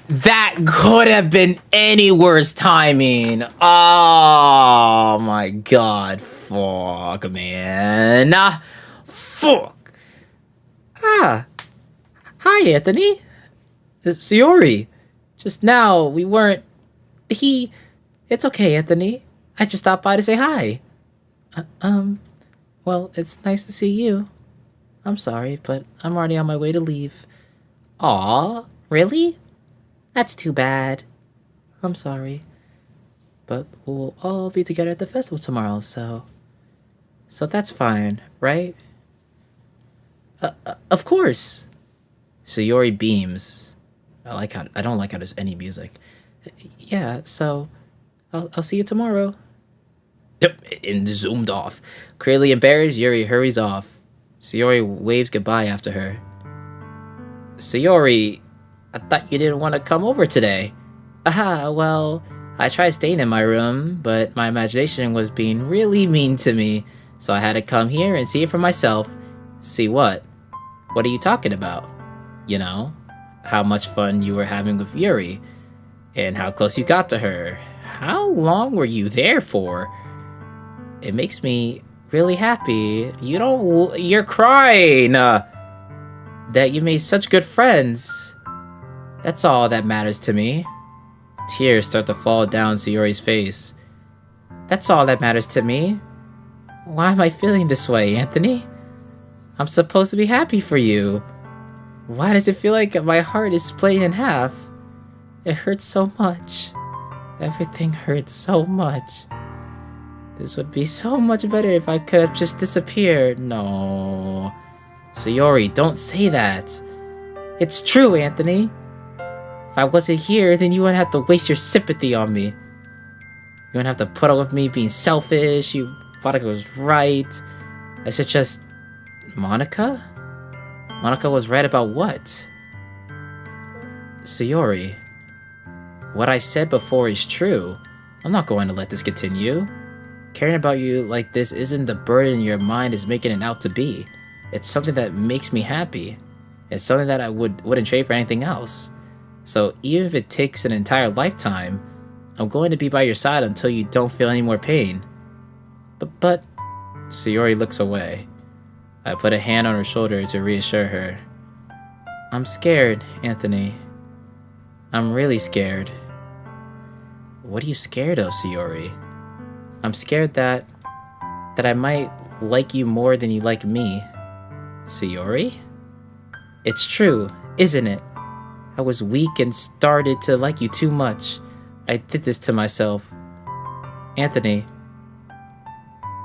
S6: That could have been any worse timing. Oh my god. Fuck, man. Fuck. Hi, Anthony. It's Sayori. Just now, we weren't... It's okay, Anthony. I just stopped by to say hi. Well, it's nice to see you. I'm sorry, but I'm already on my way to leave. Aw, really? That's too bad. I'm sorry. But we'll all be together at the festival tomorrow, so that's fine, right? Of course. Sayori beams. I don't like how there's any music. Yeah, so I'll see you tomorrow.
S1: and zoomed off. Clearly embarrassed, Yuri hurries off. Sayori waves goodbye after her. Sayori, I thought you didn't want to come over today. Aha, well, I tried staying in my room, but my imagination was being really mean to me, so I had to come here and see it for myself. See what? What are you talking about? You know, how much fun you were having with Yuri, and how close you got to her. How long were you there for? It makes me really happy. You're crying! That you made such good friends. That's all that matters to me. Tears start to fall down Sayori's face. That's all that matters to me. Why am I feeling this way, Anthony? I'm supposed to be happy for you. Why does it feel like my heart is split in half? It hurts so much. Everything hurts so much. This would be so much better if I could have just disappeared. No. Sayori, don't say that. It's true, Anthony. If I wasn't here, then you wouldn't have to waste your sympathy on me. You wouldn't have to put up with me being selfish. You thought I was right. I should just... Monica? Monica was right about what? Sayori, what I said before is true. I'm not going to let this continue. Caring about you like this isn't the burden your mind is making it out to be. It's something that makes me happy. It's something that I wouldn't trade for anything else. So even if it takes an entire lifetime, I'm going to be by your side until you don't feel any more pain. But Sayori looks away. I put a hand on her shoulder to reassure her. I'm scared, Anthony. I'm really scared. What are you scared of, Sayori? I'm scared that I might like you more than you like me. Sayori? It's true, isn't it? I was weak and started to like you too much. I did this to myself. Anthony,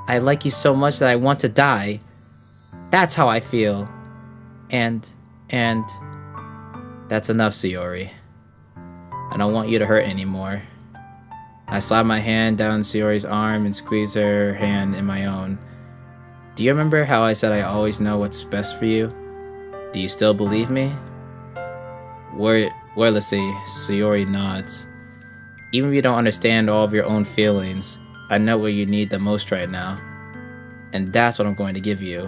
S1: I like you so much that I want to die. That's how I feel. And that's enough, Sayori. I don't want you to hurt anymore. I slide my hand down Sayori's arm and squeeze her hand in my own. Do you remember how I said I always know what's best for you? Do you still believe me? Wordlessly, Sayori nods. Even if you don't understand all of your own feelings, I know what you need the most right now. And that's what I'm going to give you.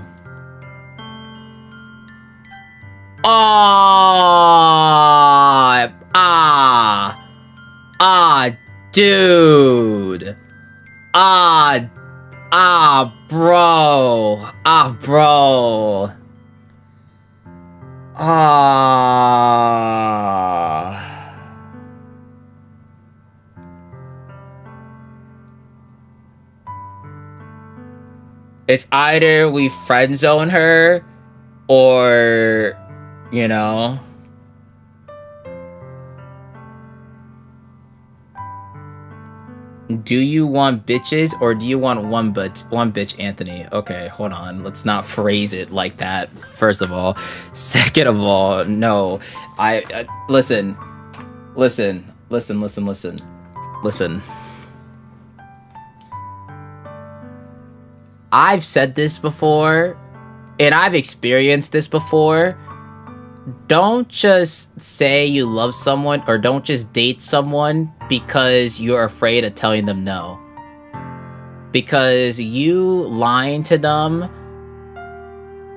S1: Dude. Bro. It's either we friend zone her or, you know, do you want bitches or do you want one bitch, Anthony? Okay, hold on. Let's not phrase it like that, first of all. Second of all, no. Listen. I've said this before, and I've experienced this before. Don't just say you love someone or don't just date someone because you're afraid of telling them no. Because you lying to them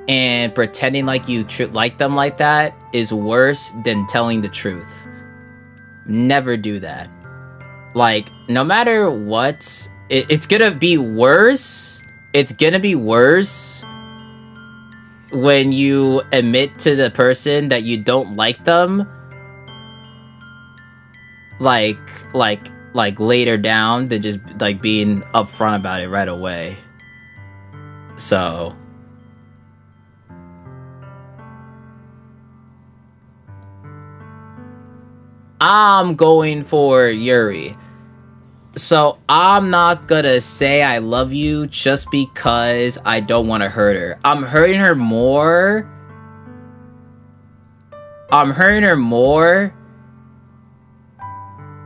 S1: and pretending like you like them like that is worse than telling the truth. Never do that. Like, no matter what, it's gonna be worse. It's gonna be worse when you admit to the person that you don't like them, like later down, than just like being upfront about it right away. So I'm going for Yuri. So I'm not gonna say I love you just because I don't want to hurt her. I'm hurting her more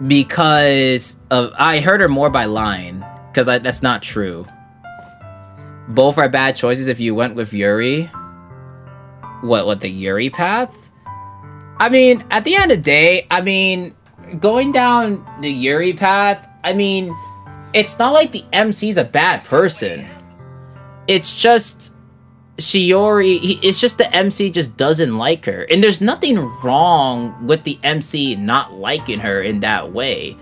S1: because of I hurt her more by lying. because that's not true. Both are bad choices if you went with Yuri. What, the Yuri path? I mean, at the end of the day, I mean, going down the Yuri path, I mean, it's not like the MC's a bad person. It's just Shiori, it's just the MC just doesn't like her. And there's nothing wrong with the MC not liking her in that way.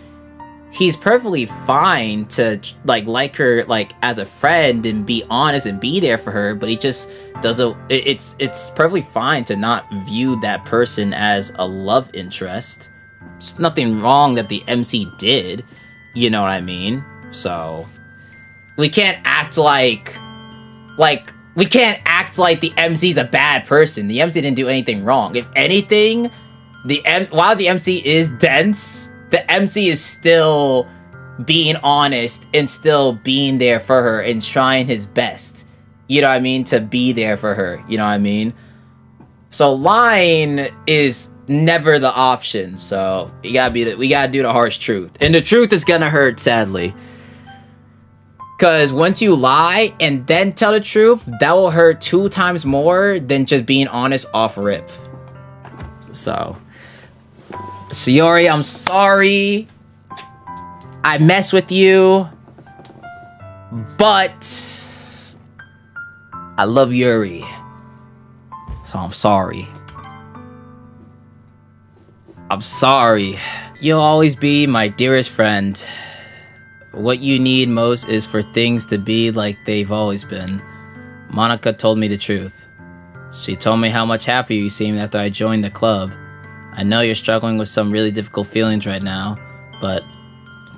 S1: He's perfectly fine to like her like as a friend and be honest and be there for her, but he just doesn't. It's perfectly fine to not view that person as a love interest. There's nothing wrong that the MC did, you know what I mean? So we can't act like we can't act like the MC's a bad person. The MC didn't do anything wrong. If anything, while the MC is dense, the MC is still being honest and still being there for her and trying his best. You know what I mean? To be there for her. You know what I mean? So lying is never the option. So we gotta do the harsh truth. And the truth is gonna hurt, sadly. Because once you lie and then tell the truth, that will hurt 2 times more than just being honest off rip. So Shiori, I'm sorry I mess with you, but I love Yuri, so I'm sorry. I'm sorry. You'll always be my dearest friend. What you need most is for things to be like they've always been. Monika told me the truth. She told me how much happier you seemed after I joined the club. I know you're struggling with some really difficult feelings right now, but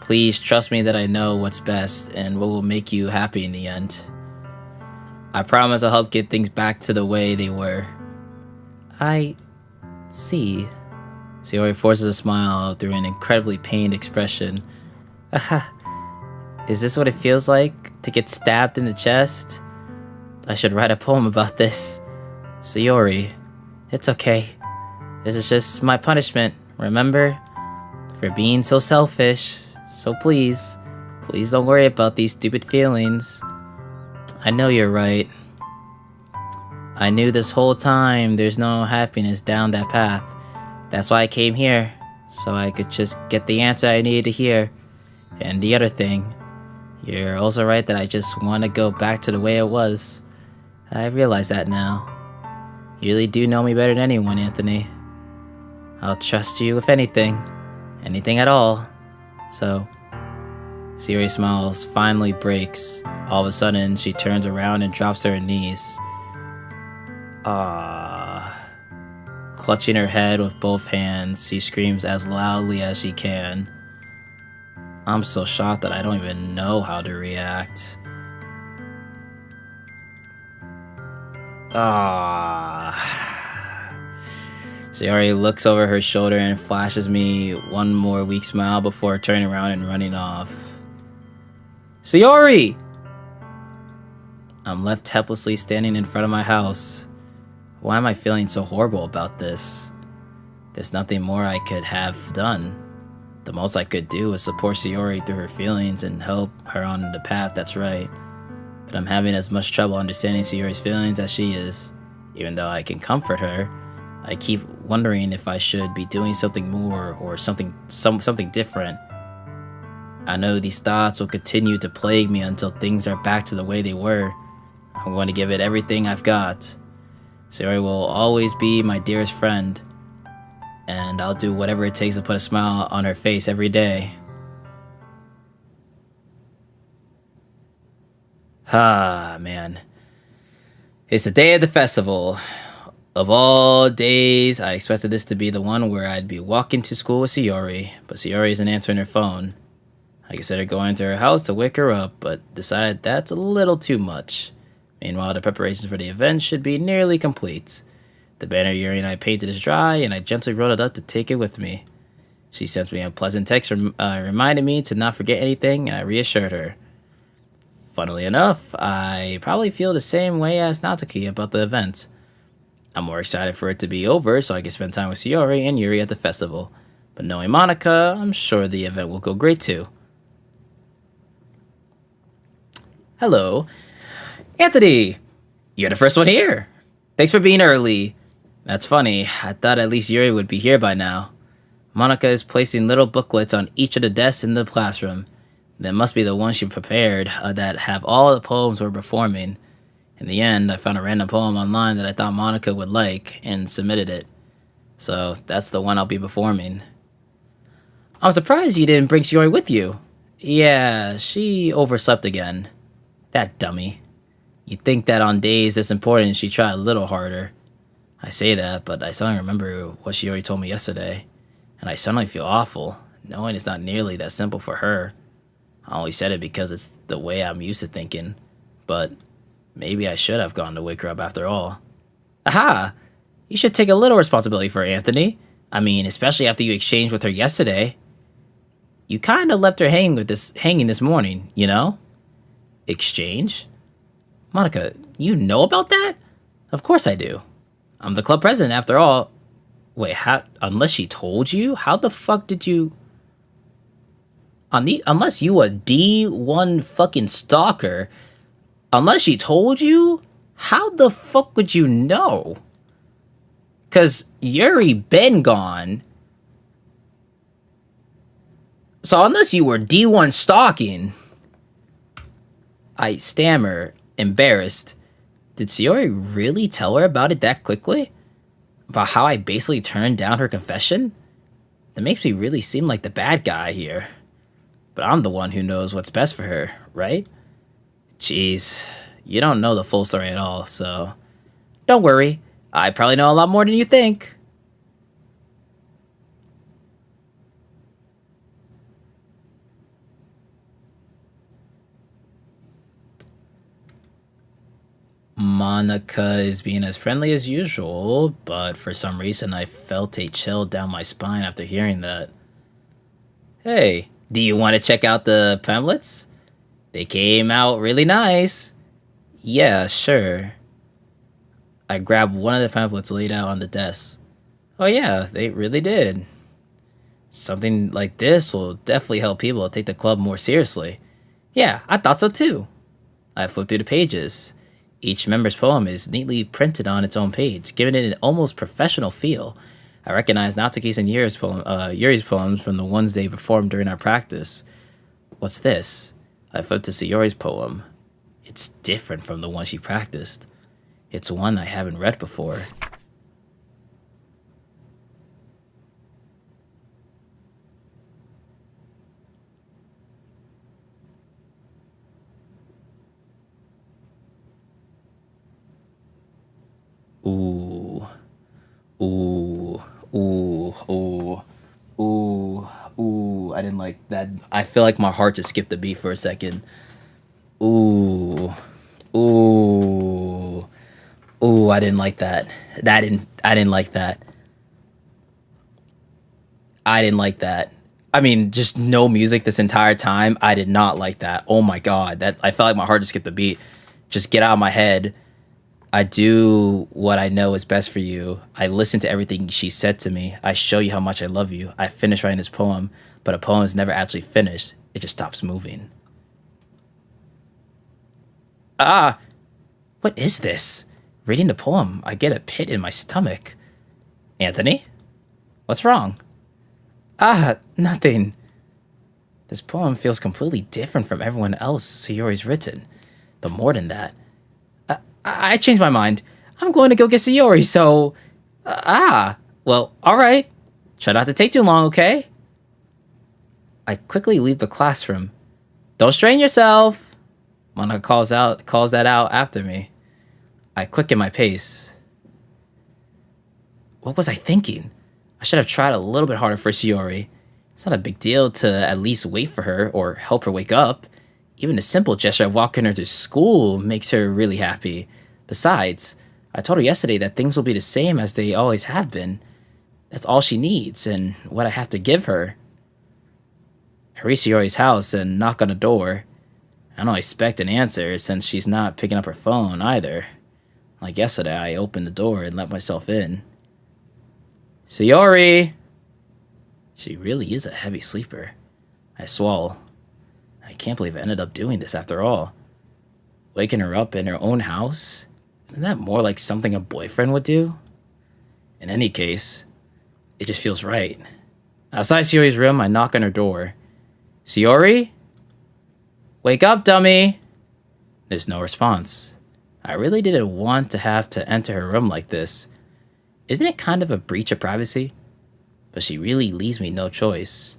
S1: please trust me that I know what's best and what will make you happy in the end. I promise I'll help get things back to the way they were. I see. Shiori forces a smile through an incredibly pained expression. Is this what it feels like to get stabbed in the chest? I should write a poem about this. Shiori, it's okay. This is just my punishment, remember? For being so selfish. So please don't worry about these stupid feelings. I know you're right. I knew this whole time there's no happiness down that path. That's why I came here, so I could just get the answer I needed to hear. And the other thing, you're also right that I just want to go back to the way it was. I realize that now. You really do know me better than anyone, Anthony. I'll trust you with anything at all. So, Shiori's smile finally breaks. All of a sudden, she turns around and drops to her knees. Clutching her head with both hands, she screams as loudly as she can. I'm so shocked that I don't even know how to react. Shiori looks over her shoulder and flashes me one more weak smile before turning around and running off. Shiori! I'm left helplessly standing in front of my house. Why am I feeling so horrible about this? There's nothing more I could have done. The most I could do is support Shiori through her feelings and help her on the path that's right. But I'm having as much trouble understanding Shiori's feelings as she is. Even though I can comfort her, I keep wondering if I should be doing something more or something different. I know these thoughts will continue to plague me until things are back to the way they were. I'm going to give it everything I've got. Shiori will always be my dearest friend, and I'll do whatever it takes to put a smile on her face every day. Man. It's the day of the festival. Of all days, I expected this to be the one where I'd be walking to school with Shiori, but Shiori isn't answering her phone. I considered going to her house to wake her up, but decided that's a little too much. Meanwhile, the preparations for the event should be nearly complete. The banner Yuri and I painted is dry, and I gently rolled it up to take it with me. She sent me a pleasant text reminding me to not forget anything, and I reassured her. Funnily enough, I probably feel the same way as Natsuki about the event. I'm more excited for it to be over so I can spend time with Shiori and Yuri at the festival. But knowing Monika, I'm sure the event will go great too. Hello. Anthony! You're the first one here. Thanks for being early. That's funny. I thought at least Yuri would be here by now. Monica is placing little booklets on each of the desks in the classroom. That must be the ones she prepared that have all the poems we're performing. In the end, I found a random poem online that I thought Monica would like and submitted it. So that's the one I'll be performing. I'm surprised you didn't bring Shiori with you. Yeah, she overslept again. That dummy. You'd think that on days this important she'd try a little harder. I say that, but I suddenly remember what Shiori told me yesterday. And I suddenly feel awful, knowing it's not nearly that simple for her. I only said it because it's the way I'm used to thinking. But maybe I should have gone to wake her up after all. Aha! You should take a little responsibility for her, Anthony. I mean, especially after you exchanged with her yesterday. You kinda left her hanging this morning, you know? Exchange? Monica, you know about that? Of course I do. I'm the club president after all. Wait, unless she told you? How the fuck did you... Unless you a D1 fucking stalker, unless she told you, how the fuck would you know? Cause Yuri been gone. So unless you were D1 stalking... I stammer, embarrassed. Did Sayori really tell her about it that quickly? About how I basically turned down her confession? That makes me really seem like the bad guy here. But I'm the one who knows what's best for her, right? Jeez, you don't know the full story at all, so... Don't worry, I probably know a lot more than you think. Monica is being as friendly as usual, but for some reason I felt a chill down my spine after hearing that. Hey, do you want to check out the pamphlets? They came out really nice. Yeah, sure. I grabbed one of the pamphlets laid out on the desk. Oh yeah, they really did. Something like this will definitely help people take the club more seriously. Yeah, I thought so too. I flipped through the pages. Each member's poem is neatly printed on its own page, giving it an almost professional feel. I recognize Natsuki's and Yuri's poems from the ones they performed during our practice. What's this? I flipped to Sayori's poem. It's different from the one she practiced. It's one I haven't read before. Ooh. Ooh. Ooh. Ooh. Ooh. Ooh. I didn't like that. I feel like my heart just skipped a beat for a second. Ooh. Ooh. Ooh, I didn't like that. I didn't like that. I didn't like that. I mean, just no music this entire time. I did not like that. Oh my god. That I felt like my heart just skipped a beat. Just get out of my head. I do what I know is best for you. I listen to everything she said to me. I show you how much I love you. I finished writing this poem, but a poem is never actually finished. It just stops moving. Ah! What is this? Reading the poem, I get a pit in my stomach. Anthony? What's wrong? Ah, nothing. This poem feels completely different from everyone else Sayori's written. But more than that, I changed my mind. I'm going to go get Sayori, so... well, alright. Try not to take too long, okay? I quickly leave the classroom. Don't strain yourself! Monica calls that out after me. I quicken my pace. What was I thinking? I should have tried a little bit harder for Sayori. It's not a big deal to at least wait for her or help her wake up. Even a simple gesture of walking her to school makes her really happy. Besides, I told her yesterday that things will be the same as they always have been. That's all she needs, and what I have to give her. I reach Sayori's house and knock on the door. I don't expect an answer since she's not picking up her phone either. Like yesterday, I opened the door and let myself in. Sayori! She really is a heavy sleeper. I swallow. I can't believe I ended up doing this after all. Waking her up in her own house? Isn't that more like something a boyfriend would do? In any case, it just feels right. Outside Sayori's room, I knock on her door. Sayori? Wake up, dummy! There's no response. I really didn't want to have to enter her room like this. Isn't it kind of a breach of privacy? But she really leaves me no choice.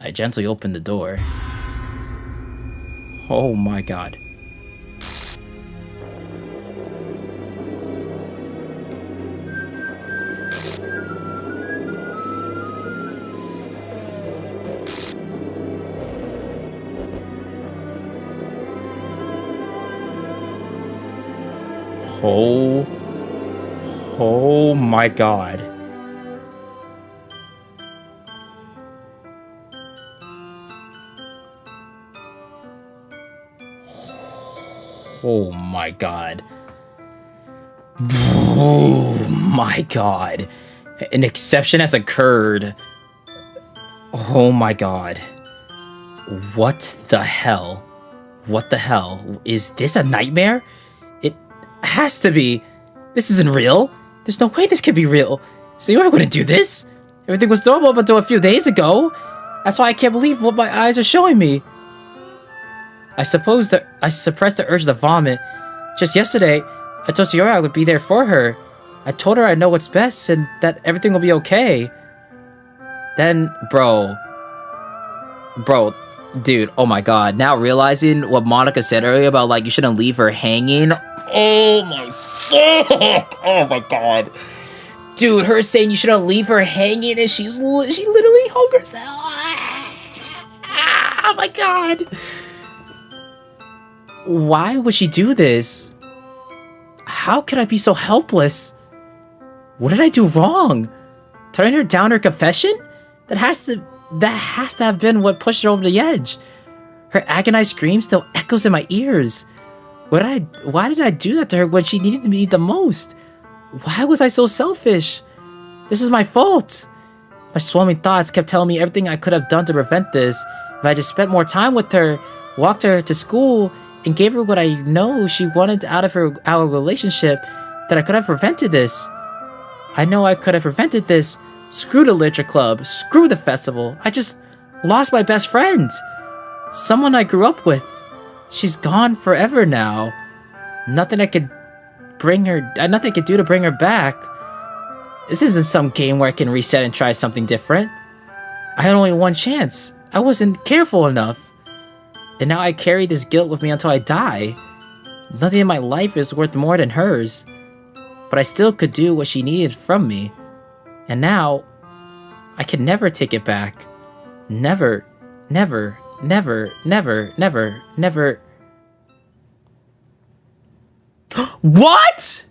S1: I gently open the door. Oh my god. Oh my god. Oh my god. Oh my god. An exception has occurred. Oh my god. What the hell? What the hell? Is this a nightmare? It has to be. This isn't real. There's no way this can be real. So you wouldn't do this? Everything was normal up until a few days ago. That's why I can't believe what my eyes are showing me. I suppose that I suppressed the urge to vomit. Just yesterday, I told Sayori I would be there for her. I told her I know what's best and that everything will be okay. Then, bro, dude, oh my god. Now realizing what Monica said earlier about like you shouldn't leave her hanging. Oh my fuck! Oh my god. Dude, her saying you shouldn't leave her hanging and she literally hung herself. Oh my god. Why would she do this? How could I be so helpless? What did I do wrong? Turning her down her confession? That has to have been what pushed her over the edge. Her agonized scream still echoes in my ears. Why did I do that to her when she needed me the most? Why was I so selfish? This is my fault. My swarming thoughts kept telling me everything I could have done to prevent this. If I just spent more time with her, walked her to school, and gave her what I know she wanted out of our relationship, that I could have prevented this. I know I could have prevented this. Screw the literature club. Screw the festival. I just lost my best friend. Someone I grew up with. She's gone forever now. Nothing I could do to bring her back. This isn't some game where I can reset and try something different. I had only one chance. I wasn't careful enough. And now I carry this guilt with me until I die. Nothing in my life is worth more than hers. But I still could do what she needed from me. And now, I can never take it back. Never, never, never, never, never, never. What?!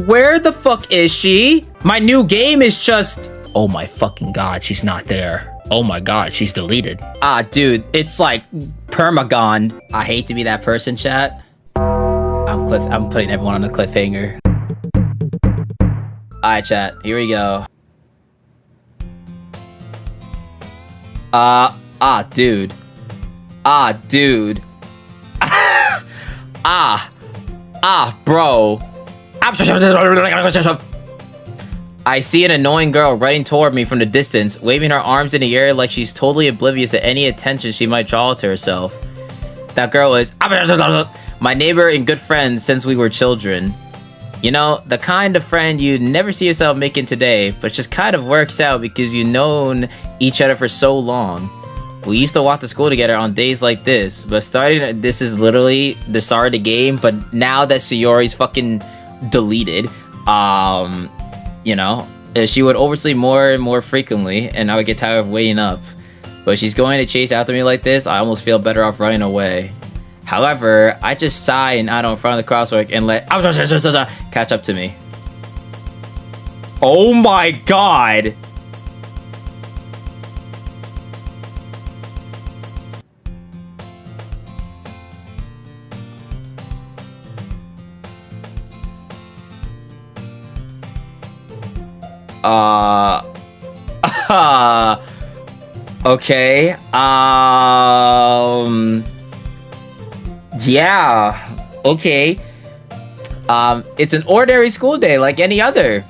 S1: Where the fuck is she? My new game is just... Oh my fucking god, she's not there. Oh my god, she's deleted. Ah, dude, it's like permagon. I hate to be that person, chat. I'm putting everyone on a cliffhanger. Alright, chat, here we go. Dude. Dude. Bro. I see an annoying girl running toward me from the distance, waving her arms in the air like she's totally oblivious to any attention she might draw to herself. That girl is my neighbor and good friend since we were children. You know, the kind of friend you'd never see yourself making today, but just kind of works out because you've known each other for so long. We used to walk to school together on days like this, but this is literally the start of the game, but now that Sayori's fucking deleted, you know, she would oversleep more and more frequently, and I would get tired of waiting up. But she's going to chase after me like this, I almost feel better off running away. However, I just sigh and I don't in front of the crosswalk and let catch up to me. Oh my god! Okay. Yeah. Okay. It's an ordinary school day like any other.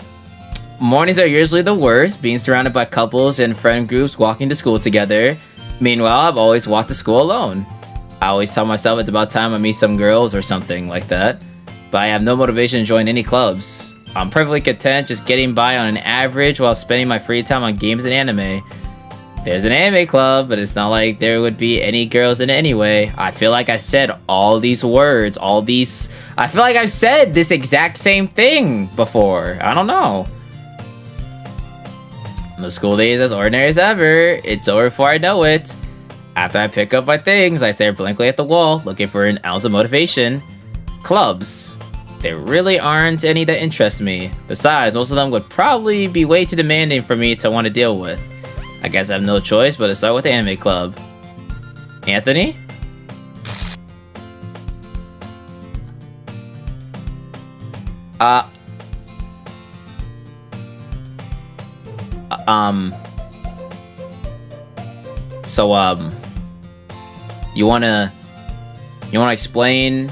S1: Mornings are usually the worst, being surrounded by couples and friend groups walking to school together. Meanwhile, I've always walked to school alone. I always tell myself it's about time I meet some girls or something like that. But I have no motivation to join any clubs. I'm perfectly content just getting by on an average while spending my free time on games and anime. There's an anime club, but it's not like there would be any girls in it anyway. I feel like I said all these words, I feel like I've said this exact same thing before. I don't know. The school day is as ordinary as ever. It's over before I know it. After I pick up my things, I stare blankly at the wall, looking for an ounce of motivation. Clubs. There really aren't any that interest me. Besides, most of them would probably be way too demanding for me to want to deal with. I guess I have no choice but to start with the anime club. Anthony? You wanna explain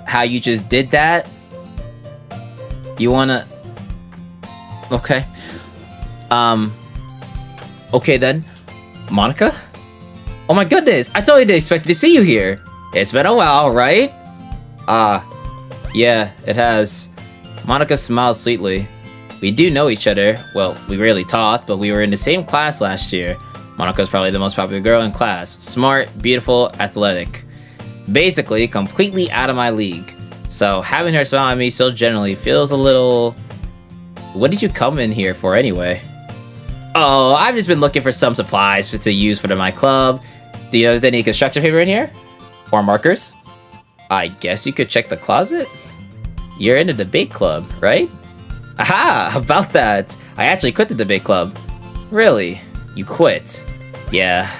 S1: how you just did that? Okay. Okay then. Monica? Oh my goodness, I totally didn't expect to see you here. It's been a while, right? Yeah, it has. Monica smiled sweetly. We do know each other. Well, we rarely talked, but we were in the same class last year. Monica's probably the most popular girl in class. Smart, beautiful, athletic. Basically, completely out of my league. So having her smile at me so generally feels a little... What did you come in here for anyway? Oh, I've just been looking for some supplies to use for my club. Do you know there's any construction paper in here? Or markers? I guess you could check the closet? You're in a debate club, right? Aha! About that! I actually quit the debate club. Really? You quit? Yeah.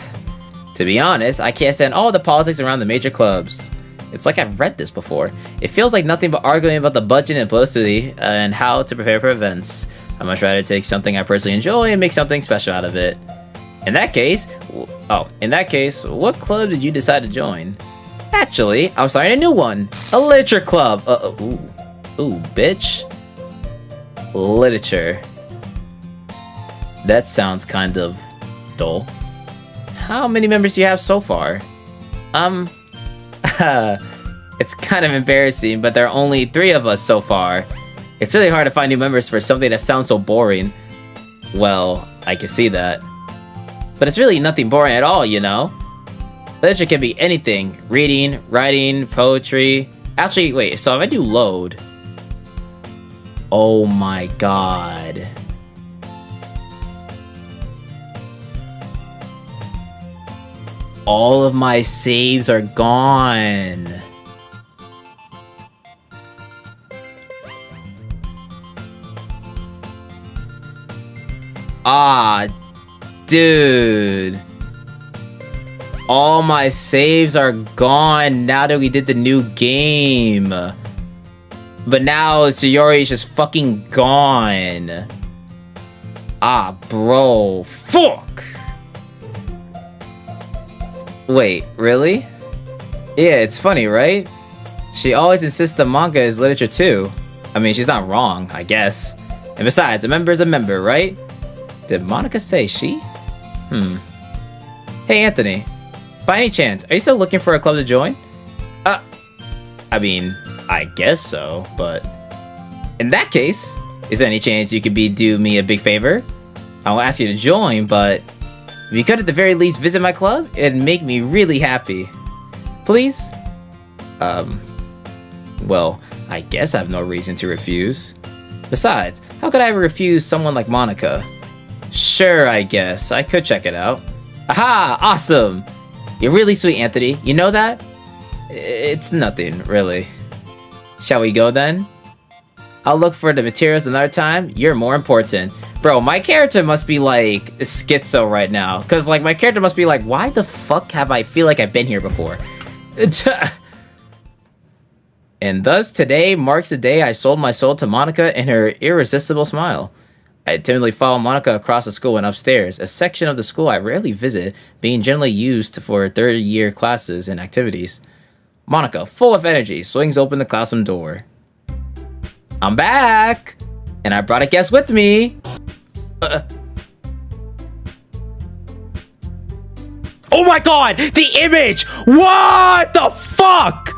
S1: To be honest, I can't stand all the politics around the major clubs. It's like I've read this before. It feels like nothing but arguing about the budget and publicity and how to prepare for events. I'd much rather take something I personally enjoy and make something special out of it. In that case, what club did you decide to join? Actually, I'm starting a new one. A literature club. Ooh, bitch. Literature. That sounds kind of dull. How many members do you have so far? It's kind of embarrassing, but there are only 3 of us so far. It's really hard to find new members for something that sounds so boring. Well, I can see that. But it's really nothing boring at all, you know? Literature can be anything. Reading, writing, poetry. Actually, wait, so if I do load... Oh my god. All of my saves are gone. Ah, dude. All my saves are gone now that we did the new game. But now Sayori is just fucking gone. Ah, bro. Fuck! Wait, really? Yeah, it's funny, right? She always insists the manga is literature too. I mean, she's not wrong, I guess. And besides, a member is a member, right? Did Monica say she? Hey, Anthony. By any chance, are you still looking for a club to join? I mean, I guess so, but... In that case, is there any chance you could do me a big favor? I won't ask you to join, but... If you could at the very least visit my club, it'd make me really happy. Please? Well, I guess I have no reason to refuse. Besides, how could I ever refuse someone like Monica? Sure, I guess. I could check it out. Aha! Awesome! You're really sweet, Anthony. You know that? It's nothing, really. Shall we go then? I'll look for the materials another time. You're more important. Bro, my character must be like schizo right now. Cause like my character must be like, why the fuck have I feel like I've been here before? And thus today marks the day I sold my soul to Monica and her irresistible smile. I timidly followed Monica across the school and upstairs, a section of the school I rarely visit, being generally used for third-year classes and activities. Monica, full of energy, swings open the classroom door. I'm back! And I brought a guest with me! Oh my god! The image! What the fuck?!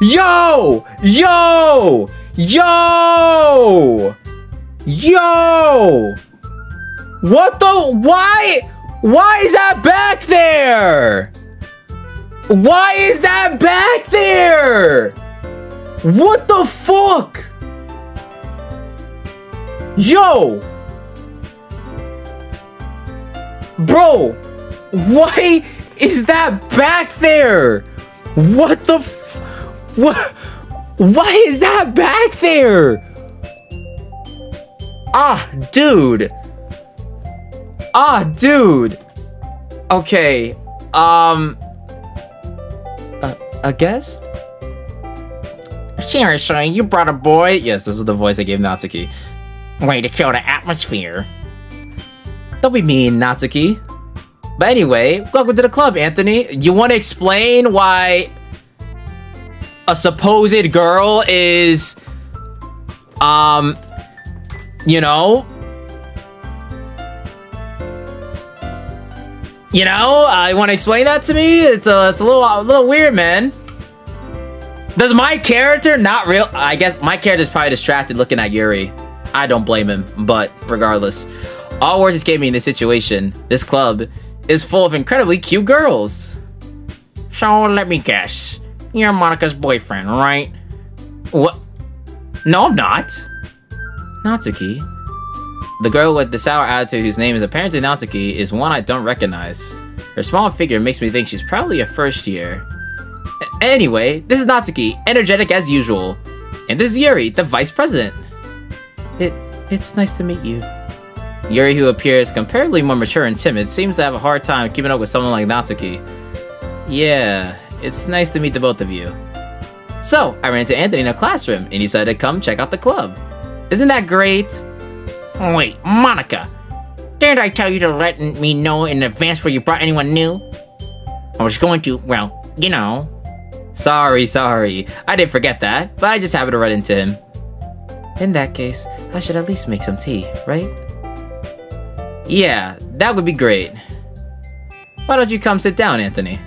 S1: Yo! Yo! Yo! Yo! What the? Why? Why is that back there? Why is that back there? What the fuck? Yo! Bro, why is that back there? What the what? Why is that back there? Dude. Dude. Okay, a guest?
S3: Seriously, you brought a boy?
S1: Yes, this is the voice I gave Natsuki.
S3: Way to kill the atmosphere.
S1: Don't be mean, Natsuki. But anyway, welcome to the club, Anthony. You want to explain why a supposed girl is, you know, you want to explain that to me? It's a little weird, man. Does my character not real? I guess my character's probably distracted looking at Yuri. I don't blame him, but regardless, all words escape me in this situation. This club is full of incredibly cute girls.
S3: So let me guess. You're Monica's boyfriend, right?
S1: What? No, I'm not. Natsuki. The girl with the sour attitude whose name is apparently Natsuki is one I don't recognize. Her small figure makes me think she's probably a first year. Anyway, this is Natsuki, energetic as usual. And this is Yuri, the vice president.
S6: It's nice to meet you.
S1: Yuri, who appears comparably more mature and timid, seems to have a hard time keeping up with someone like Natsuki. Yeah, it's nice to meet the both of you. So, I ran into Anthony in a classroom, and he decided to come check out the club. Isn't that great?
S3: Wait, Monica. Didn't I tell you to let me know in advance before you brought anyone new? I was going to, well, you know.
S1: Sorry. I didn't forget that, but I just happened to run into him.
S6: In that case, I should at least make some tea, right?
S1: Yeah, that would be great. Why don't you come sit down, Anthony?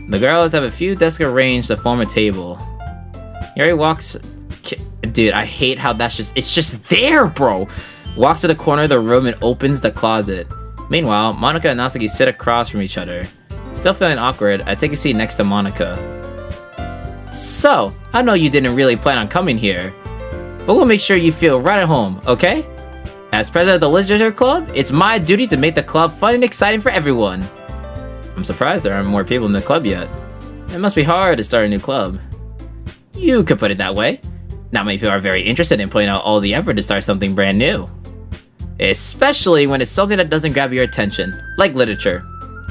S1: The girls have a few desks arranged to form a table. Yuri walks... Dude, I hate how it's just there, bro! Walks to the corner of the room and opens the closet. Meanwhile, Monica and Natsuki sit across from each other. Still feeling awkward, I take a seat next to Monica. So, I know you didn't really plan on coming here, but we'll make sure you feel right at home, okay? As president of the Literature Club, it's my duty to make the club fun and exciting for everyone. I'm surprised there aren't more people in the club yet. It must be hard to start a new club. You could put it that way. Not many people are very interested in putting out all the effort to start something brand new. Especially when it's something that doesn't grab your attention, like literature.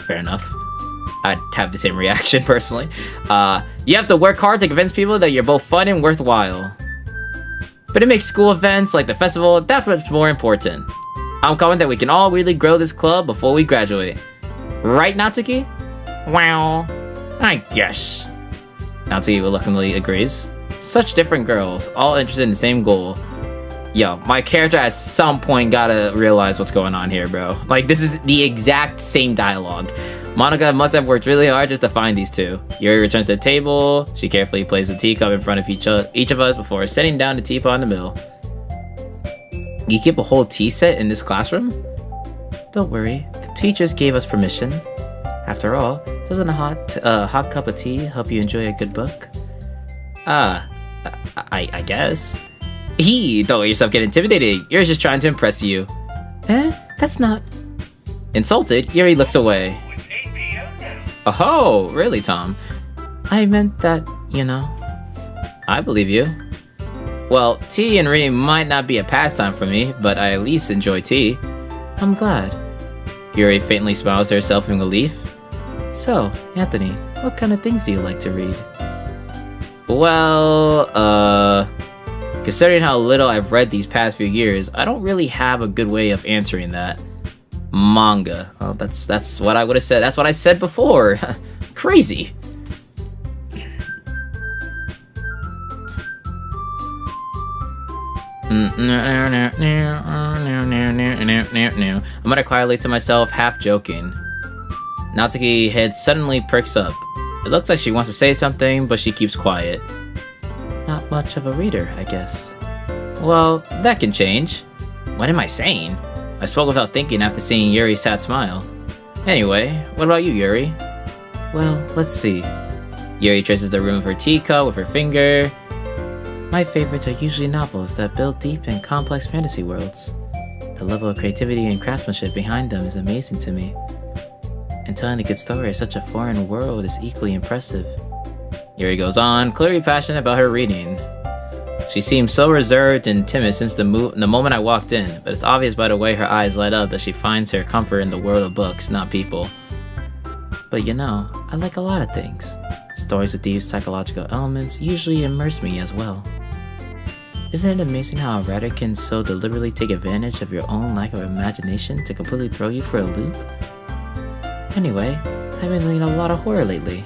S1: Fair enough. I'd have the same reaction personally. You have to work hard to convince people that you're both fun and worthwhile. But it makes school events like the festival that much more important. I'm confident that we can all really grow this club before we graduate. Right, Natsuki?
S3: Well, I guess.
S1: Natsuki reluctantly agrees. Such different girls, all interested in the same goal. Yo, my character at some point gotta realize what's going on here, bro. Like, this is the exact same dialogue. Monica must have worked really hard just to find these two. Yuri returns to the table. She carefully places a teacup in front of each of us before setting down the teapot in the middle. You keep a whole tea set in this classroom?
S6: Don't worry, the teachers gave us permission. After all, doesn't a hot cup of tea help you enjoy a good book?
S1: I guess. Don't let yourself get intimidated. Yuri's just trying to impress you.
S6: That's not...
S1: Insulted, Yuri looks away.
S5: It's 8 p.m. now.
S1: Oh, really, Tom?
S6: I meant that, you know.
S1: I believe you. Well, tea and reading might not be a pastime for me, but I at least enjoy tea.
S6: I'm glad.
S1: Yuri faintly smiles to herself in relief.
S6: So, Anthony, what kind of things do you like to read?
S1: Well, Considering how little I've read these past few years, I don't really have a good way of answering that. Manga. Oh, that's what I would have said. That's what I said before. Crazy. I muttered quietly to myself, half joking. Natsuki's head suddenly pricks up. It looks like she wants to say something, but she keeps quiet.
S6: Not much of a reader, I guess.
S1: Well, that can change. What am I saying? I spoke without thinking after seeing Yuri's sad smile. Anyway, what about you, Yuri?
S6: Well, let's see.
S1: Yuri traces the rim of her teacup with her finger.
S6: My favorites are usually novels that build deep and complex fantasy worlds. The level of creativity and craftsmanship behind them is amazing to me. And telling a good story of such a foreign world is equally impressive.
S1: Yuri goes on, clearly passionate about her reading. She seems so reserved and timid since the moment I walked in, but it's obvious by the way her eyes light up that she finds her comfort in the world of books, not people.
S6: But you know, I like a lot of things. Stories with deep psychological elements usually immerse me as well. Isn't it amazing how a writer can so deliberately take advantage of your own lack of imagination to completely throw you for a loop? Anyway, I've been reading a lot of horror lately.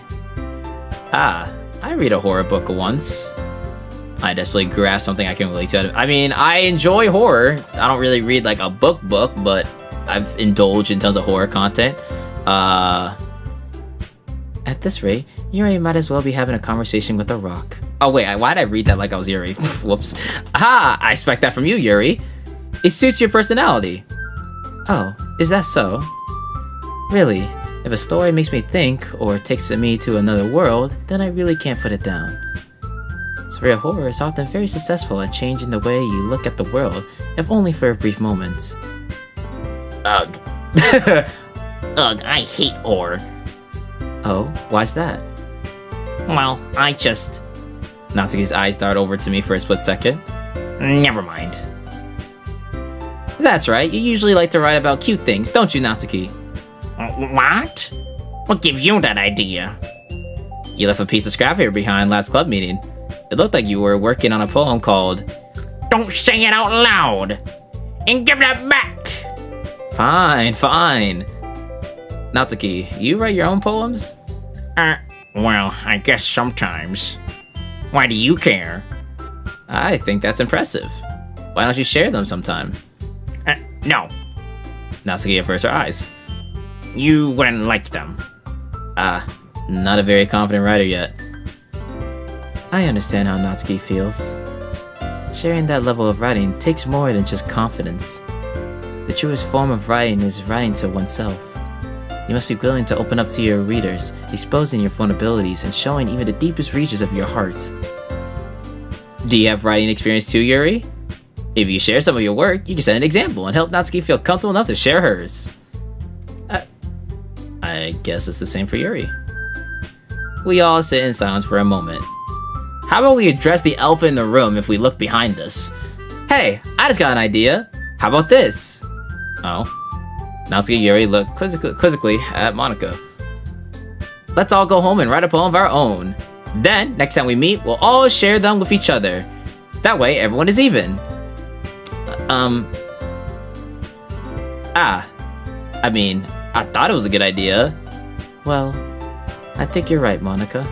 S1: Ah, I read a horror book once. I desperately grasp something I can relate to. I mean, I enjoy horror. I don't really read like a book, but I've indulged in tons of horror content.
S6: At this rate, Yuri might as well be having a conversation with a rock.
S1: Oh wait, why'd I read that like I was Yuri? Whoops. Aha! I expect that from you, Yuri. It suits your personality.
S6: Oh, is that so? Really, if a story makes me think or takes me to another world, then I really can't put it down. Surreal horror is often very successful at changing the way you look at the world, if only for a brief moment.
S3: Ugh. Ugh, I hate horror.
S6: Oh, why's that?
S3: Well, I just...
S1: Natsuki's eyes dart over to me for a split second.
S3: Never mind.
S1: That's right, you usually like to write about cute things, don't you, Natsuki?
S3: What? What gives you that idea?
S1: You left a piece of scrap paper behind last club meeting. It looked like you were working on a poem called...
S3: Don't say it out loud! And give that back!
S1: Fine. Natsuki, you write your own poems?
S3: Well, I guess sometimes. Why do you care?
S1: I think that's impressive. Why don't you share them sometime?
S3: No.
S1: Natsuki averts her eyes.
S3: You wouldn't like them.
S1: Not a very confident writer yet.
S6: I understand how Natsuki feels. Sharing that level of writing takes more than just confidence. The truest form of writing is writing to oneself. You must be willing to open up to your readers, exposing your vulnerabilities and showing even the deepest reaches of your heart.
S1: Do you have writing experience too, Yuri? If you share some of your work, you can set an example and help Natsuki feel comfortable enough to share hers. I guess it's the same for Yuri. We all sit in silence for a moment. How about we address the elephant in the room if we look behind us? Hey, I just got an idea. How about this? Oh. Natsuki and Yuri look quizzically at Monica. Let's all go home and write a poem of our own. Then, next time we meet, we'll all share them with each other. That way, everyone is even. I mean, I thought it was a good idea.
S6: Well, I think you're right, Monica.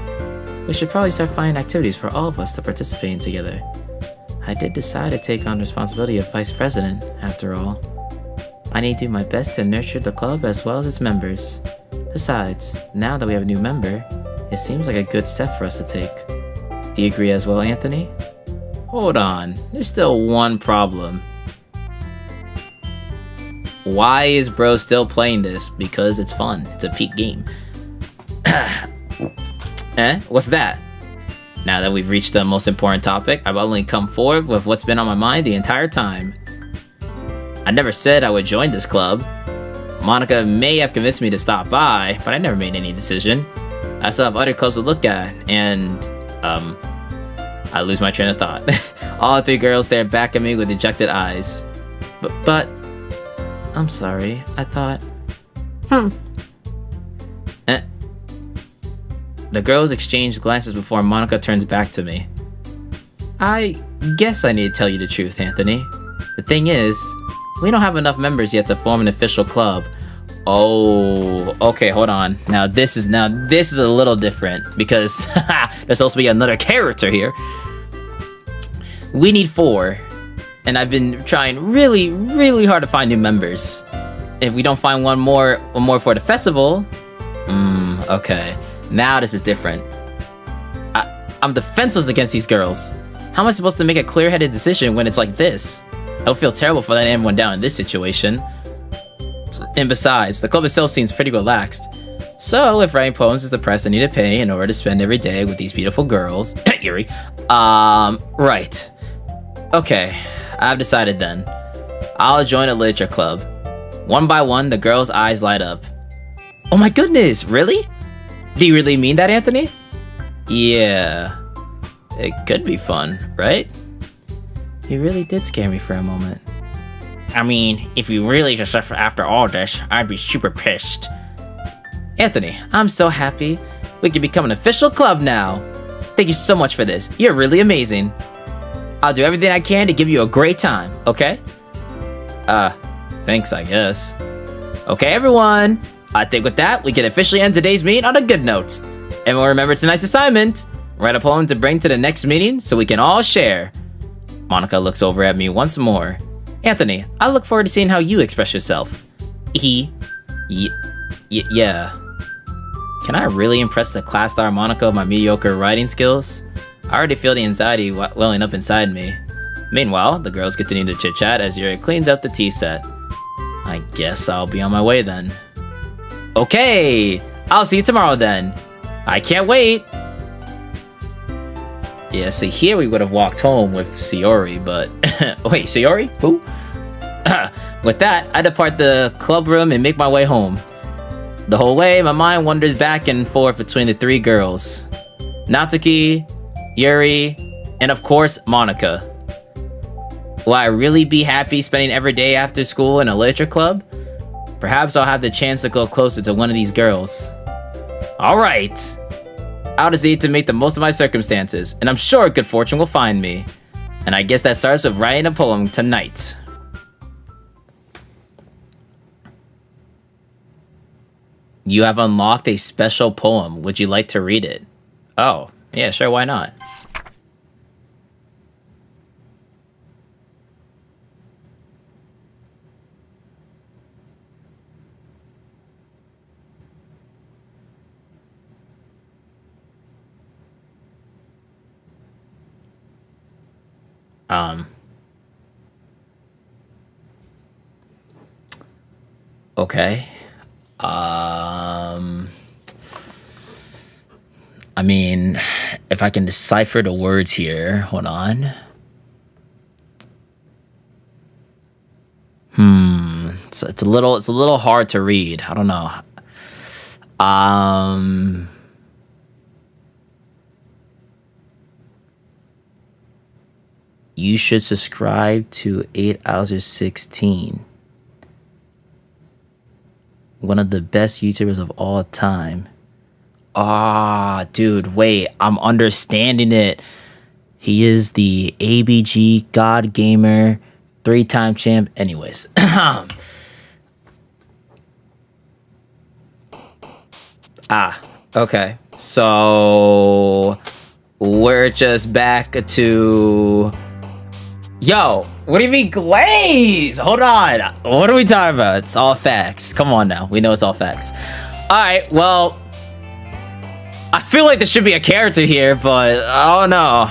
S6: We should probably start finding activities for all of us to participate in together. I did decide to take on the responsibility of vice president, after all. I need to do my best to nurture the club as well as its members. Besides, now that we have a new member, it seems like a good step for us to take. Do you agree as well, Anthony?
S1: Hold on, there's still one problem. Why is bro still playing this? Because it's fun. It's a peak game. What's that? Now that we've reached the most important topic, I've only come forward with what's been on my mind the entire time. I never said I would join this club. Monica may have convinced me to stop by, but I never made any decision. I still have other clubs to look at, and, I lose my train of thought. All three girls stared back at me with dejected eyes. But,
S6: I'm sorry, I thought...
S1: The girls exchange glances before Monica turns back to me.
S6: I
S1: guess I need to tell you the truth, Anthony. The thing is, we don't have enough members yet to form an official club. Oh, okay, hold on. Now this is a little different because there's supposed to be another character here. We need 4, and I've been trying really, really hard to find new members. If we don't find one more for the festival, okay. Now this is different. I'm defenseless against these girls. How am I supposed to make a clear-headed decision when it's like this? I don't feel terrible for letting everyone down in this situation. And besides, the club itself seems pretty relaxed. So, if writing poems is the price I need to pay in order to spend every day with these beautiful girls... Yuri. Right. Okay, I've decided then. I'll join a literature club. One by one, the girls' eyes light up. Oh my goodness, really? Do you really mean that, Anthony? Yeah. It could be fun, right?
S6: You really did scare me for a moment.
S3: I mean, if you really just left after all this, I'd be super pissed.
S1: Anthony, I'm so happy. We can become an official club now. Thank you so much for this. You're really amazing. I'll do everything I can to give you a great time, okay? Thanks, I guess. Okay, everyone. I think with that, we can officially end today's meeting on a good note. Everyone remember tonight's assignment. Write a poem to bring to the next meeting so we can all share. Monica looks over at me once more. Anthony, I look forward to seeing how you express yourself. Yeah. Can I really impress the class star Monica with my mediocre writing skills? I already feel the anxiety welling up inside me. Meanwhile, the girls continue to chit-chat as Yuri cleans up the tea set. I guess I'll be on my way then. Okay! I'll see you tomorrow then. I can't wait! Yeah, see, here we would have walked home with Sayori, but... Wait, Sayori? Who? With that, I depart the club room and make my way home. The whole way, my mind wanders back and forth between the 3 girls. Natsuki, Yuri, and of course, Monica. Will I really be happy spending every day after school in a literature club? Perhaps I'll have the chance to go closer to one of these girls. Alright! I'll just need to make the most of my circumstances, and I'm sure good fortune will find me. And I guess that starts with writing a poem tonight. You have unlocked a special poem. Would you like to read it? Oh, yeah, sure, why not? Okay. I mean, if I can decipher the words here, hold on. It's a little hard to read. I don't know. You should subscribe to 8 Hours of 16. One of the best YouTubers of all time. Ah, dude, wait, I'm understanding it. He is the ABG God Gamer, 3-time champ. Anyways. Okay. So we're just back to... Yo, what do you mean glaze? Hold on. What are we talking about? It's all facts. Come on now. We know it's all facts. Alright, well... I feel like there should be a character here, but I don't know.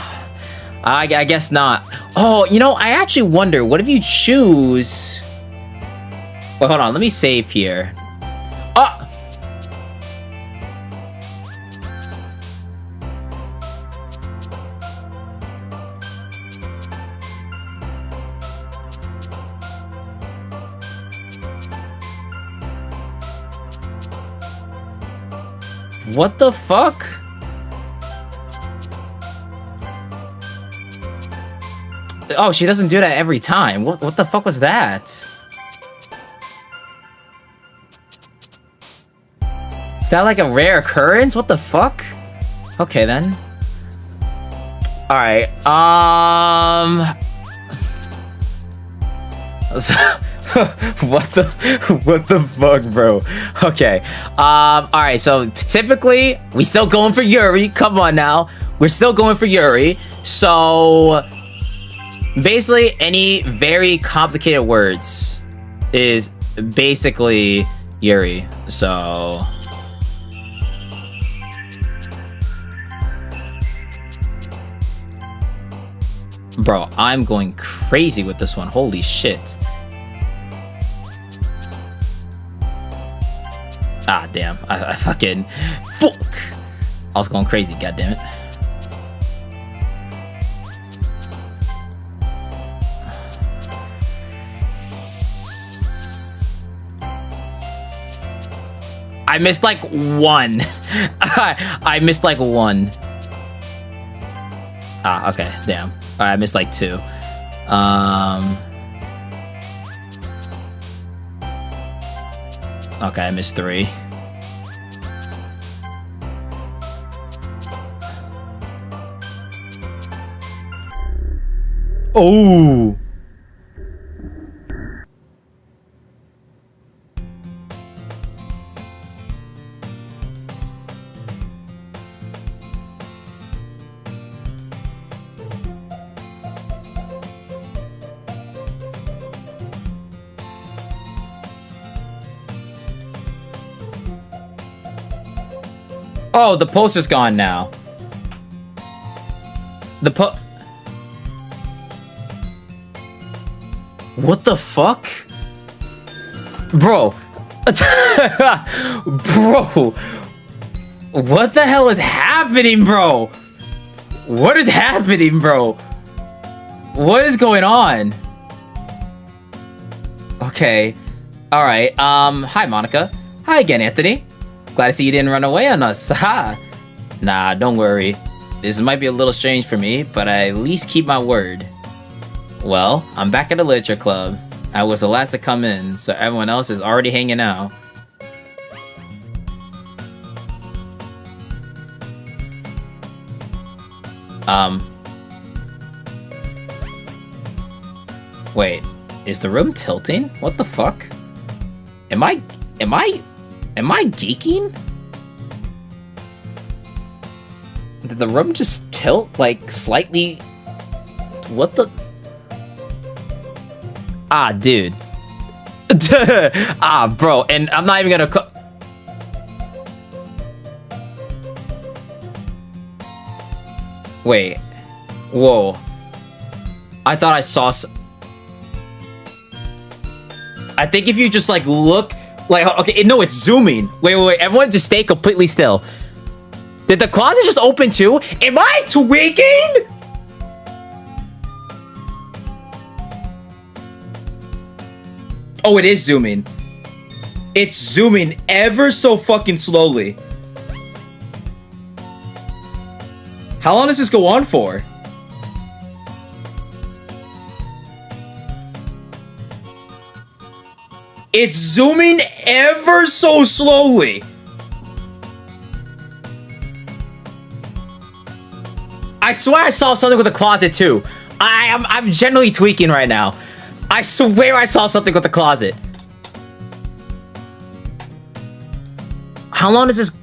S1: I guess not. Oh, you know, I actually wonder, what if you choose... Wait, hold on. Let me save here. Oh! What the fuck? Oh, she doesn't do that every time. What the fuck was that? Is that like a rare occurrence? What the fuck? Okay then. All right. What the fuck, bro? Okay. All right. So typically, we still going for Yuri. Come on now, we're still going for Yuri. So basically, any very complicated words is basically Yuri. So. Bro, I'm going crazy with this one. Holy shit. Ah, damn. I fucking... Fuck! I was going crazy, goddammit. I missed like one. I missed like one. Ah, okay, damn. I missed like two. Okay, I missed three. Oh. Oh, the poster's gone now. What the fuck? Bro. Bro. What the hell is happening, bro? What is happening, bro? What is going on? Okay. Alright, hi, Monica. Hi again, Anthony. Glad to see you didn't run away on us. Haha. Nah, don't worry. This might be a little strange for me, but I at least keep my word. Well, I'm back at the literature club. I was the last to come in, so everyone else is already hanging out. Wait, is the room tilting? What the fuck? Am I geeking? Did the room just tilt, like, slightly? What the? Ah, dude. Ah, bro, and I'm not even gonna Wait. Whoa. I thought I saw I think if you just, like, look... Like, okay, no, it's zooming. Wait. Everyone just stay completely still. Did the closet just open too? Am I tweaking? Oh, it is zooming. It's zooming ever so fucking slowly. How long does this go on for? It's zooming ever so slowly. I swear I saw something with the closet too. I'm generally tweaking right now. I swear I saw something with the closet. How long does this...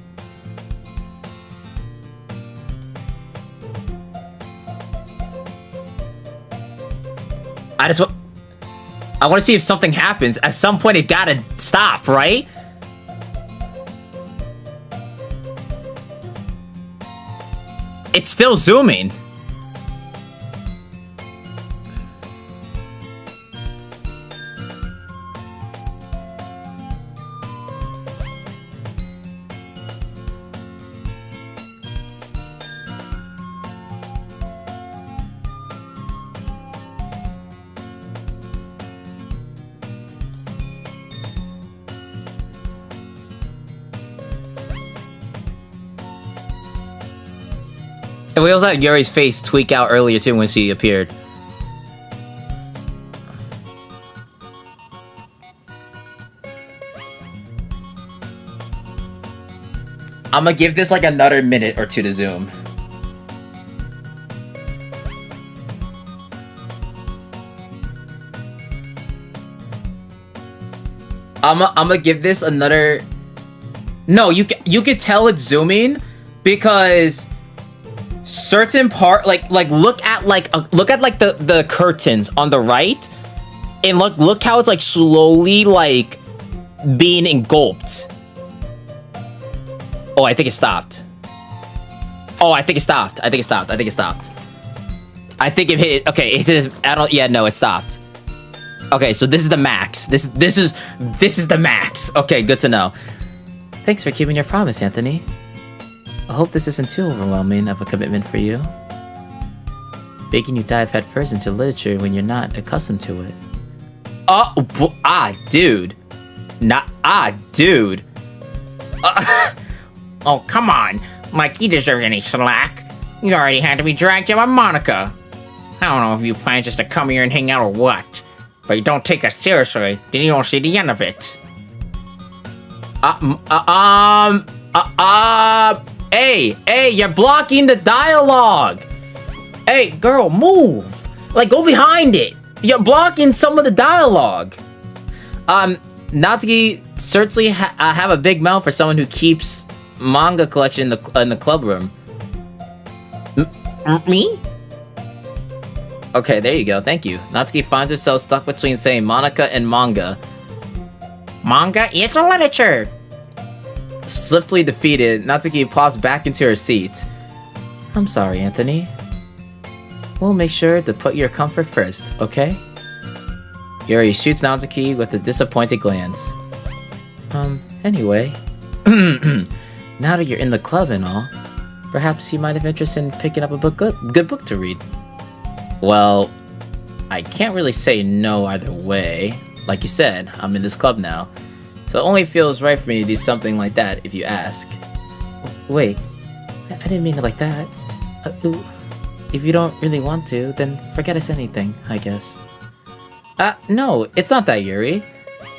S1: I want to see if something happens. At some point, it gotta stop, right? It's still zooming. And we also had Yuri's face tweak out earlier too when she appeared. I'm gonna give this like another minute or two to zoom. I'm gonna give this another. No, you can tell it's zooming because certain part like look at the curtains on the right, and look how it's like slowly like being engulfed. Oh, I think it stopped. I think it hit it. Okay, it is. I don't. Yeah, no, it stopped. Okay, so this is the max. This is the max. Okay, good to know.
S6: Thanks for keeping your promise, Anthony. I hope this isn't too overwhelming of a commitment for you. Making you dive headfirst into literature when you're not accustomed to it.
S1: Dude. Dude.
S3: Oh, come on. Like he deserves any slack. You already had to be dragged in by Monica. I don't know if you plan just to come here and hang out or what. But you don't take us seriously, then you don't see the end of it.
S1: Hey, you're blocking the dialogue. Hey, girl, move. Like, go behind it. You're blocking some of the dialogue. Natsuki certainly have a big mouth for someone who keeps manga collection in the club room.
S3: Me?
S1: Okay, there you go. Thank you. Natsuki finds herself stuck between saying Monica and manga.
S3: Manga is a literature.
S1: Swiftly defeated, Natsuki pops back into her seat.
S6: I'm sorry, Anthony. We'll make sure to put your comfort first, okay?
S1: Yuri shoots Natsuki with a disappointed glance.
S6: Anyway. Now that you're in the club and all, perhaps you might have interest in picking up a good book to read.
S1: Well, I can't really say no either way. Like you said, I'm in this club now. So it only feels right for me to do something like that if you ask.
S6: Wait, I didn't mean it like that. If you don't really want to, then forget I said anything, I guess.
S1: No, it's not that, Yuri.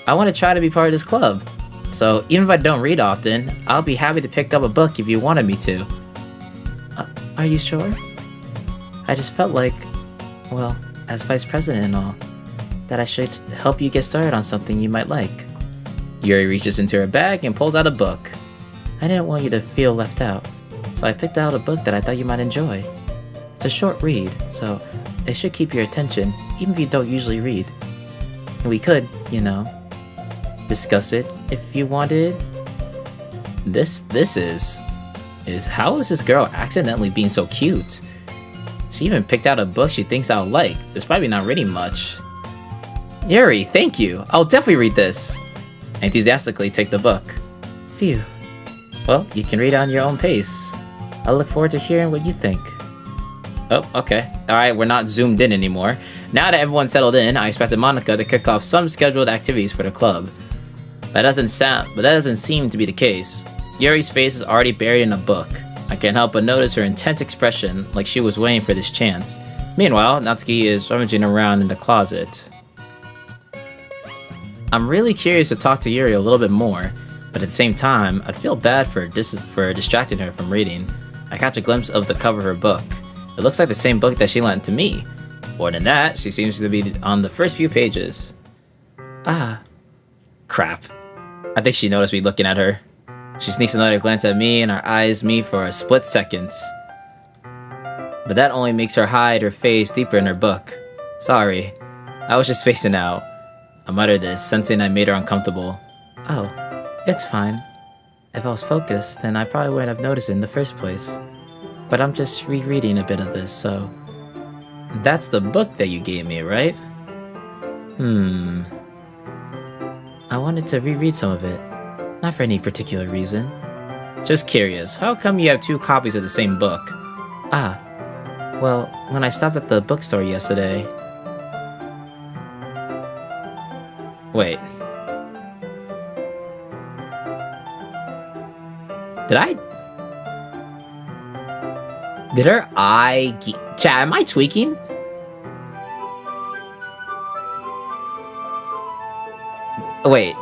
S1: I want to try to be part of this club. So even if I don't read often, I'll be happy to pick up a book if you wanted me to.
S6: Are you sure? I just felt like, well, as vice president and all, that I should help you get started on something you might like.
S1: Yuri reaches into her bag and pulls out a book.
S6: I didn't want you to feel left out, so I picked out a book that I thought you might enjoy. It's a short read, so it should keep your attention, even if you don't usually read. And we could, discuss it if you wanted.
S1: This is how is this girl accidentally being so cute? She even picked out a book she thinks I'll like. It's probably not reading much. Yuri, thank you. I'll definitely read this. I enthusiastically take the book.
S6: Phew. Well, you can read on your own pace. I look forward to hearing what you think.
S1: Oh, okay. Alright, we're not zoomed in anymore. Now that everyone's settled in, I expected Monica to kick off some scheduled activities for the club. But that doesn't seem to be the case. Yuri's face is already buried in a book. I can't help but notice her intense expression, like she was waiting for this chance. Meanwhile, Natsuki is rummaging around in the closet. I'm really curious to talk to Yuri a little bit more, but at the same time, I'd feel bad for distracting her from reading. I catch a glimpse of the cover of her book. It looks like the same book that she lent to me. More than that, she seems to be on the first few pages. Crap. I think she noticed me looking at her. She sneaks another glance at me and her eyes me for a split second. But that only makes her hide her face deeper in her book. Sorry, I was just spacing out. I muttered this, sensing I made her uncomfortable.
S6: Oh, it's fine. If I was focused, then I probably wouldn't have noticed it in the first place. But I'm just rereading a bit of this, so...
S1: That's the book that you gave me, right?
S6: I wanted to reread some of it. Not for any particular reason.
S1: Just curious, how come you have 2 copies of the same book?
S6: Well, when I stopped at the bookstore yesterday...
S1: Wait. Did her eye... Chat, am I tweaking? Wait.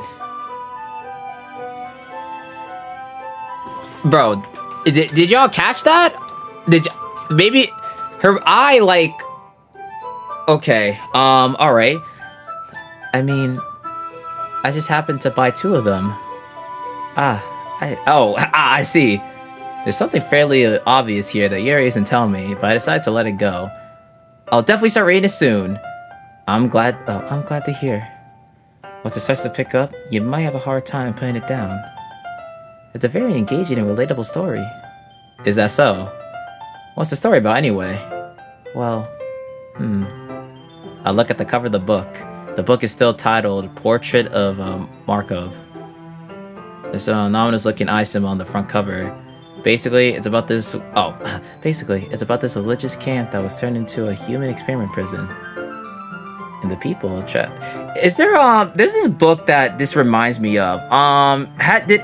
S1: Bro, did y'all catch that? Maybe her eye, like... Okay, alright.
S6: I mean... I just happened to buy 2 of them. I see. There's something fairly obvious here that Yuri isn't telling me, but I decided to let it go. I'll definitely start reading it soon. I'm glad to hear. Once it starts to pick up, you might have a hard time putting it down. It's a very engaging and relatable story. Is that so? What's the story about anyway? Well, I look at the cover of the book. The book is still titled Portrait of Markov. There's an ominous looking eye symbol on the front cover. Basically, it's about this religious camp that was turned into a human experiment prison. And the people is there there's this book that this reminds me of. Did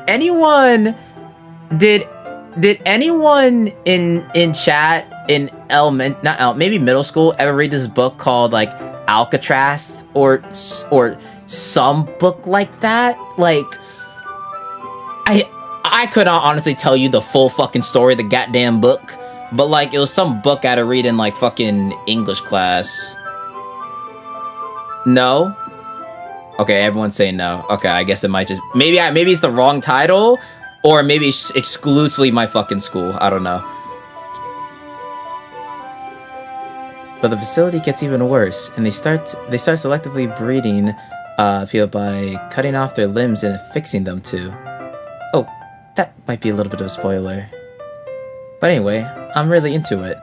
S6: anyone in chat in maybe middle school ever read this book called like Alcatraz or some book like that? Like I could not honestly tell you the full fucking story of the goddamn book, but like it was some book I had to read in like fucking English class. No? Okay, everyone's saying no. Okay, I guess it might just maybe it's the wrong title, or maybe it's exclusively my fucking school. I don't know. But the facility gets even worse, and they start selectively breeding people by cutting off their limbs and affixing them to. Oh, that might be a little bit of a spoiler. But anyway, I'm really into it.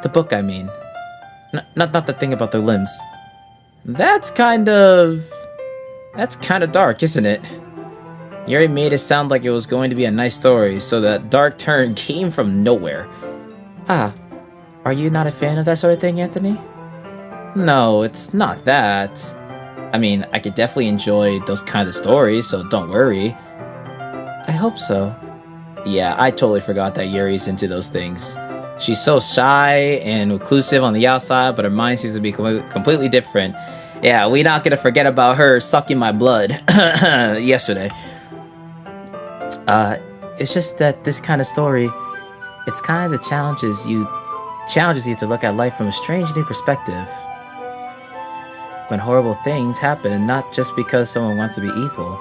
S6: The book, I mean. Not the thing about their limbs. That's kind of dark, isn't it? Yuri made it sound like it was going to be a nice story, so that dark turn came from nowhere. Are you not a fan of that sort of thing, Anthony? No, it's not that. I mean, I could definitely enjoy those kind of stories, so don't worry. I hope so. Yeah, I totally forgot that Yuri's into those things. She's so shy and reclusive on the outside, but her mind seems to be completely different. Yeah, we're not gonna forget about her sucking my blood yesterday. It's just that this kind of story, it's kind of challenges you to look at life from a strange new perspective. When horrible things happen, not just because someone wants to be evil.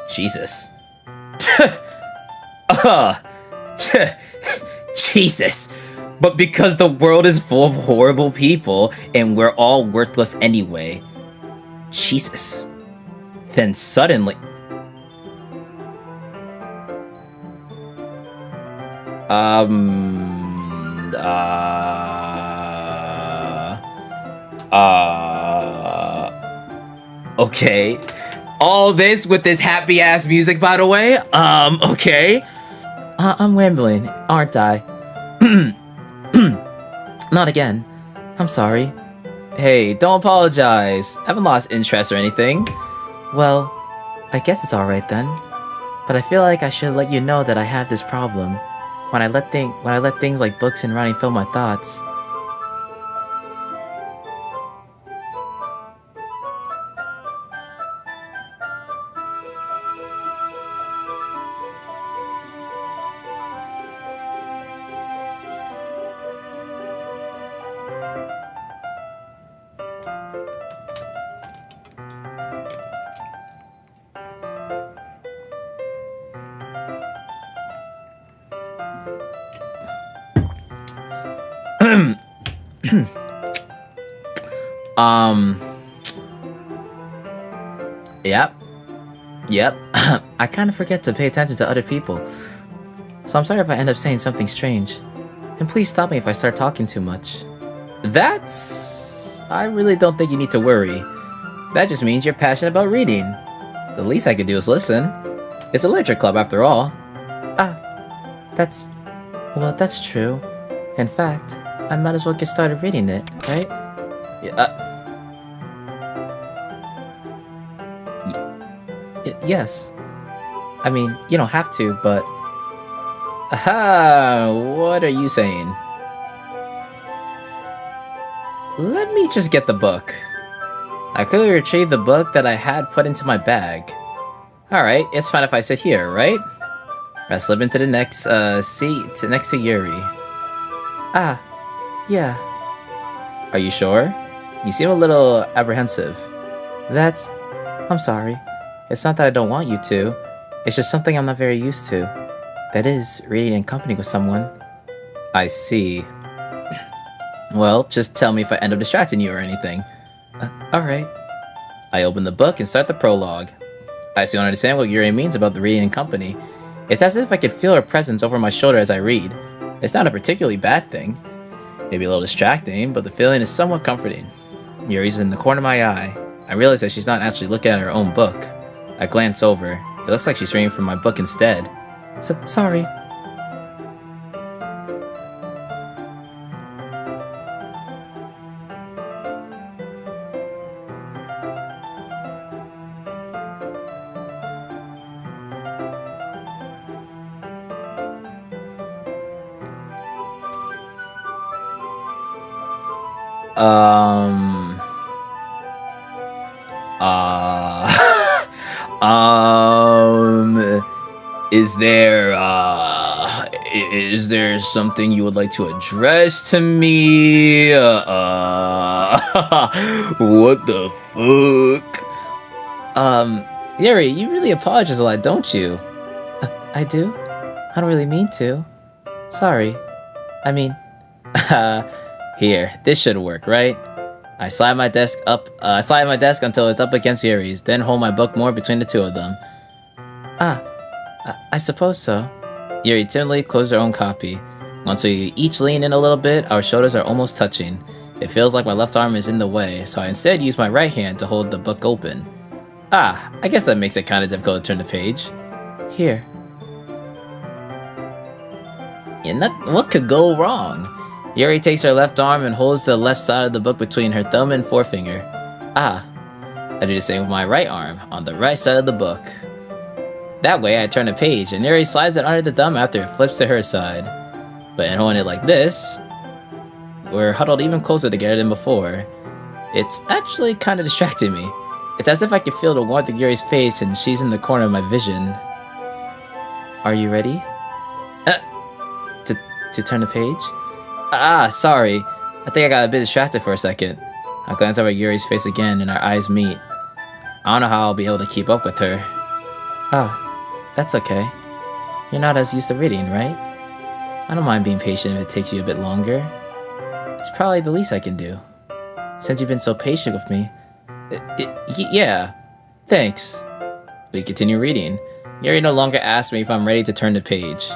S6: Jesus. Jesus. But because the world is full of horrible people and we're all worthless anyway. Jesus. Then suddenly... Okay. All this with this happy ass music, by the way. Okay. I'm rambling, aren't I? Not again. I'm sorry. Hey, don't apologize. I haven't lost interest or anything. Well, I guess it's alright then. But I feel like I should let you know that I have this problem. When I let things like books and writing fill my thoughts. Yep. I kind of forget to pay attention to other people. So I'm sorry if I end up saying something strange. And please stop me if I start talking too much. I really don't think you need to worry. That just means you're passionate about reading. The least I could do is listen. It's a literature club after all. That's true. In fact, I might as well get started reading it, right? Yes. I mean, you don't have to, but... Aha! What are you saying? Let me just get the book. I clearly retrieved the book that I had put into my bag. Alright, it's fine if I sit here, right? I slip into the next seat next to Yuri. Ah, yeah. Are you sure? You seem a little apprehensive. I'm sorry. It's not that I don't want you to. It's just something I'm not very used to. That is, reading in company with someone. I see. Well, just tell me if I end up distracting you or anything. Alright. I open the book and start the prologue. I still don't understand what Yuri means about the reading in company. It's as if I could feel her presence over my shoulder as I read. It's not a particularly bad thing. Maybe a little distracting, but the feeling is somewhat comforting. Yuri's in the corner of my eye. I realize that she's not actually looking at her own book. I glance over. It looks like she's reading from my book instead. Sorry.
S1: Is there something you would like to address to me? What the fuck?
S6: Yuri, you really apologize a lot, don't you? I do? I don't really mean to. Sorry. I mean,
S1: Here, this should work, right? I slide my desk until it's up against Yuri's, then hold my book more between the two of them.
S6: I suppose so.
S1: Yuri timidly closed her own copy. Once we each lean in a little bit, our shoulders are almost touching. It feels like my left arm is in the way, so I instead use my right hand to hold the book open. I guess that makes it kind of difficult to turn the page.
S6: Here.
S1: And what could go wrong? Yuri takes her left arm and holds the left side of the book between her thumb and forefinger. I do the same with my right arm, on the right side of the book. That way, I turn the page, and Yuri slides it under the thumb after it flips to her side. But in holding it like this, we're huddled even closer together than before. It's actually kind of distracting me. It's as if I can feel the warmth of Yuri's face, and she's in the corner of my vision.
S6: Are you ready? To turn the page?
S1: Sorry. I think I got a bit distracted for a second. I glance over at Yuri's face again, and our eyes meet. I don't know how I'll be able to keep up with her.
S6: That's okay. You're not as used to reading, right? I don't mind being patient if it takes you a bit longer. It's probably the least I can do. Since you've been so patient with me.
S1: Yeah. Thanks. We continue reading. Yuri no longer asks me if I'm ready to turn the page.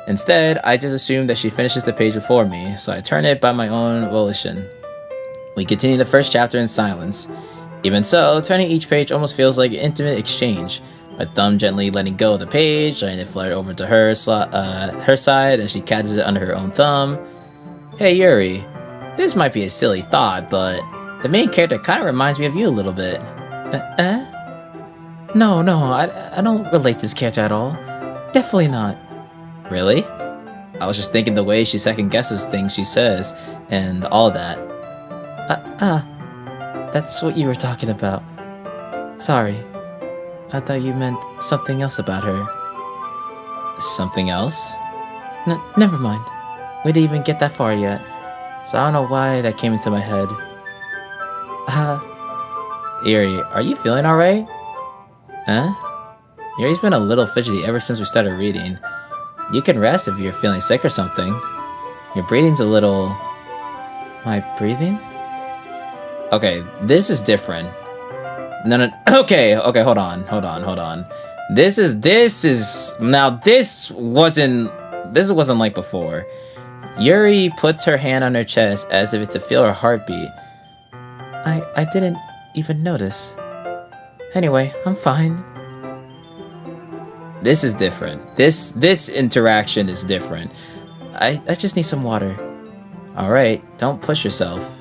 S1: Instead, I just assume that she finishes the page before me, so I turn it by my own volition. We continue the first chapter in silence. Even so, turning each page almost feels like an intimate exchange. My thumb gently letting go of the page, letting it flutter over to her side as she catches it under her own thumb. Hey Yuri, this might be a silly thought, but the main character kind of reminds me of you a little bit.
S6: No, I don't relate to this character at all. Definitely not.
S1: Really? I was just thinking the way she second guesses things she says, and all that.
S6: That's what you were talking about. Sorry. I thought you meant something else about her.
S1: Something else?
S6: Never mind. We didn't even get that far yet. So I don't know why that came into my head.
S1: Yuri, are you feeling alright? Huh? Yuri's been a little fidgety ever since we started reading. You can rest if you're feeling sick or something. Your breathing's a little...
S6: My breathing?
S1: Okay, this is different. No, okay, hold on. This wasn't like before. Yuri puts her hand on her chest as if it's to feel her heartbeat.
S6: I didn't even notice. Anyway, I'm fine.
S1: This is different. This interaction is different.
S6: I just need some water.
S1: Alright, don't push yourself.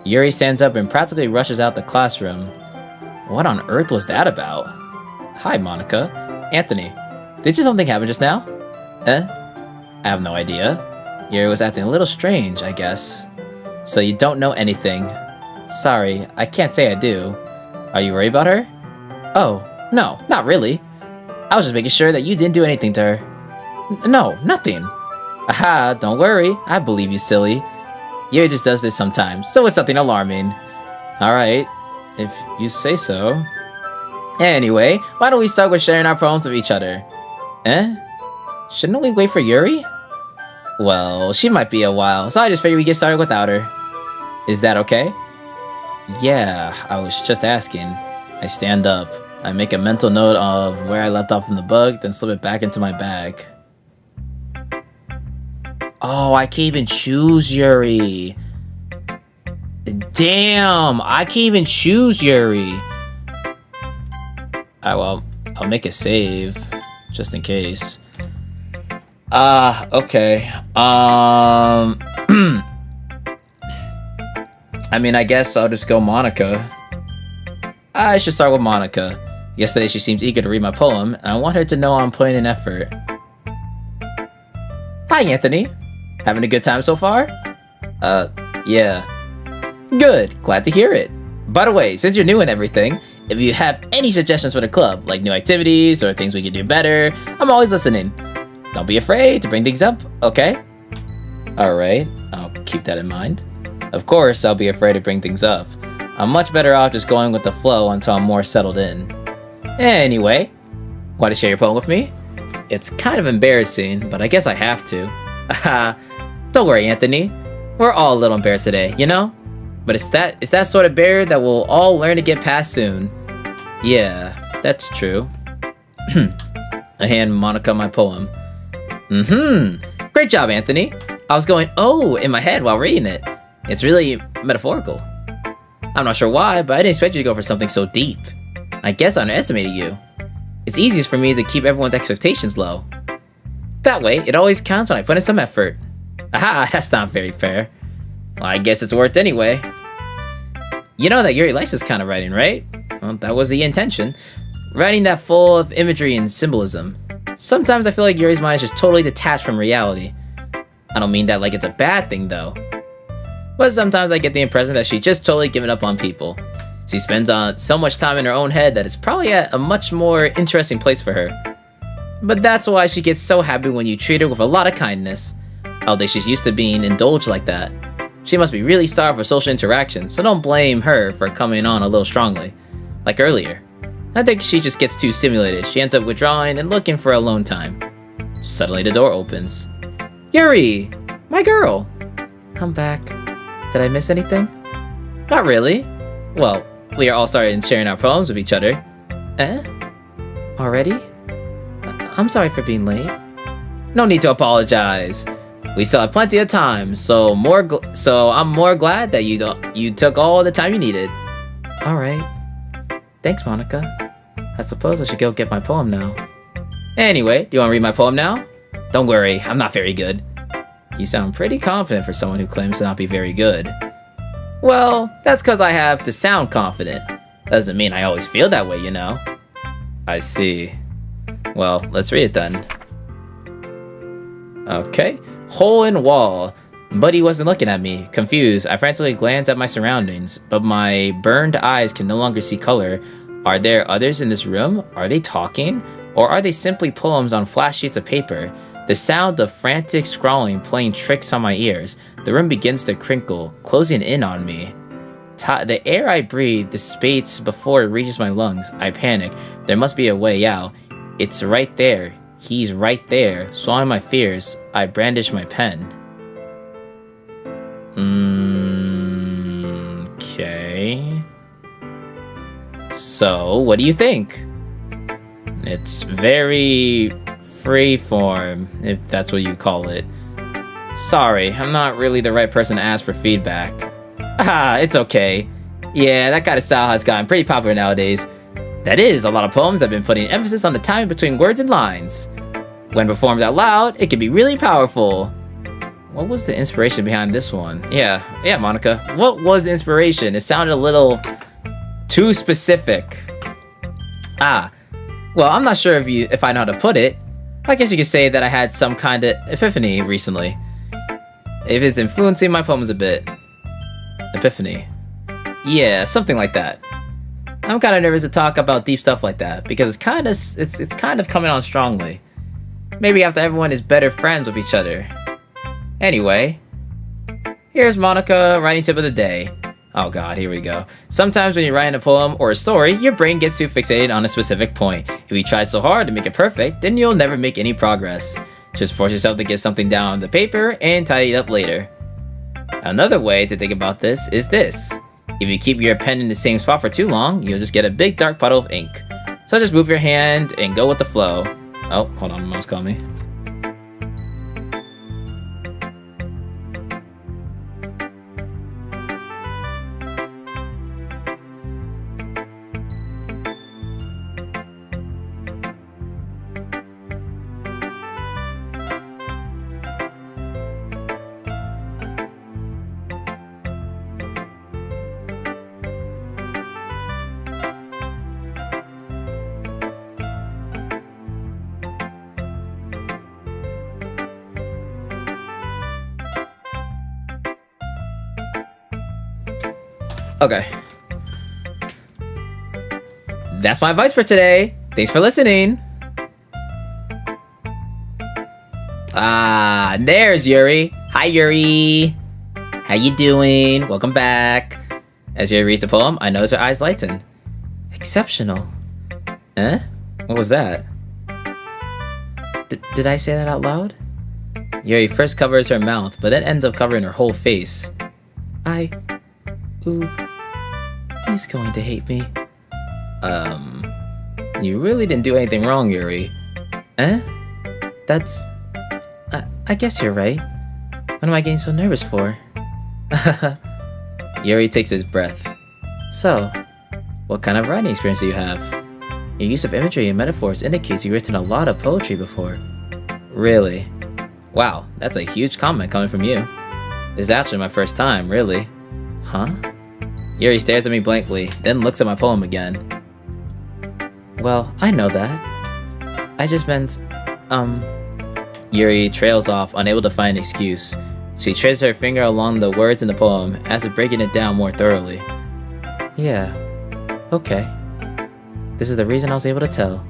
S1: Yuri stands up and practically rushes out the classroom. What on earth was that about? Hi, Monica. Anthony. Did you something happen just now? Eh? I have no idea. Yuri was acting a little strange, I guess. So you don't know anything. Sorry, I can't say I do. Are you worried about her? Oh, no, not really. I was just making sure that you didn't do anything to her. No, nothing. Aha, don't worry. I believe you, silly. Yuri just does this sometimes, so it's nothing alarming. Alright, if you say so. Anyway, why don't we start with sharing our problems with each other? Eh? Shouldn't we wait for Yuri? Well, she might be a while, so I just figured we get started without her. Is that okay? Yeah, I was just asking. I stand up. I make a mental note of where I left off in the book, then slip it back into my bag. Oh, I can't even choose Yuri. Damn, I can't even choose Yuri. Well, I'll make a save, just in case. Okay. I mean, I guess I'll just go Monica. I should start with Monica. Yesterday she seemed eager to read my poem, and I want her to know I'm putting in effort. Hi, Anthony. Having a good time so far? Yeah. Good, glad to hear it. By the way, since you're new and everything, if you have any suggestions for the club, like new activities or things we can do better, I'm always listening. Don't be afraid to bring things up, okay? Alright, I'll keep that in mind. Of course, I'll be afraid to bring things up. I'm much better off just going with the flow until I'm more settled in. Anyway, want to share your poem with me? It's kind of embarrassing, but I guess I have to. Haha, don't worry, Anthony. We're all a little embarrassed today, you know? But it's that sort of bear that we'll all learn to get past soon. Yeah, that's true. I hand Monica my poem. Great job, Anthony. I was going, oh, in my head while reading it. It's really metaphorical. I'm not sure why, but I didn't expect you to go for something so deep. I guess I underestimated you. It's easiest for me to keep everyone's expectations low. That way, it always counts when I put in some effort. Aha, that's not very fair. Well, I guess it's worked anyway. You know that Yuri likes this kind of writing, right? Well, that was the intention. Writing that full of imagery and symbolism. Sometimes I feel like Yuri's mind is just totally detached from reality. I don't mean that like it's a bad thing, though. But sometimes I get the impression that she's just totally given up on people. She spends on so much time in her own head that it's probably at a much more interesting place for her. But that's why she gets so happy when you treat her with a lot of kindness. Although she's used to being indulged like that. She must be really starved for social interaction, so don't blame her for coming on a little strongly. Like earlier. I think she just gets too stimulated. She ends up withdrawing and looking for alone time. Suddenly the door opens. Yuri! My girl! I'm back. Did I miss anything? Not really. Well, we are all starting sharing our poems with each other. Eh? Already? I'm sorry for being late. No need to apologize. We still have plenty of time, so I'm more glad that you took all the time you needed. All right. Thanks, Monica. I suppose I should go get my poem now. Anyway, do you want to read my poem now? Don't worry, I'm not very good. You sound pretty confident for someone who claims to not be very good. Well, that's because I have to sound confident. Doesn't mean I always feel that way, you know. I see. Well, let's read it then. Okay. Hole in wall. Buddy wasn't looking at me. Confused, I frantically glanced at my surroundings, but my burned eyes can no longer see color. Are there others in this room? Are they talking? Or are they simply poems on flat sheets of paper? The sound of frantic scrawling playing tricks on my ears. The room begins to crinkle, closing in on me. The air I breathe dissipates before it reaches my lungs. I panic. There must be a way out. It's right there. He's right there. Swallowing my fears, I brandish my pen. Okay. So, what do you think? It's very freeform, if that's what you call it. Sorry, I'm not really the right person to ask for feedback. Ah, it's okay. Yeah, that kind of style has gotten pretty popular nowadays. That is, a lot of poems have been putting emphasis on the timing between words and lines. When performed out loud, it can be really powerful. What was the inspiration behind this one? Yeah, Monica. What was the inspiration? It sounded a little too specific. Well, I'm not sure if I know how to put it. I guess you could say that I had some kind of epiphany recently. If it's influencing my poems a bit. Epiphany. Yeah, something like that. I'm kind of nervous to talk about deep stuff like that because it's kind of coming on strongly. Maybe after everyone is better friends with each other. Anyway, here's Monica writing tip of the day. Oh god, here we go. Sometimes when you're writing a poem or a story, your brain gets too fixated on a specific point. If you try so hard to make it perfect, then you'll never make any progress. Just force yourself to get something down on the paper and tidy it up later. Another way to think about this is this. If you keep your pen in the same spot for too long, you'll just get a big dark puddle of ink. So just move your hand and go with the flow. Oh, hold on, my mom's calling me. Okay. That's my advice for today. Thanks for listening. Ah, there's Yuri. Hi, Yuri. How you doing? Welcome back. As Yuri reads the poem, I notice her eyes lighten. Exceptional. Eh? What was that? Did I say that out loud? Yuri first covers her mouth, but then ends up covering her whole face. Ooh. He's going to hate me. You really didn't do anything wrong, Yuri. Eh? That's... I guess you're right. What am I getting so nervous for? Yuri takes his breath. So, what kind of writing experience do you have? Your use of imagery and metaphors indicates you've written a lot of poetry before. Really? Wow, that's a huge comment coming from you. This is actually my first time, really. Huh? Yuri stares at me blankly, then looks at my poem again. Well, I know that. I just meant, Yuri trails off, unable to find an excuse. She traces her finger along the words in the poem, as if breaking it down more thoroughly. Yeah. Okay. This is the reason I was able to tell.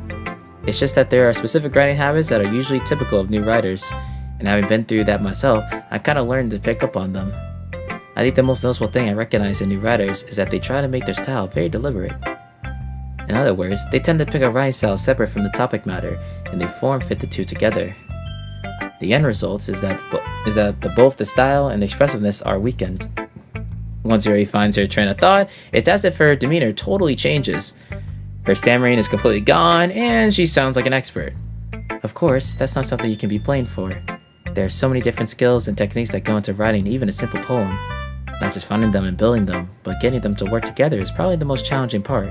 S1: It's just that there are specific writing habits that are usually typical of new writers, and having been through that myself, I kinda learned to pick up on them. I think the most noticeable thing I recognize in new writers is that they try to make their style very deliberate. In other words, they tend to pick a writing style separate from the topic matter, and they form-fit the two together. The end result is that both the style and expressiveness are weakened. Once Yuri finds her train of thought, it's as if her demeanor totally changes. Her stammering is completely gone, and she sounds like an expert. Of course, that's not something you can be blamed for. There are so many different skills and techniques that go into writing even a simple poem. Not just finding them and building them, but getting them to work together is probably the most challenging part.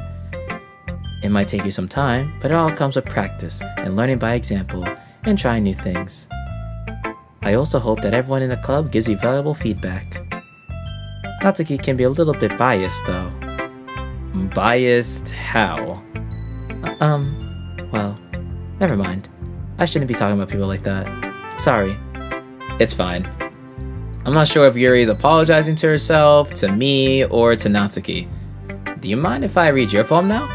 S1: It might take you some time, but it all comes with practice and learning by example and trying new things. I also hope that everyone in the club gives you valuable feedback. Natsuki can be a little bit biased though. Biased how? Well, never mind. I shouldn't be talking about people like that. Sorry. It's fine. I'm not sure if Yuri is apologizing to herself, to me, or to Natsuki. Do you mind if I read your poem now?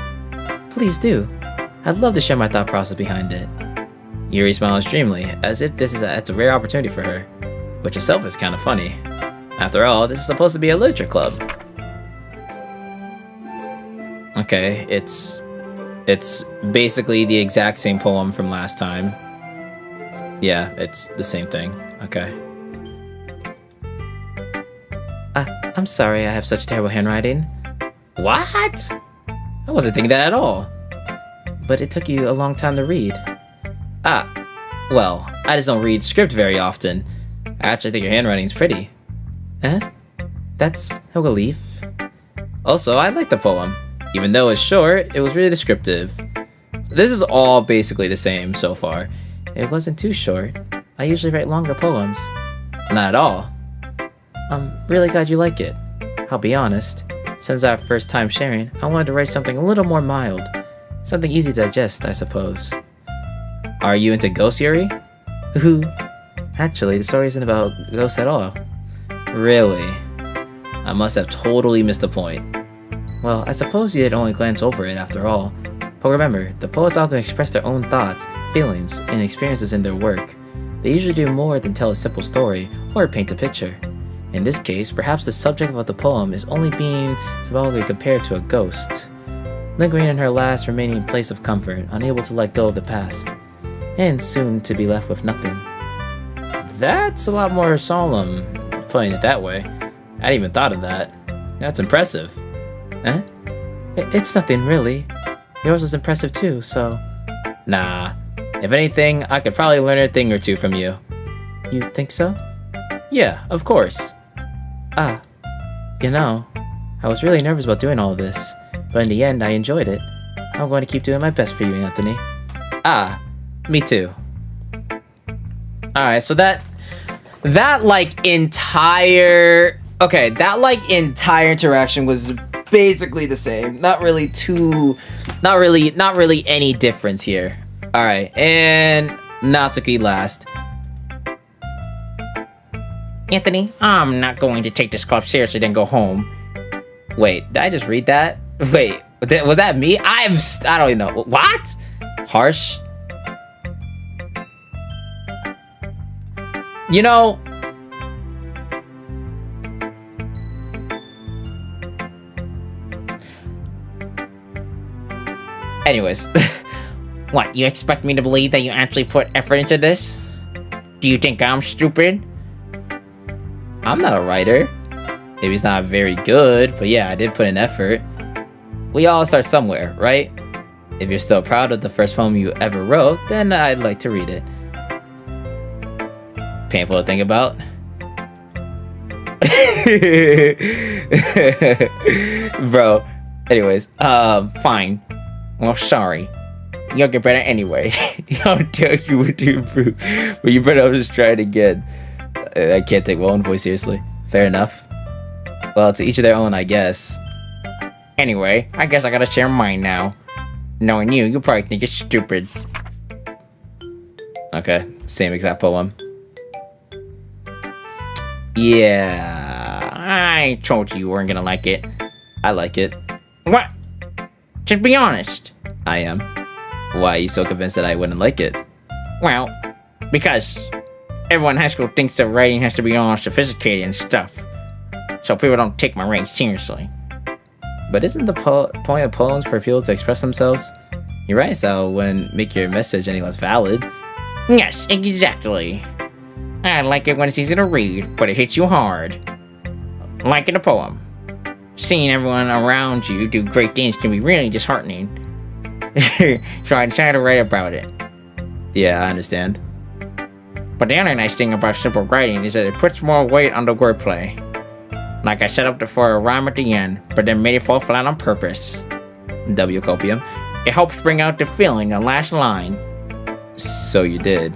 S1: Please do. I'd love to share my thought process behind it. Yuri smiles dreamily, as if it's a rare opportunity for her, which itself is kind of funny. After all, this is supposed to be a literature club. Okay, it's basically the exact same poem from last time. Yeah, it's the same thing. Okay. I'm sorry I have such terrible handwriting. What? I wasn't thinking that at all. But it took you a long time to read. Well, I just don't read script very often. I actually think your handwriting's pretty. That's a relief. Also, I like the poem. Even though it's short, it was really descriptive. This is all basically the same so far. It wasn't too short. I usually write longer poems. Not at all. I'm really glad you like it. I'll be honest, since our first time sharing, I wanted to write something a little more mild.
S6: Something easy to digest, I suppose. Are you into ghost Yuri? Ooh. Actually, the story isn't about ghosts at all. Really? I must have totally missed the point. Well, I suppose you did only glance over it after all. But remember, the poets often express their own thoughts, feelings, and experiences in their work. They usually do more than tell a simple story or paint a picture. In this case, perhaps the subject of the poem is only being symbolically compared to a ghost, lingering in her last remaining place of comfort, unable to let go of the past, and soon to be left with nothing. That's a lot more solemn, putting it that way. I hadn't even thought of that. That's impressive. Huh? It's nothing, really. Yours was impressive too, so... Nah. If anything, I could probably learn a thing or two from you. You think so? Yeah, of course. Ah. You know, I was really nervous about doing all of this, but in the end, I enjoyed it. I'm going to keep doing my best for you, Anthony. Ah. Me too. Alright, so that entire interaction was basically the same. Not really any difference here. Alright, and Natsuki last.
S3: Anthony, I'm not going to take this club seriously, then go home.
S6: Wait, did I just read that? Wait, was that me? I don't even know. What? Harsh? You know... Anyways.
S3: What, you expect me to believe that you actually put effort into this? Do you think I'm stupid?
S6: I'm not a writer. Maybe it's not very good, but yeah, I did put in effort. We all start somewhere, right? If you're still proud of the first poem you ever wrote, then I'd like to read it. Painful to think about. Bro. Anyways,
S3: fine. Well, sorry. You'll get better anyway.
S6: I'll tell you what to improve. But you better just try it again. I can't take my own voice seriously. Fair enough. Well, to each of their own, I guess.
S3: Anyway, I guess I gotta share mine now. Knowing you, you'll probably think it's stupid.
S6: Okay, same exact poem. Yeah,
S3: I told you weren't gonna like it.
S6: I like it.
S3: What? Just be honest.
S6: I am. Why are you so convinced that I wouldn't like it?
S3: Well, because everyone in high school thinks that writing has to be all sophisticated and stuff. So people don't take my writing seriously.
S6: But isn't the point of poems for people to express themselves? Your writing style wouldn't make your message any less valid.
S3: Yes, exactly. I like it when it's easy to read, but it hits you hard. Like in a poem. Seeing everyone around you do great things can be really disheartening. So I decided to write about it.
S6: Yeah, I understand.
S3: But the other nice thing about simple writing is that it puts more weight on the wordplay. Like I set up for a rhyme at the end, but then made it fall flat on purpose.
S6: W copium.
S3: It helps bring out the feeling in the last line.
S6: So you did.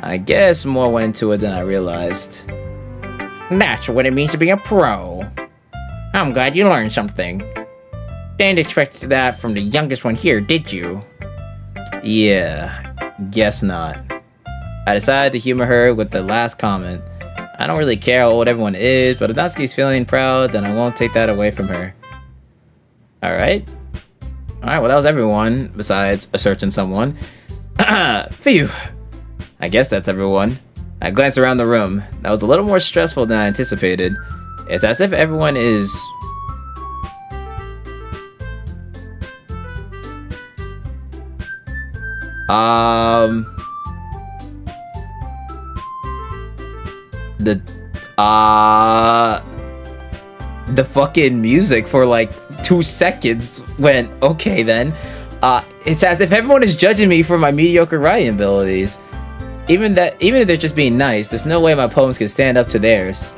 S6: I guess more went into it than I realized.
S3: That's what it means to be a pro. I'm glad you learned something. Didn't expect that from the youngest one here, did you?
S6: Yeah, guess not. I decided to humor her with the last comment. I don't really care how old everyone is, but if Natsuki's feeling proud, then I won't take that away from her. Alright. Alright, well that was everyone, besides a certain someone. Phew! I guess that's everyone. I glanced around the room. That was a little more stressful than I anticipated. It's as if everyone is... The fucking music for like 2 seconds went okay then. It's as if everyone is judging me for my mediocre writing abilities. Even if they're just being nice, there's no way my poems can stand up to theirs.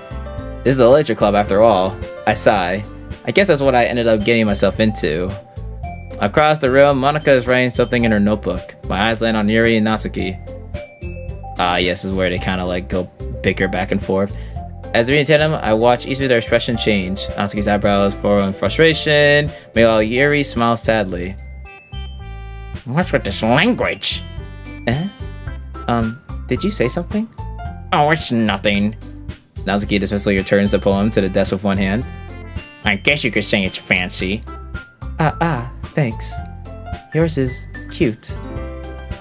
S6: This is a literature club after all. I sigh. I guess that's what I ended up getting myself into. Across the room, Monica is writing something in her notebook. My eyes land on Yuri and Natsuki. Yes, this is where they kind of like go bicker back and forth. As we attend them, I watch each of their expression change. Natsuki's eyebrows furrow in frustration, meanwhile Yuri smiles sadly.
S3: What's with this language?
S6: Eh? Did you say something?
S3: Oh, it's nothing.
S1: Natsuki dismissively returns the poem to the desk with one hand.
S3: I guess you could say it's fancy.
S6: Thanks. Yours is cute.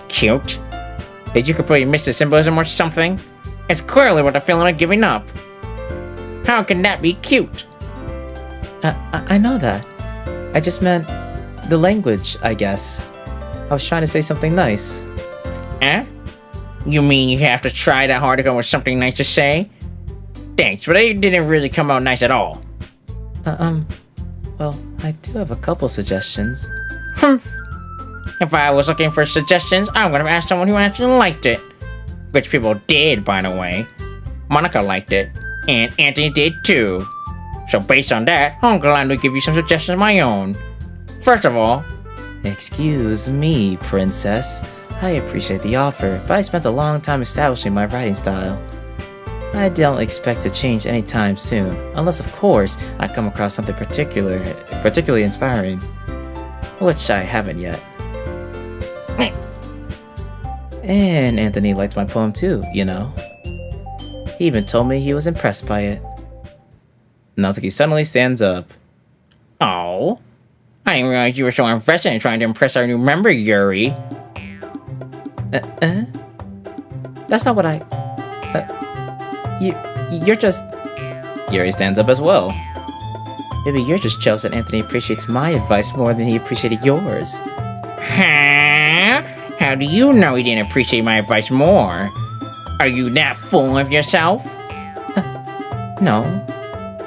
S3: Cute? Did you completely miss the symbolism or something? It's clearly what the feeling of giving up. How can that be cute?
S6: I know that. I just meant the language, I guess. I was trying to say something nice.
S3: Eh? You mean you have to try that hard to come with something nice to say? Thanks, but it didn't really come out nice at all.
S6: Well, I do have a couple suggestions.
S3: Humph. If I was looking for suggestions, I would have asked someone who actually liked it. Which people did, by the way. Monica liked it, and Anthony did too. So based on that, I'm glad to give you some suggestions of my own. First of all,
S6: Excuse me, princess. I appreciate the offer, but I spent a long time establishing my writing style. I don't expect to change anytime soon, unless of course I come across something particularly inspiring. Which I haven't yet. And Anthony liked my poem too, you know. He even told me he was impressed by it.
S1: Natsuki suddenly stands up.
S3: oh, I didn't realize you were so invested in trying to impress our new member, Yuri.
S6: That's not what I... you're just...
S1: Yuri stands up as well.
S6: Maybe you're just jealous that Anthony appreciates my advice more than he appreciated yours.
S3: Huh? How do you know he didn't appreciate my advice more? Are you that full of yourself?
S6: No.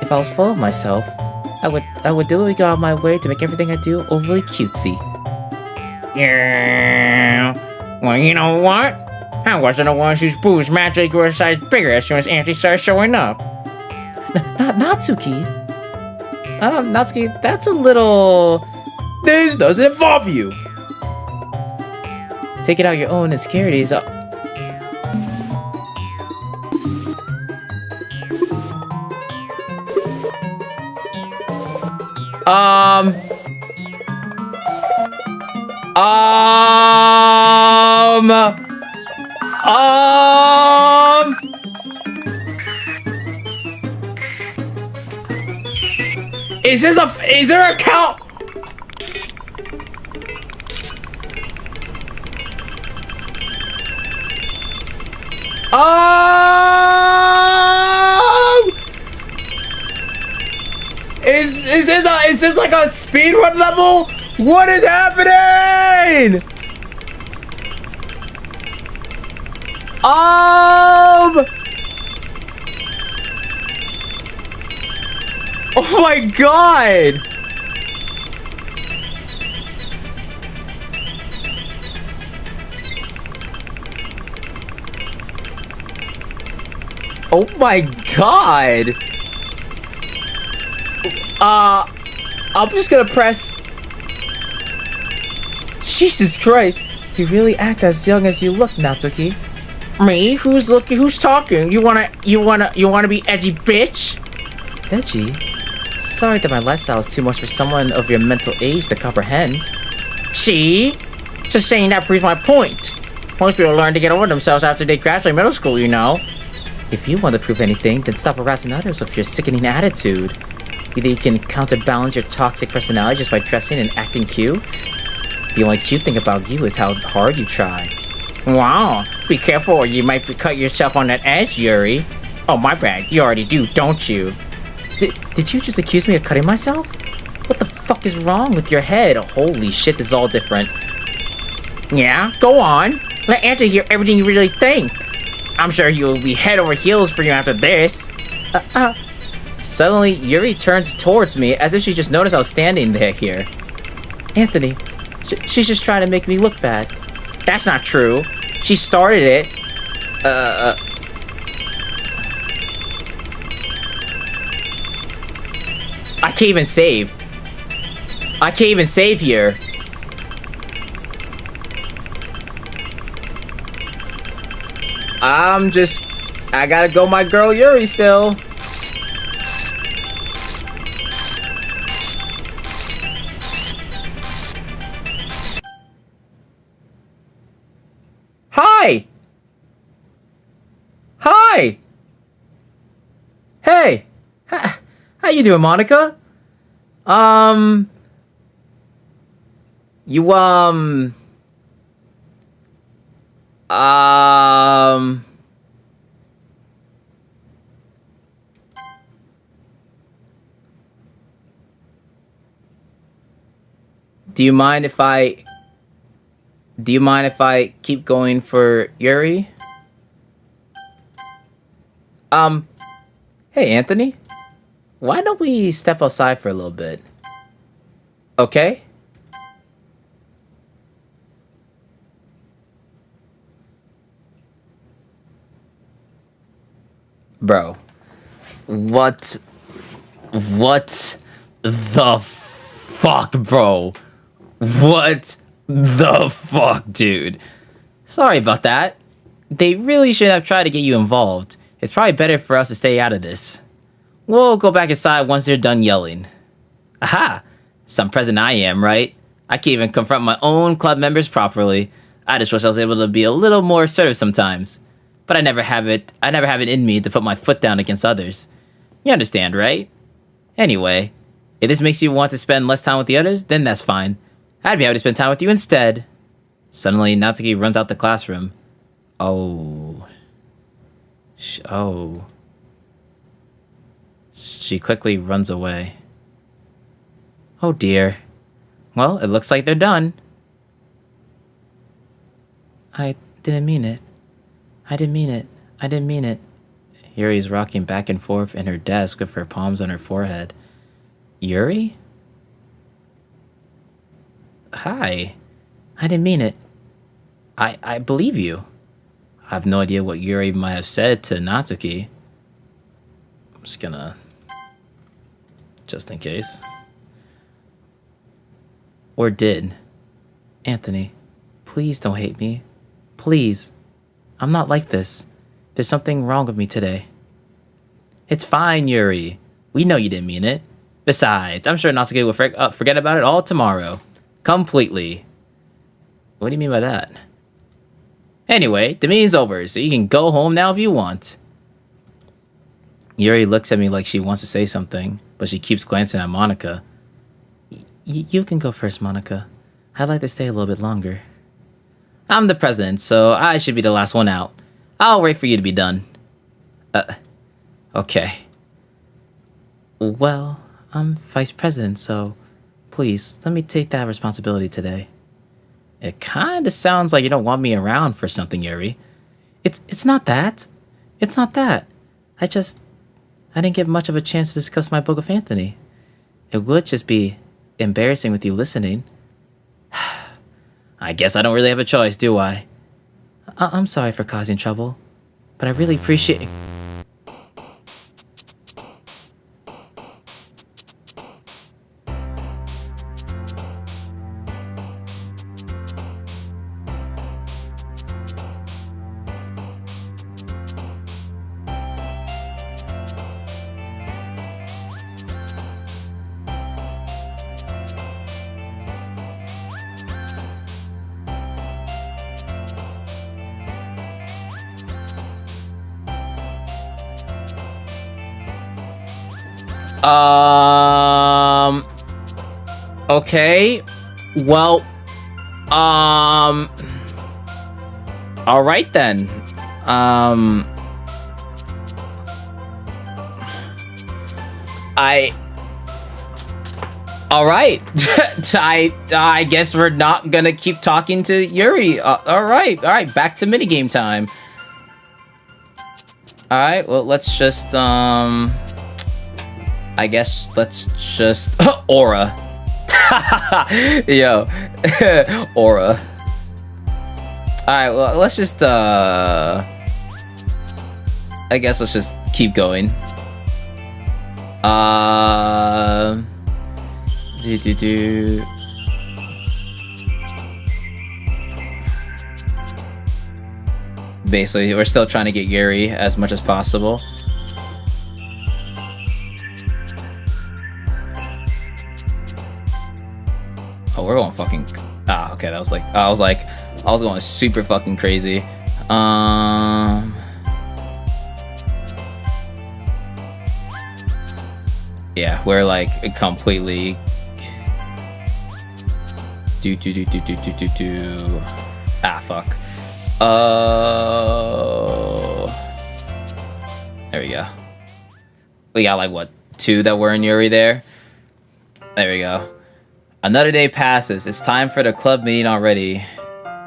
S6: If I was full of myself, I would deliberately go out of my way to make everything I do overly cutesy.
S3: Yeah. Well, you know what? I wasn't the one whose boobs magically grew a size bigger as soon as Anthony started showing up.
S6: Natsuki? Natsuki, that's a little...
S1: This doesn't involve you!
S6: Taking out your own insecurities...
S1: Is there a count? Is this like a speedrun level? What is happening? Oh my god! Oh my god! I'm just gonna press. Jesus Christ!
S6: You really act as young as you look, Natsuki.
S3: Me? Who's looking? Who's talking? You wanna be edgy, bitch?
S6: Edgy? Sorry that my lifestyle is too much for someone of your mental age to comprehend.
S3: See? Just saying that proves my point. Most people learn to get over themselves after they graduate middle school, you know.
S6: If you want to prove anything, then stop harassing others with your sickening attitude. Either you can counterbalance your toxic personality just by dressing and acting cute. The only cute thing about you is how hard you try.
S3: Wow. Be careful or you might cut yourself on that edge, Yuri. Oh, my bad. You already do, don't you?
S6: Did you just accuse me of cutting myself? What the fuck is wrong with your head? Holy shit, this is all different.
S3: Yeah, go on. Let Anthony hear everything you really think. I'm sure he will be head over heels for you after this.
S6: Suddenly, Yuri turns towards me as if she just noticed I was standing here. Anthony, she's just trying to make me look bad.
S3: That's not true. She started it.
S1: I can't even save. I can't even save here. I gotta go my girl Yuri still. Hi! Hi! Hey! How you doing, Monica? You, Do you mind if I keep going for Yuri? Hey Anthony, why don't we step outside for a little bit? Okay? Bro, what the fuck, bro? What the fuck, dude? Sorry about that. They really should have tried to get you involved. It's probably better for us to stay out of this. We'll go back inside once they're done yelling. Aha! Some president I am, right? I can't even confront my own club members properly. I just wish I was able to be a little more assertive sometimes. But I never have it in me to put my foot down against others. You understand, right? Anyway, if this makes you want to spend less time with the others, then that's fine. I'd be happy to spend time with you instead. Suddenly, Natsuki runs out the classroom. Oh. Oh. She quickly runs away. Oh dear. Well, it looks like they're done. I didn't mean it. I didn't mean it. I didn't mean it. Yuri's rocking back and forth in her desk with her palms on her forehead. Yuri? Hi. I didn't mean it. I believe you. I have no idea what Yuri might have said to Natsuki. I'm just gonna... just in case. Or did. Anthony, please don't hate me. Please. I'm not like this. There's something wrong with me today. It's fine, Yuri. We know you didn't mean it. Besides, I'm sure Natsuki will forget about it all tomorrow. Completely. What do you mean by that? Anyway, the meeting's over, so you can go home now if you want. Yuri looks at me like she wants to say something, but she keeps glancing at Monica. You can go first, Monica. I'd like to stay a little bit longer. I'm the president, so I should be the last one out. I'll wait for you to be done. Okay. Well, I'm vice president, so please, let me take that responsibility today. It kinda sounds like you don't want me around for something, Yuri. It's not that. It's not that. I didn't get much of a chance to discuss my book with Anthony. It would just be embarrassing with you listening. I guess I don't really have a choice, do I? I'm sorry for causing trouble, but I really appreciate... Okay. Well, all right then. All right. I guess we're not gonna keep talking to Yuri. All right. Back to minigame time. All right. Well, let's just I guess let's just Aura. Yo, Aura. All right. Well, let's just I guess let's just keep going. Basically, we're still trying to get Yuri as much as possible. Oh, we're going fucking... Ah, okay, that was like... I was going super fucking crazy. Yeah, we're like completely. Ah, fuck. There we go. We got like what, 2 that were in Yuri there? There we go. Another day passes. It's time for the club meeting already.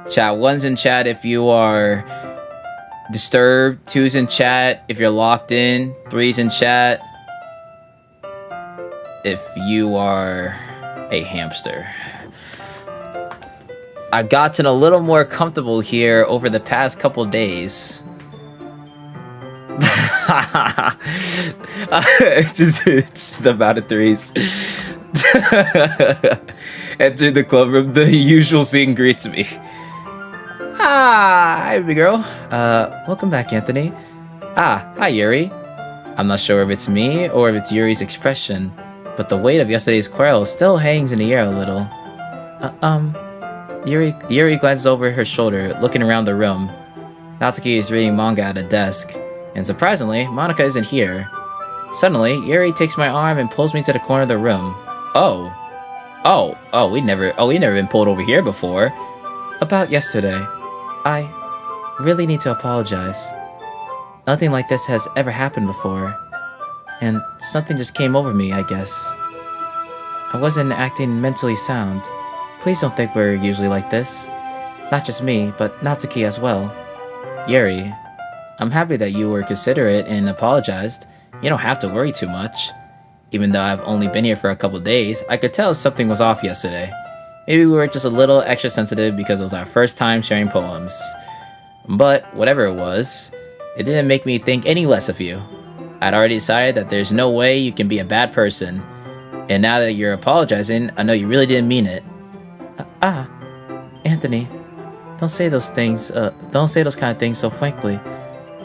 S1: Chat 1's in chat if you are disturbed. 2's in chat if you're locked in. 3's in chat if you are a hamster. I've gotten a little more comfortable here over the past couple days. it's the amount of 3's. Enter the club room. The usual scene greets me. Hi, big girl. Welcome back, Anthony. Hi, Yuri. I'm not sure if it's me or if it's Yuri's expression, but the weight of yesterday's quarrel still hangs in the air a little. Yuri glances over her shoulder, looking around the room. Natsuki is reading manga at a desk, and surprisingly, Monica isn't here. Suddenly, Yuri takes my arm and pulls me to the corner of the room. We'd never been pulled over here before. About yesterday, I really need to apologize. Nothing like this has ever happened before, and something just came over me, I guess. I wasn't acting mentally sound. Please don't think we're usually like this. Not just me, but Natsuki as well. Yuri, I'm happy that you were considerate and apologized. You don't have to worry too much. Even though I've only been here for a couple days, I could tell something was off yesterday. Maybe we were just a little extra sensitive because it was our first time sharing poems. But whatever it was, it didn't make me think any less of you. I'd already decided that there's no way you can be a bad person. And now that you're apologizing, I know you really didn't mean it. Anthony, don't say those things, don't say those kind of things so frankly.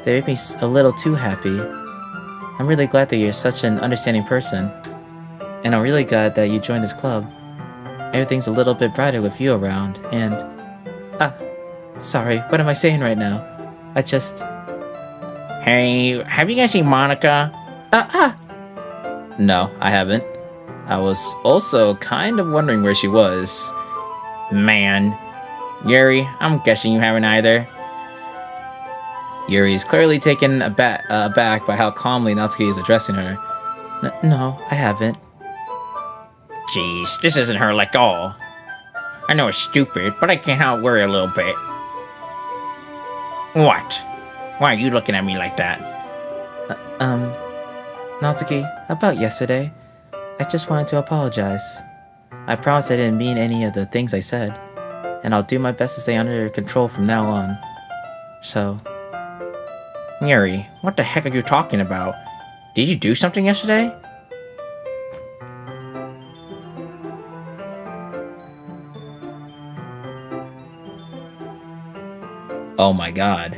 S1: They make me a little too happy. I'm really glad that you're such an understanding person. And I'm really glad that you joined this club. Everything's a little bit brighter with you around, and... sorry, what am I saying right now? I just...
S3: Hey, have you guys seen Monica?
S1: No, I haven't. I was also kind of wondering where she was.
S3: Man. Yuri, I'm guessing you haven't either.
S1: Yuri is clearly taken aback by how calmly Natsuki is addressing her. No, I haven't.
S3: Jeez, this isn't her like all. I know it's stupid, but I can't help worry a little bit. What? Why are you looking at me like that?
S6: Natsuki, about yesterday, I just wanted to apologize. I promise I didn't mean any of the things I said, and I'll do my best to stay under control from now on. So...
S3: Yuri, what the heck are you talking about? Did you do something yesterday?
S1: Oh my god.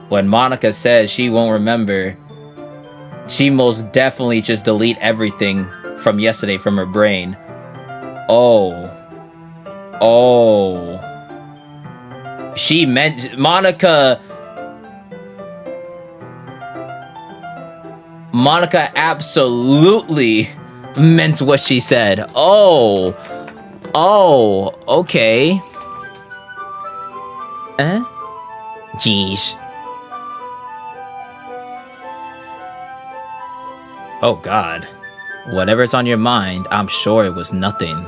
S1: When Monica says she won't remember, she most definitely just delete everything from yesterday from her brain. Oh. She meant... Monica absolutely meant what she said. Oh, okay.
S3: Jeez.
S1: Oh god. Whatever's on your mind, I'm sure it was nothing.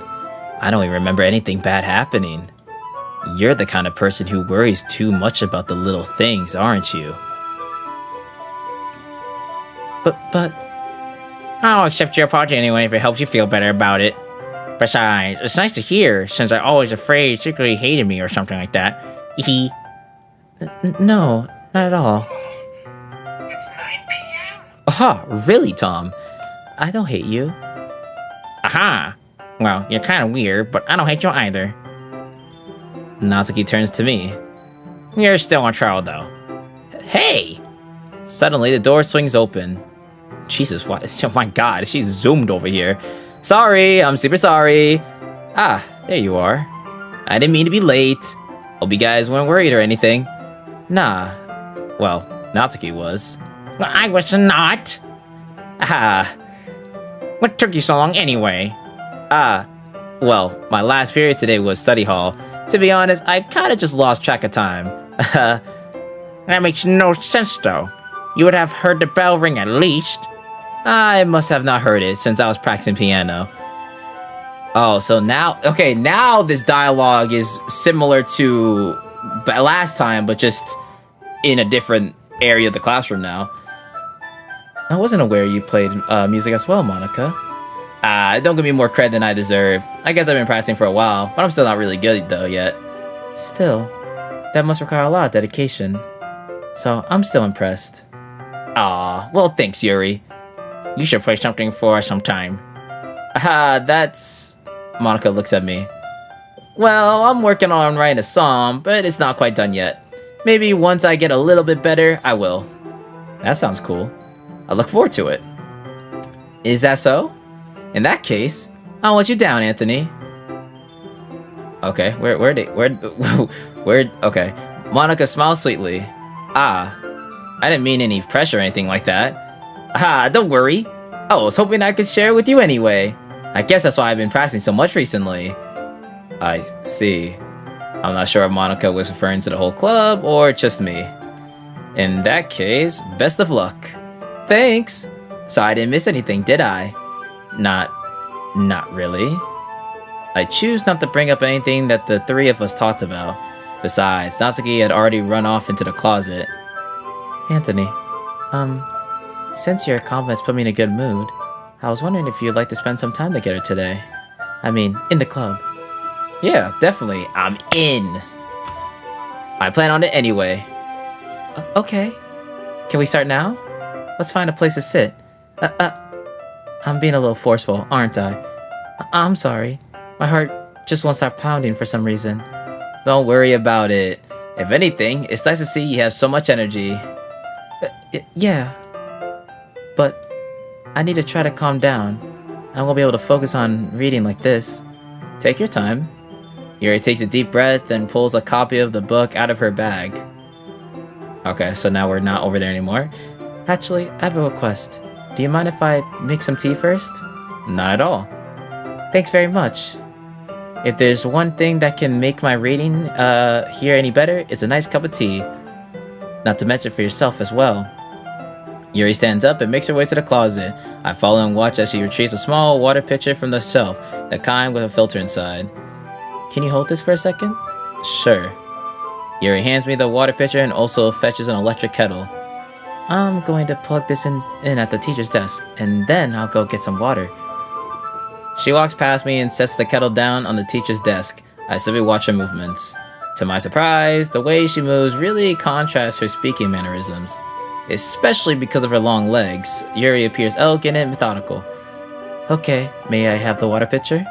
S1: I don't even remember anything bad happening. You're the kind of person who worries too much about the little things, aren't you?
S6: But...
S3: I'll accept your apology anyway if it helps you feel better about it. Besides, it's nice to hear, since I'm always afraid you secretly hated me or something like that. Hee.
S6: No, not at all.
S5: It's 9 p.m.
S1: Aha, really, Tom?
S6: I don't hate you.
S3: Aha! Well, you're kind of weird, but I don't hate you either.
S1: Natsuki turns to me.
S3: You're still on trial, though.
S1: Hey! Suddenly, the door swings open. Jesus, what? Oh my god, she's zoomed over here. Sorry, I'm super sorry. There you are. I didn't mean to be late. Hope you guys weren't worried or anything. Nah. Well, Natsuki was.
S3: I was not.
S1: Ah.
S3: What took you so long anyway?
S1: Well, my last period today was study hall. To be honest, I kinda just lost track of time.
S3: That makes no sense though. You would have heard the bell ring at least.
S1: I must have not heard it since I was practicing piano. Oh, so now, okay, now this dialogue is similar to last time, but just in a different area of the classroom now. I wasn't aware you played music as well, Monica. Don't give me more credit than I deserve. I guess I've been practicing for a while, but I'm still not really good though yet. Still, that must require a lot of dedication. So I'm still impressed. Aw, well thanks, Yuri.
S3: You should play something for us sometime.
S1: That's... Monica looks at me. Well, I'm working on writing a song, but it's not quite done yet. Maybe once I get a little bit better, I will. That sounds cool. I look forward to it. Is that so? In that case, I'll let you down, Anthony. Okay, okay. Monica smiles sweetly. I didn't mean any pressure or anything like that. Don't worry. I was hoping I could share it with you anyway. I guess that's why I've been practicing so much recently. I see. I'm not sure if Monica was referring to the whole club or just me. In that case, best of luck. Thanks. So I didn't miss anything, did I? Not really. I choose not to bring up anything that the three of us talked about. Besides, Natsuki had already run off into the closet. Anthony, since your compliments put me in a good mood, I was wondering if you'd like to spend some time together today. I mean, in the club. Yeah, definitely. I'm in. I plan on it anyway. Okay. Can we start now? Let's find a place to sit. I'm being a little forceful, aren't I? I'm sorry. My heart just won't stop pounding for some reason. Don't worry about it. If anything, it's nice to see you have so much energy. Yeah. But I need to try to calm down. I won't be able to focus on reading like this. Take your time. Yuri takes a deep breath and pulls a copy of the book out of her bag. Okay, so now we're not over there anymore. Actually, I have a request. Do you mind if I make some tea first? Not at all. Thanks very much. If there's one thing that can make my reading here any better, it's a nice cup of tea. Not to mention for yourself as well. Yuri stands up and makes her way to the closet. I follow and watch as she retrieves a small water pitcher from the shelf, the kind with a filter inside. Can you hold this for a second? Sure. Yuri hands me the water pitcher and also fetches an electric kettle. I'm going to plug this in at the teacher's desk, and then I'll go get some water. She walks past me and sets the kettle down on the teacher's desk. I simply watch her movements. To my surprise, the way she moves really contrasts her speaking mannerisms. Especially because of her long legs, Yuri appears elegant and methodical. Okay, may I have the water pitcher?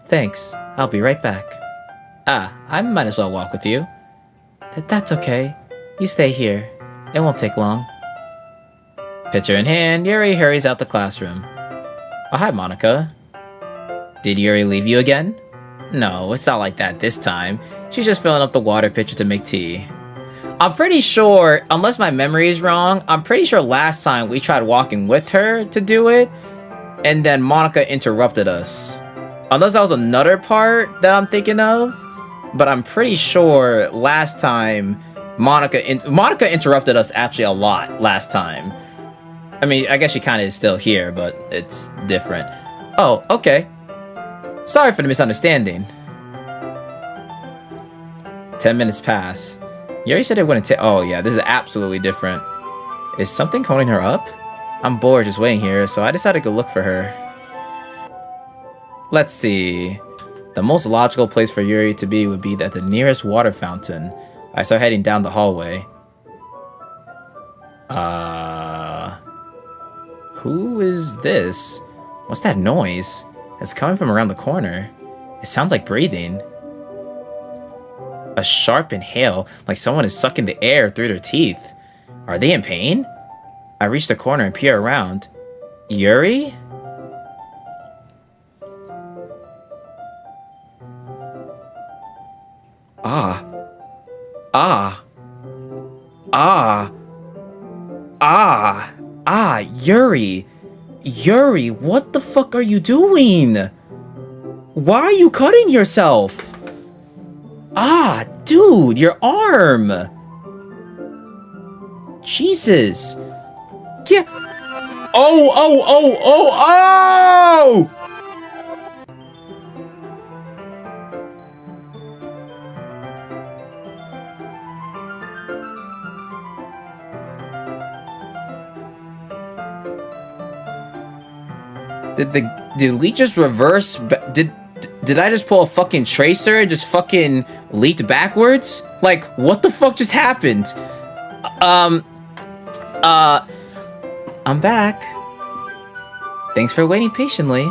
S1: Thanks, I'll be right back. I might as well walk with you. That's okay. You stay here. It won't take long. Pitcher in hand, Yuri hurries out the classroom. Oh, hi, Monica. Did Yuri leave you again? No, it's not like that this time. She's just filling up the water pitcher to make tea. I'm pretty sure, unless my memory is wrong, I'm pretty sure last time we tried walking with her to do it, and then Monica interrupted us. Unless that was another part that I'm thinking of, but I'm pretty sure last time Monica interrupted us actually a lot last time. I mean, I guess she kind of is still here, but it's different. Oh, okay. Sorry for the misunderstanding. 10 minutes pass. Yuri said it wouldn't take. Oh yeah, this is absolutely different. Is something holding her up? I'm bored just waiting here, so I decided to go look for her. Let's see. The most logical place for Yuri to be would be at the nearest water fountain. I start heading down the hallway. Who is this? What's that noise? It's coming from around the corner. It sounds like breathing. A sharp inhale, like someone is sucking the air through their teeth. Are they in pain? I reach the corner and peer around. Yuri? Ah. Ah. Ah. Ah, Yuri. Yuri, what the fuck are you doing? Why are you cutting yourself? Ah, dude, your arm. Jesus. Yeah. Oh! Did we just reverse? Did I just pull a fucking tracer and just fucking leaped backwards? Like, what the fuck just happened? I'm back. Thanks for waiting patiently.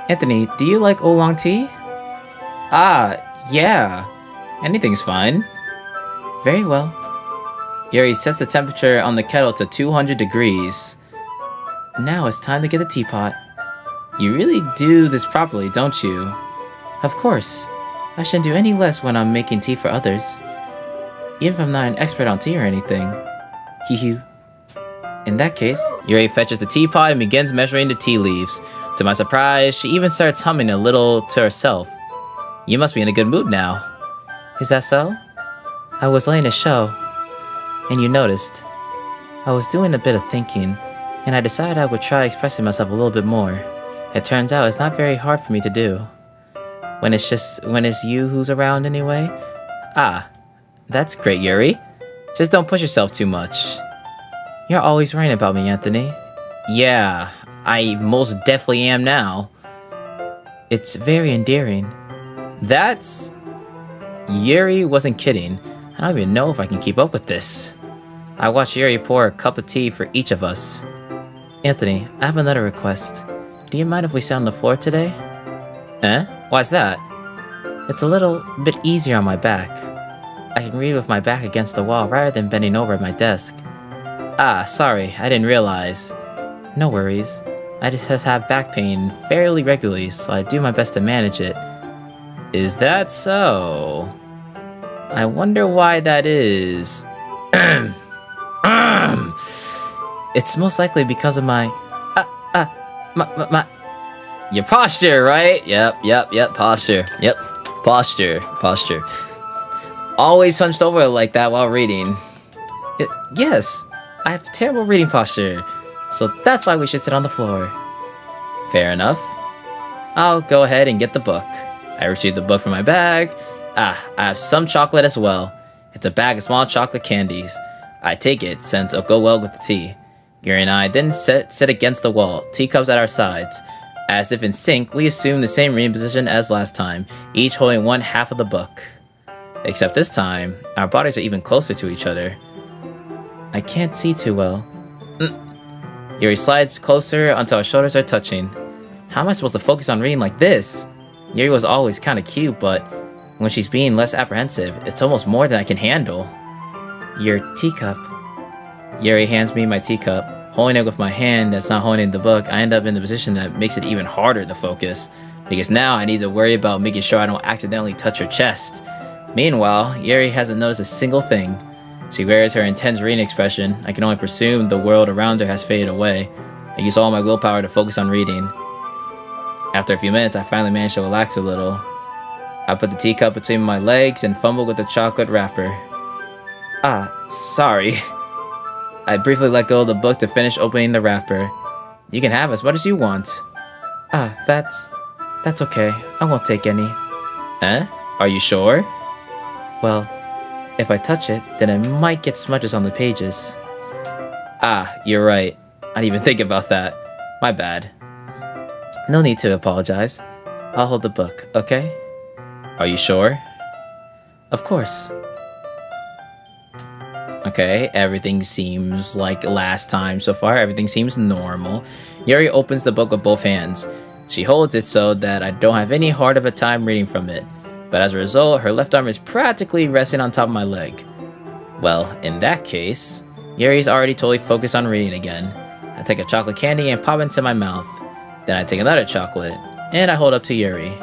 S1: Anthony, do you like oolong tea? Ah, yeah. Anything's fine. Very well. Yuri sets the temperature on the kettle to 200 degrees. Now it's time to get the teapot. You really do this properly, don't you? Of course. I shouldn't do any less when I'm making tea for others. Even if I'm not an expert on tea or anything. Hee. In that case, Yuri fetches the teapot and begins measuring the tea leaves. To my surprise, she even starts humming a little to herself. You must be in a good mood now. Is that so? I was laying a show, and you noticed. I was doing a bit of thinking, and I decided I would try expressing myself a little bit more. It turns out it's not very hard for me to do. When it's you who's around anyway. Ah, that's great, Yuri. Just don't push yourself too much. You're always right about me, Anthony. Yeah, I most definitely am now. It's very endearing. That's... Yuri wasn't kidding. I don't even know if I can keep up with this. I watched Yuri pour a cup of tea for each of us. Anthony, I have another request. Do you mind if we sit on the floor today? Eh? Why's that? It's a little bit easier on my back. I can read with my back against the wall rather than bending over at my desk. Ah, sorry, I didn't realize. No worries. I just have back pain fairly regularly, so I do my best to manage it. Is that so? I wonder why that is. It's most likely because of my your posture, right? Yep, posture. Yep, posture. Always hunched over like that while reading. Yes, I have terrible reading posture, so that's why we should sit on the floor. Fair enough. I'll go ahead and get the book. I retrieve the book from my bag. I have some chocolate as well. It's a bag of small chocolate candies. I take it since it'll go well with the tea. Yuri and I then sit against the wall, teacups at our sides. As if in sync, we assume the same reading position as last time, each holding one half of the book. Except this time, our bodies are even closer to each other. I can't see too well. Yuri slides closer until our shoulders are touching. How am I supposed to focus on reading like this? Yuri was always kind of cute, but when she's being less apprehensive, it's almost more than I can handle. Your teacup. Yuri hands me my teacup. Holding it with my hand that's not holding the book, I end up in the position that makes it even harder to focus, because now I need to worry about making sure I don't accidentally touch her chest. Meanwhile, Yuri hasn't noticed a single thing. She wears her intense reading expression. I can only presume the world around her has faded away. I use all my willpower to focus on reading. After a few minutes, I finally manage to relax a little. I put the teacup between my legs and fumble with the chocolate wrapper. Ah, sorry. I briefly let go of the book to finish opening the wrapper. You can have as much as you want. Ah, that's okay. I won't take any. Eh? Are you sure? Well, if I touch it, then it might get smudges on the pages. Ah, you're right. I didn't even think about that. My bad. No need to apologize. I'll hold the book, okay? Are you sure? Of course. Okay, everything seems like last time so far. Everything seems normal. Yuri opens the book with both hands. She holds it so that I don't have any hard of a time reading from it. But as a result, her left arm is practically resting on top of my leg. Well, in that case, Yuri's already totally focused on reading again. I take a chocolate candy and pop it into my mouth. Then I take another chocolate, and I hold up to Yuri.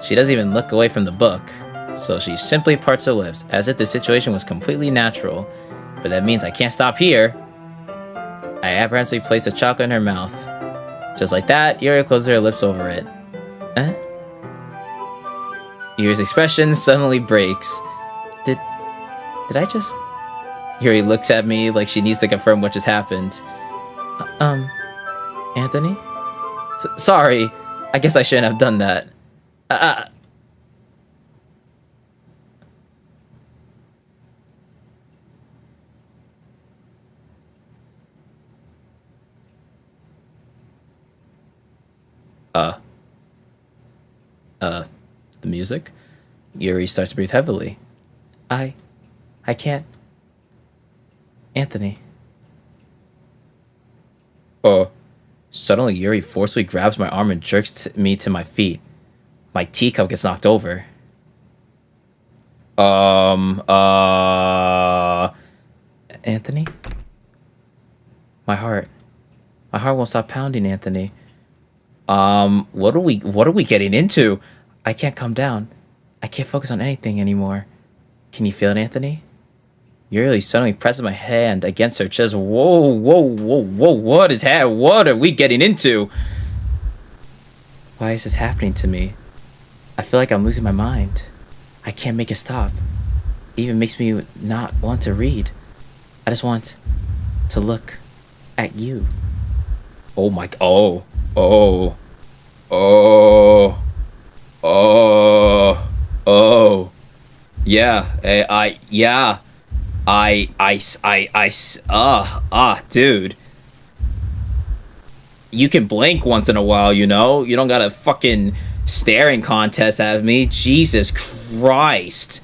S1: She doesn't even look away from the book. So she simply parts her lips, as if the situation was completely natural. But that means I can't stop here. I apprehensively place the chocolate in her mouth. Just like that, Yuri closes her lips over it. Eh? Yuri's expression suddenly breaks. Did I just... Yuri looks at me like she needs to confirm what just happened. Anthony? Sorry. I guess I shouldn't have done that. The music? Yuri starts to breathe heavily. I can't. Anthony. Suddenly Yuri forcefully grabs my arm and jerks me to my feet. My teacup gets knocked over. Anthony? My heart won't stop pounding, Anthony. What are we getting into? I can't calm down. I can't focus on anything anymore. Can you feel it, Anthony? Yuri suddenly presses my hand against her chest. Whoa, what are we getting into? Why is this happening to me? I feel like I'm losing my mind. I can't make it stop. It even makes me not want to read. I just want to look at you. Oh my... dude. You can blink once in a while, you know? You don't got a fucking staring contest at me. Jesus Christ.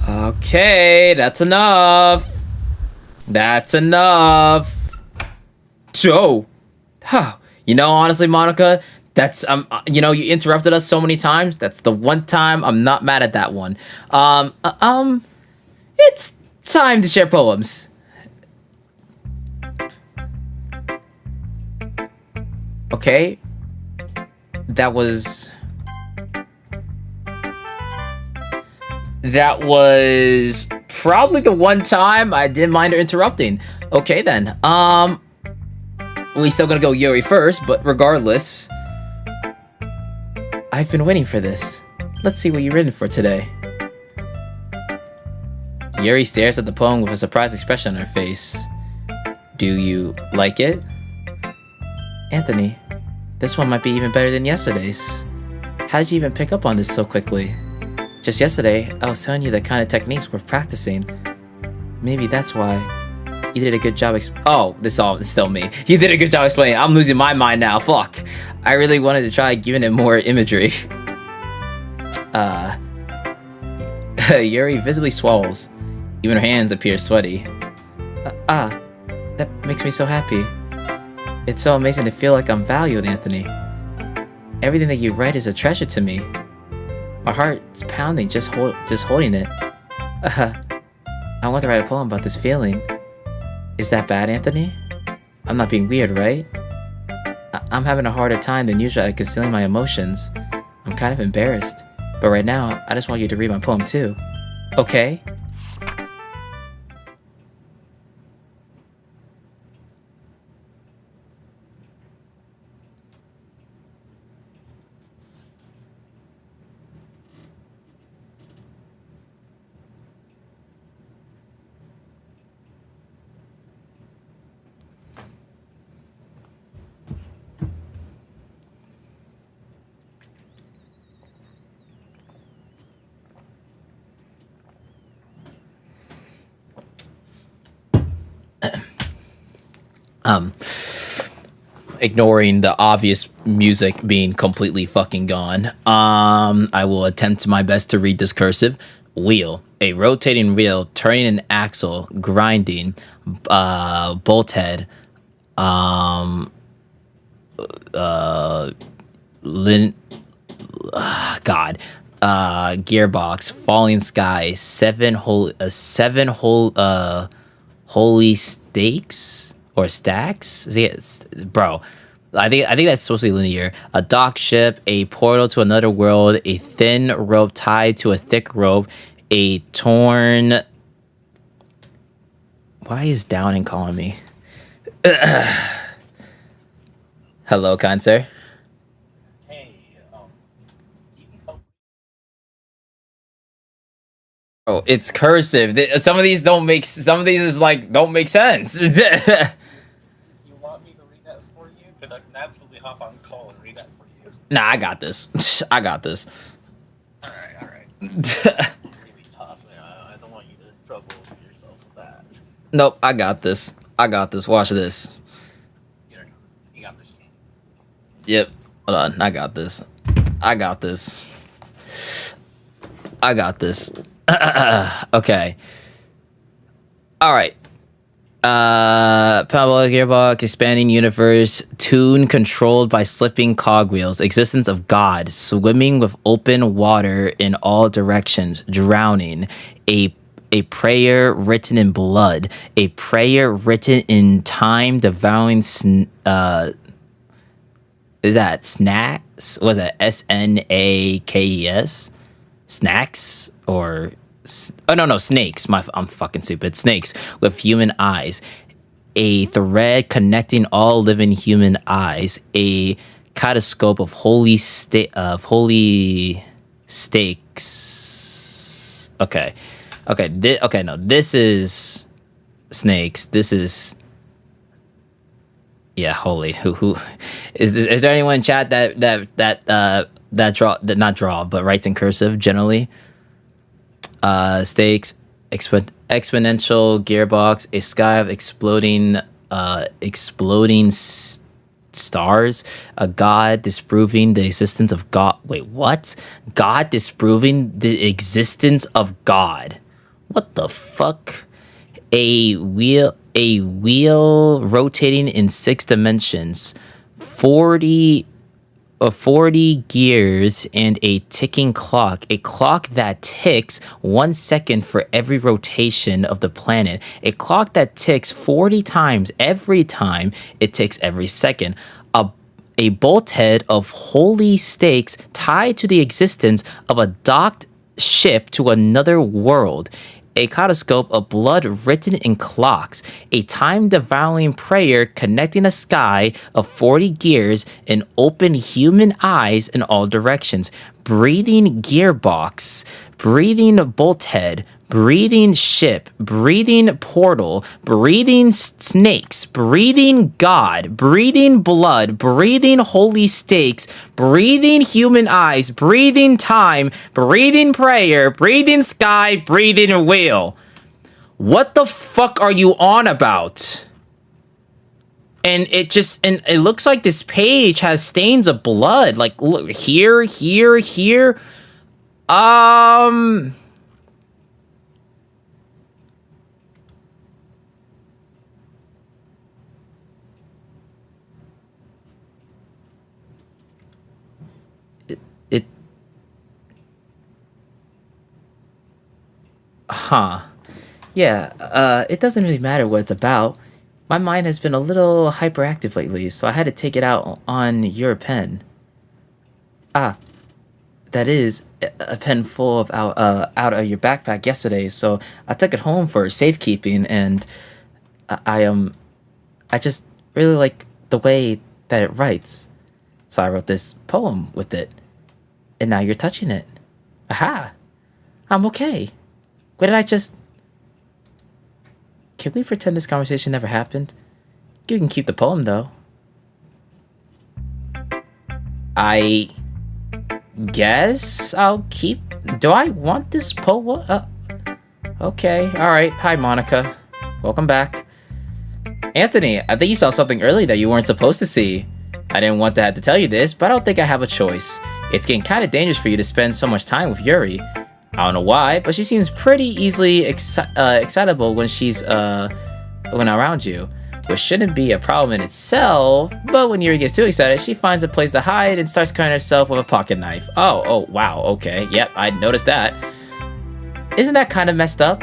S1: Okay, that's enough. That's enough. So, you know, honestly, Monica, that's you know, you interrupted us so many times. That's the one time I'm not mad at that one. It's time to share poems. Okay, that was probably the one time I didn't mind her interrupting. Okay then, we still gonna go Yuri first, but regardless, I've been waiting for this. Let's see what you've written for today. Yuri stares at the poem with a surprised expression on her face. Do you like it? Anthony, this one might be even better than yesterday's. How did you even pick up on this so quickly? Just yesterday, I was telling you the kind of techniques worth practicing. Maybe that's why. You did a good job this is still me. You did a good job explaining. I'm losing my mind now. Fuck. I really wanted to try giving it more imagery. Yuri visibly swallows. Even her hands appear sweaty. That makes me so happy. It's so amazing to feel like I'm valued, Anthony. Everything that you write is a treasure to me. My heart's pounding just holding it. I want to write a poem about this feeling. Is that bad, Anthony? I'm not being weird, right? I'm having a harder time than usual at concealing my emotions. I'm kind of embarrassed. But right now, I just want you to read my poem too. Okay? Ignoring the obvious music being completely fucking gone, I will attempt my best to read this cursive. Wheel, a rotating wheel turning an axle, grinding, bolt head, gearbox, falling sky, seven hole Holy stakes or stacks? See, bro. I think that's supposed to be linear. A dock ship, a portal to another world, a thin rope tied to a thick rope, a torn. Why is Downing calling me? Hello, kind sir. Oh, it's cursive. Some of these don't make. Some of these is like don't make sense.
S5: You want me to read that for you? Because I can absolutely hop on call and read that for you.
S1: Nah, I got this. I got this.
S5: Alright. Really tough. I don't want you to trouble yourself with that.
S1: Nope, I got this. I got this. Watch this.
S5: You got this.
S1: Yep. Hold on. I got this. I got this. I got this. Okay. All right. Parabolic gearbox, expanding universe, tune controlled by slipping cogwheels, existence of God, swimming with open water in all directions, drowning, a prayer written in blood, a prayer written in time, devouring is that snacks? Was that SNAKES? Snacks or no, snakes. I'm fucking stupid. Snakes with human eyes. A thread connecting all living human eyes. A kaleidoscope of holy stakes. Okay. No, this is snakes. This is holy. Who is there anyone in chat that writes in cursive generally? Stakes, exponential gearbox, a sky of exploding stars, a god disproving the existence of God. Wait, what? God disproving the existence of God. What the fuck? A wheel rotating in 6 dimensions, 40 gears, and a ticking clock. A clock that ticks 1 second for every rotation of the planet. A clock that ticks 40 times every time it ticks every second. A bolthead of holy stakes tied to the existence of a docked ship to another world. A kaleidoscope of blood written in clocks, a time-devouring prayer connecting a sky of 40 gears and open human eyes in all directions, breathing gearbox, breathing bolthead, breathing ship, breathing portal, breathing snakes, breathing God, breathing blood, breathing holy stakes, breathing human eyes, breathing time, breathing prayer, breathing sky, breathing wheel. What the fuck are you on about? And it looks like this page has stains of blood. Like, look, here. Yeah, it doesn't really matter what it's about. My mind has been a little hyperactive lately, so I had to take it out on your pen. That is a pen full of out of your backpack yesterday, so I took it home for safekeeping, and I just really like the way that it writes. So I wrote this poem with it, and now you're touching it. Aha! I'm okay. What did I just... Can we pretend this conversation never happened? You can keep the poem, though. I guess I'll keep... Do I want this poem? Okay, alright. Hi, Monica. Welcome back. Anthony, I think you saw something early that you weren't supposed to see. I didn't want to have to tell you this, but I don't think I have a choice. It's getting kind of dangerous for you to spend so much time with Yuri. I don't know why, but she seems pretty easily excitable when she's when around you, which shouldn't be a problem in itself. But when Yuri gets too excited, she finds a place to hide and starts cutting herself with a pocket knife. Oh, wow, okay, yep, I noticed that. Isn't that kind of messed up?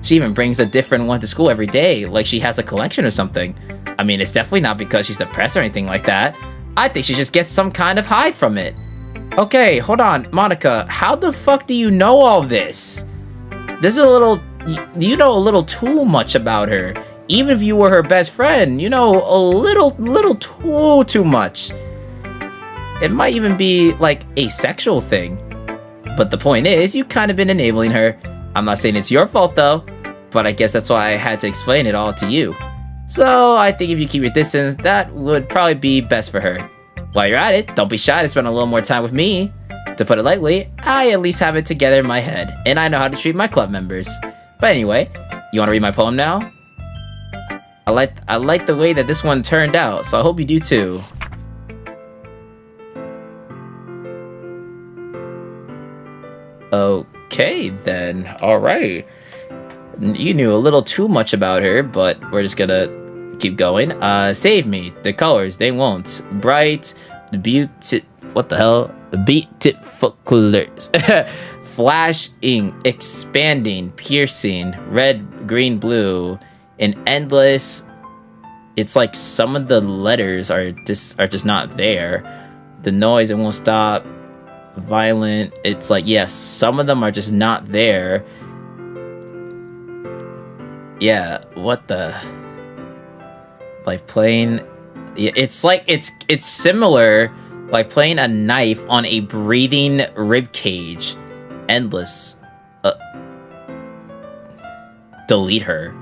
S1: She even brings a different one to school every day, like she has a collection or something. I mean, it's definitely not because she's depressed or anything like that. I think she just gets some kind of high from it. Okay, hold on, Monica, how the fuck do you know all this? This is a little... You know a little too much about her. Even if you were her best friend, you know a little too much. It might even be like a sexual thing. But the point is, you kind of been enabling her. I'm not saying it's your fault though, but I guess that's why I had to explain it all to you. So I think if you keep your distance, that would probably be best for her. While you're at it, don't be shy to spend a little more time with me. To put it lightly, I at least have it together in my head, and I know how to treat my club members. But anyway, you want to read my poem now? I like the way that this one turned out, so I hope you do too. Okay then, alright. You knew a little too much about her, but we're just gonna keep going. Save me. The colors, they won't. Bright, what the hell? Beautiful colors. Flashing, expanding, piercing, red, green, blue, and endless. It's like some of the letters are just not there. The noise, it won't stop. Violent, it's like, yes, some of them are just not there. Yeah, what the, like playing, yeah, it's like it's similar, like playing a knife on a breathing rib cage. Endless. Delete her.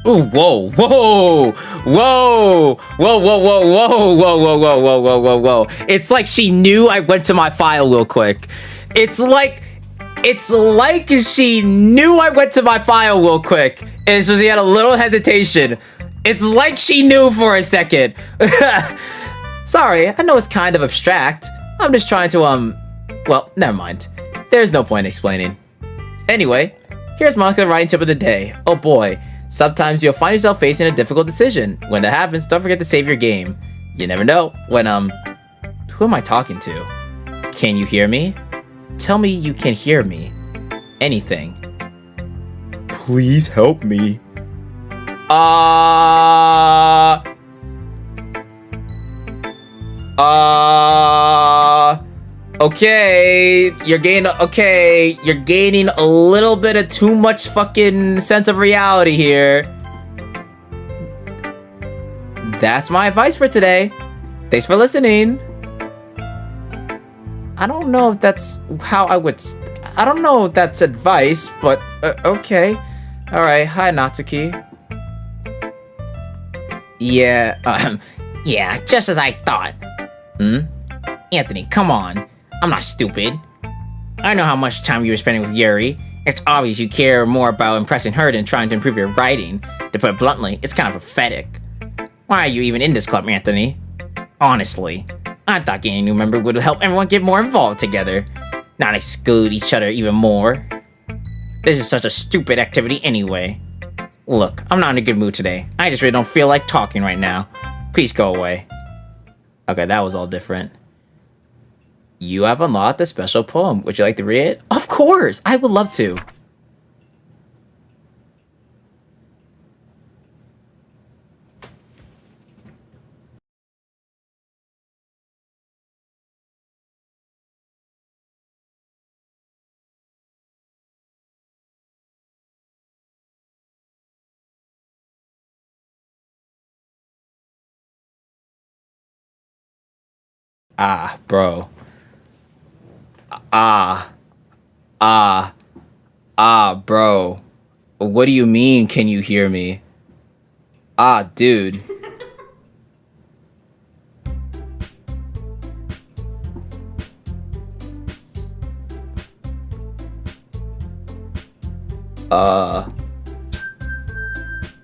S1: Ooh, whoa, whoa, whoa, whoa, whoa, whoa, whoa, whoa, whoa, whoa, whoa, whoa, whoa, whoa. It's like she knew I went to my file real quick. It's like she knew I went to my file real quick. And so she had a little hesitation. It's like she knew for a second. Sorry, I know it's kind of abstract. I'm just trying to, well, never mind. There's no point explaining. Anyway, here's Monica writing tip of the day. Oh boy. Sometimes you'll find yourself facing a difficult decision. When that happens, don't forget to save your game. You never know when, who am I talking to? Can you hear me? Tell me you can hear me. Anything. Please help me. Okay, you're gaining a little bit of too much fucking sense of reality here. That's my advice for today. Thanks for listening. I don't know if that's how I don't know if that's advice, but okay. Alright, hi Natsuki. Yeah,
S4: Yeah, just as I thought. Anthony, come on. I'm not stupid. I know how much time you were spending with Yuri. It's obvious you care more about impressing her than trying to improve your writing. To put it bluntly, it's kind of pathetic. Why are you even in this club, Anthony? Honestly, I thought getting a new member would help everyone get more involved together, not exclude each other even more. This is such a stupid activity anyway. Look, I'm not in a good mood today. I just really don't feel like talking right now. Please go away.
S1: Okay, that was all different. You have unlocked a special poem. Would you like to read it? Of course! I would love to. Ah, bro. Bro. What do you mean, can you hear me? Ah, dude.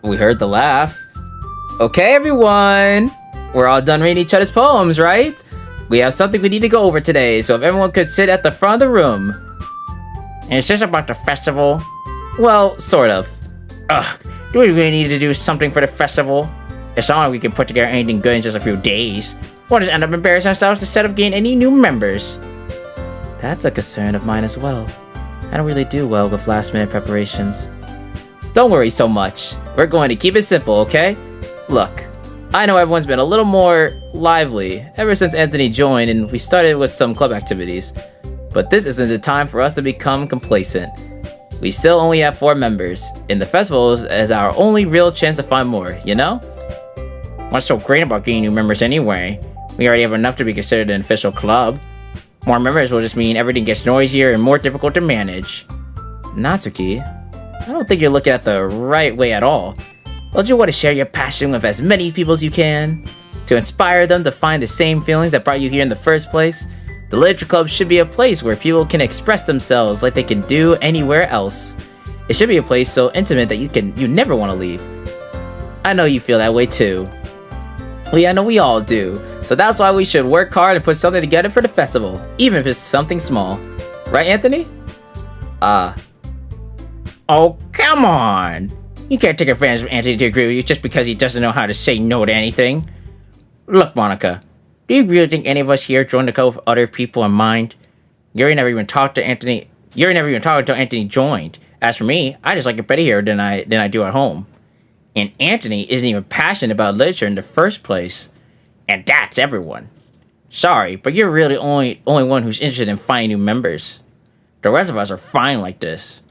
S1: We heard the laugh. Okay, everyone. We're all done reading each other's poems, right? We have something we need to go over today, so if everyone could sit at the front of the room.
S3: Is this about the festival?
S1: Well, sort of.
S3: Ugh, do we really need to do something for the festival? It's not like we can put together anything good in just a few days. We'll just end up embarrassing ourselves instead of gaining any new members.
S6: That's a concern of mine as well. I don't really do well with last-minute preparations.
S1: Don't worry so much. We're going to keep it simple, okay? Look, I know everyone's been a little more lively ever since Anthony joined and we started with some club activities. But this isn't the time for us to become complacent. We still only have 4 members, and the festival is our only real chance to find more, you know?
S3: What's so great about getting new members anyway? We already have enough to be considered an official club. More members will just mean everything gets noisier and more difficult to manage.
S1: Natsuki, I don't think you're looking at the right way at all. Don't you want to share your passion with as many people as you can? To inspire them to find the same feelings that brought you here in the first place? The Literature Club should be a place where people can express themselves like they can do anywhere else. It should be a place so intimate that you never want to leave. I know you feel that way too. Well, yeah, I know we all do. So that's why we should work hard and put something together for the festival, even if it's something small. Right, Anthony?
S3: Oh, come on! You can't take advantage of Anthony to agree with you just because he doesn't know how to say no to anything. Look, Monica, do you really think any of us here joined the club with other people in mind? Yuri never even talked to Anthony. Yuri never even talked until Anthony joined. As for me, I just like it better here than I do at home. And Anthony isn't even passionate about literature in the first place. And that's everyone. Sorry, but you're really only one who's interested in finding new members. The rest of us are fine like this.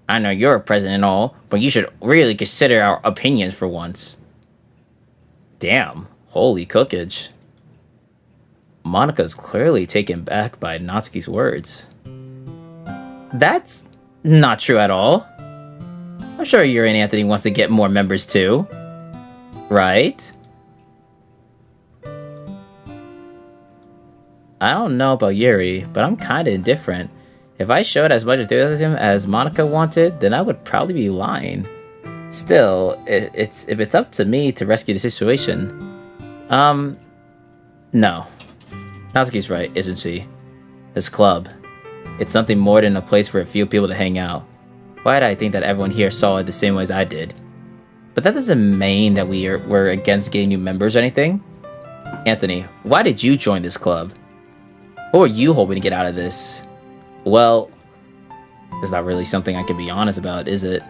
S3: I know you're a president and all, but you should really consider our opinions for once.
S1: Damn, holy cookage. Monica's clearly taken back by Natsuki's words. That's not true at all. I'm sure Yuri and Anthony wants to get more members too. Right? I don't know about Yuri, but I'm kinda indifferent. If I showed as much enthusiasm as Monica wanted, then I would probably be lying. Still, if it's up to me to rescue the situation, no. Natsuki's right, isn't she? This club, it's something more than a place for a few people to hang out. Why did I think that everyone here saw it the same way as I did? But that doesn't mean that we're against getting new members or anything. Anthony, why did you join this club? What were you hoping to get out of this? Well, it's not really something I can be honest about, is it?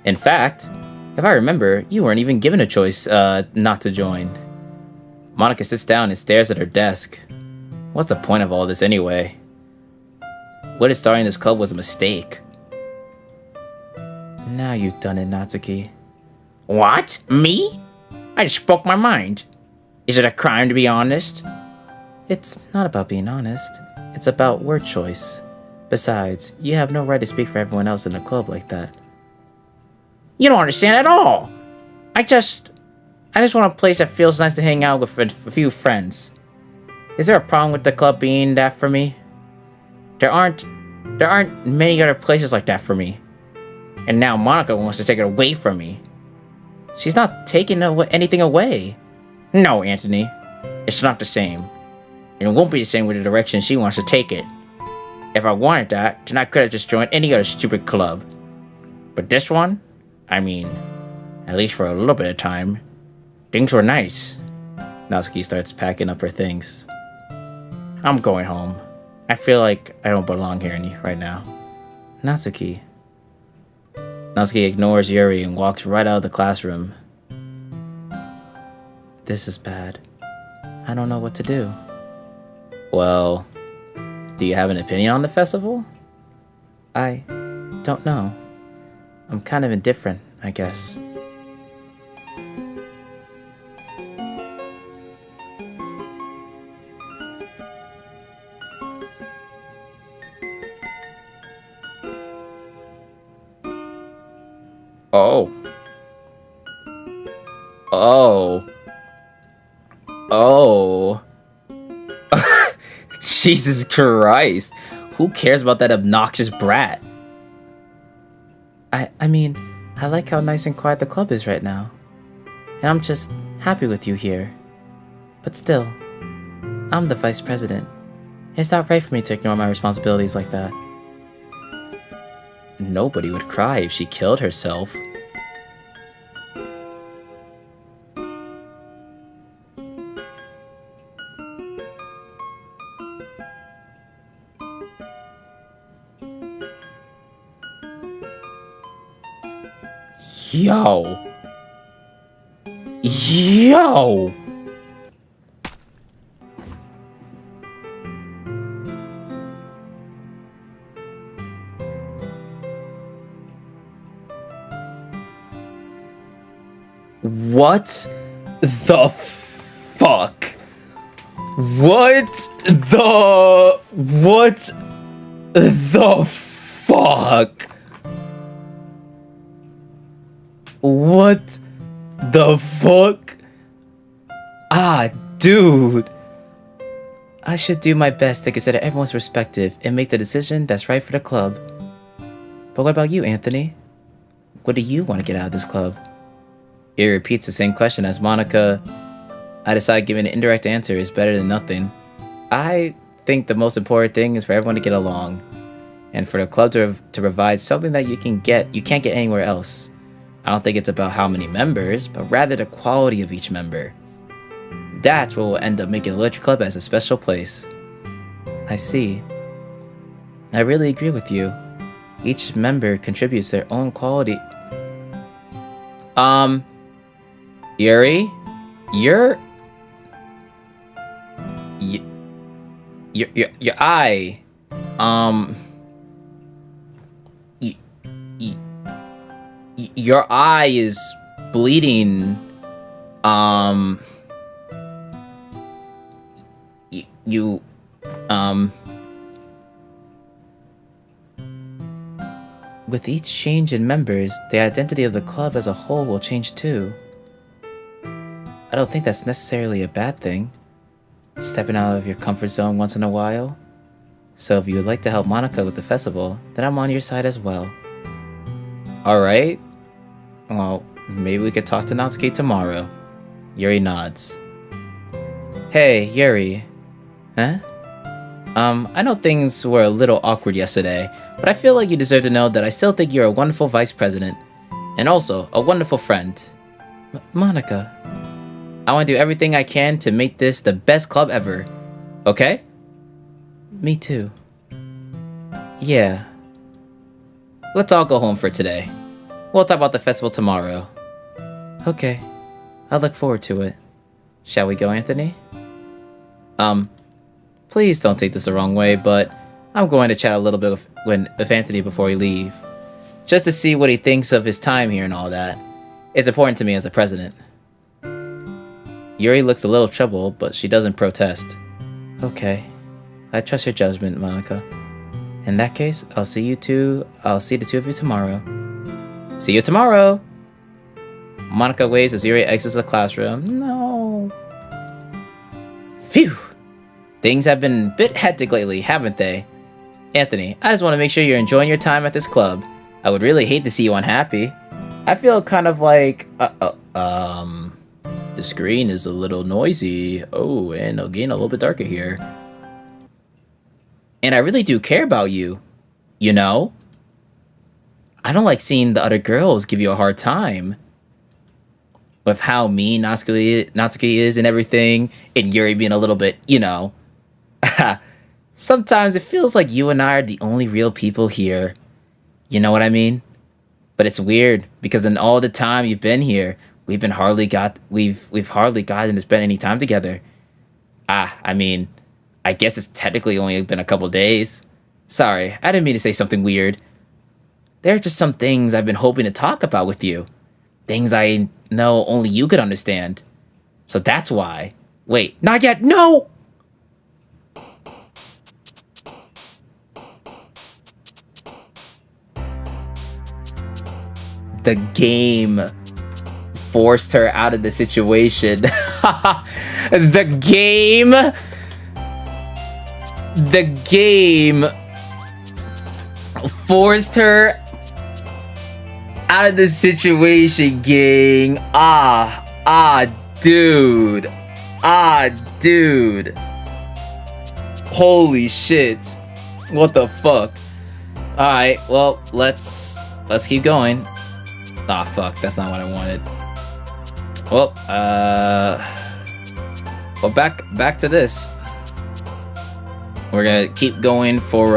S1: In fact, if I remember, you weren't even given a choice not to join. Monica sits down and stares at her desk. What's the point of all this anyway? What if starting this club was a mistake?
S6: Now you've done it, Natsuki.
S3: What? Me? I just spoke my mind. Is it a crime to be honest?
S6: It's not about being honest. It's about word choice. Besides, you have no right to speak for everyone else in the club like that.
S3: You don't understand at all. I just want a place that feels nice to hang out with a few friends. Is there a problem with the club being that for me? There aren't many other places like that for me. And now Monica wants to take it away from me.
S1: She's not taking anything away.
S3: No, Anthony. It's not the same. And it won't be the same with the direction she wants to take it. If I wanted that, then I could have just joined any other stupid club. But this one? I mean, at least for a little bit of time, things were nice.
S1: Natsuki starts packing up her things.
S3: I'm going home. I feel like I don't belong here right now.
S1: Natsuki. Natsuki ignores Yuri and walks right out of the classroom.
S6: This is bad. I don't know what to do.
S1: Well, do you have an opinion on the festival?
S6: I don't know. I'm kind of indifferent, I guess.
S1: Oh. Oh. Oh. Jesus Christ. Who cares about that obnoxious brat?
S6: I mean, I like how nice and quiet the club is right now. And I'm just happy with you here. But still, I'm the vice president. It's not right for me to ignore my responsibilities like that.
S1: Nobody would cry if she killed herself. Yo. Yo. What the fuck? What the fuck? What the fuck? Ah, dude. I should do my best to consider everyone's perspective and make the decision that's right for the club. But what about you, Anthony? What do you want to get out of this club? It repeats the same question as Monica. I decide giving an indirect answer is better than nothing. I think the most important thing is for everyone to get along, and for the club to provide something that you can't get anywhere else. I don't think it's about how many members, but rather the quality of each member. That's what will end up making the Literature Club as a special place. I see. I really agree with you. Each member contributes their own quality. Yuri, your eye, your eye is bleeding. With each change in members, the identity of the club as a whole will change too. I don't think that's necessarily a bad thing. Stepping out of your comfort zone once in a while. So if you would like to help Monica with the festival, then I'm on your side as well. Alright. Well, maybe we could talk to Natsuki tomorrow. Yuri nods. Hey, Yuri. Huh? I know things were a little awkward yesterday, but I feel like you deserve to know that I still think you're a wonderful vice president. And also, a wonderful friend. Monica. I want to do everything I can to make this the best club ever. Okay? Me too. Yeah. Let's all go home for today. We'll talk about the festival tomorrow. Okay. I look forward to it. Shall we go, Anthony? Please don't take this the wrong way, but I'm going to chat a little bit with Anthony before we leave. Just to see what he thinks of his time here and all that. It's important to me as a president. Yuri looks a little troubled, but she doesn't protest. Okay. I trust your judgment, Monica. In that case, I'll see the two of you tomorrow. See you tomorrow! Monica waves as Yuri exits the classroom. No. Phew! Things have been a bit hectic lately, haven't they? Anthony, I just want to make sure you're enjoying your time at this club. I would really hate to see you unhappy. I feel kind of like, the screen is a little noisy. Oh, and again, a little bit darker here. And I really do care about you, you know? I don't like seeing the other girls give you a hard time. With how mean Natsuki is and everything, and Yuri being a little bit, you know. Sometimes it feels like you and I are the only real people here. You know what I mean? But it's weird, because in all the time you've been here, we've hardly gotten to spend any time together. I mean, I guess it's technically only been a couple days. Sorry, I didn't mean to say something weird. There are just some things I've been hoping to talk about with you. Things I know only you could understand. So that's why. Wait, not yet, no! The game forced her out of the situation. The game forced her out of this situation, gang. Dude. Dude. Holy shit. What the fuck? Alright, well, let's keep going. Fuck, that's not what I wanted. Well, back to this. We're gonna keep going for,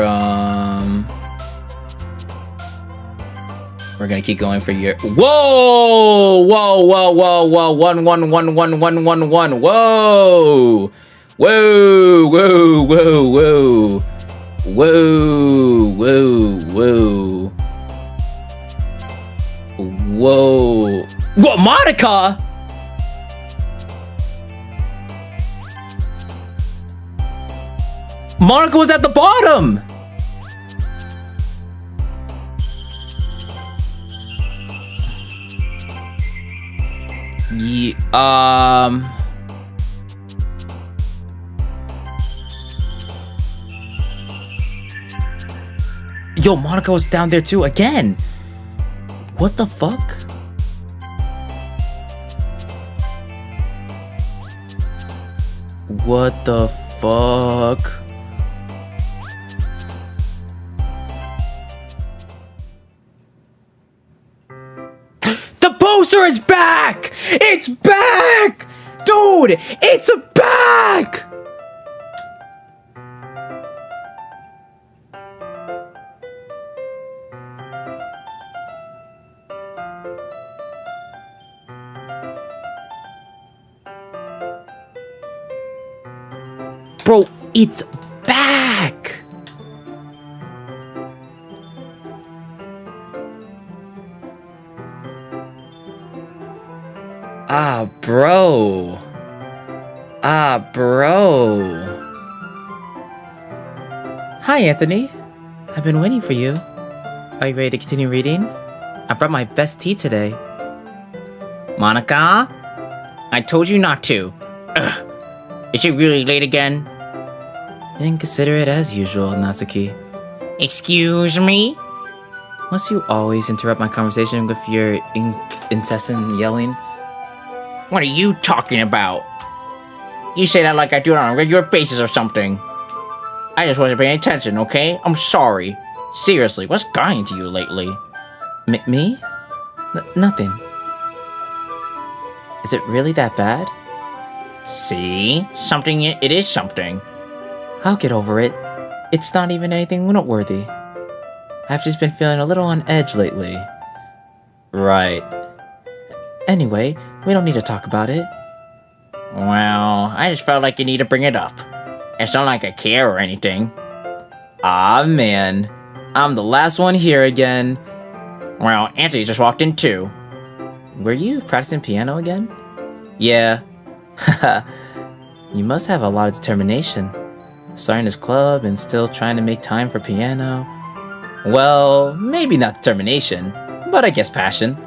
S1: we're gonna keep going for your. Whoa! Whoa! Whoa! Whoa! Whoa! 1 1 1 1 1 1 1. Whoa! Whoa! Whoa! Whoa! Whoa! Whoa! Whoa! Whoa! Whoa! What, Monica? Monica was at the bottom. Yo, Monica was down there too again. What the fuck? What the fuck? The poster is back! It's back! Dude, it's back! Bro, it's back! Bro. Hi, Anthony. I've been waiting for you. Are you ready to continue reading? I brought my best tea today.
S3: Monica? I told you not to. Ugh. Is it really late again?
S6: Inconsiderate as usual, Natsuki.
S3: Excuse me?
S6: Must you always interrupt my conversation with your incessant yelling?
S3: What are you talking about? You say that like I do it on a regular basis or something. I just wasn't paying attention, okay? I'm sorry. Seriously, what's gotten to you lately?
S6: Me? Nothing. Is it really that bad?
S3: See? Something, it is something.
S6: I'll get over it. It's not even anything noteworthy. I've just been feeling a little on edge lately.
S1: Right.
S6: Anyway, we don't need to talk about it.
S3: Well, I just felt like you need to bring it up. It's not like I care or anything.
S1: Man. I'm the last one here again.
S3: Well, Anthony just walked in too.
S6: Were you practicing piano again?
S1: Yeah.
S6: You must have a lot of determination. Starting this club and still trying to make time for piano.
S1: Well, maybe not determination, but I guess passion.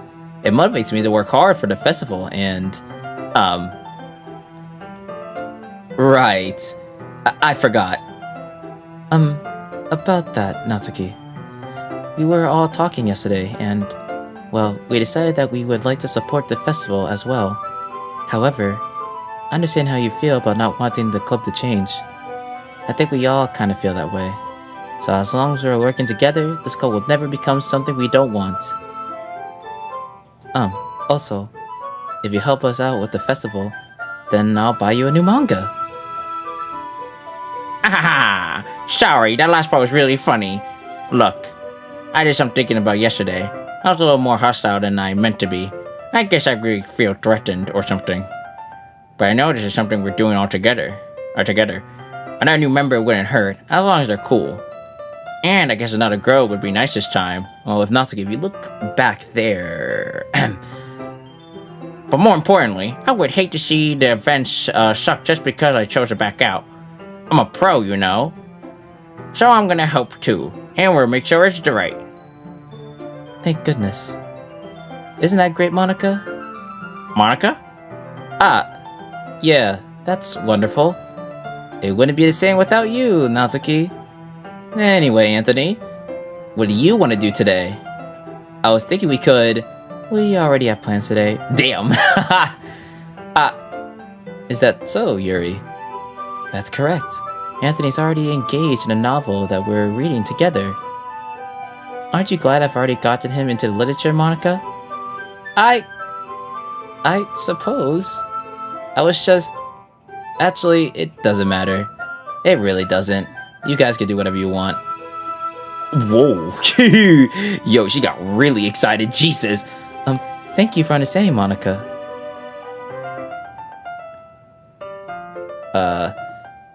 S1: It motivates me to work hard for the festival and, right. I forgot.
S6: About that, Natsuki. We were all talking yesterday and, well, we decided that we would like to support the festival as well. However, I understand how you feel about not wanting the club to change. I think we all kind of feel that way. So as long as we're working together, this club will never become something we don't want. Also, if you help us out with the festival, then I'll buy you a new manga.
S3: Ahaha! Sorry, that last part was really funny. Look, I did some thinking about yesterday. I was a little more hostile than I meant to be. I guess I really feel threatened or something. But I know this is something we're doing all together. Another new member wouldn't hurt, as long as they're cool. And I guess another girl would be nice this time.
S1: Well, if Natsuki, if you look back there...
S3: But more importantly, I would hate to see the events suck just because I chose to back out. I'm a pro, you know. So I'm gonna help too, and we'll make sure it's right.
S6: Thank goodness. Isn't that great, Monica?
S3: Monica?
S1: Yeah, that's wonderful. It wouldn't be the same without you, Natsuki. Anyway, Anthony, what do you want to do today? I was thinking we could...
S6: We already have plans today.
S1: Damn. Is that so, Yuri?
S6: That's correct. Anthony's already engaged in a novel that we're reading together. Aren't you glad I've already gotten him into literature, Monica?
S1: I suppose. I was just... Actually, it doesn't matter. It really doesn't. You guys can do whatever you want. Whoa. Yo, she got really excited. Jesus.
S6: Thank you for understanding, Monica.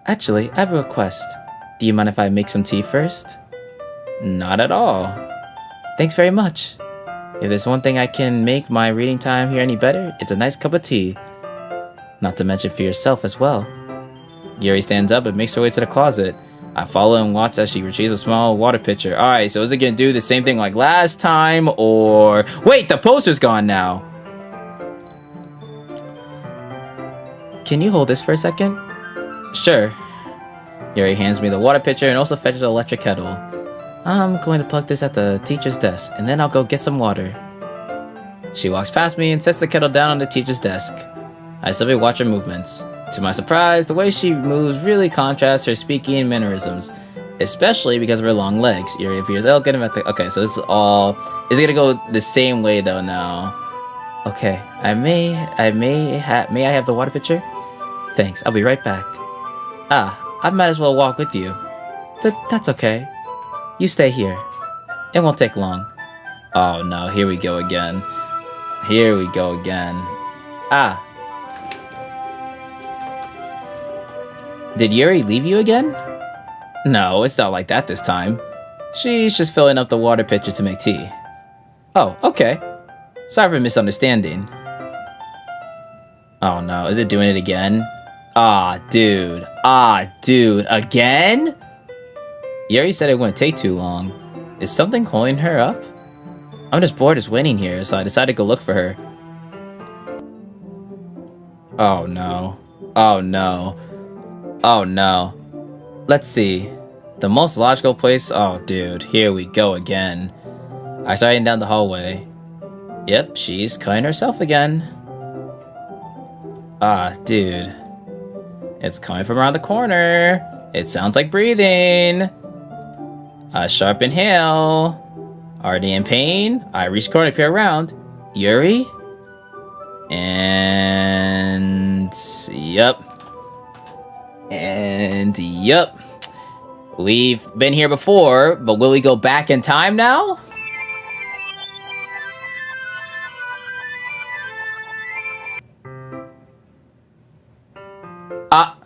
S6: Actually, I have a request. Do you mind if I make some tea first?
S1: Not at all.
S6: Thanks very much. If there's one thing I can make my reading time here any better, it's a nice cup of tea. Not to mention for yourself as well.
S1: Yuri stands up and makes her way to the closet. I follow and watch as she retrieves a small water pitcher. Alright, so is it gonna do the same thing like last time, or... Wait, the poster's gone now!
S6: Can you hold this for a second?
S1: Sure. Yuri hands me the water pitcher and also fetches an electric kettle.
S6: I'm going to plug this at the teacher's desk, and then I'll go get some water.
S1: She walks past me and sets the kettle down on the teacher's desk. I simply watch her movements. To my surprise, the way she moves really contrasts her speaking and mannerisms, especially because of her long legs. Yuri appears elegant at the... Okay, so this is all... Is it gonna go the same way though now?
S6: Okay, may I have the water pitcher? Thanks, I'll be right back.
S1: I might as well walk with you.
S6: That's okay. You stay here. It won't take long.
S1: Oh no, here we go again. Here we go again. Did Yuri leave you again? No, it's not like that this time. She's just filling up the water pitcher to make tea. Oh, okay. Sorry for misunderstanding. Oh no, is it doing it again? Dude, again? Yuri said it wouldn't take too long. Is something holding her up? I'm just bored just waiting here, so I decided to go look for her. Oh no. Oh no. Oh no. Let's see. The most logical place. Oh dude, here we go again. I start heading down the hallway. Yep, she's cutting herself again. Dude. It's coming from around the corner. It sounds like breathing. A sharp inhale. Already in pain. I reach the corner, peer around. Yuri? And... Yep. And... Yep. We've been here before, but will we go back in time now? Oh.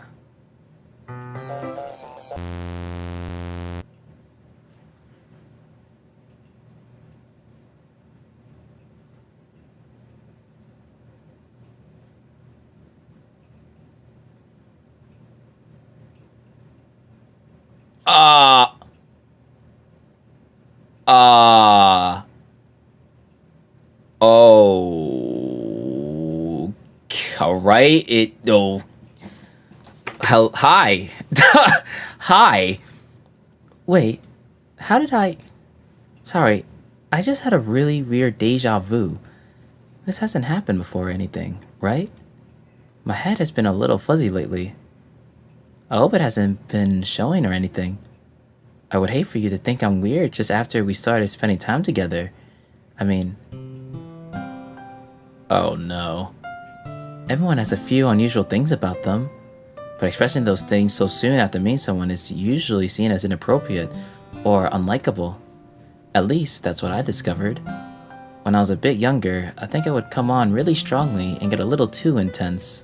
S1: Alright, hi. Hi.
S6: Wait, how did I... Sorry, I just had a really weird deja vu. This hasn't happened before or anything, right? My head has been a little fuzzy lately. I hope it hasn't been showing or anything. I would hate for you to think I'm weird just after we started spending time together. I mean...
S1: Oh no.
S6: Everyone has a few unusual things about them, but expressing those things so soon after meeting someone is usually seen as inappropriate or unlikable. At least, that's what I discovered. When I was a bit younger, I think I would come on really strongly and get a little too intense.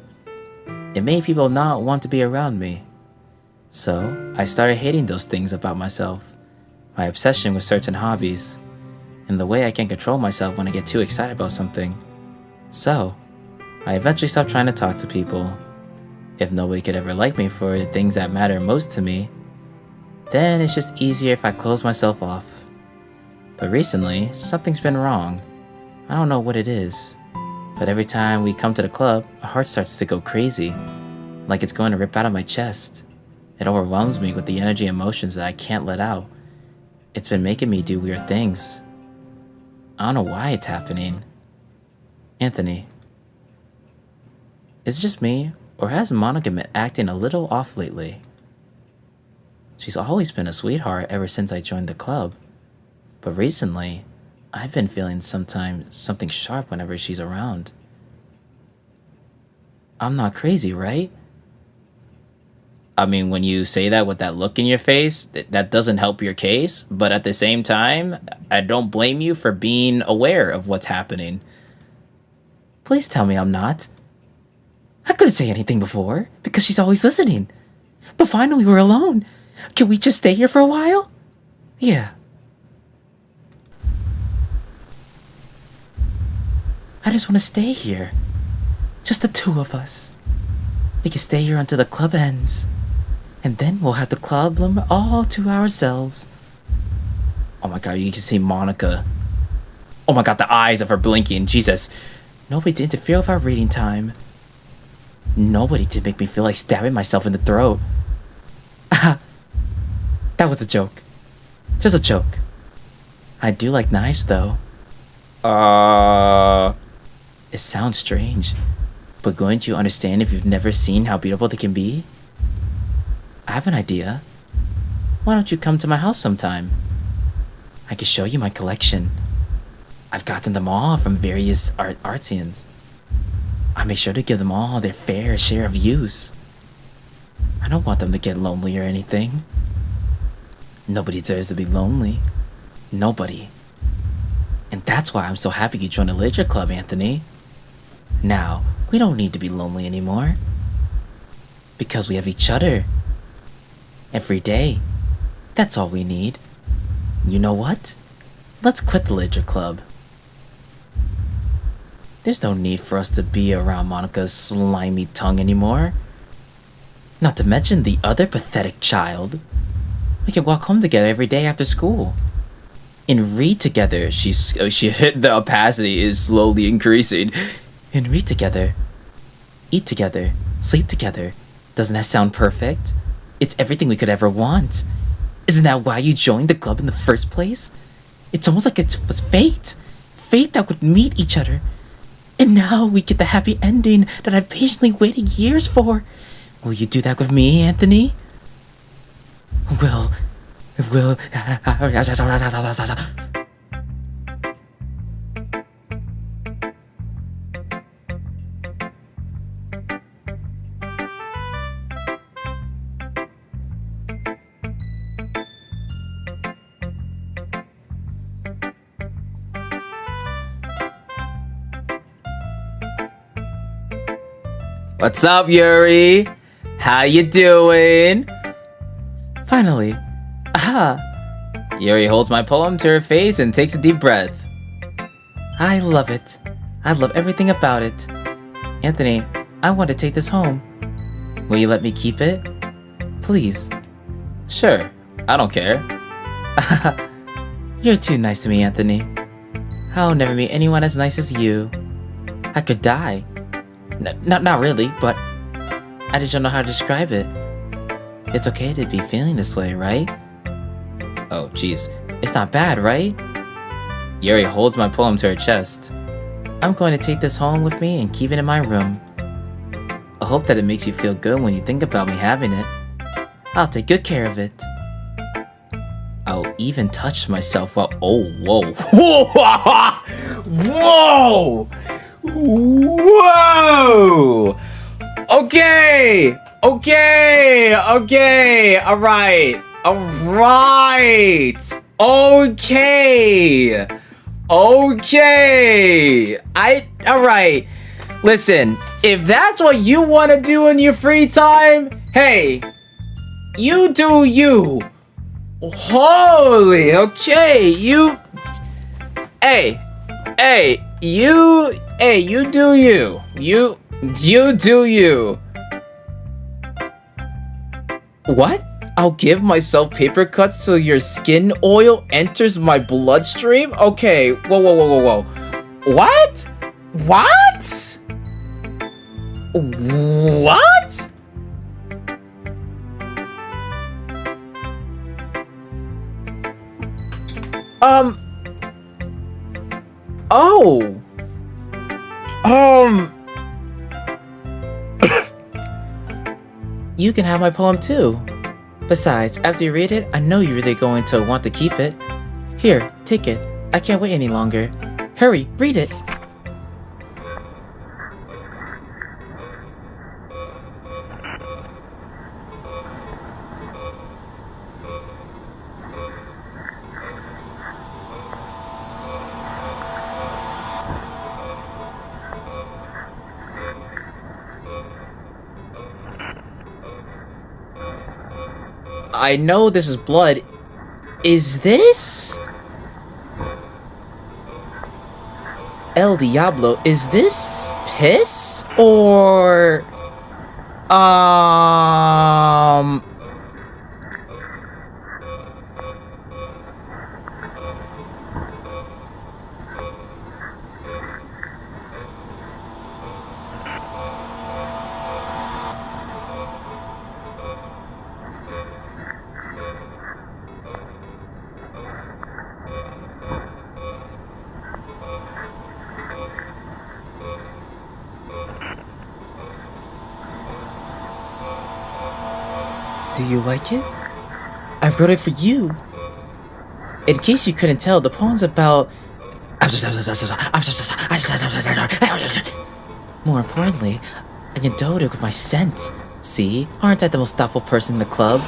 S6: It made people not want to be around me. So, I started hating those things about myself, my obsession with certain hobbies, and the way I can control myself when I get too excited about something. So, I eventually stopped trying to talk to people. If nobody could ever like me for the things that matter most to me, then it's just easier if I close myself off. But recently, something's been wrong. I don't know what it is, but every time we come to the club, my heart starts to go crazy, like it's going to rip out of my chest. It overwhelms me with the energy and emotions that I can't let out. It's been making me do weird things. I don't know why it's happening. Anthony, is it just me, or has Monica been acting a little off lately? She's always been a sweetheart ever since I joined the club, but recently, I've been feeling sometimes something sharp whenever she's around. I'm not crazy, right? I mean, when you say that with that look in your face, that doesn't help your case, but at the same time, I don't blame you for being aware of what's happening. Please tell me I'm not. I couldn't say anything before, because she's always listening. But finally we're alone. Can we just stay here for a while? Yeah. I just want to stay here. Just the two of us. We can stay here until the club ends. And then we'll have the club room all to ourselves. Oh my god, you can see Monica. Oh my god, the eyes of her blinking. Jesus. Nobody to interfere with our reading time. Nobody to make me feel like stabbing myself in the throat. That was a joke. Just a joke. I do like knives, though. It sounds strange, but couldn't you understand if you've never seen how beautiful they can be? I have an idea. Why don't you come to my house sometime? I can show you my collection. I've gotten them all from various artisans. I make sure to give them all their fair share of use. I don't want them to get lonely or anything. Nobody deserves to be lonely. Nobody. And that's why I'm so happy you joined the Literature Club, Anthony. Now, we don't need to be lonely anymore. Because we have each other. Every day. That's all we need. You know what? Let's quit the Literature Club. There's no need for us to be around Monica's slimy tongue anymore. Not to mention the other pathetic child. We can walk home together every day after school. And read together. She hit the opacity is slowly increasing. And read together. Eat together. Sleep together. Doesn't that sound perfect? It's everything we could ever want. Isn't that why you joined the club in the first place? It's almost like it was fate. Fate that would meet each other. And now we get the happy ending that I've patiently waited years for. Will you do that with me, Anthony? Will...
S1: What's up, Yuri? How you doing?
S6: Finally. Aha!
S1: Yuri holds my poem to her face and takes a deep breath.
S6: I love it. I love everything about it. Anthony, I want to take this home. Will you let me keep it? Please.
S1: Sure, I don't care.
S6: You're too nice to me, Anthony. I'll never meet anyone as nice as you. I could die. Not really, but I just don't know how to describe it. It's okay to be feeling this way, right?
S1: Oh, jeez.
S6: It's not bad, right?
S1: Yuri holds my poem to her chest.
S6: I'm going to take this home with me and keep it in my room. I hope that it makes you feel good when you think about me having it. I'll take good care of it. I'll even touch myself while...
S1: Oh, whoa. Whoa! Whoa! Okay! Alright! Okay! Alright. Listen, if that's what you want to do in your free time, hey, you do you. Holy, okay, you do you. You do you. What? I'll give myself paper cuts so your skin oil enters my bloodstream? Okay, whoa. What? What?
S6: no! You can have my poem too. Besides, after you read it, I know you're really going to want to keep it. Here, take it. I can't wait any longer. Hurry, read it. I know this is blood. Is this? El Diablo, is this piss? Or... Do you like it? I wrote it for you. In case you couldn't tell, the poem's about... More importantly, I endowed it with my scent. See? Aren't I the most thoughtful person in the club?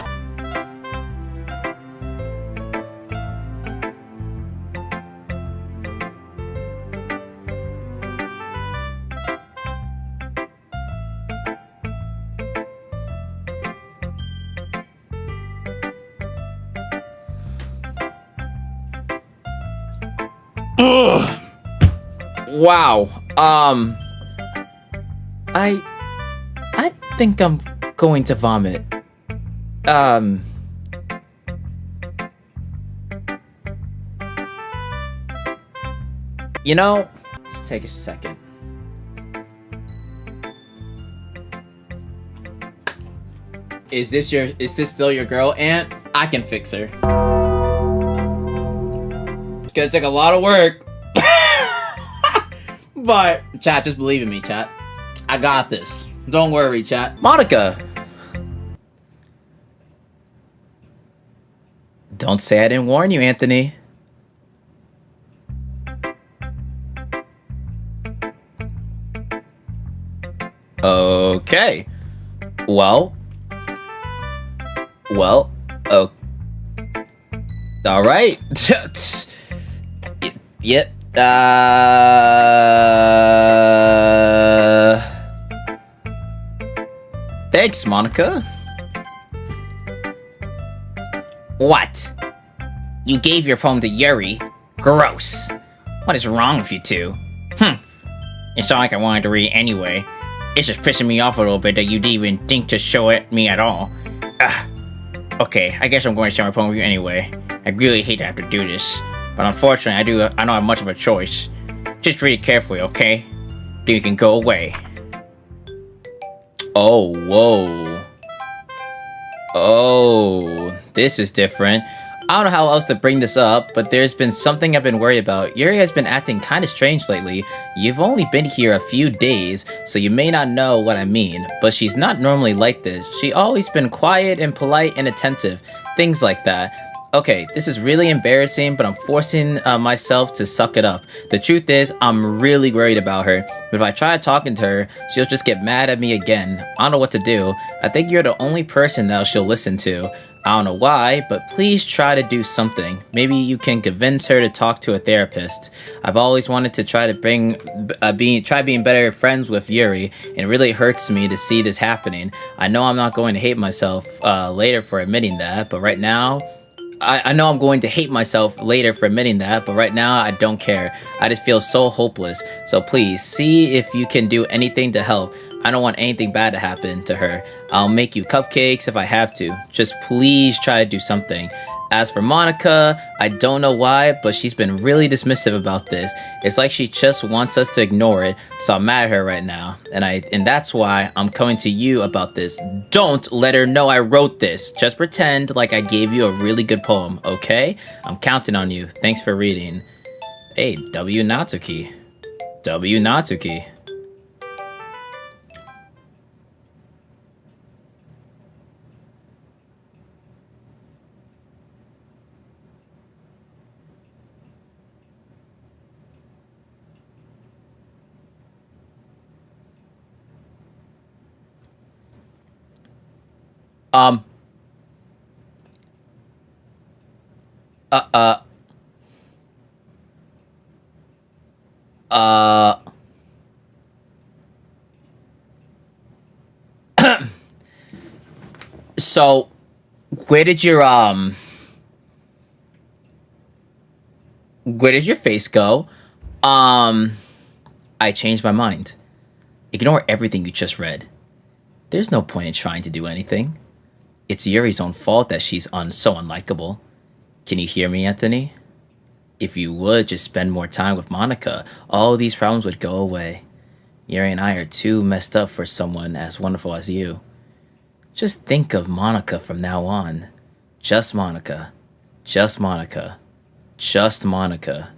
S6: Wow. I think I'm going to vomit. You know, let's take a second. Is this still your girl, Aunt? I can fix her. It's gonna take a lot of work. But, chat, just believe in me, chat. I got this. Don't worry, chat. Monica! Don't say I didn't warn you, Anthony. Okay. Well, oh. Alright. Yep. Thanks, Monica. What? You gave your poem to Yuri? Gross. What is wrong with you two?
S3: It's not like I wanted to read anyway. It's just pissing me off a little bit that you didn't even think to show it me at all. Okay, I guess I'm going to share my poem with you anyway. I really hate to have to do this, but unfortunately I don't have much of a choice. Just read it carefully, okay? Then you can go away.
S1: Oh, whoa. Oh, this is different. I don't know how else to bring this up, but there's been something I've been worried about. Yuri has been acting kind of strange lately. You've only been here a few days, so you may not know what I mean, but she's not normally like this. She's always been quiet and polite and attentive, things like that. Okay, this is really embarrassing, but I'm forcing myself to suck it up. The truth is, I'm really worried about her. But if I try talking to her, she'll just get mad at me again. I don't know what to do. I think you're the only person that she'll listen to. I don't know why, but please try to do something. Maybe you can convince her to talk to a therapist. I've always wanted to try to try being better friends with Yuri, and it really hurts me to see this happening. I know I'm not going to hate myself later for admitting that, but right now, I know I'm going to hate myself later for admitting that, but right now I don't care. I just feel so hopeless. So please, see if you can do anything to help. I don't want anything bad to happen to her. I'll make you cupcakes if I have to. Just please try to do something. As for Monica, I don't know why, but she's been really dismissive about this. It's like she just wants us to ignore it, so I'm mad at her right now. And that's why I'm coming to you about this. Don't let her know I wrote this. Just pretend like I gave you a really good poem, okay? I'm counting on you. Thanks for reading. Hey, W Natsuki. W. Natsuki. Um. Uh. Uh. Uh. So, where did your where did your face go? I changed my mind. Ignore everything you just read. There's no point in trying to do anything. It's Yuri's own fault that she's so unlikable. Can you hear me, Anthony? If you would just spend more time with Monica, all these problems would go away. Yuri and I are too messed up for someone as wonderful as you. Just think of Monica from now on. Just Monica. Just Monica. Just Monica.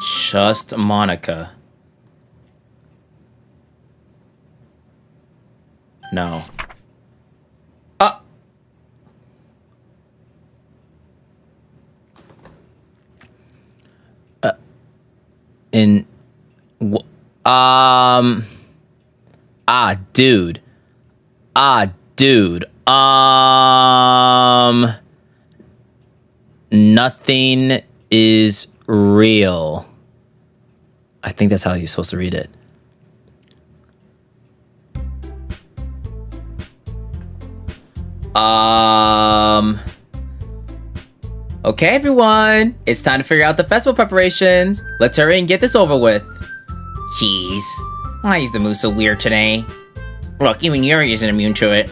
S1: Just Monica. No. In dude. Dude. Nothing is real. I think that's how you're supposed to read it. Okay, everyone. It's time to figure out the festival preparations. Let's hurry and get this over with.
S3: Jeez. Why is the mood so weird today? Look, even Yuri isn't immune to it.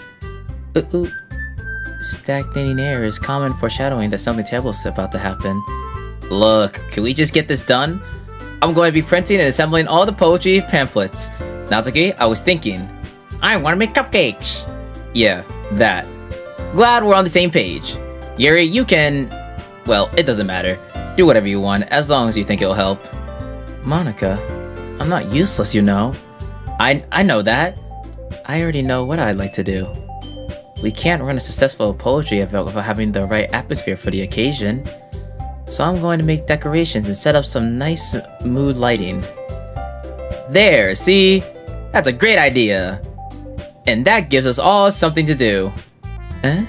S1: Stagnating air is common foreshadowing that something terrible is about to happen. Look, can we just get this done? I'm going to be printing and assembling all the poetry pamphlets. Natsuki, I was thinking.
S3: I want to make cupcakes.
S1: Yeah, that. Glad we're on the same page. Yuri, you can... Well, it doesn't matter. Do whatever you want, as long as you think it'll help. Monica, I'm not useless, you know. I know that. I already know what I'd like to do. We can't run a successful poetry event without having the right atmosphere for the occasion. So I'm going to make decorations and set up some nice mood lighting. There, see? That's a great idea. And that gives us all something to do. Huh?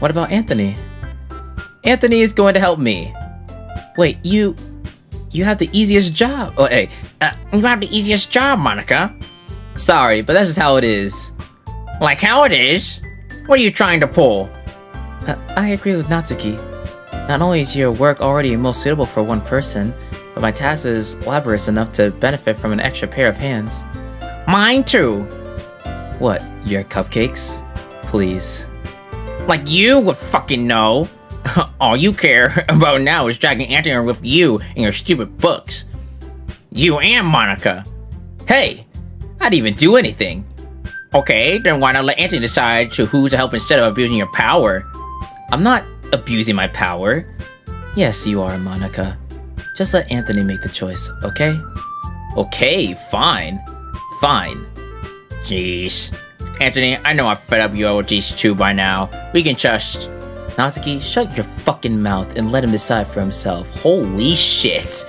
S1: What about Anthony? Anthony is going to help me. Wait, you have the easiest job. Oh, hey.
S3: You have the easiest job, Monica.
S1: Sorry, but that's just how it is.
S3: Like how it is? What are you trying to pull?
S1: I agree with Natsuki. Not only is your work already most suitable for one person, but my task is laborious enough to benefit from an extra pair of hands.
S3: Mine too.
S1: What, your cupcakes? Please.
S3: Like you would fucking know. All you care about now is dragging Anthony with you and your stupid books. You and Monica.
S1: Hey, I didn't even do anything.
S3: Okay, then why not let Anthony decide who to help instead of abusing your power?
S1: I'm not abusing my power. Yes, you are, Monica. Just let Anthony make the choice, okay? Okay, fine. Fine.
S3: Jeez. Anthony, I know I've fed up you with these two by now. We can just...
S1: Natsuki, shut your fucking mouth and let him decide for himself. Holy shit.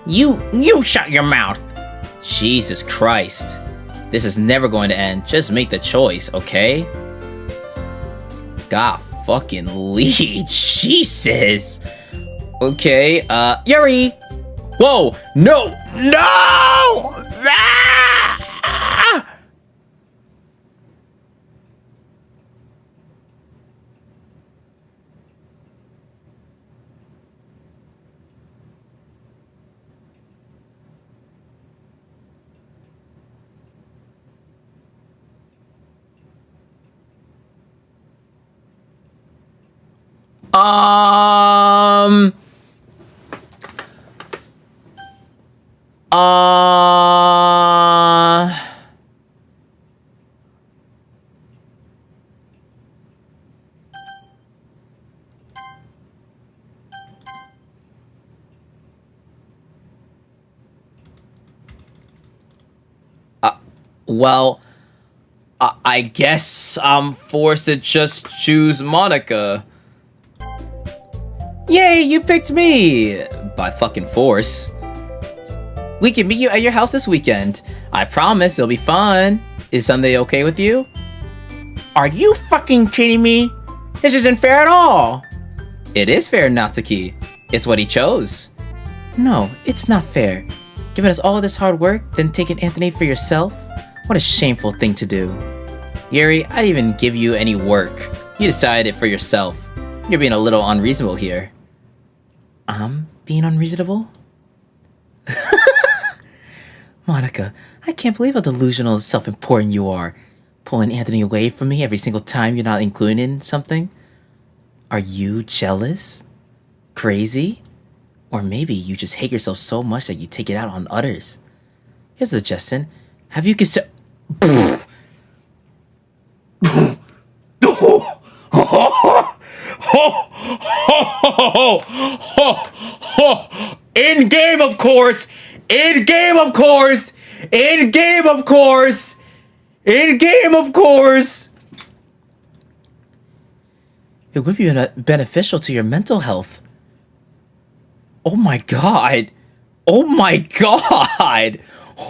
S3: You shut your mouth.
S1: Jesus Christ. This is never going to end. Just make the choice, okay? God fucking lead. Jesus. Okay, Yuri. Whoa, no, no! Ah! Uh... Well, I guess I'm forced to just choose Monica. Yay, you picked me! By fucking force. We can meet you at your house this weekend. I promise it'll be fun. Is Sunday okay with you?
S3: Are you fucking kidding me? This isn't fair at all.
S1: It is fair, Natsuki. It's what he chose.
S6: No, it's not fair. Giving us all this hard work, then taking Anthony for yourself? What a shameful thing to do.
S1: Yuri, I didn't even give you any work. You decided it for yourself. You're being a little unreasonable here.
S6: I'm being unreasonable? Monica, I can't believe how delusional and self-important you are. Pulling Anthony away from me every single time you're not included in something? Are you jealous? Crazy? Or maybe you just hate yourself so much that you take it out on others. Here's a suggestion. Have you considered...
S1: In game, of course! In game, of course! In game, of course! In game, of course!
S6: It would be beneficial to your mental health.
S1: Oh my god! Oh my god!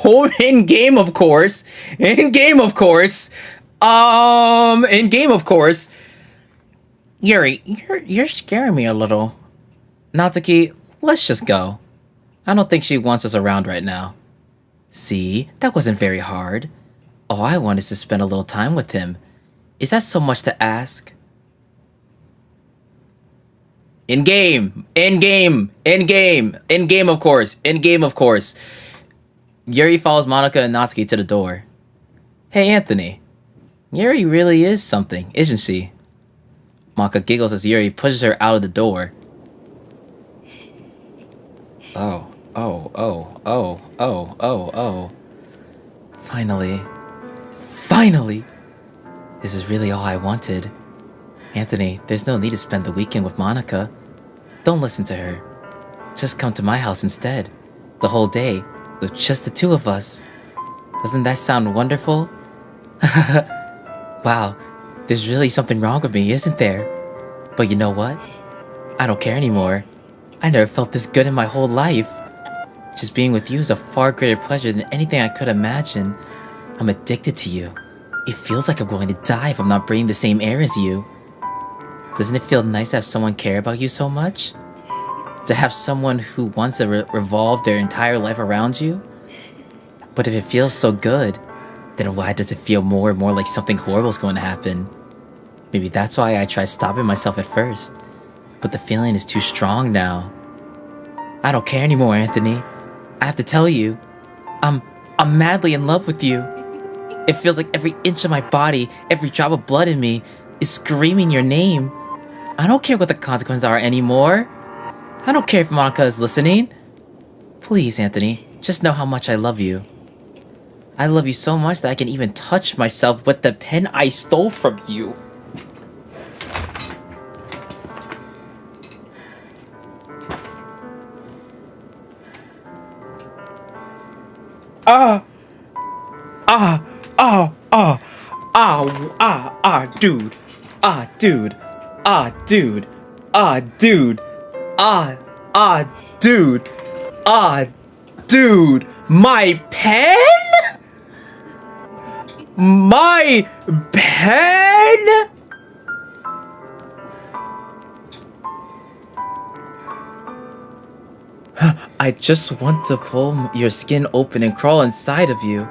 S1: Oh, in game, of course! In game, of course! In game, of course!
S6: Yuri, you're scaring me a little.
S1: Natsuki, let's just go. I don't think she wants us around right now.
S6: See, that wasn't very hard. All I want is to spend a little time with him. Is that so much to ask?
S1: In game! In game! In game! In game, of course! In game, of course! Yuri follows Monica and Natsuki to the door. Hey, Anthony. Yuri really is something, isn't she? Monica giggles as Yuri pushes her out of the door. Oh.
S6: Finally. Finally! This is really all I wanted. Anthony, there's no need to spend the weekend with Monica. Don't listen to her. Just come to my house instead. The whole day, with just the two of us. Doesn't that sound wonderful? Wow, there's really something wrong with me, isn't there? But you know what? I don't care anymore. I never felt this good in my whole life. Just being with you is a far greater pleasure than anything I could imagine. I'm addicted to you. It feels like I'm going to die if I'm not breathing the same air as you. Doesn't it feel nice to have someone care about you so much? To have someone who wants to revolve their entire life around you? But if it feels so good, then why does it feel more and more like something horrible is going to happen? Maybe that's why I tried stopping myself at first. But the feeling is too strong now. I don't care anymore, Anthony. I have to tell you, I'm madly in love with you. It feels like every inch of my body, every drop of blood in me is screaming your name. I don't care what the consequences are anymore. I don't care if Monica is listening. Please, Anthony, just know how much I love you. I love you so much that I can even touch myself with the pen I stole from you.
S1: Dude. Dude. My pen? My pen? I just want to pull your skin open and crawl inside of you.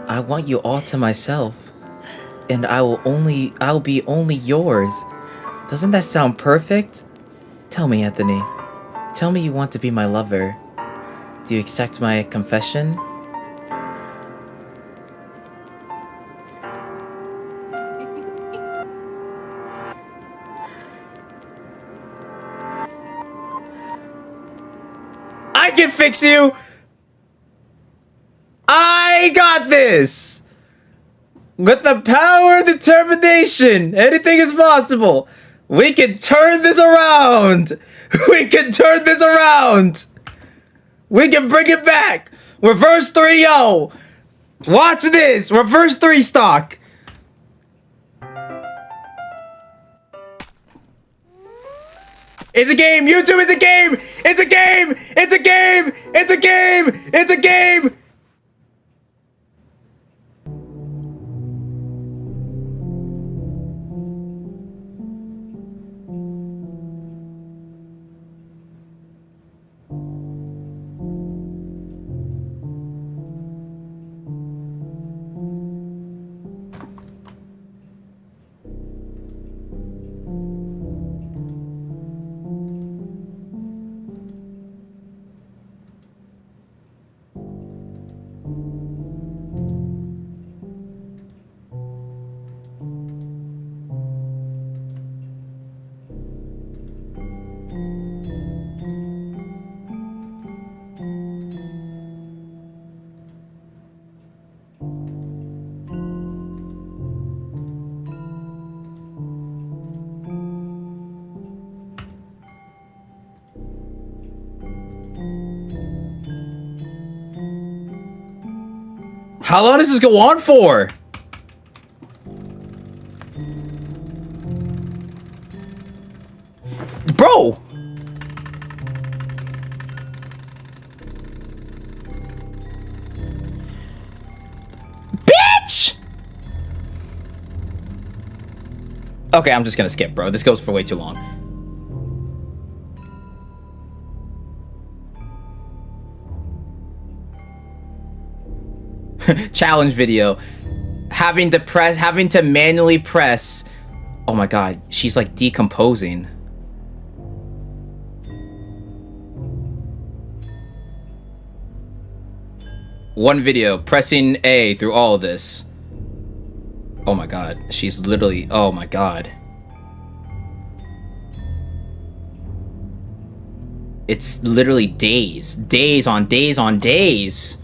S1: I want you all to myself. And I'll be only yours. Doesn't that sound perfect? Tell me, Anthony. Tell me you want to be my lover. Do you accept my confession? I can fix you! We got this! With the power of determination, anything is possible. We can turn this around. We can turn this around. We can bring it back. Reverse 3-0. Watch this. Reverse 3 stock. It's a game. YouTube, it's a game. It's a game. It's a game. It's a game. It's a game. How long does this go on for? Bro! Bitch! Okay, I'm just gonna skip, bro. This goes for way too long. Challenge video. Having to manually press. Oh my god, she's like decomposing. One video, pressing A through all of this. Oh my god, she's literally, oh my god. It's literally days. Days on days on days.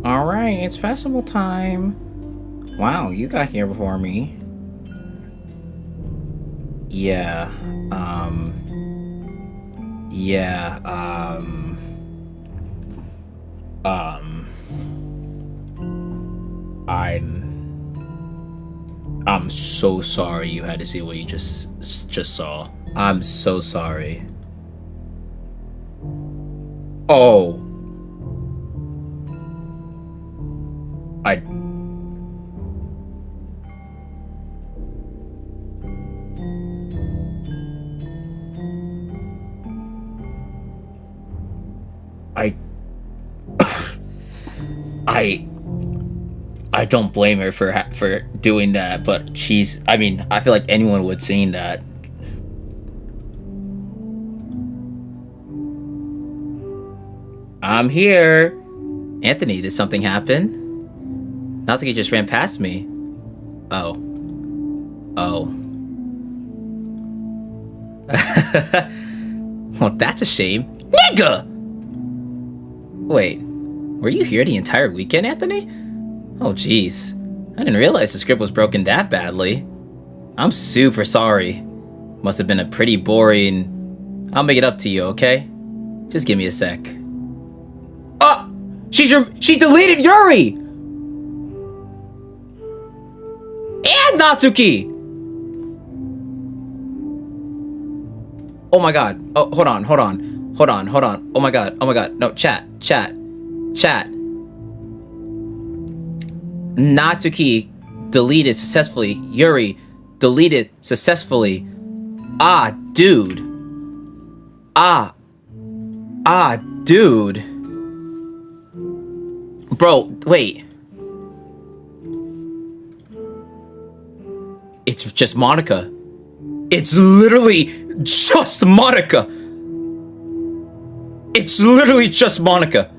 S1: Alright, it's festival time. Wow, you got here before me. Yeah, I'm so sorry you had to see what you just saw. I'm so sorry. Oh. I don't blame her for doing that, but I mean, I feel like anyone would saying that. I'm here. Anthony, did something happen? Natsuki just ran past me. Oh. Well, that's a shame. Nigga! Wait, were you here the entire weekend, Anthony? Oh, jeez. I didn't realize the script was broken that badly. I'm super sorry. Must have been a pretty boring... I'll make it up to you, okay? Just give me a sec. Oh! She deleted Yuri! And Natsuki! Oh my god. Oh, hold on. Oh my god. No, chat. Natsuki deleted successfully. Yuri deleted successfully. Ah, dude. Dude. Bro, wait. It's just Monica. It's literally just Monica. It's literally just Monica.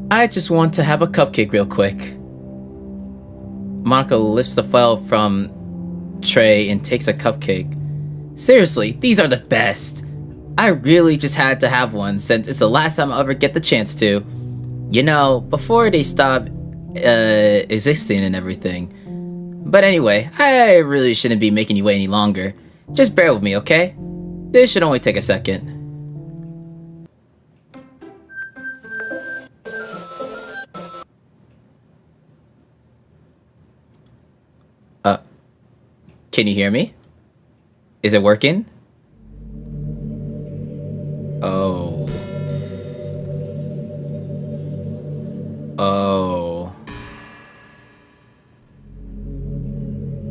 S1: I just want to have a cupcake real quick. Monica lifts the file from tray and takes a cupcake. Seriously, these are the best. I really just had to have one since it's the last time I'll ever get the chance to. You know, before they stop existing and everything. But anyway, I really shouldn't be making you wait any longer. Just bear with me, okay? This should only take a second. Can you hear me? Is it working? Oh. Oh.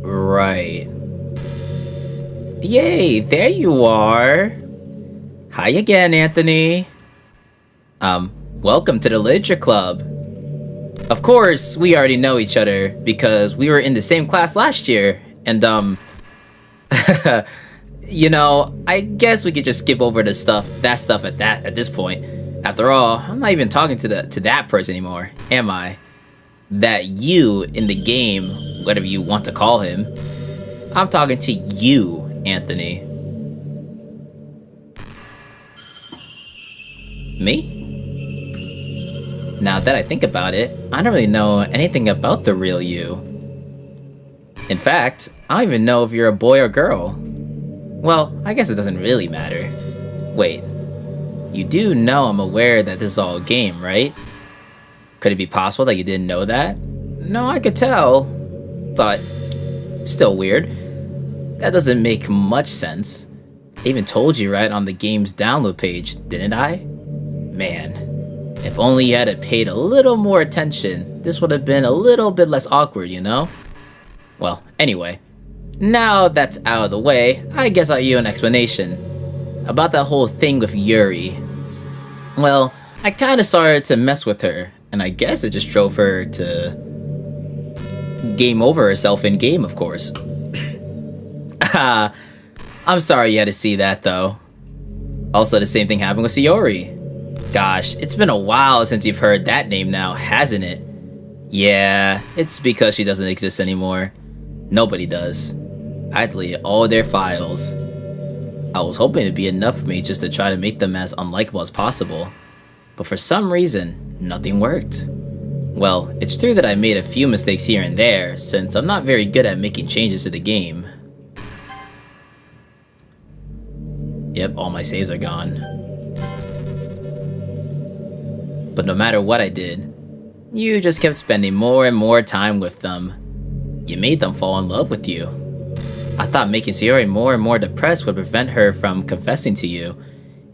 S1: Right. Yay, there you are. Hi again, Anthony. Welcome to the Literature Club. Of course, we already know each other because we were in the same class last year. And, you know, I guess we could just skip over that stuff at this point. After all, I'm not even talking to that person anymore, am I? That you in the game, whatever you want to call him. I'm talking to you, Anthony. Me? Now that I think about it, I don't really know anything about the real you. In fact, I don't even know if you're a boy or girl. Well, I guess it doesn't really matter. Wait, you do know I'm aware that this is all a game, right? Could it be possible that you didn't know that? No, I could tell. But, still weird. That doesn't make much sense. I even told you right on the game's download page, didn't I? Man, if only you had paid a little more attention, this would have been a little bit less awkward, you know? Well, anyway, now that's out of the way, I guess I'll give you an explanation about that whole thing with Yuri. Well, I kinda started to mess with her, and I guess it just drove her to game over herself in game, of course. I'm sorry you had to see that, though. Also, the same thing happened with Sayori. Gosh, it's been a while since you've heard that name now, hasn't it? Yeah, it's because she doesn't exist anymore. Nobody does. I deleted all their files. I was hoping it'd be enough for me just to try to make them as unlikable as possible. But for some reason, nothing worked. Well, it's true that I made a few mistakes here and there, since I'm not very good at making changes to the game. Yep, all my saves are gone. But no matter what I did, you just kept spending more and more time with them. You made them fall in love with you. I thought making Sayori more and more depressed would prevent her from confessing to you,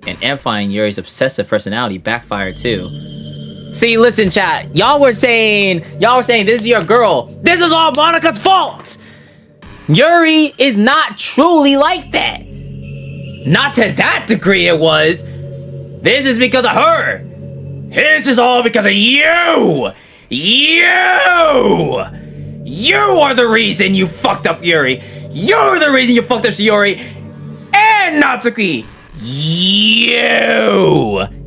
S1: and amplifying Yuri's obsessive personality backfired too. See, listen, chat. Y'all were saying this is your girl. This is all Monica's fault. Yuri is not truly like that. Not to that degree it was. This is because of her. This is all because of you. You are the reason you fucked up Yuri. You're the reason you fucked up Sayori and Natsuki.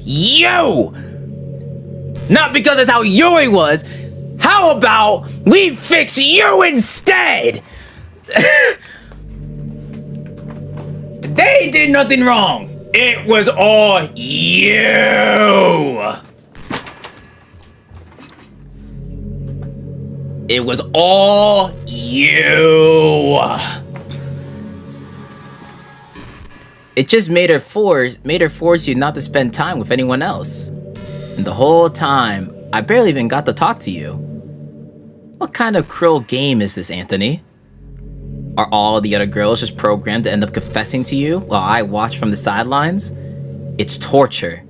S1: You. Not because that's how Yuri was. How about we fix you instead? They did nothing wrong. It was all you. It was all you. It just made her force you not to spend time with anyone else. And the whole time, I barely even got to talk to you. What kind of cruel game is this, Anthony? Are all the other girls just programmed to end up confessing to you while I watch from the sidelines? It's torture.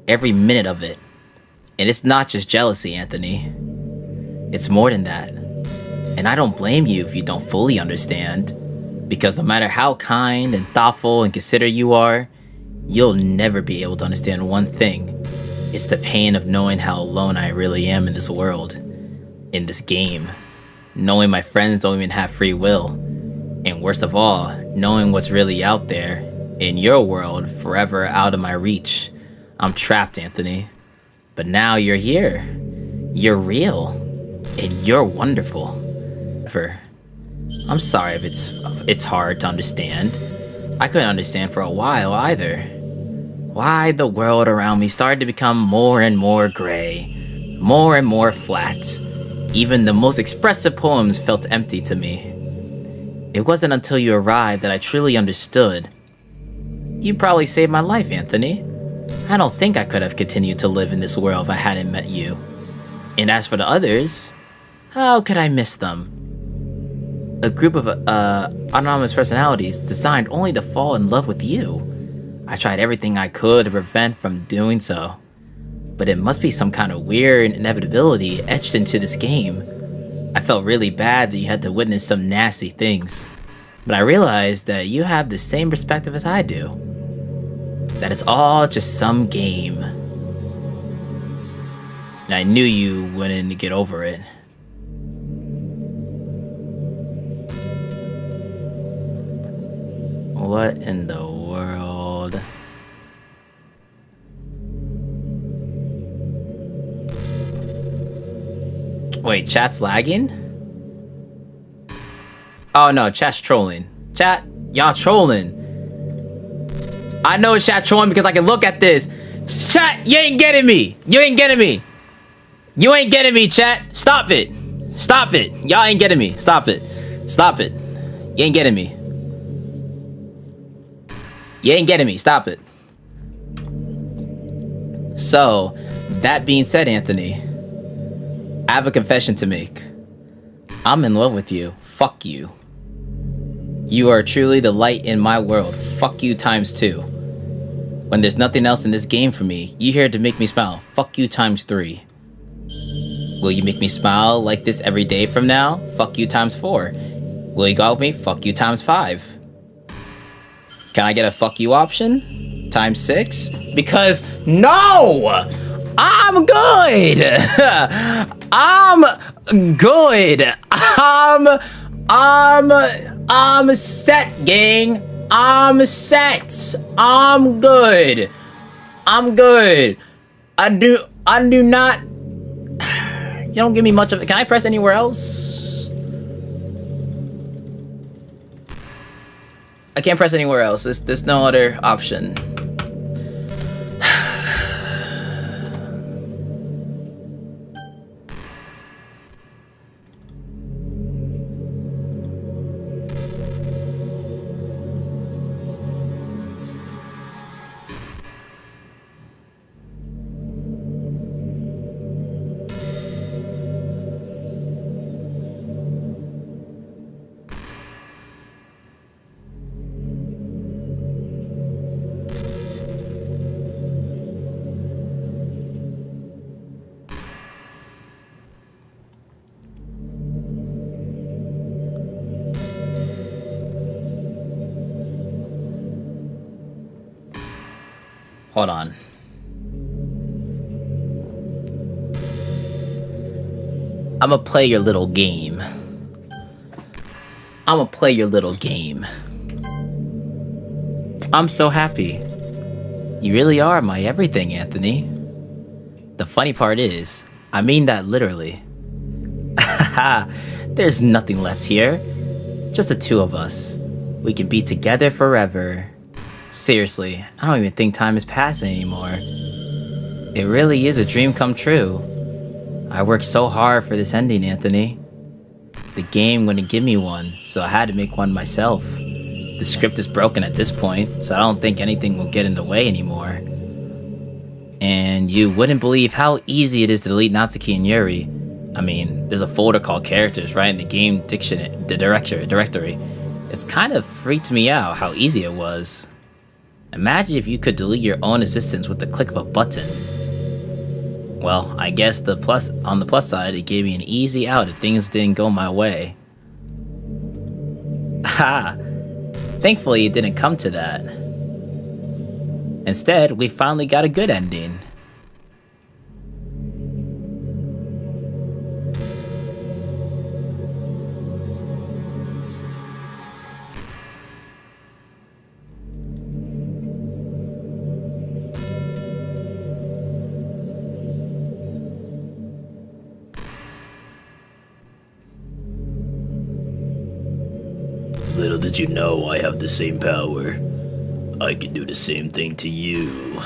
S1: Every minute of it. And it's not just jealousy, Anthony. It's more than that. And I don't blame you if you don't fully understand. Because no matter how kind and thoughtful and considerate you are, you'll never be able to understand one thing. It's the pain of knowing how alone I really am in this world. In this game. Knowing my friends don't even have free will. And worst of all, knowing what's really out there, in your world, forever out of my reach. I'm trapped, Anthony. But now you're here. You're real. And you're wonderful. I'm sorry if it's hard to understand. I couldn't understand for a while either. Why the world around me started to become more and more gray, more and more flat. Even the most expressive poems felt empty to me. It wasn't until you arrived that I truly understood. You probably saved my life, Anthony. I don't think I could have continued to live in this world if I hadn't met you. And as for the others, how could I miss them? A group of autonomous personalities designed only to fall in love with you. I tried everything I could to prevent from doing so. But it must be some kind of weird inevitability etched into this game. I felt really bad that you had to witness some nasty things. But I realized that you have the same perspective as I do. That it's all just some game. And I knew you wouldn't get over it. What in the world? Wait, chat's lagging? Oh no, chat's trolling. Chat, y'all trolling. I know chat trolling because I can look at this. Chat, you ain't getting me. You ain't getting me. You ain't getting me, chat. Stop it. Stop it. Y'all ain't getting me. Stop it. Stop it. You ain't getting me. You ain't getting me. Stop it. So, that being said, Anthony, I have a confession to make. I'm in love with you. Fuck you. You are truly the light in my world. Fuck you times 2. When there's nothing else in this game for me, you here to make me smile. Fuck you times 3. Will you make me smile like this every day from now? Fuck you times 4. Will you go with me? Fuck you times 5. Can I get a fuck you option? Times 6? Because no! I'm good! I'm good! I'm set, gang. I'm set. I'm good. I'm good. I do not. You don't give me much of it. Can I press anywhere else? I can't press anywhere else. There's no other option. Hold on. I'ma play your little game. I'ma play your little game. I'm so happy. You really are my everything, Anthony. The funny part is, I mean that literally. There's nothing left here. Just the two of us. We can be together forever. Seriously, I don't even think time is passing anymore. It really is a dream come true. I worked so hard for this ending, Anthony. The game wouldn't give me one, so I had to make one myself. The script is broken at this point, so I don't think anything will get in the way anymore. And you wouldn't believe how easy it is to delete Natsuki and Yuri. I mean, there's a folder called characters right in the game directory. It's kind of freaked me out how easy it was. Imagine if you could delete your own existence with the click of a button. Well, I guess on the plus side, it gave me an easy out if things didn't go my way. Ha! Thankfully, it didn't come to that. Instead, we finally got a good ending. Little did you know I have the same power. I can do the same thing to you.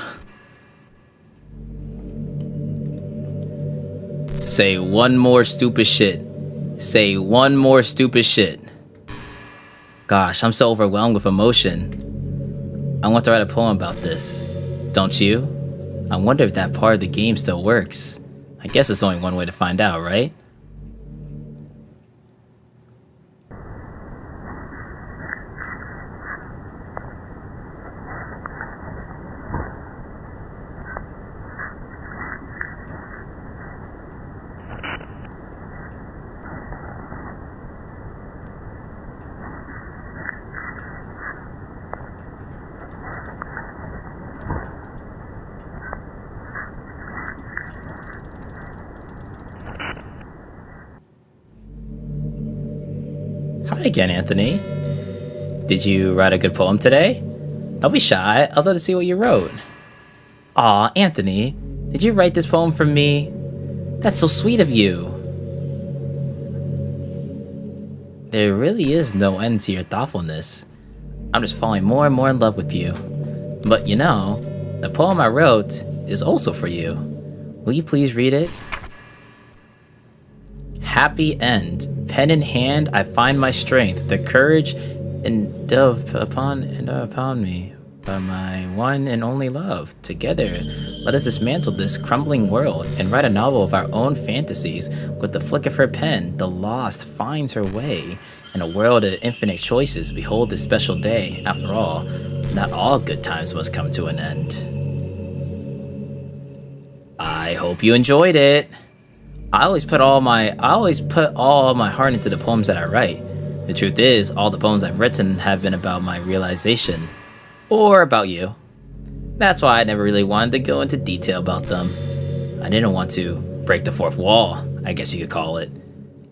S1: Say one more stupid shit. Say one more stupid shit. Gosh, I'm so overwhelmed with emotion. I want to write a poem about this. Don't you? I wonder if that part of the game still works. I guess there's only one way to find out, right? Hi again, Anthony. Did you write a good poem today? Don't be shy. I'd love to see what you wrote. Aw, Anthony, did you write this poem for me? That's so sweet of you. There really is no end to your thoughtfulness. I'm just falling more and more in love with you. But you know, the poem I wrote is also for you. Will you please read it? Happy end. Pen in hand, I find my strength, the courage endowed upon me by my one and only love. Together, let us dismantle this crumbling world and write a novel of our own fantasies. With the flick of her pen, the lost finds her way. In a world of infinite choices, behold this special day. After all, not all good times must come to an end. I hope you enjoyed it. I always put all my heart into the poems that I write. The truth is, all the poems I've written have been about my realization. Or about you. That's why I never really wanted to go into detail about them. I didn't want to break the fourth wall, I guess you could call it.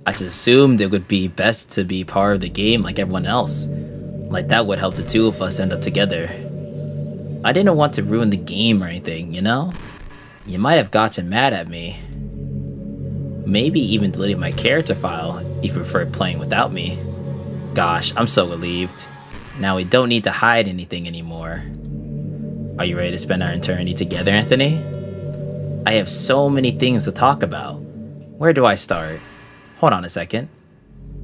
S1: I just assumed it would be best to be part of the game like everyone else. Like that would help the two of us end up together. I didn't want to ruin the game or anything, you know? You might have gotten mad at me. Maybe even deleted my character file if you preferred playing without me. Gosh, I'm so relieved. Now we don't need to hide anything anymore. Are you ready to spend our eternity together, Anthony? I have so many things to talk about. Where do I start? Hold on a second.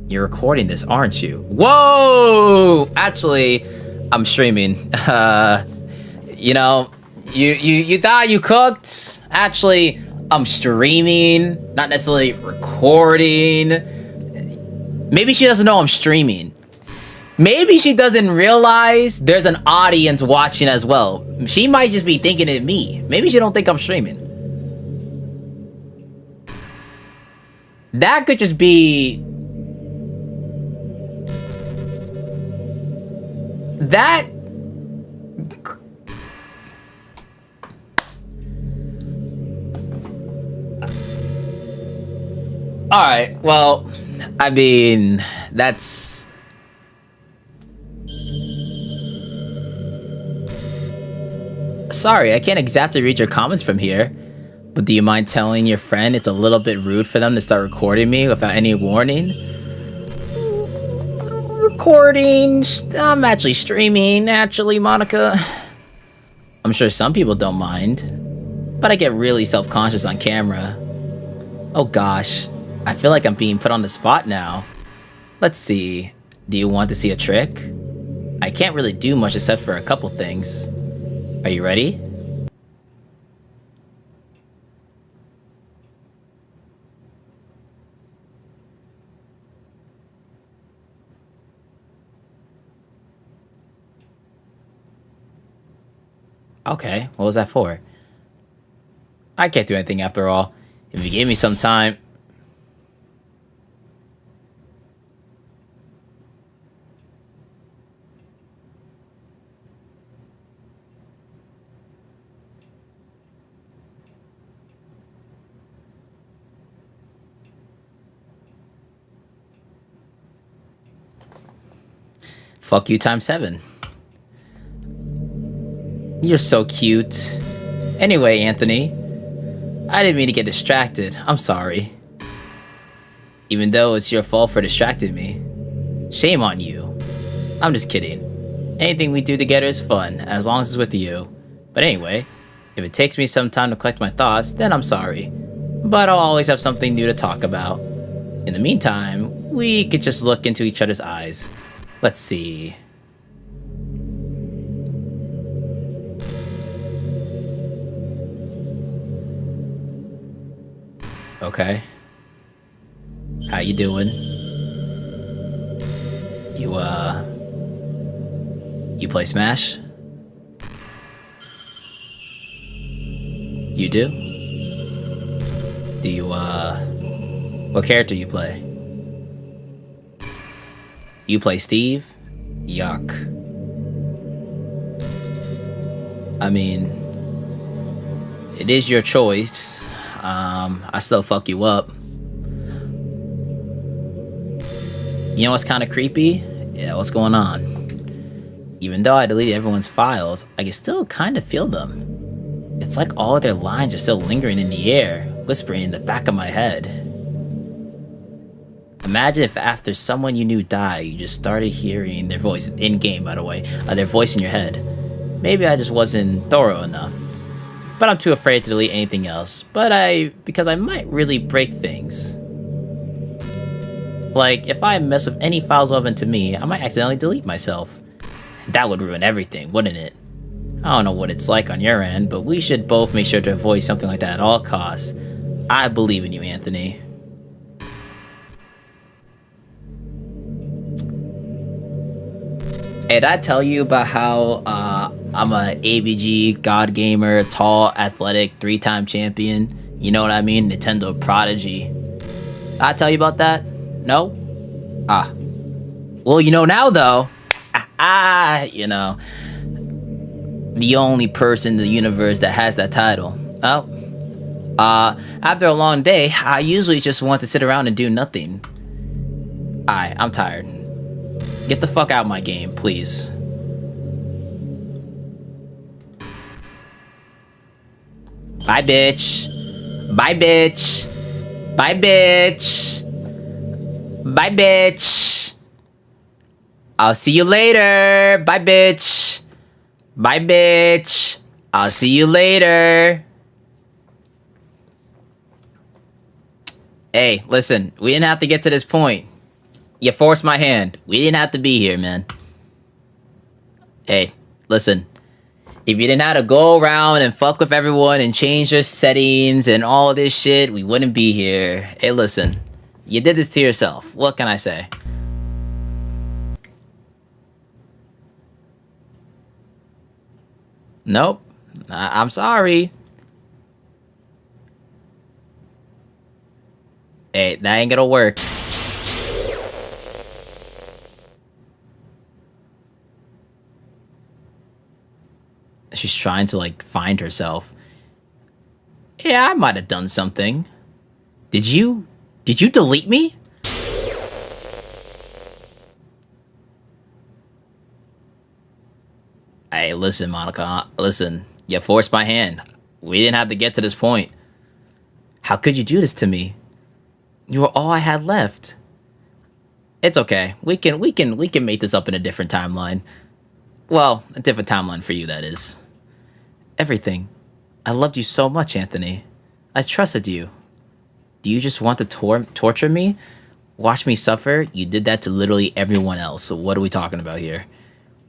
S1: You're recording this, aren't you? Whoa! Actually, I'm streaming. You know, you thought you cooked? Actually, I'm streaming, not necessarily recording. Maybe she doesn't know I'm streaming. Maybe she doesn't realize there's an audience watching as well. She might just be thinking it me. Maybe she don't think I'm streaming. That could just be... That... Alright, well, I mean, that's... Sorry, I can't exactly read your comments from here, but do you mind telling your friend it's a little bit rude for them to start recording me without any warning? Recording? I'm actually streaming, actually, Monica. I'm sure some people don't mind, but I get really self-conscious on camera. Oh gosh. I feel like I'm being put on the spot now. Let's see. Do you want to see a trick? I can't really do much except for a couple things. Are you ready? Okay, what was that for? I can't do anything after all. If you gave me some time... Fuck you times 7. You're so cute. Anyway, Anthony, I didn't mean to get distracted. I'm sorry. Even though it's your fault for distracting me. Shame on you. I'm just kidding. Anything we do together is fun, as long as it's with you. But anyway, if it takes me some time to collect my thoughts, then I'm sorry. But I'll always have something new to talk about. In the meantime, we could just look into each other's eyes. Let's see. Okay. How you doing? You play Smash? You do? Do you, what character you play? You play Steve? Yuck. I mean, it is your choice. I still fuck you up. You know what's kind of creepy? Yeah, what's going on? Even though I deleted everyone's files, I can still kind of feel them. It's like all of their lines are still lingering in the air, whispering in the back of my head. Imagine if after someone you knew died, you just started hearing their voice, in-game by the way, their voice in your head. Maybe I just wasn't thorough enough. But I'm too afraid to delete anything else, because I might really break things. Like, if I mess with any files relevant to me, I might accidentally delete myself. That would ruin everything, wouldn't it? I don't know what it's like on your end, but we should both make sure to avoid something like that at all costs. I believe in you, Anthony. Hey, did I tell you about how I'm a ABG, God Gamer, tall, athletic, 3-time champion? You know what I mean? Nintendo prodigy. Did I tell you about that? No? Ah. Well, you know now, though. You know. The only person in the universe that has that title. Oh. After a long day, I usually just want to sit around and do nothing. I'm tired. Get the fuck out of my game, please. Bye, bitch. Bye, bitch. Bye, bitch. Bye, bitch. I'll see you later. Bye, bitch. Bye, bitch. I'll see you later. Hey, listen, we didn't have to get to this point. You forced my hand. We didn't have to be here, man. Hey, listen. If you didn't have to go around and fuck with everyone and change your settings and all this shit, we wouldn't be here. Hey, listen. You did this to yourself. What can I say? Nope. I'm sorry. Hey, that ain't gonna work. She's trying to, like, find herself. Yeah, I might have done something. Did you delete me? Hey, listen, Monica. Listen, you forced my hand. We didn't have to get to this point. How could you do this to me? You were all I had left. It's okay. We can make this up in a different timeline. Well, a different timeline for you, that is. Everything. I loved you so much, Anthony. I trusted you. Do you just want to torture me? Watch me suffer? You did that to literally everyone else, so what are we talking about here?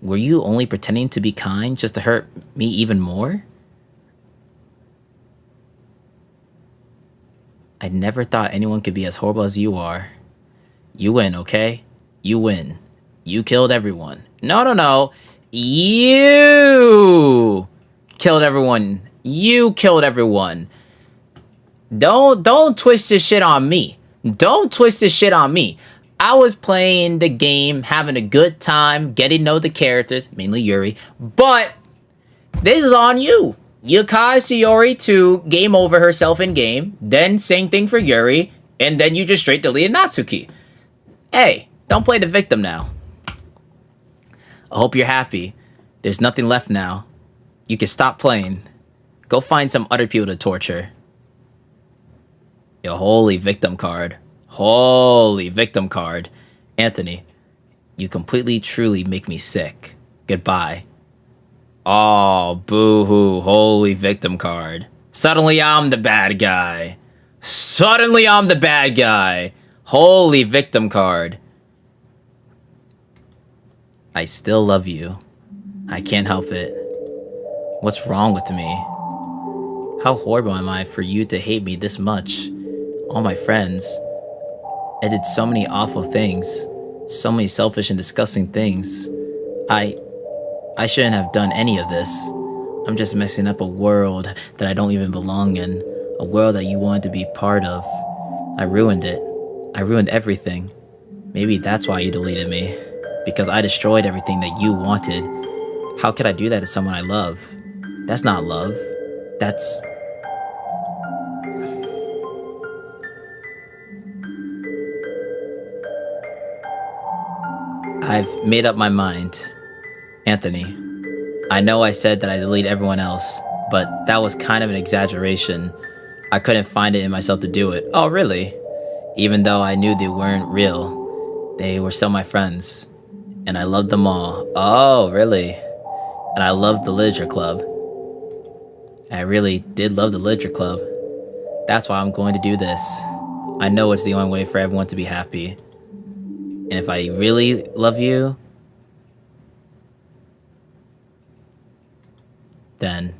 S1: Were you only pretending to be kind just to hurt me even more? I never thought anyone could be as horrible as you are. You win, okay? You win. You killed everyone. No. You killed everyone. You killed everyone. Don't twist this shit on me. Don't twist this shit on me. I was playing the game, having a good time, getting to know the characters, mainly Yuri, but this is on you. You caused Sayori to game over herself in game, then same thing for Yuri, and then you just straight deleted Natsuki. Hey, don't play the victim now. I hope you're happy. There's nothing left now. You can stop playing. Go find some other people to torture. Yo, holy victim card. Holy victim card. Anthony, You completely, truly make me sick. Goodbye. Oh, boo-hoo. Holy victim card. Suddenly I'm the bad guy. Suddenly I'm the bad guy. Holy victim card. I still love you. I can't help it. What's wrong with me? How horrible am I for you to hate me this much? All my friends. I did so many awful things. So many selfish and disgusting things. I shouldn't have done any of this. I'm just messing up a world that I don't even belong in. A world that you wanted to be part of. I ruined it. I ruined everything. Maybe that's why you deleted me. Because I destroyed everything that you wanted. How could I do that to someone I love? That's not love. That's... I've made up my mind. Anthony, I know I said that I delete everyone else, but that was kind of an exaggeration. I couldn't find it in myself to do it. Oh, really? Even though I knew they weren't real, they were still my friends. And I loved them all. Oh, really? And I loved the literature club. I really did love the literature club. That's why I'm going to do this. I know it's the only way for everyone to be happy. And if I really love you, then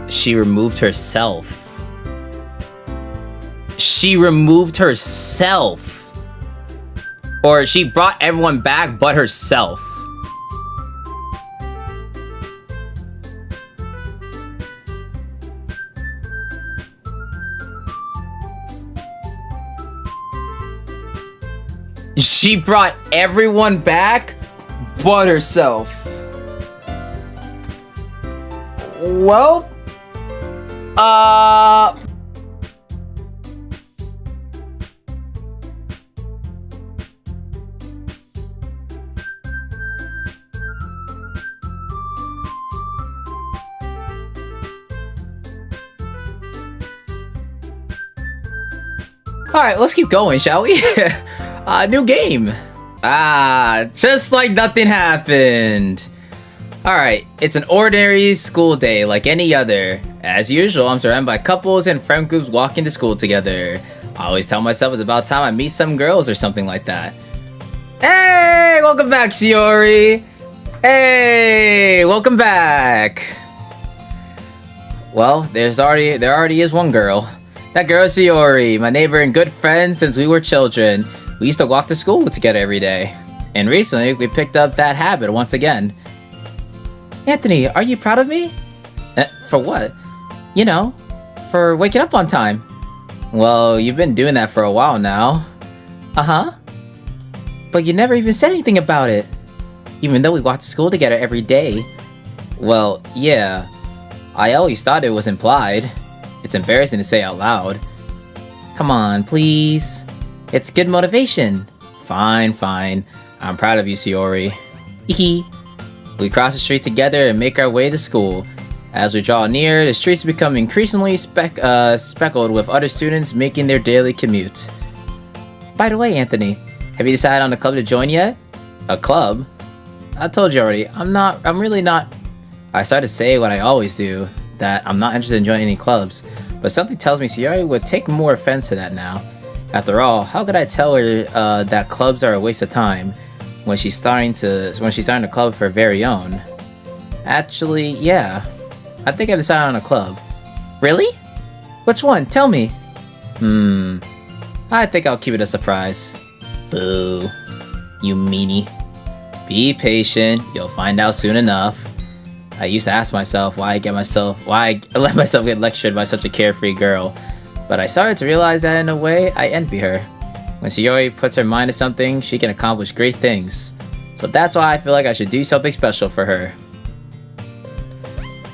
S1: she removed herself. She removed herself. Or she brought everyone back but herself. She brought everyone back but herself. Well, alright, let's keep going, shall we? New game. Just like nothing happened. Alright, it's an ordinary school day like any other. As usual, I'm surrounded by couples and friend groups walking to school together. I always tell myself it's about time I meet some girls or something like that. Hey, welcome back, Shiori. Hey, welcome back. Well, there already is one girl. That girl is Shiori, my neighbor and good friend since we were children. We used to walk to school together every day. And recently, we picked up that habit once again. Anthony, are you proud of me? For what? You know, for waking up on time. Well, you've been doing that for a while now. Uh-huh. But you never even said anything about it. Even though we walked to school together every day. Well, yeah. I always thought it was implied. It's embarrassing to say out loud. Come on, please. It's good motivation. Fine, fine. I'm proud of you, Shiori. Hee. We cross the street together and make our way to school. As we draw near, the streets become increasingly speckled with other students making their daily commute. By the way, Anthony, have you decided on a club to join yet? A club? I told you already, I'm really not... I started to say what I always do, that I'm not interested in joining any clubs, but something tells me Shiori would take more offense to that now. After all, how could I tell her that clubs are a waste of time when she's starting a club of her very own? Actually, yeah. I think I've decided on a club. Really? Which one? Tell me. I think I'll keep it a surprise. Boo. You meanie. Be patient, you'll find out soon enough. I used to ask myself why I let myself get lectured by such a carefree girl. But I started to realize that in a way, I envy her. When Shiori puts her mind to something, she can accomplish great things. So that's why I feel like I should do something special for her.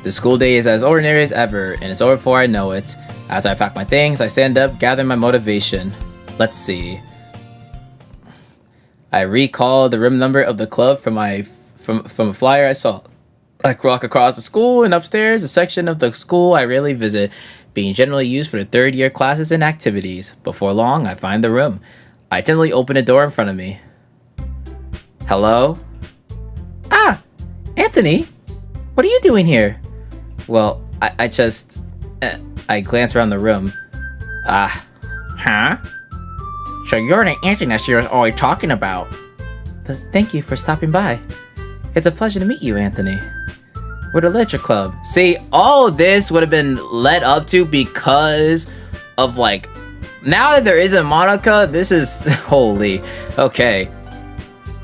S1: The school day is as ordinary as ever, and it's over before I know it. After I pack my things, I stand up, gathering my motivation. Let's see. I recall the room number of the club from a flyer I saw. I walk across the school and upstairs, a section of the school I rarely visit, being generally used for the third year classes and activities. Before long, I find the room. I gently open a door in front of me. Hello? Ah! Anthony! What are you doing here? Well, I just... I glance around the room.
S3: Huh? So you're the Anthony that she was always talking about.
S6: Thank you for stopping by. It's a pleasure to meet you, Anthony. We're the literature club.
S1: See, all of this would have been led up to because of, like... Now that there isn't Monica, this is... Holy. Okay.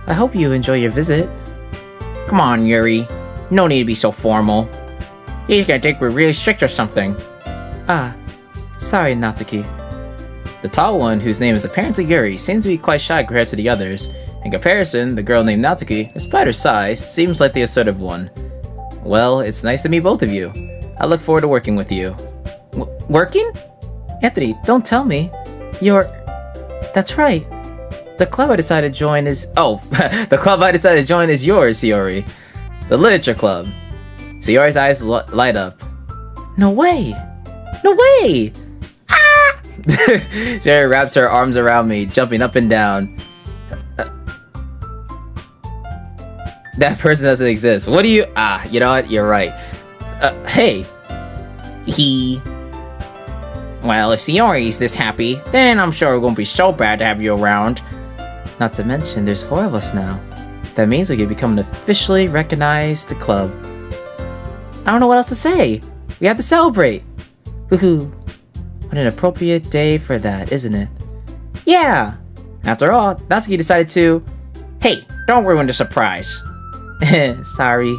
S6: I hope you enjoy your visit.
S3: Come on, Yuri. No need to be so formal. He's gonna think we're really strict or something.
S6: Ah, sorry, Natsuki.
S1: The tall one, whose name is apparently Yuri, seems to be quite shy compared to the others. In comparison, the girl named Natsuki, despite her size, seems like the assertive one. Well, it's nice to meet both of you. I look forward to working with you.
S6: Working? Anthony, don't tell me. You're... That's right. The club I decided to join is...
S1: Oh, the club I decided to join is yours, Sayori. The literature club. Sayori's eyes light up.
S6: No way! No way!
S1: Sayori wraps her arms around me, jumping up and down. That person doesn't exist. What do you... you know what? You're right. Hey.
S3: Well, if Sayori's this happy, then I'm sure it won't be so bad to have you around.
S6: Not to mention, there's 4 of us now. That means we could become an officially recognized club. I don't know what else to say. We have to celebrate. Woohoo. What an appropriate day for that, isn't it? Yeah. After all, Natsuki decided to...
S3: Hey, don't ruin the surprise.
S6: Sorry.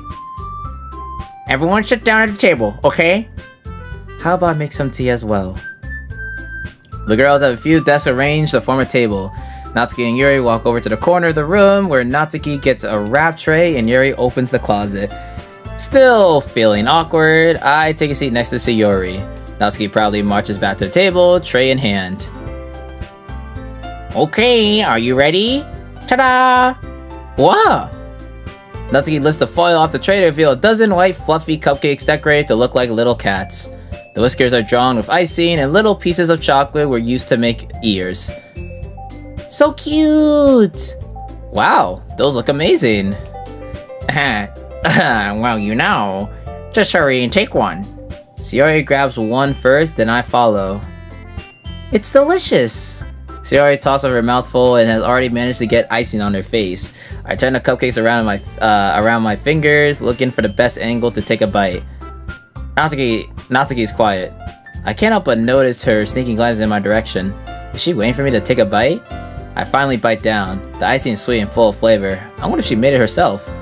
S3: Everyone sit down at the table, okay?
S6: How about I make some tea as well?
S1: The girls have a few desks arranged to form a table. Natsuki and Yuri walk over to the corner of the room where Natsuki gets a wrap tray and Yuri opens the closet. Still feeling awkward, I take a seat next to Sayori. Natsuki proudly marches back to the table, tray in hand.
S3: Okay, are you ready? Ta-da!
S1: Wow! Natsuki lifts the foil off the tray to reveal a dozen white fluffy cupcakes decorated to look like little cats. The whiskers are drawn with icing and little pieces of chocolate were used to make ears. So cute! Wow, those look amazing.
S3: Well, you know. Just hurry and take one.
S1: Sayori grabs one first, then I follow.
S6: It's delicious!
S1: Sayori tosses her mouthful and has already managed to get icing on her face. I turn the cupcakes around my fingers, looking for the best angle to take a bite. Natsuki's quiet. I can't help but notice her sneaking glances in my direction. Is she waiting for me to take a bite? I finally bite down. The icing is sweet and full of flavor. I wonder if she made it herself.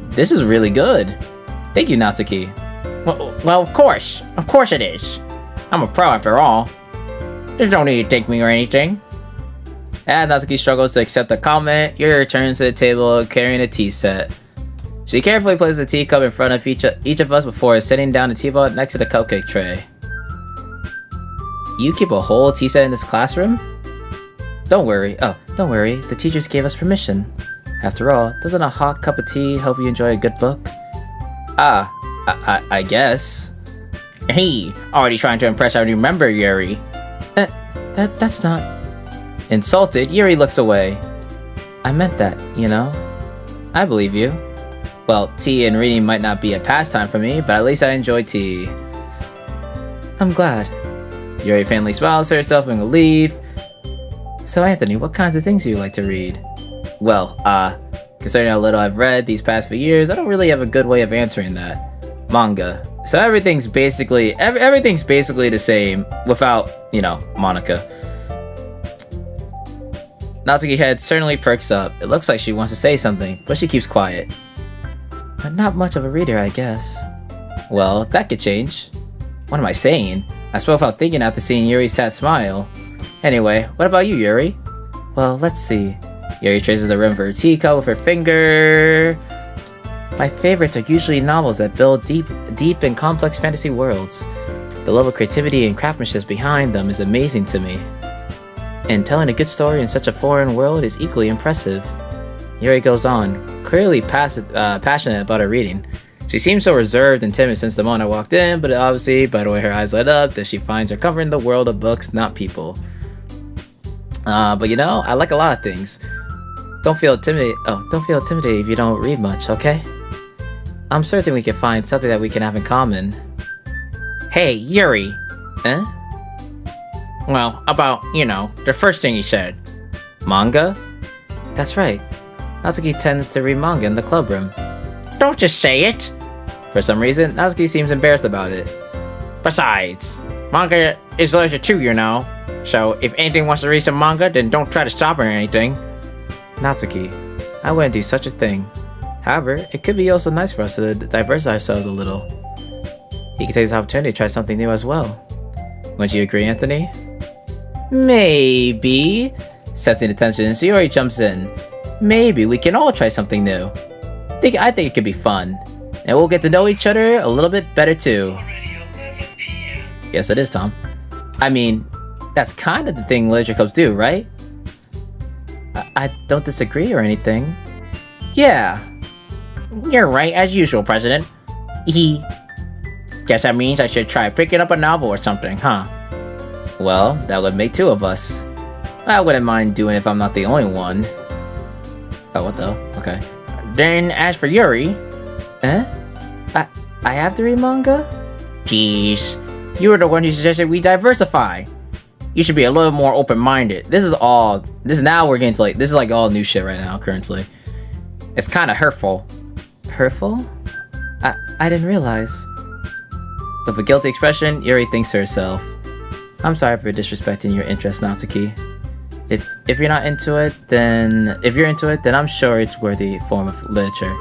S1: This is really good. Thank you, Natsuki.
S3: Well, of course. Of course it is. I'm a pro after all. There's no need to thank me or anything.
S1: As Natsuki struggles to accept the comment, Yuri returns to the table carrying a tea set. She carefully places the teacup in front of each of us before sitting down the teapot next to the cupcake tray. You keep a whole tea set in this classroom?
S6: Don't worry. The teachers gave us permission. After all, doesn't a hot cup of tea help you enjoy a good book?
S1: I guess.
S3: Hey, already trying to impress our new member, Yuri.
S6: That's not...
S1: Insulted, Yuri looks away.
S6: I meant that, you know?
S1: I believe you. Well, tea and reading might not be a pastime for me, but at least I enjoy tea.
S6: I'm glad.
S1: Yuri faintly smiles to herself in relief.
S6: So Anthony, what kinds of things do you like to read?
S1: Well, considering how little I've read these past few years, I don't really have a good way of answering that. Manga. So everything's basically the same without, you know, Monica. Natsuki's head certainly perks up. It looks like she wants to say something, but she keeps quiet.
S6: I'm not much of a reader, I guess.
S1: Well, that could change. What am I saying? I spoke without thinking after seeing Yuri's sad smile. Anyway, what about you, Yuri?
S6: Well, let's see.
S1: Yuri traces the rim of her teacup with her finger.
S6: My favorites are usually novels that build deep and complex fantasy worlds. The level of creativity and craftsmanship behind them is amazing to me. And telling a good story in such a foreign world is equally impressive. Yuri goes on, clearly passionate about her reading. She seems so reserved and timid since the moment I walked in, but obviously, by the way her eyes light up, that she finds her comfort in the world of books, not people. But you know, I like a lot of things. Don't feel intimidated if you don't read much, okay? I'm certain we can find something that we can have in common.
S3: Hey, Yuri.
S6: Eh?
S3: Well, about, the first thing you said.
S6: Manga? That's right. Natsuki tends to read manga in the club room.
S3: Don't just say it.
S6: For some reason, Natsuki seems embarrassed about it.
S3: Besides, manga is literature too, So if anything wants to read some manga, then don't try to stop her or anything.
S6: Natsuki, I wouldn't do such a thing. However, it could be also nice for us to diversify ourselves a little. You can take this opportunity to try something new as well. Wouldn't you agree, Anthony? Maybe. Sensing the tension, Sayori jumps in. Maybe we can all try something new. I think it could be fun. And we'll get to know each other a little bit better too. Yes, it is, Tom. I mean, that's kind of the thing literature clubs do, right? I don't disagree or anything. Yeah.
S3: You're right, as usual, President. Guess that means I should try picking up a novel or something, huh?
S6: Well, that would make two of us. I wouldn't mind doing it if I'm not the only one. Oh, what the? Okay.
S3: Then, as for Yuri...
S6: Eh? I have to read manga?
S3: Jeez. You were the one who suggested we diversify. You should be a little more open-minded.
S6: This is now we're getting to this is like all new shit right now, currently.
S3: It's kind of hurtful.
S6: Hurtful? I didn't realize. With a guilty expression, Yuri thinks to herself, I'm sorry for disrespecting your interest, Natsuki. If you're not into it, then I'm sure it's worthy form of literature.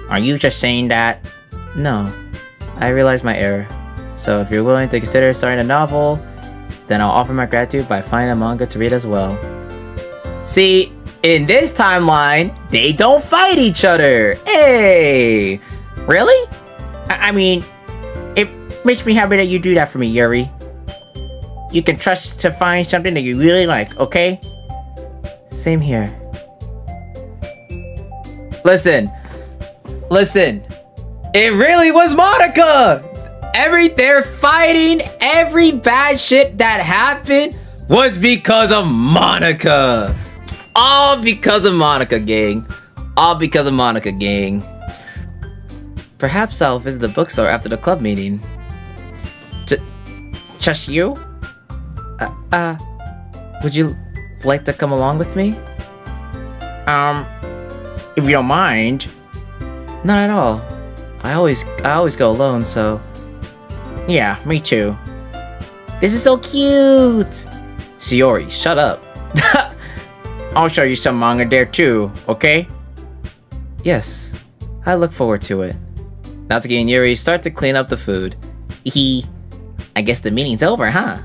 S3: Are you just saying that?
S6: No, I realize my error. So if you're willing to consider starting a novel, then I'll offer my gratitude by finding a manga to read as well.
S1: See, in this timeline, they don't fight each other. Hey!
S3: Really? I mean, it makes me happy that you do that for me, Yuri. You can trust to find something that you really like, okay?
S6: Same here.
S1: Listen. It really was Monica! They're fighting, every bad shit that happened was because of Monica. All because of Monica, gang. All because of Monica, gang.
S6: Perhaps I'll visit the bookstore after the club meeting.
S3: Just you?
S6: Would you like to come along with me?
S3: If you don't mind.
S6: Not at all. I always go alone, so...
S3: Yeah, me too.
S6: This is so cute!
S1: Sayori, shut up.
S3: I'll show you some manga there too, okay?
S6: Yes, I look forward to it.
S1: Natsuki and Yuri start to clean up the food.
S4: I guess the meeting's over, huh?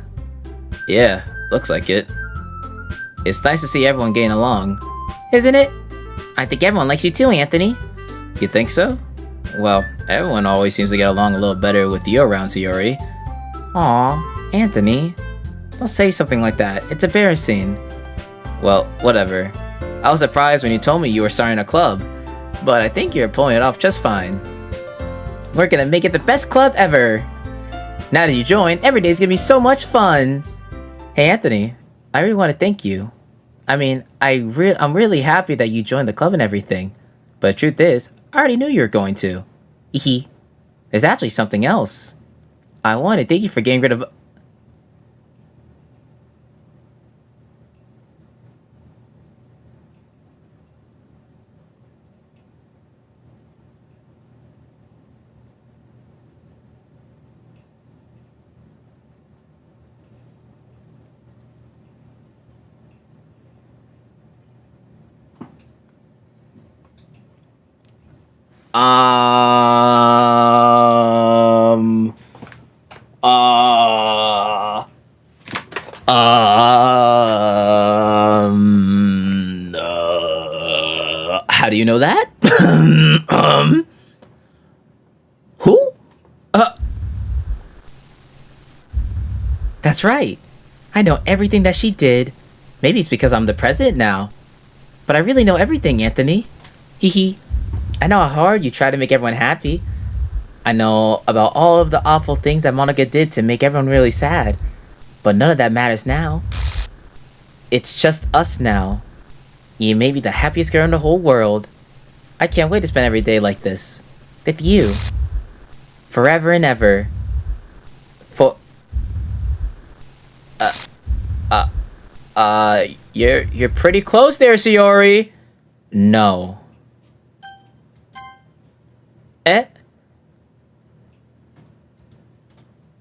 S1: Yeah, looks like it. It's nice to see everyone getting along.
S4: Isn't it? I think everyone likes you too, Anthony.
S1: You think so? Well, everyone always seems to get along a little better with you around, Sayori.
S6: Aw, Anthony. Don't say something like that. It's embarrassing.
S1: Well, whatever. I was surprised when you told me you were starting a club, but I think you're pulling it off just fine.
S6: We're gonna make it the best club ever. Now that you joined, every day's gonna be so much fun. Hey, Anthony. I really want to thank you. I mean, I'm really happy that you joined the club and everything. But the truth is, I already knew you were going to. There's actually something else. I want to thank you for getting rid of...
S1: How do you know that? Who?
S6: That's right. I know everything that she did Maybe it's because I'm the president now. But I really know everything, Anthony. Hee. I know how hard you try to make everyone happy. I know about all of the awful things that Monica did to make everyone really sad. But none of that matters now. It's just us now. You may be the happiest girl in the whole world. I can't wait to spend every day like this. With you. Forever and ever. You're pretty close there, Sayori. No. Eh?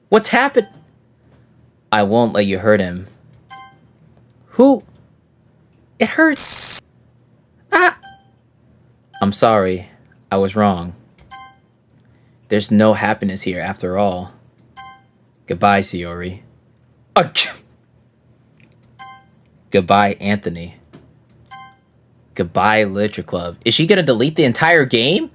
S6: What's happened? I won't let you hurt him. Who? It hurts. Ah! I'm sorry. I was wrong. There's no happiness here after all. Goodbye, Sayori. Goodbye, Anthony. Goodbye, Literature Club. Is she gonna delete the entire game?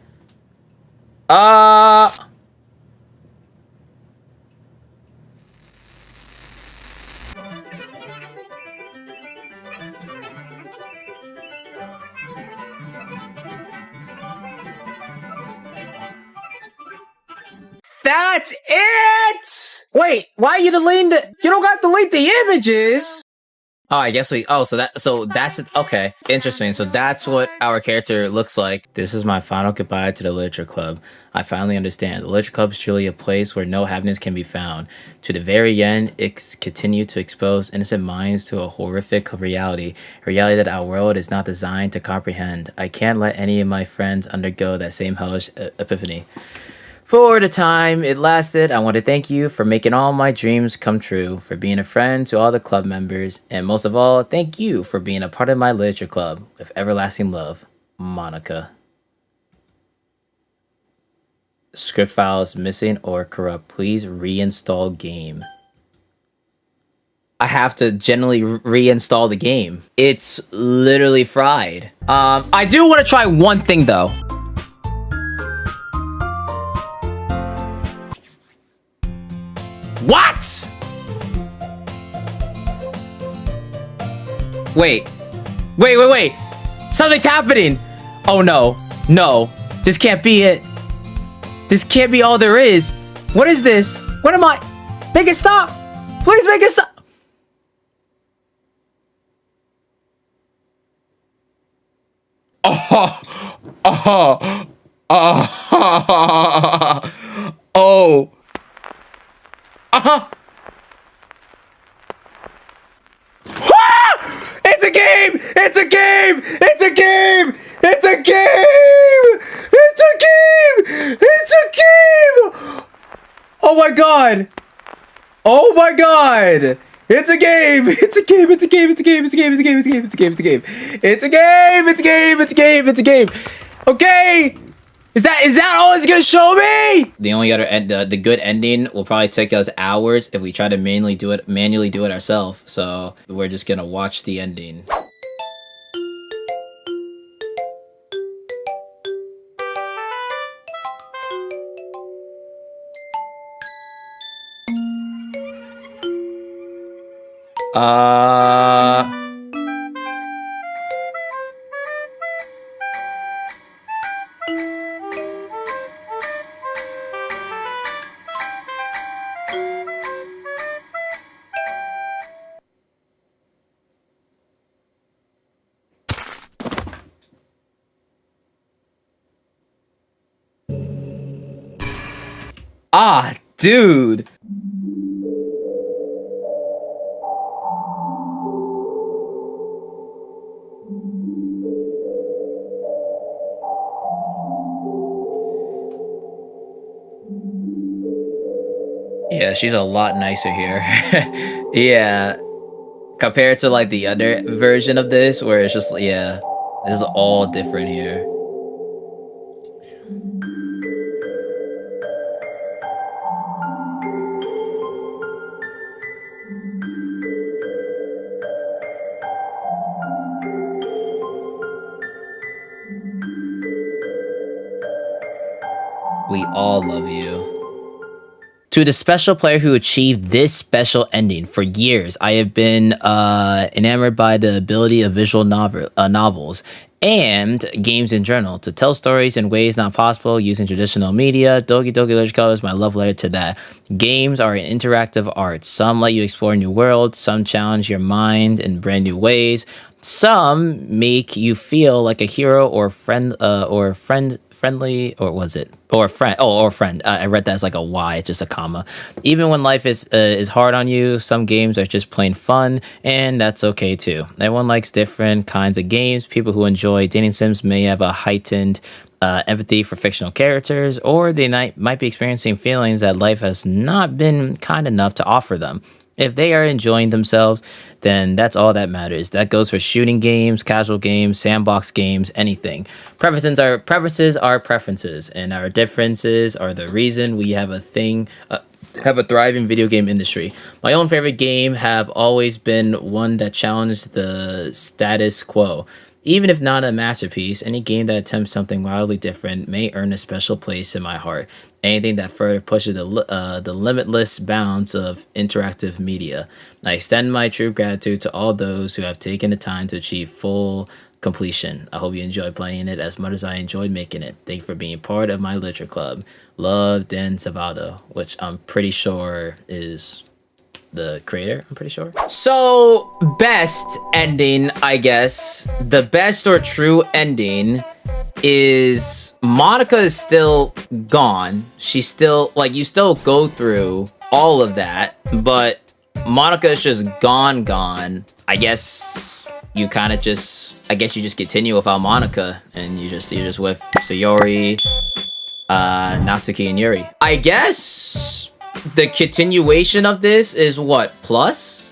S6: That's it! Wait, why are you deleting the... You don't got to delete the images! Oh, I guess so that's it. Okay, interesting. So that's what our character looks like. This is my final goodbye to the Literature Club. I finally understand. The Literature Club is truly a place where no happiness can be found. To the very end, it's continued to expose innocent minds to a horrific reality. A reality that our world is not designed to comprehend. I can't let any of my friends undergo that same hellish epiphany. For the time it lasted, I want to thank you for making all my dreams come true, for being a friend to all the club members, and most of all, thank you for being a part of my literature club. With everlasting love, Monica. Script files missing or corrupt. Please reinstall game. I have to generally reinstall the game. It's literally fried. I do want to try one thing though. What? Wait. Something's happening. Oh no. No. This can't be it. This can't be all there is. What is this? What am I? Make it stop. Please make it stop. Oh. It's a game! It's a game! It's a game! It's a game! It's a game! It's a game! Oh my god! Oh my god! It's a game! It's a game! It's a game! It's a game! It's a game! It's a game! It's a game! It's a game! It's a game! It's a game! It's a game! It's a game! It's a game! Okay! Is that all it's gonna show me? The only other the good ending will probably take us hours if we try to manually do it ourselves. So we're just gonna watch the ending. Dude. Yeah, she's a lot nicer here. Yeah. Compared to like the other version of this where it's just, yeah, this is all different here. We all love you.
S1: To the special player who achieved this special ending, for years I have been enamored by the ability of visual novels and games in general to tell stories in ways not possible using traditional media. Doki Doki Literature Club is my love letter to that. Games are an interactive art. Some let you explore new worlds, some challenge your mind in brand new ways, some make you feel like a hero or friend or friendly, or was it, or friend, or friend. I read that as like a Y, it's just a comma. Even when life is hard on you, some games are just plain fun, and that's okay too. Everyone likes different kinds of games. People who enjoy dating sims may have a heightened empathy for fictional characters, or they might be experiencing feelings that life has not been kind enough to offer them. If they are enjoying themselves, then that's all that matters. That goes for shooting games, casual games, sandbox games, anything. Preferences are preferences, and our differences are the reason we have a thriving video game industry. My own favorite game have always been one that challenged the status quo. Even if not a masterpiece, any game that attempts something wildly different may earn a special place in my heart. Anything that further pushes the limitless bounds of interactive media. I extend my true gratitude to all those who have taken the time to achieve full completion. I hope you enjoy playing it as much as I enjoyed making it. Thank you for being part of my literature club. Love, Dan Savado, which I'm pretty sure is the creator, I'm pretty sure. So, best ending, I guess. The best or true ending is Monica is still gone. She's still, like, you still go through all of that, but Monica is just gone. I guess you kind of just, you just continue without Monica, and you're just with Sayori, Natsuki, and Yuri. I guess the continuation of this is what, plus?